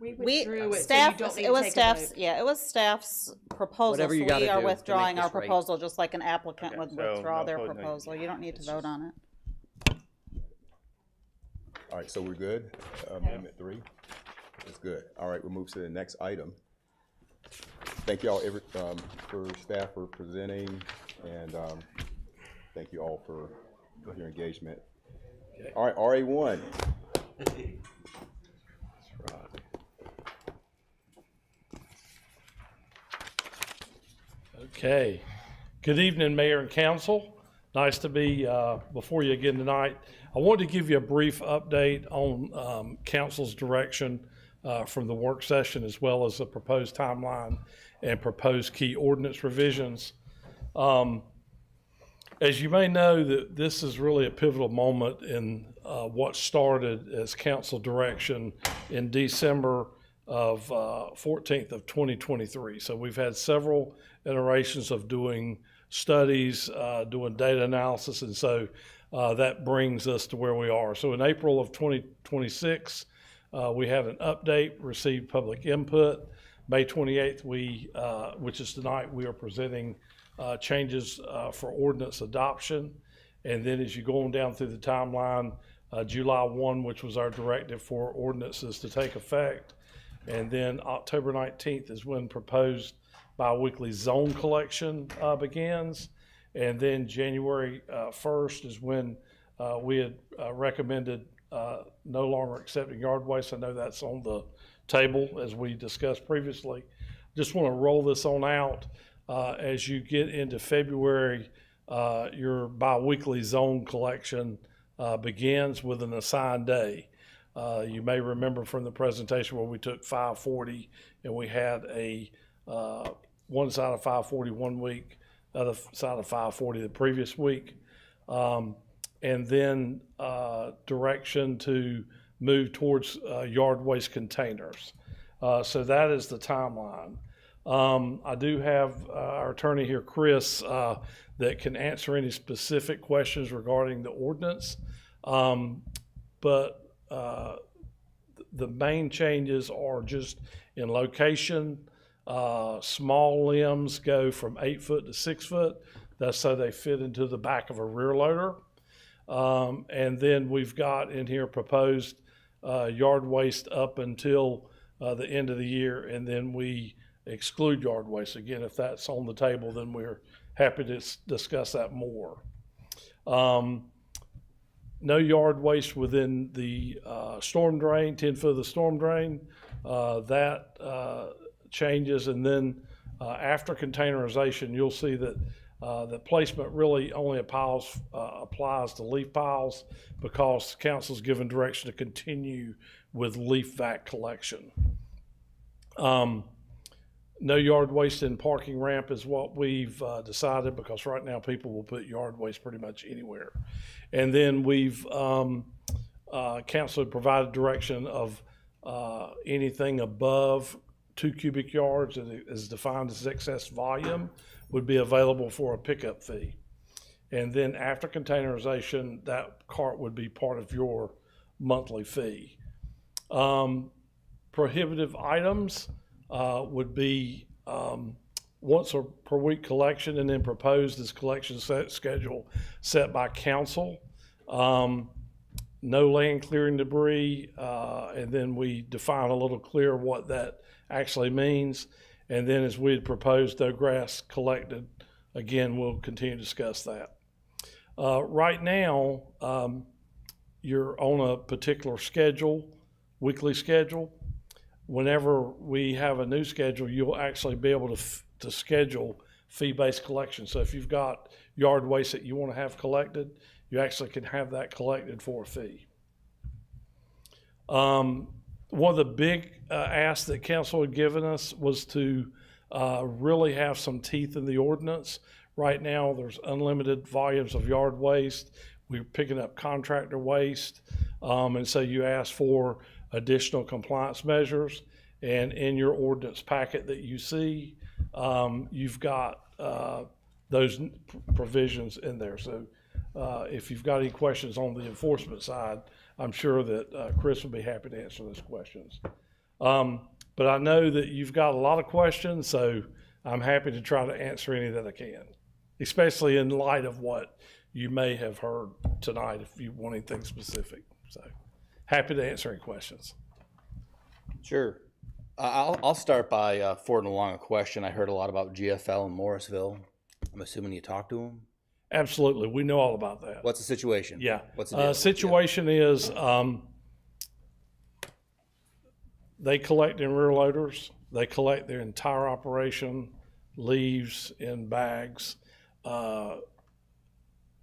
We We, withdrew it, so you staff, don't need it to was take a staff's, vote. yeah, it was staff's proposal, Whatever you so gotta we are do to make withdrawing our this right. proposal, just like an applicant would so withdraw no their vote, no. proposal. You don't need to vote on it. All right, so we're good? Amendment 3? That's good. All right, we'll move to the next item. Thank you all for staff for presenting, and thank you all for your engagement. All right, RA1. Okay. Good evening, Mayor and Council. Nice to be before you again tonight. I wanted to give you a brief update on Council's direction from the work session, as well as the proposed timeline and proposed key ordinance revisions. As you may know, that this is really a pivotal moment in what started as council direction in December of 14th of 2023. So we've had several iterations of doing studies, doing data analysis, and so that brings us to where we are. So in April of 2026, we had an update, received public input. May 28th, which is tonight, we are presenting changes for ordinance adoption. And then as you go on down through the timeline, July 1, which was our directive for ordinances to take effect. And then October 19th is when proposed biweekly zone collection begins. And then January 1st is when we had recommended no longer accepting yard waste. I know that's on the table as we discussed previously. Just want to roll this on out. As you get into February, your biweekly zone collection begins with an assigned day. You may remember from the presentation where we took 540 and we had a one side of 540 1 week, other side of 540 the previous week. And then direction to move towards yard waste containers. So that is the timeline. I do have our attorney here, Chris, that can answer any specific questions regarding the ordinance. But the main changes are just in location. Small limbs go from 8 foot to 6 foot. That's so they fit into the back of a rear loader. And then we've got in here proposed yard waste up until the end of the year, and then we exclude yard waste. Again, if that's on the table, then we're happy to discuss that more. No yard waste within the storm drain, 10 foot of the storm drain. That changes, and then after containerization, you'll see that the placement really only applies to leaf piles because council's given direction to continue with leaf vac collection. No yard waste in parking ramp is what we've decided, because right now people will put yard waste pretty much anywhere. And then we've, council provided direction of anything above 2 cubic yards that is defined as excess volume would be available for a pickup fee. And then after containerization, that cart would be part of your monthly fee. Prohibitive items would be once per week collection, and then proposed as collection schedule set by council. No land clearing debris, and then we define a little clearer what that actually means. And then as we had proposed, no grass collected. Again, we'll continue to discuss that. Right now, you're on a particular schedule, weekly schedule. Whenever we have a new schedule, you'll actually be able to schedule fee-based collection. So if you've got yard waste that you want to have collected, you actually can have that collected for a fee. One of the big asks that council had given us was to really have some teeth in the ordinance. Right now, there's unlimited volumes of yard waste. We're picking up contractor waste. And so you asked for additional compliance measures. And in your ordinance packet that you see, you've got those provisions in there. So if you've got any questions on the enforcement side, I'm sure that Chris will be happy to answer those questions. But I know that you've got a lot of questions, so I'm happy to try to answer any that I can, especially in light of what you may have heard tonight if you want anything specific. So happy to answer any questions. Sure. I'll start by forwarding along a question. I heard a lot about GFL in Morrisville. I'm assuming you talked to them? Absolutely. We know all about that. What's the situation? Yeah. What's the deal? Situation is they collect in rear loaders. They collect their entire operation, leaves in bags.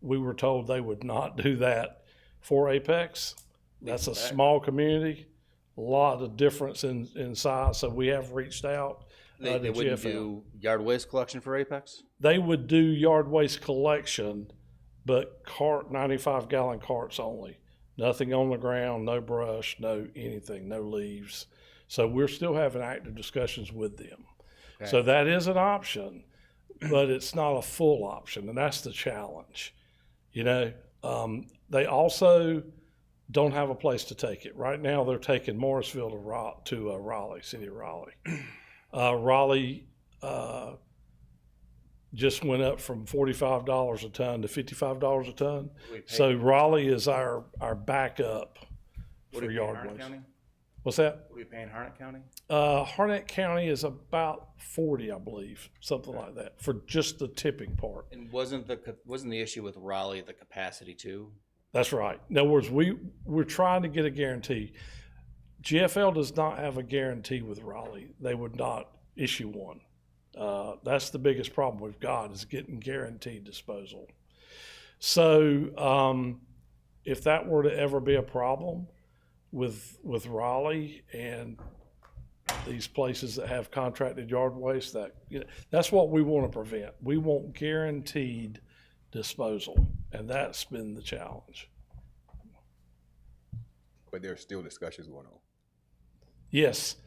We were told they would not do that for Apex. That's a small community, a lot of difference in size. So we have reached out. They to wouldn't GFL. do yard waste collection for Apex? They would do yard waste collection, but 95-gallon carts only. Nothing on the ground, no brush, no anything, no leaves. So we're still having active discussions with them. Okay. So that is an option, but it's not a full option, and that's the challenge. You know, they also don't have a place to take it. Right now, they're taking Morrisville to Raleigh, city of Raleigh. Raleigh just went up from $45 a ton to $55 a ton. So Raleigh is our backup for yard waste. What's that? What are we paying Harnett County? Harnett County is about 40, I believe, something like that, for just the tipping part. And wasn't the issue with Raleigh the capacity too? That's right. In other words, we're trying to get a guarantee. GFL does not have a guarantee with Raleigh. They would not issue one. That's the biggest problem we've got, is getting guaranteed disposal. So if that were to ever be a problem with Raleigh and these places that have contracted yard waste, that's what we want to prevent. We want guaranteed disposal, and that's been the challenge. But there's still discussions going on. Yes,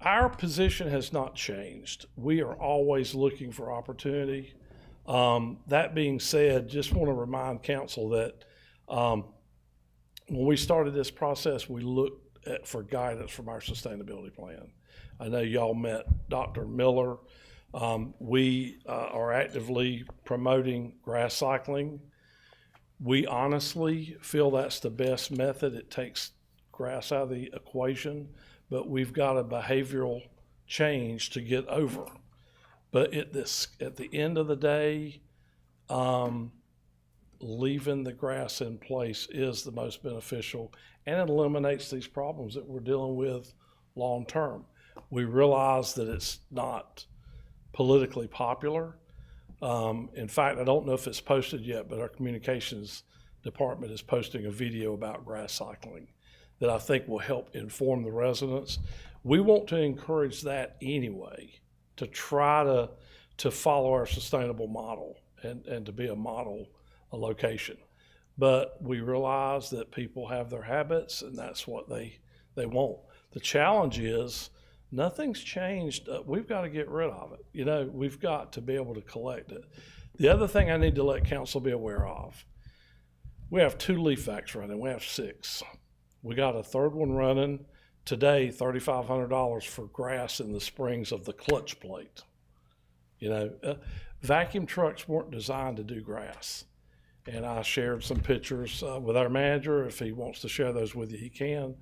our position has not changed. We are always looking for opportunity. That being said, just want to remind council that when we started this process, we looked for guidance from our sustainability plan. I know y'all met Dr. Miller. We are actively promoting grass cycling. We honestly feel that's the best method. It takes grass out of the equation, but we've got a behavioral change to get over. But at the end of the day, leaving the grass in place is the most beneficial, and it eliminates these problems that we're dealing with long term. We realize that it's not politically popular. In fact, I don't know if it's posted yet, but our communications department is posting a video about grass cycling that I think will help inform the residents. We want to encourage that anyway, to try to follow our sustainable model and to be a model location. But we realize that people have their habits, and that's what they want. The challenge is nothing's changed. We've got to get rid of it. You know, we've got to be able to collect it. The other thing I need to let council be aware of, we have 2 leaf vacs running. We have 6. We got a third one running today, $3,500 for grass in the springs of the clutch plate. You know, vacuum trucks weren't designed to do grass. And I shared some pictures with our manager. If he wants to share those with you, he can.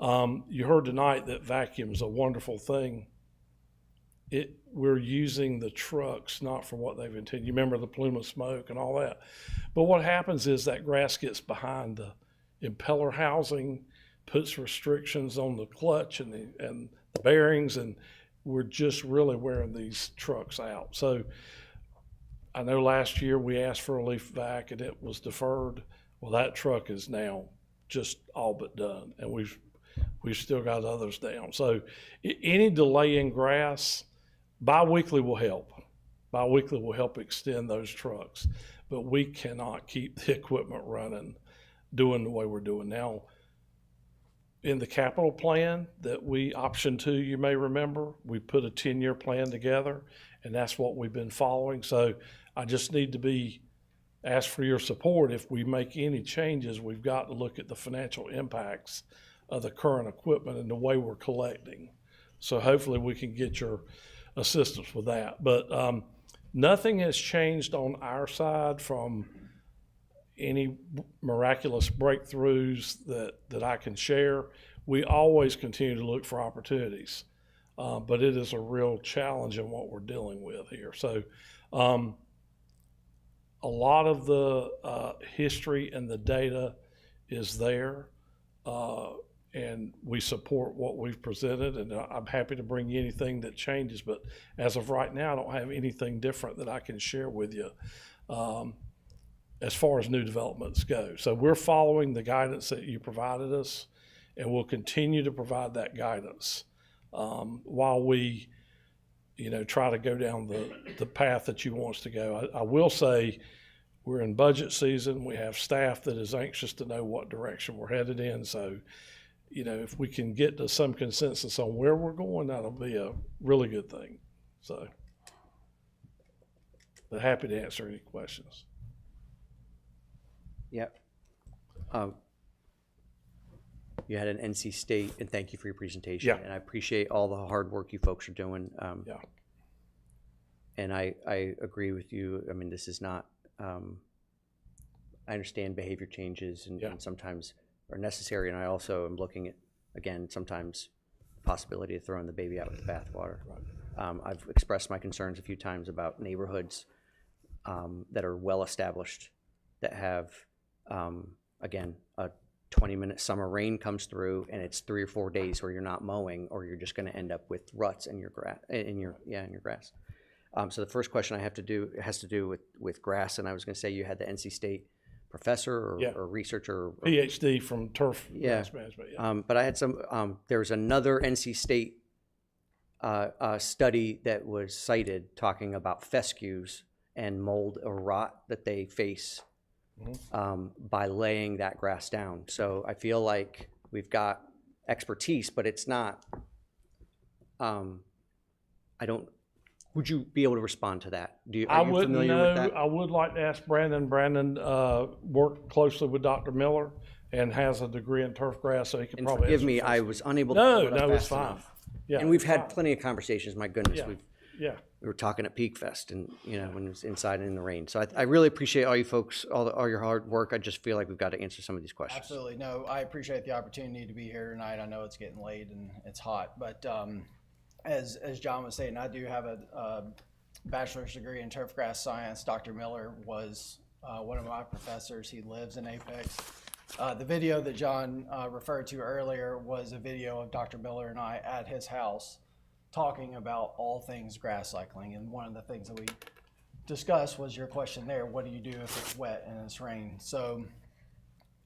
You heard tonight that vacuum is a wonderful thing. We're using the trucks not for what they've intended. You remember the plume of smoke and all that. But what happens is that grass gets behind the impeller housing, puts restrictions on the clutch and the bearings, and we're just really wearing these trucks out. So I know last year we asked for a leaf vac and it was deferred. Well, that truck is now just all but done, and we've still got others down. So any delay in grass, bi-weekly will help. Bi-weekly will help extend those trucks, but we cannot keep the equipment running, doing the way we're doing now. In the capital plan that we option 2, you may remember, we put a 10-year plan together, and that's what we've been following. So I just need to be ask for your support. If we make any changes, we've got to look at the financial impacts of the current equipment and the way we're collecting. So hopefully we can get your assistance with that. But nothing has changed on our side from any miraculous breakthroughs that I can share. We always continue to look for opportunities, but it is a real challenge in what we're dealing with here. So a lot of the history and the data is there, and we support what we've presented, and I'm happy to bring you anything that changes, but as of right now, I don't have anything different that I can share with you as far as new developments go. So we're following the guidance that you provided us, and we'll continue to provide that guidance while we, try to go down the path that you want us to go. I will say we're in budget season. We have staff that is anxious to know what direction we're headed in. So, if we can get to some consensus on where we're going, that'll be a really good thing. So, but happy to answer any questions. Yep. You had an NC State, and thank you for your presentation. Yeah. And I appreciate all the hard work you folks are doing. Yeah. And I agree with you. I mean, this is not, I understand behavior changes and sometimes are necessary. And I also am looking at, again, sometimes the possibility of throwing the baby out with the bathwater. Right. I've expressed my concerns a few times about neighborhoods that are well-established, that have, again, a 20-minute summer rain comes through and it's 3 or 4 days where you're not mowing, or you're just going to end up with ruts in your grass. In your grass. So the first question has to do with grass, and I was going to say you had the NC State professor or researcher, or PhD from turf grass management. Yeah. But I had some. There's another NC State study that was cited talking about fescues and mold or rot that they face by laying that grass down. So I feel like we've got expertise, but it's not. Would you be able to respond to that? Are you familiar with that? I would like to ask Brandon. Brandon worked closely with Dr. Miller and has a degree in turf grass, so he can probably forgive me. I was unable to. No, it's fine. Enough. Yeah, and we've had plenty of conversations. My goodness, yeah. We were talking at Peak Fest, and when it was inside and in the rain. So I really appreciate all you folks, all your hard work. I just feel like we've got to answer some of these questions. Absolutely. No, I appreciate the opportunity to be here tonight. I know it's getting late and it's hot, but as John was saying, I do have a bachelor's degree in turf grass science. Dr. Miller was one of my professors. He lives in Apex. The video that John referred to earlier was a video of Dr. Miller and I at his house talking about all things grass cycling. And one of the things that we discussed was your question there: what do you do if it's wet and it's rain? So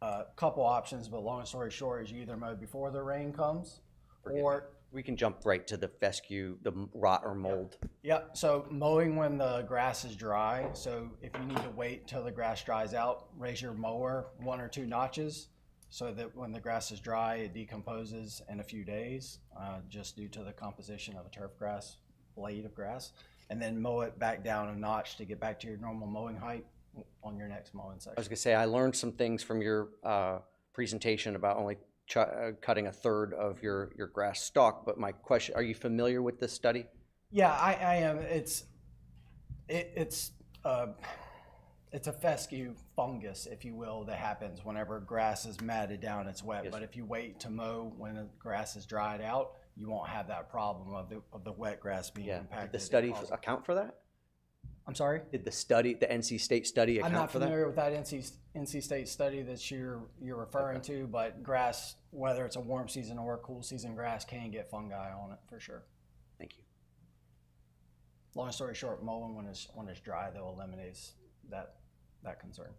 a couple options, but long story short is you either mow before the rain comes, or we can jump right to the fescue, the rot or mold. Yep. So mowing when the grass is dry. So if you need to wait till the grass dries out, raise your mower 1 or 2 notches so that when the grass is dry, it decomposes in a few days, just due to the composition of a turf grass blade of grass. And then mow it back down a notch to get back to your normal mowing height on your next mowing section. I was going to say, I learned some things from your presentation about only cutting a third of your grass stalk, but my question, are you familiar with this study? Yeah, I am. It's a fescue fungus, if you will, that happens whenever grass is matted down, it's wet. Yes. But if you wait to mow when the grass is dried out, you won't have that problem of the wet grass being impacted. Did the study account for that? I'm sorry? Did the NC State study account for that? I'm not familiar with that NC State study that you're referring to, but grass, whether it's a warm season or a cool season grass, can get fungi on it for sure. Thank you. Long story short, mowing when it's dry, though, eliminates that concern.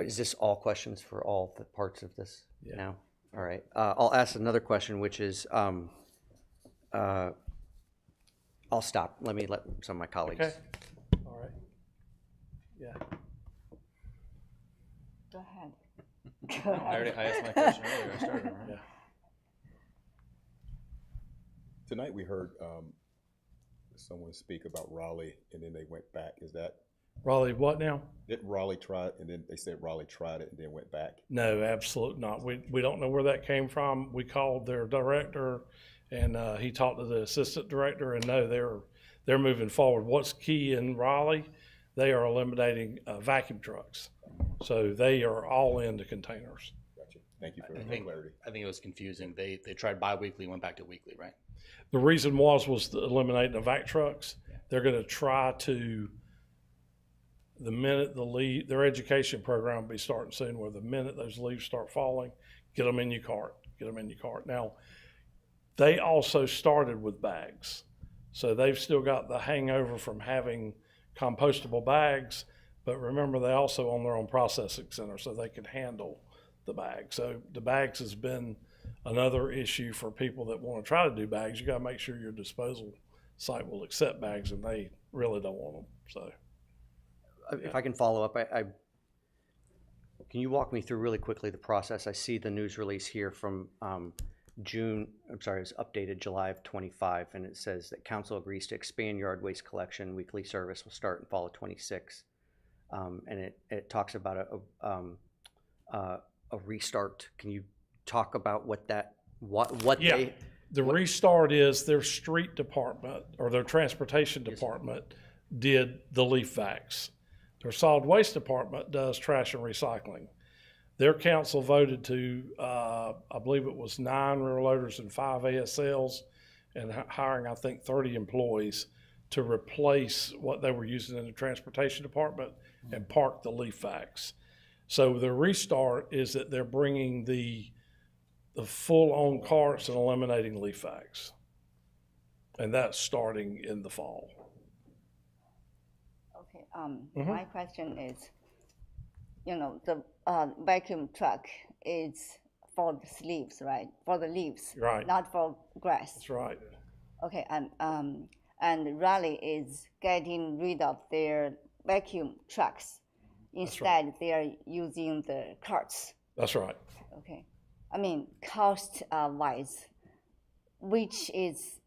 Is this all questions for all the parts of this now? All right. I'll ask another question, which is, I'll stop. Let some of my colleagues. Okay. All right. Yeah. Go ahead. I asked my question earlier. I started, right? Yeah. Tonight we heard someone speak about Raleigh, and then they went back. Is that Raleigh, what now? Did Raleigh try it, and then they said Raleigh tried it and then went back? No, absolutely not. We don't know where that came from. We called their director, and he talked to the assistant director, and no, they're moving forward. What's key in Raleigh, they are eliminating vacuum trucks. So they are all into containers. Gotcha. Thank you for the I think clarity. it was confusing. They tried bi-weekly, went back to weekly, right? The reason was eliminating the vac trucks. They're going to try to, the minute their education program will be starting soon, where the minute those leaves start falling, get them in your cart, Now, they also started with bags. So they've still got the hangover from having compostable bags, but remember, they also own their own processing center, so they can handle the bags. So the bags has been another issue for people that want to try to do bags. You got to make sure your disposal site will accept bags, and they really don't want them. So, if I can follow up, can you walk me through really quickly the process? I see the news release here from it's updated July of 25, and it says that council agrees to expand yard waste collection. Weekly service will start in fall of 26. And it talks about a restart. Can you talk about the restart is their street department or their transportation department did the leaf vacs. Their solid waste department does trash and recycling. Their council voted to, I believe it was 9 rear loaders and 5 ASLs, and hiring, I think, 30 employees to replace what they were using in the transportation department and park the leaf vacs. So the restart is that they're bringing the full-on carts and eliminating leaf vacs. And that's starting in the fall. Okay, my question is, the vacuum truck is for the leaves, right? For the leaves, right? Not for grass. That's right. Okay, and Raleigh is getting rid of their vacuum trucks. Instead, they are using the carts. That's right. Okay, I mean, cost-wise, which is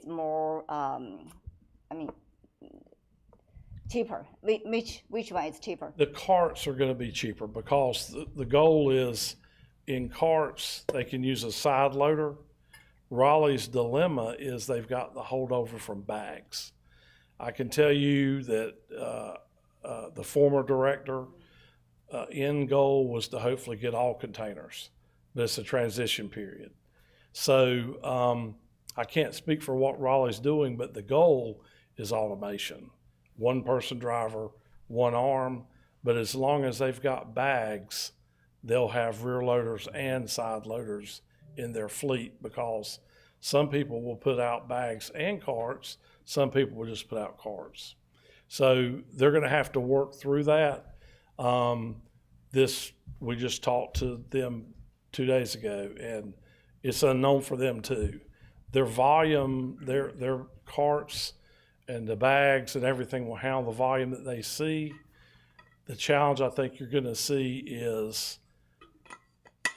more, cheaper? Which one is cheaper? The carts are going to be cheaper because the goal is in carts, they can use a side loader. Raleigh's dilemma is they've got the holdover from bags. I can tell you that the former director, end goal was to hopefully get all containers, but it's a transition period. So I can't speak for what Raleigh's doing, but the goal is automation. One person driver, one arm, but as long as they've got bags, they'll have rear loaders and side loaders in their fleet, because some people will put out bags and carts, some people will just put out carts. So they're going to have to work through that. We just talked to them 2 days ago, and it's unknown for them too. Their volume, their carts and the bags and everything will handle the volume that they see. The challenge I think you're going to see is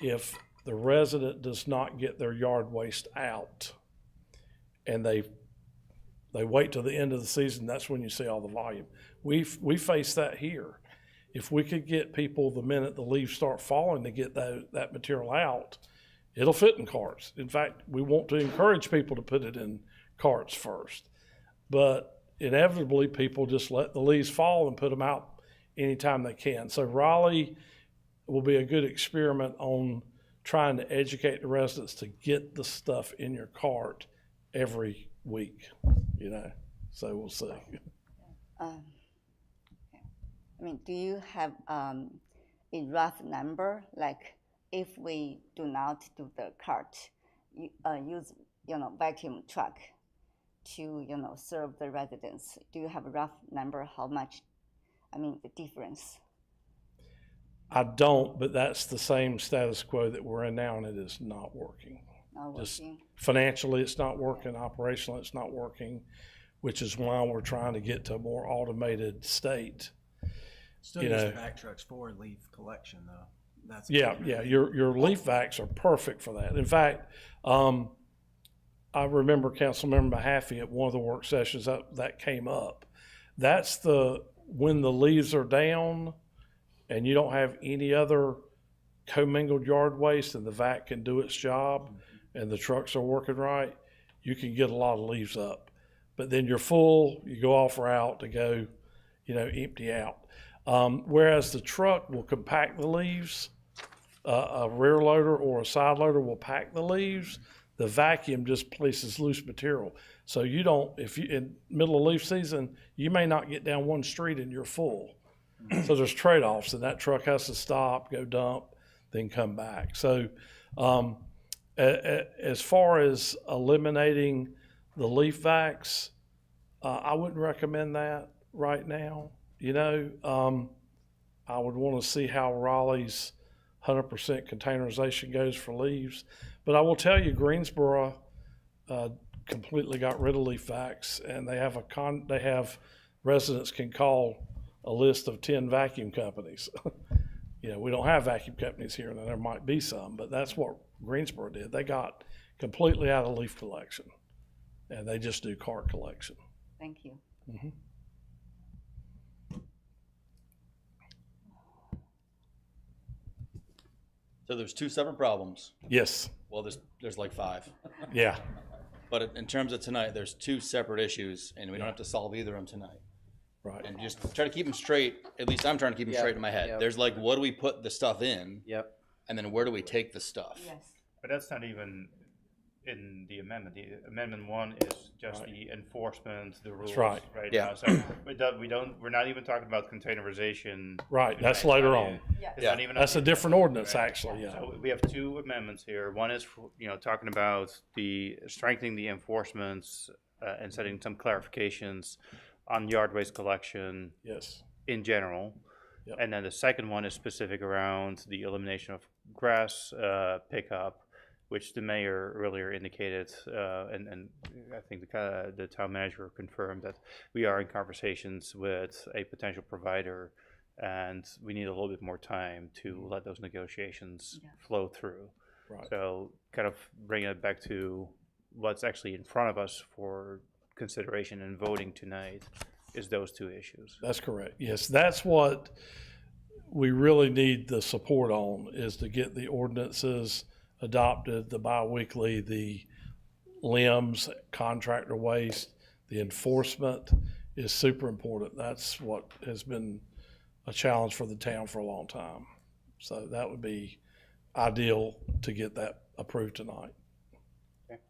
if the resident does not get their yard waste out and they wait till the end of the season, that's when you see all the volume. We face that here. If we could get people the minute the leaves start falling to get that material out, it'll fit in carts. In fact, we want to encourage people to put it in carts first. But inevitably, people just let the leaves fall and put them out anytime they can. So Raleigh will be a good experiment on trying to educate the residents to get the stuff in your cart every week, so we'll see. Do you have a rough number? Like, if we do not do the cart, use vacuum truck to serve the residents, do you have a rough number how much? The difference? I don't, but that's the same status quo that we're in now, and it is not working. Just financially, it's not working. Operationally, it's not working, which is why we're trying to get to a more automated state. Still use the vac trucks for leaf collection, though. That's yeah. Your leaf vacs are perfect for that. In fact, I remember Councilmember Mahaffey at one of the work sessions that came up. that's when the leaves are down and you don't have any other commingled yard waste and the vac can do its job and the trucks are working right, you can get a lot of leaves up. But then you're full, you go off route to go, empty out. Whereas the truck will compact the leaves, a rear loader or a side loader will pack the leaves. The vacuum just places loose material. So you don't, if you, in middle of leaf season, you may not get down one street and you're full. So there's trade-offs, and that truck has to stop, go dump, then come back. So as far as eliminating the leaf vacs, I wouldn't recommend that right now. I would want to see how Raleigh's 100% containerization goes for leaves. But I will tell you, Greensboro completely got rid of leaf vacs, and they have residents can call a list of 10 vacuum companies. We don't have vacuum companies here, and there might be some, but that's what Greensboro did. They got completely out of leaf collection, and they just do cart collection. Thank you. Mm-hmm. So there's two separate problems. Yes. Well, there's like 5. Yeah. But in terms of tonight, there's 2 separate issues, and we don't have to solve either of them tonight. Right. And just try to keep them straight. At least I'm trying to keep them straight in my head. There's like, what do we put the stuff in? Yep. And then where do we take the stuff? Yes. But that's not even in the amendment. The amendment 1 is just the enforcement, the rules. right. Yeah. Now. So we're not even talking about containerization. Right, that's It's later not on. it's not even That's a different ordinance, right? actually, yeah. So we have 2 amendments here. One is, talking about the strengthening the enforcements and setting some clarifications on yard waste collection. Yes. In general. Yep. And then the second one is specific around the elimination of grass pickup, which the mayor earlier indicated, and I think the town manager confirmed that we are in conversations with a potential provider, and we need a little bit more time to let those negotiations flow through. Right. So kind of bringing it back to what's actually in front of us for consideration and voting tonight is those 2 issues. That's correct. Yes, that's what we really need the support on, is to get the ordinances adopted, the biweekly, the limbs, contractor waste, the enforcement is super important. That's what has been a challenge for the town for a long time. So that would be ideal to get that approved tonight. Okay.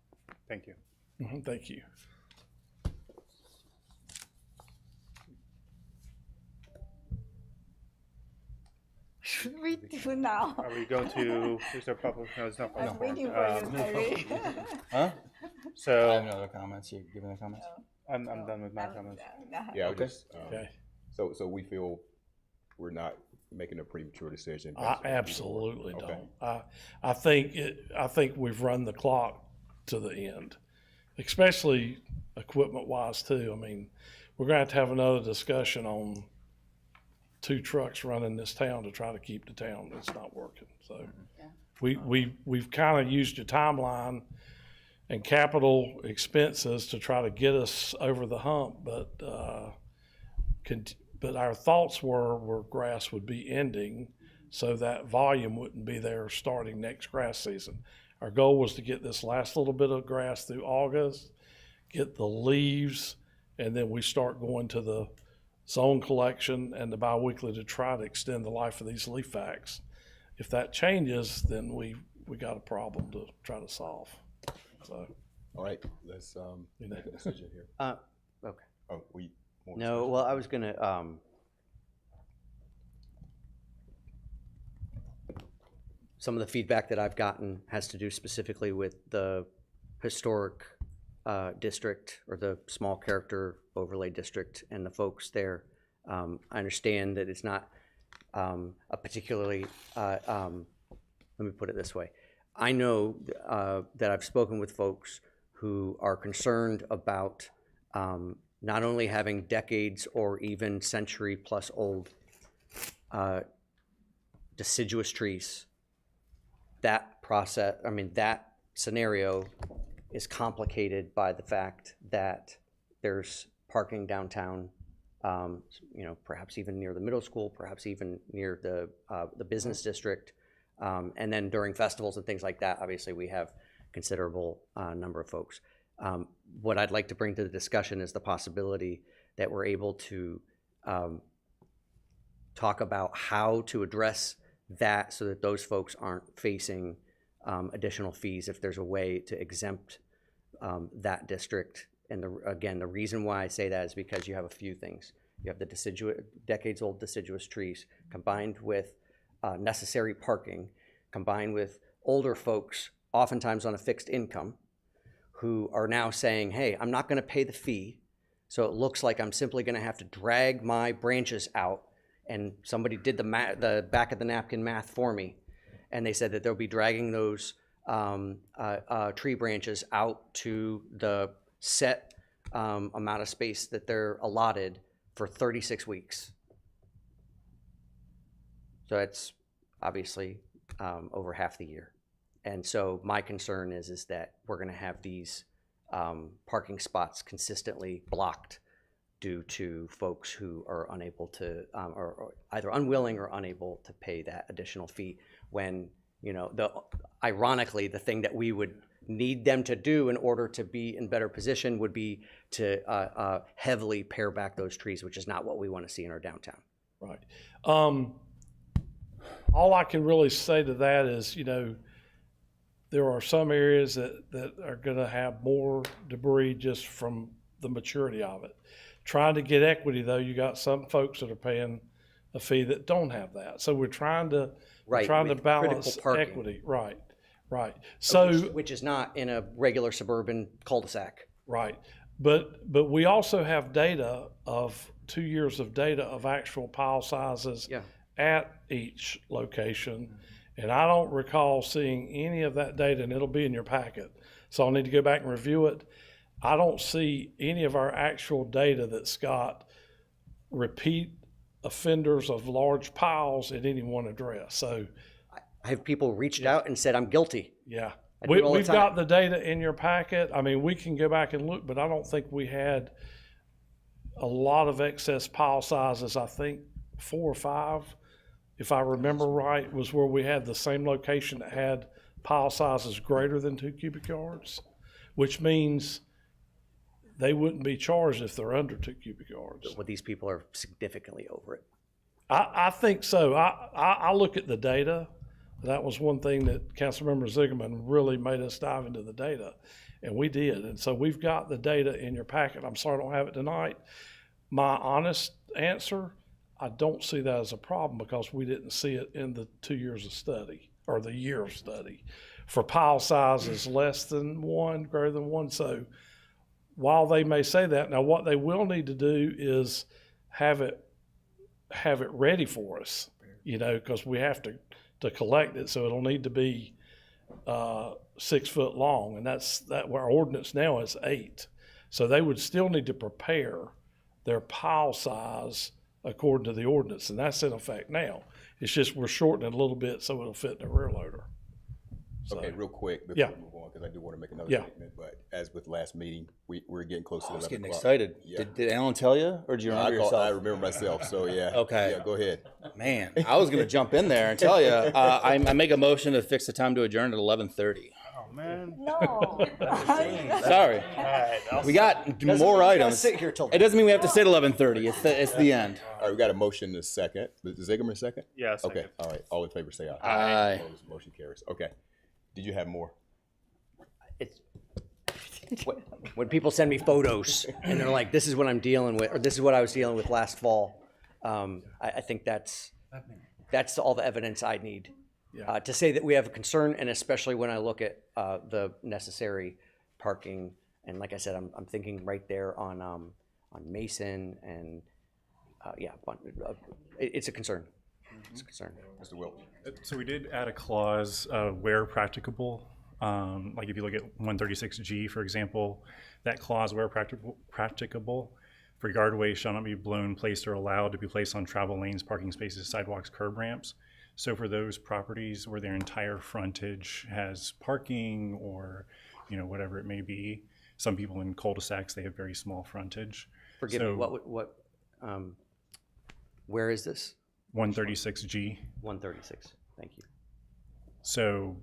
Thank you. Thank you. Should we do now? Are we going to, is there public, no, it's not public. I'm waiting for you, Terry. Huh? So. I have no other comments. You giving the comments? I'm done with my comments. Yeah, Okay. okay. So we feel we're not making a premature decision. I absolutely don't. I think we've run the clock to the end, especially equipment wise too. I mean, we're going to have another discussion on 2 trucks running this town to try to keep the town. It's not working. So we've kind of used your timeline and capital expenses to try to get us over the hump, but our thoughts were where grass would be ending, so that volume wouldn't be there starting next grass season. Our goal was to get this last little bit of grass through August, get the leaves, and then we start going to the zone collection and the biweekly to try to extend the life of these leaf vacs. If that changes, then we got a problem to try to solve. So, all right, let's make a decision here. Okay. Oh, No, well, I was gonna, some of the feedback that I've gotten has to do specifically with the historic district, or the small character overlay district, and the folks there. I understand that it's not a particularly, let me put it this way. I know that I've spoken with folks who are concerned about not only having decades or even century plus old deciduous trees. That process, I mean, that scenario is complicated by the fact that there's parking downtown you know, perhaps even near the middle school, perhaps even near the business district. And then during festivals and things like that, obviously we have considerable number of folks. What I'd like to bring to the discussion is the possibility that we're able to talk about how to address that so that those folks aren't facing additional fees if there's a way to exempt that district. And again, the reason why I say that is because you have a few things. You have the decades-old deciduous trees combined with necessary parking, combined with older folks, oftentimes on a fixed income, who are now saying, hey, I'm not going to pay the fee, so it looks like I'm simply going to have to drag my branches out. And somebody did the back of the napkin math for me, and they said that they'll be dragging those tree branches out to the set amount of space that they're allotted for 36 weeks. So that's obviously over half the year. And so my concern is that we're going to have these parking spots consistently blocked due to folks who are unable to, or either unwilling or unable to pay that additional fee. When, you know, ironically, the thing that we would need them to do in order to be in better position would be to heavily pare back those trees, which is not what we want to see in our downtown. Right. All I can really say to that is, you know, there are some areas that are going to have more debris just from the maturity of it. Trying to get equity, though, you got some folks that are paying a fee that don't have that. So we're trying to balance equity. Right. So which is not in a regular suburban cul-de-sac. Right. But we also have data of 2 years of data of actual pile sizes at each location. And I don't recall seeing any of that data, and it'll be in your packet. So I'll need to go back and review it. I don't see any of our actual data that's got repeat offenders of large piles at any one address. So I have people reached out and said, I'm guilty. Yeah. We've got the data in your packet. I mean, we can go back and look, but I don't think we had a lot of excess pile sizes. I think 4 or 5, if I remember right, was where we had the same location that had pile sizes greater than 2 cubic yards, which means they wouldn't be charged if they're under 2 cubic yards. Well, these people are significantly over it. I think so. I look at the data. That was one thing that Councilmember Zigerman really made us dive into the data, and we did. And so we've got the data in your packet. I'm sorry I don't have it tonight. My honest answer, I don't see that as a problem because we didn't see it in the 2 years of study or the year of study for pile sizes less than 1, greater than 1. So while they may say that, now what they will need to do is have it ready for us, you know, because we have to collect it. So it'll need to be 6 foot long, and that's our ordinance now is 8. So they would still need to prepare their pile size according to the ordinance, and that's in effect now. It's just we're shortening it a little bit so it'll fit in the rear loader. So, okay, real quick before we move on, because I do want to make another statement. But as with last meeting, we're getting close to 11 o'clock. I was getting excited. Yeah. Did Alan tell you, or do you remember yourself? I remember myself. So yeah. Okay. Yeah, go ahead. Man, I was going to jump in there and tell you. I make a motion to fix the time to adjourn at 11:30. Oh man. No. Sorry. We got more items. Sit here till it doesn't mean we have to sit 11:30. It's the end. All right, we got a motion in a second. Is Zigerman second? Yeah. Second. Okay. All right. All in favor, say aye. Aye. Opposed, motion carries. Okay. Did you have more? When people send me photos and they're like, this is what I'm dealing with, or this is what I was dealing with last fall, I think that's all the evidence I need to say that we have a concern, and especially when I look at the necessary parking. And like I said, I'm thinking right there on Mason, and it's a concern. It's a concern. Mr. Wilt. So we did add a clause where practicable. Like if you look at 136G, for example, that clause where practicable for yardways shall not be blown, placed, or allowed to be placed on travel lanes, parking spaces, sidewalks, curb ramps. So for those properties where their entire frontage has parking or, you know, whatever it may be, some people in cul-de-sacs, they have very small frontage. Forgive me, what Where is this? 136G. 136. Thank you. So,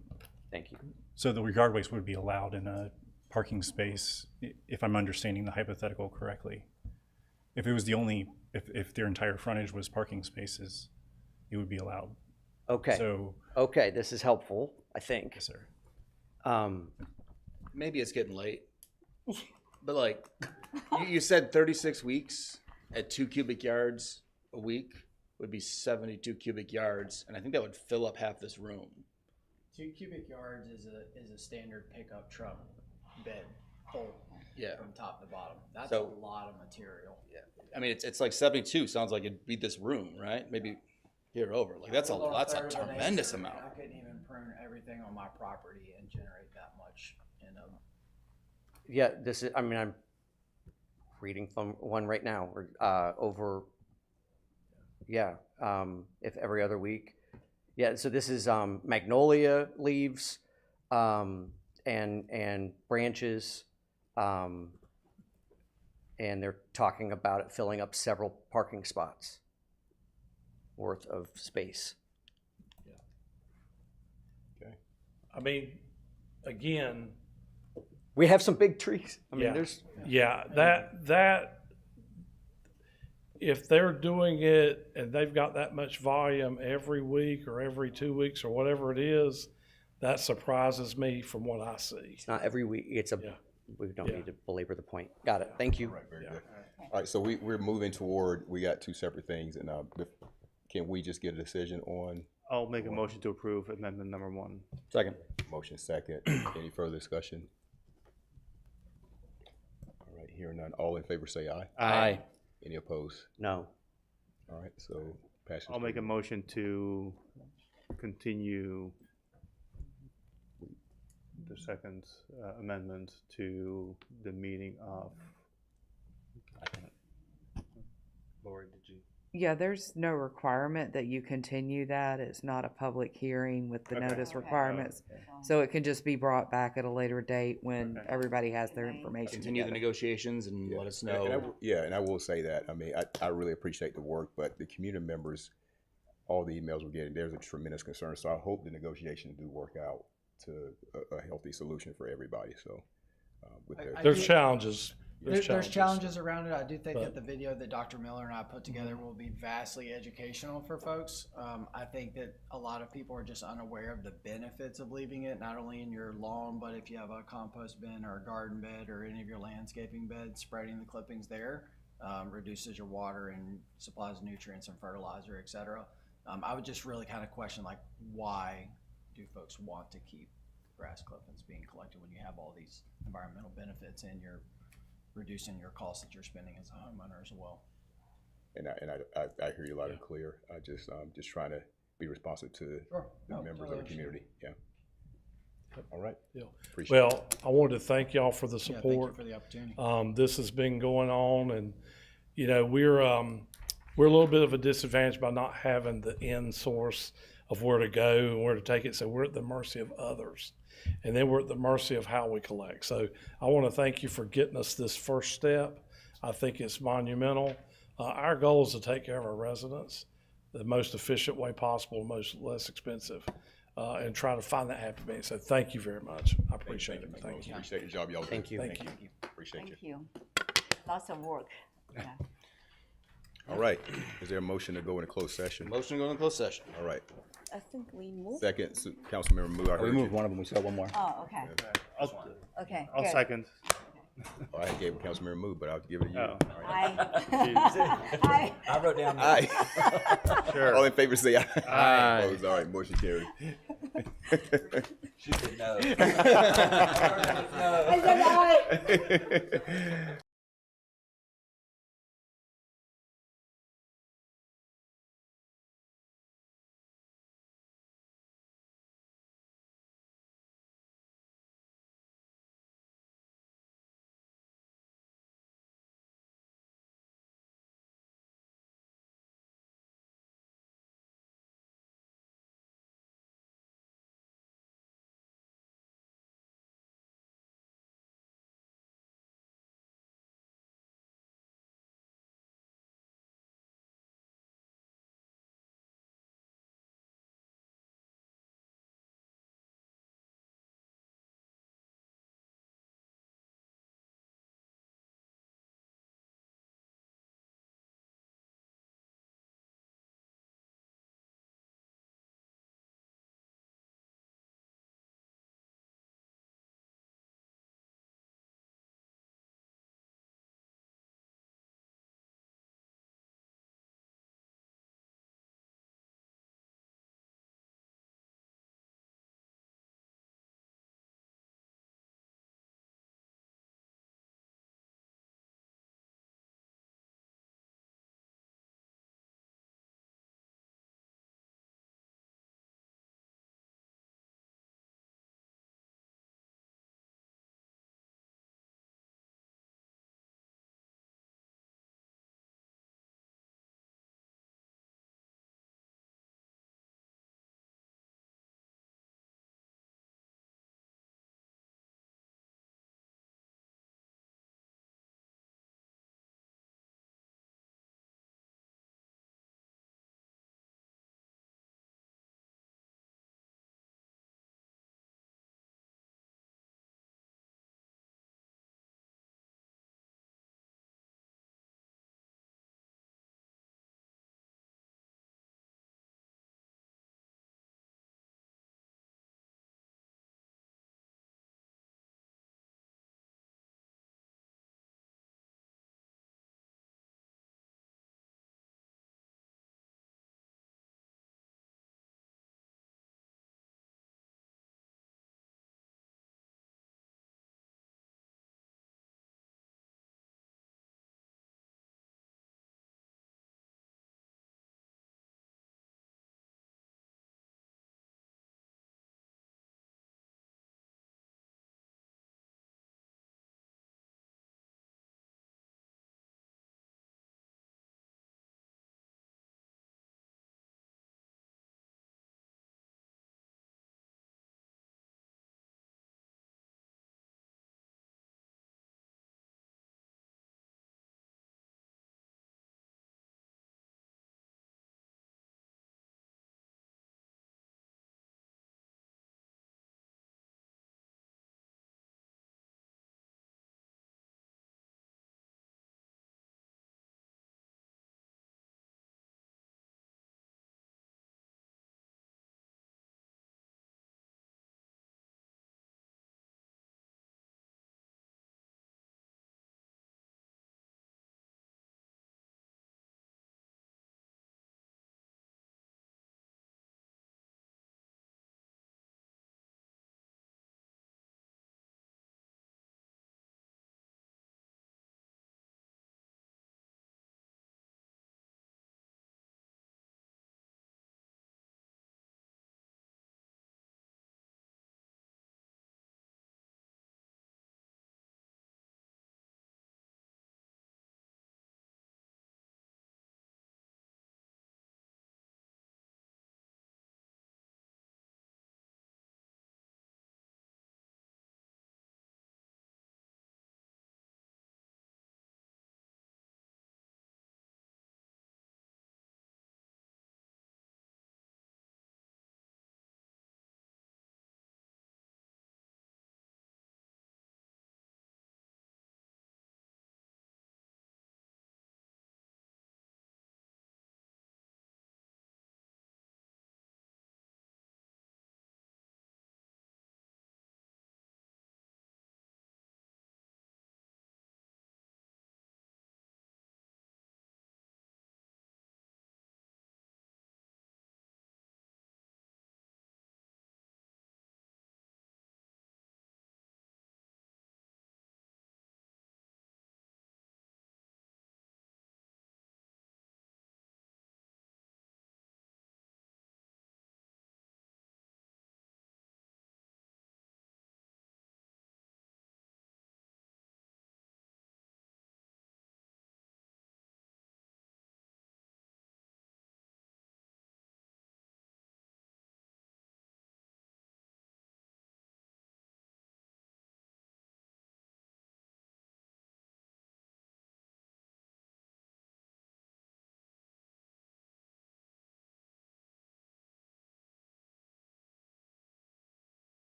Thank you. so the regardways would be allowed in a parking space, if I'm understanding the hypothetical correctly. If it was the only, if their entire frontage was parking spaces, it would be allowed. Okay. So, Okay, this is helpful, I think. yes, sir. Maybe it's getting late, but like, you said 36 weeks at 2 cubic yards a week would be 72 cubic yards, and I think that would fill up half this room. 2 cubic yards is a standard pickup truck bed full. Yeah. From top to bottom. That's So- a lot of material. Yeah. I mean, it's like 72 sounds like it'd be this room, right? Maybe here over. Like that's a little that's a third of an tremendous acre, amount. I couldn't even prune everything on my property and generate that much in a. Yeah, this is, I mean, I'm reading from one right now, over, yeah, if every other week. Yeah, so this is magnolia leaves and branches. And they're talking about it filling up several parking spots worth of space. I mean, again, We have some big trees. I mean, yeah, there's, yeah, that, if they're doing it and they've got that much volume every week or every 2 weeks or whatever it is, that surprises me from what I see. it's not every week, it's a, we don't need to belabor the point. Got it, thank you. All right, very good. All right, so we're moving toward, we got two separate things, and can we just get a decision on? I'll make a motion to approve amendment number 1. Second. Motion second. Any further discussion? All right, hearing none. All in favor say aye. Aye. Any opposed? No. All right, so passes. I'll make a motion to continue the second amendment to the meeting of. Lori, did you? Yeah, there's no requirement that you continue that. It's not a public hearing with the Okay. notice requirements. So it can just be brought back at a later date when everybody has their information Continue the together. negotiations and let us And I know. will- Yeah, and I will say that, I mean, I really appreciate the work, but the community members, all the emails we're getting, there's a tremendous concern, so I hope the negotiations do work out to a healthy solution for everybody, so. With the- There's challenges. There's challenges around it. I do think But- that the video that Dr. Miller and I put together will be vastly educational for folks. I think that a lot of people are just unaware of the benefits of leaving it, not only in your lawn, but if you have a compost bin or a garden bed or any of your landscaping beds, spreading the clippings there reduces your water and supplies nutrients and fertilizer, et cetera. I would just really kind of question, like, why do folks want to keep grass clippings being collected when you have all these environmental benefits and you're reducing your costs that you're spending as a homeowner as well. And I hear you loud and clear. I just, just trying to be responsive to Sure. the No, members totally of the community, yeah. All right. Yeah. Appreciate it. Well, I wanted to thank y'all for the Yeah, thank you support. for the opportunity. This has been going on, and you know we're a little bit of a disadvantage by not having the end source of where to go and where to take it. So we're at the mercy of others, and then we're at the mercy of how we collect. So I want to thank you for getting us this first step. I think it's monumental. Our goal is to take care of our residents the most efficient way possible, less expensive, and try to find that happy medium. So thank you very much. I appreciate it. Thank you. Appreciate the job y'all do. Thank you. Thank you. Appreciate you. Thank you. Lots of work. Yeah. All right, is there a motion to go into closed session? Motion to go into closed session. All right, I think we moved. second, Councilmember Mu, I We heard moved you. one of them, we still have one more. Oh, okay. Okay. I'll good. second. Oh, I gave Councilmember Mu, but I'll give it to you. Oh. All right. Aye. I wrote down. Aye. Sure. All in favor, say aye. Aye. Opposed? All right, motion carried. She said no. I said aye.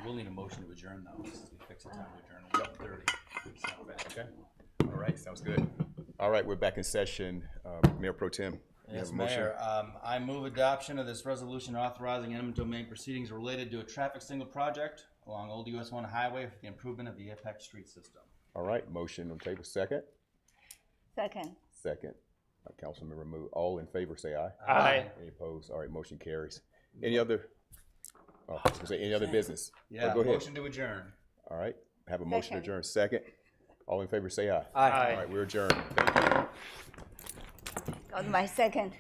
We'll need a motion to adjourn though, since we fixed the time to adjourn. 11:30. Okay. All right, sounds good. All right, we're back in session. Mayor Pro Tem, you Yes, have a motion? Mayor. I move adoption of this resolution authorizing eminent domain proceedings related to a traffic signal project along Old US 1 Highway for the improvement of the Apex street system. All right, motion on table, second? Second. Second. Councilmember Mu, all in favor, say aye. Aye. Any opposed? All right, motion carries. Any other, I was gonna say, any other business? Yeah, Go ahead. motion to adjourn. All right, have a motion to Second. adjourn, second. All in favor, say aye. Aye. All right, we're adjourned. Thank you. Got my second.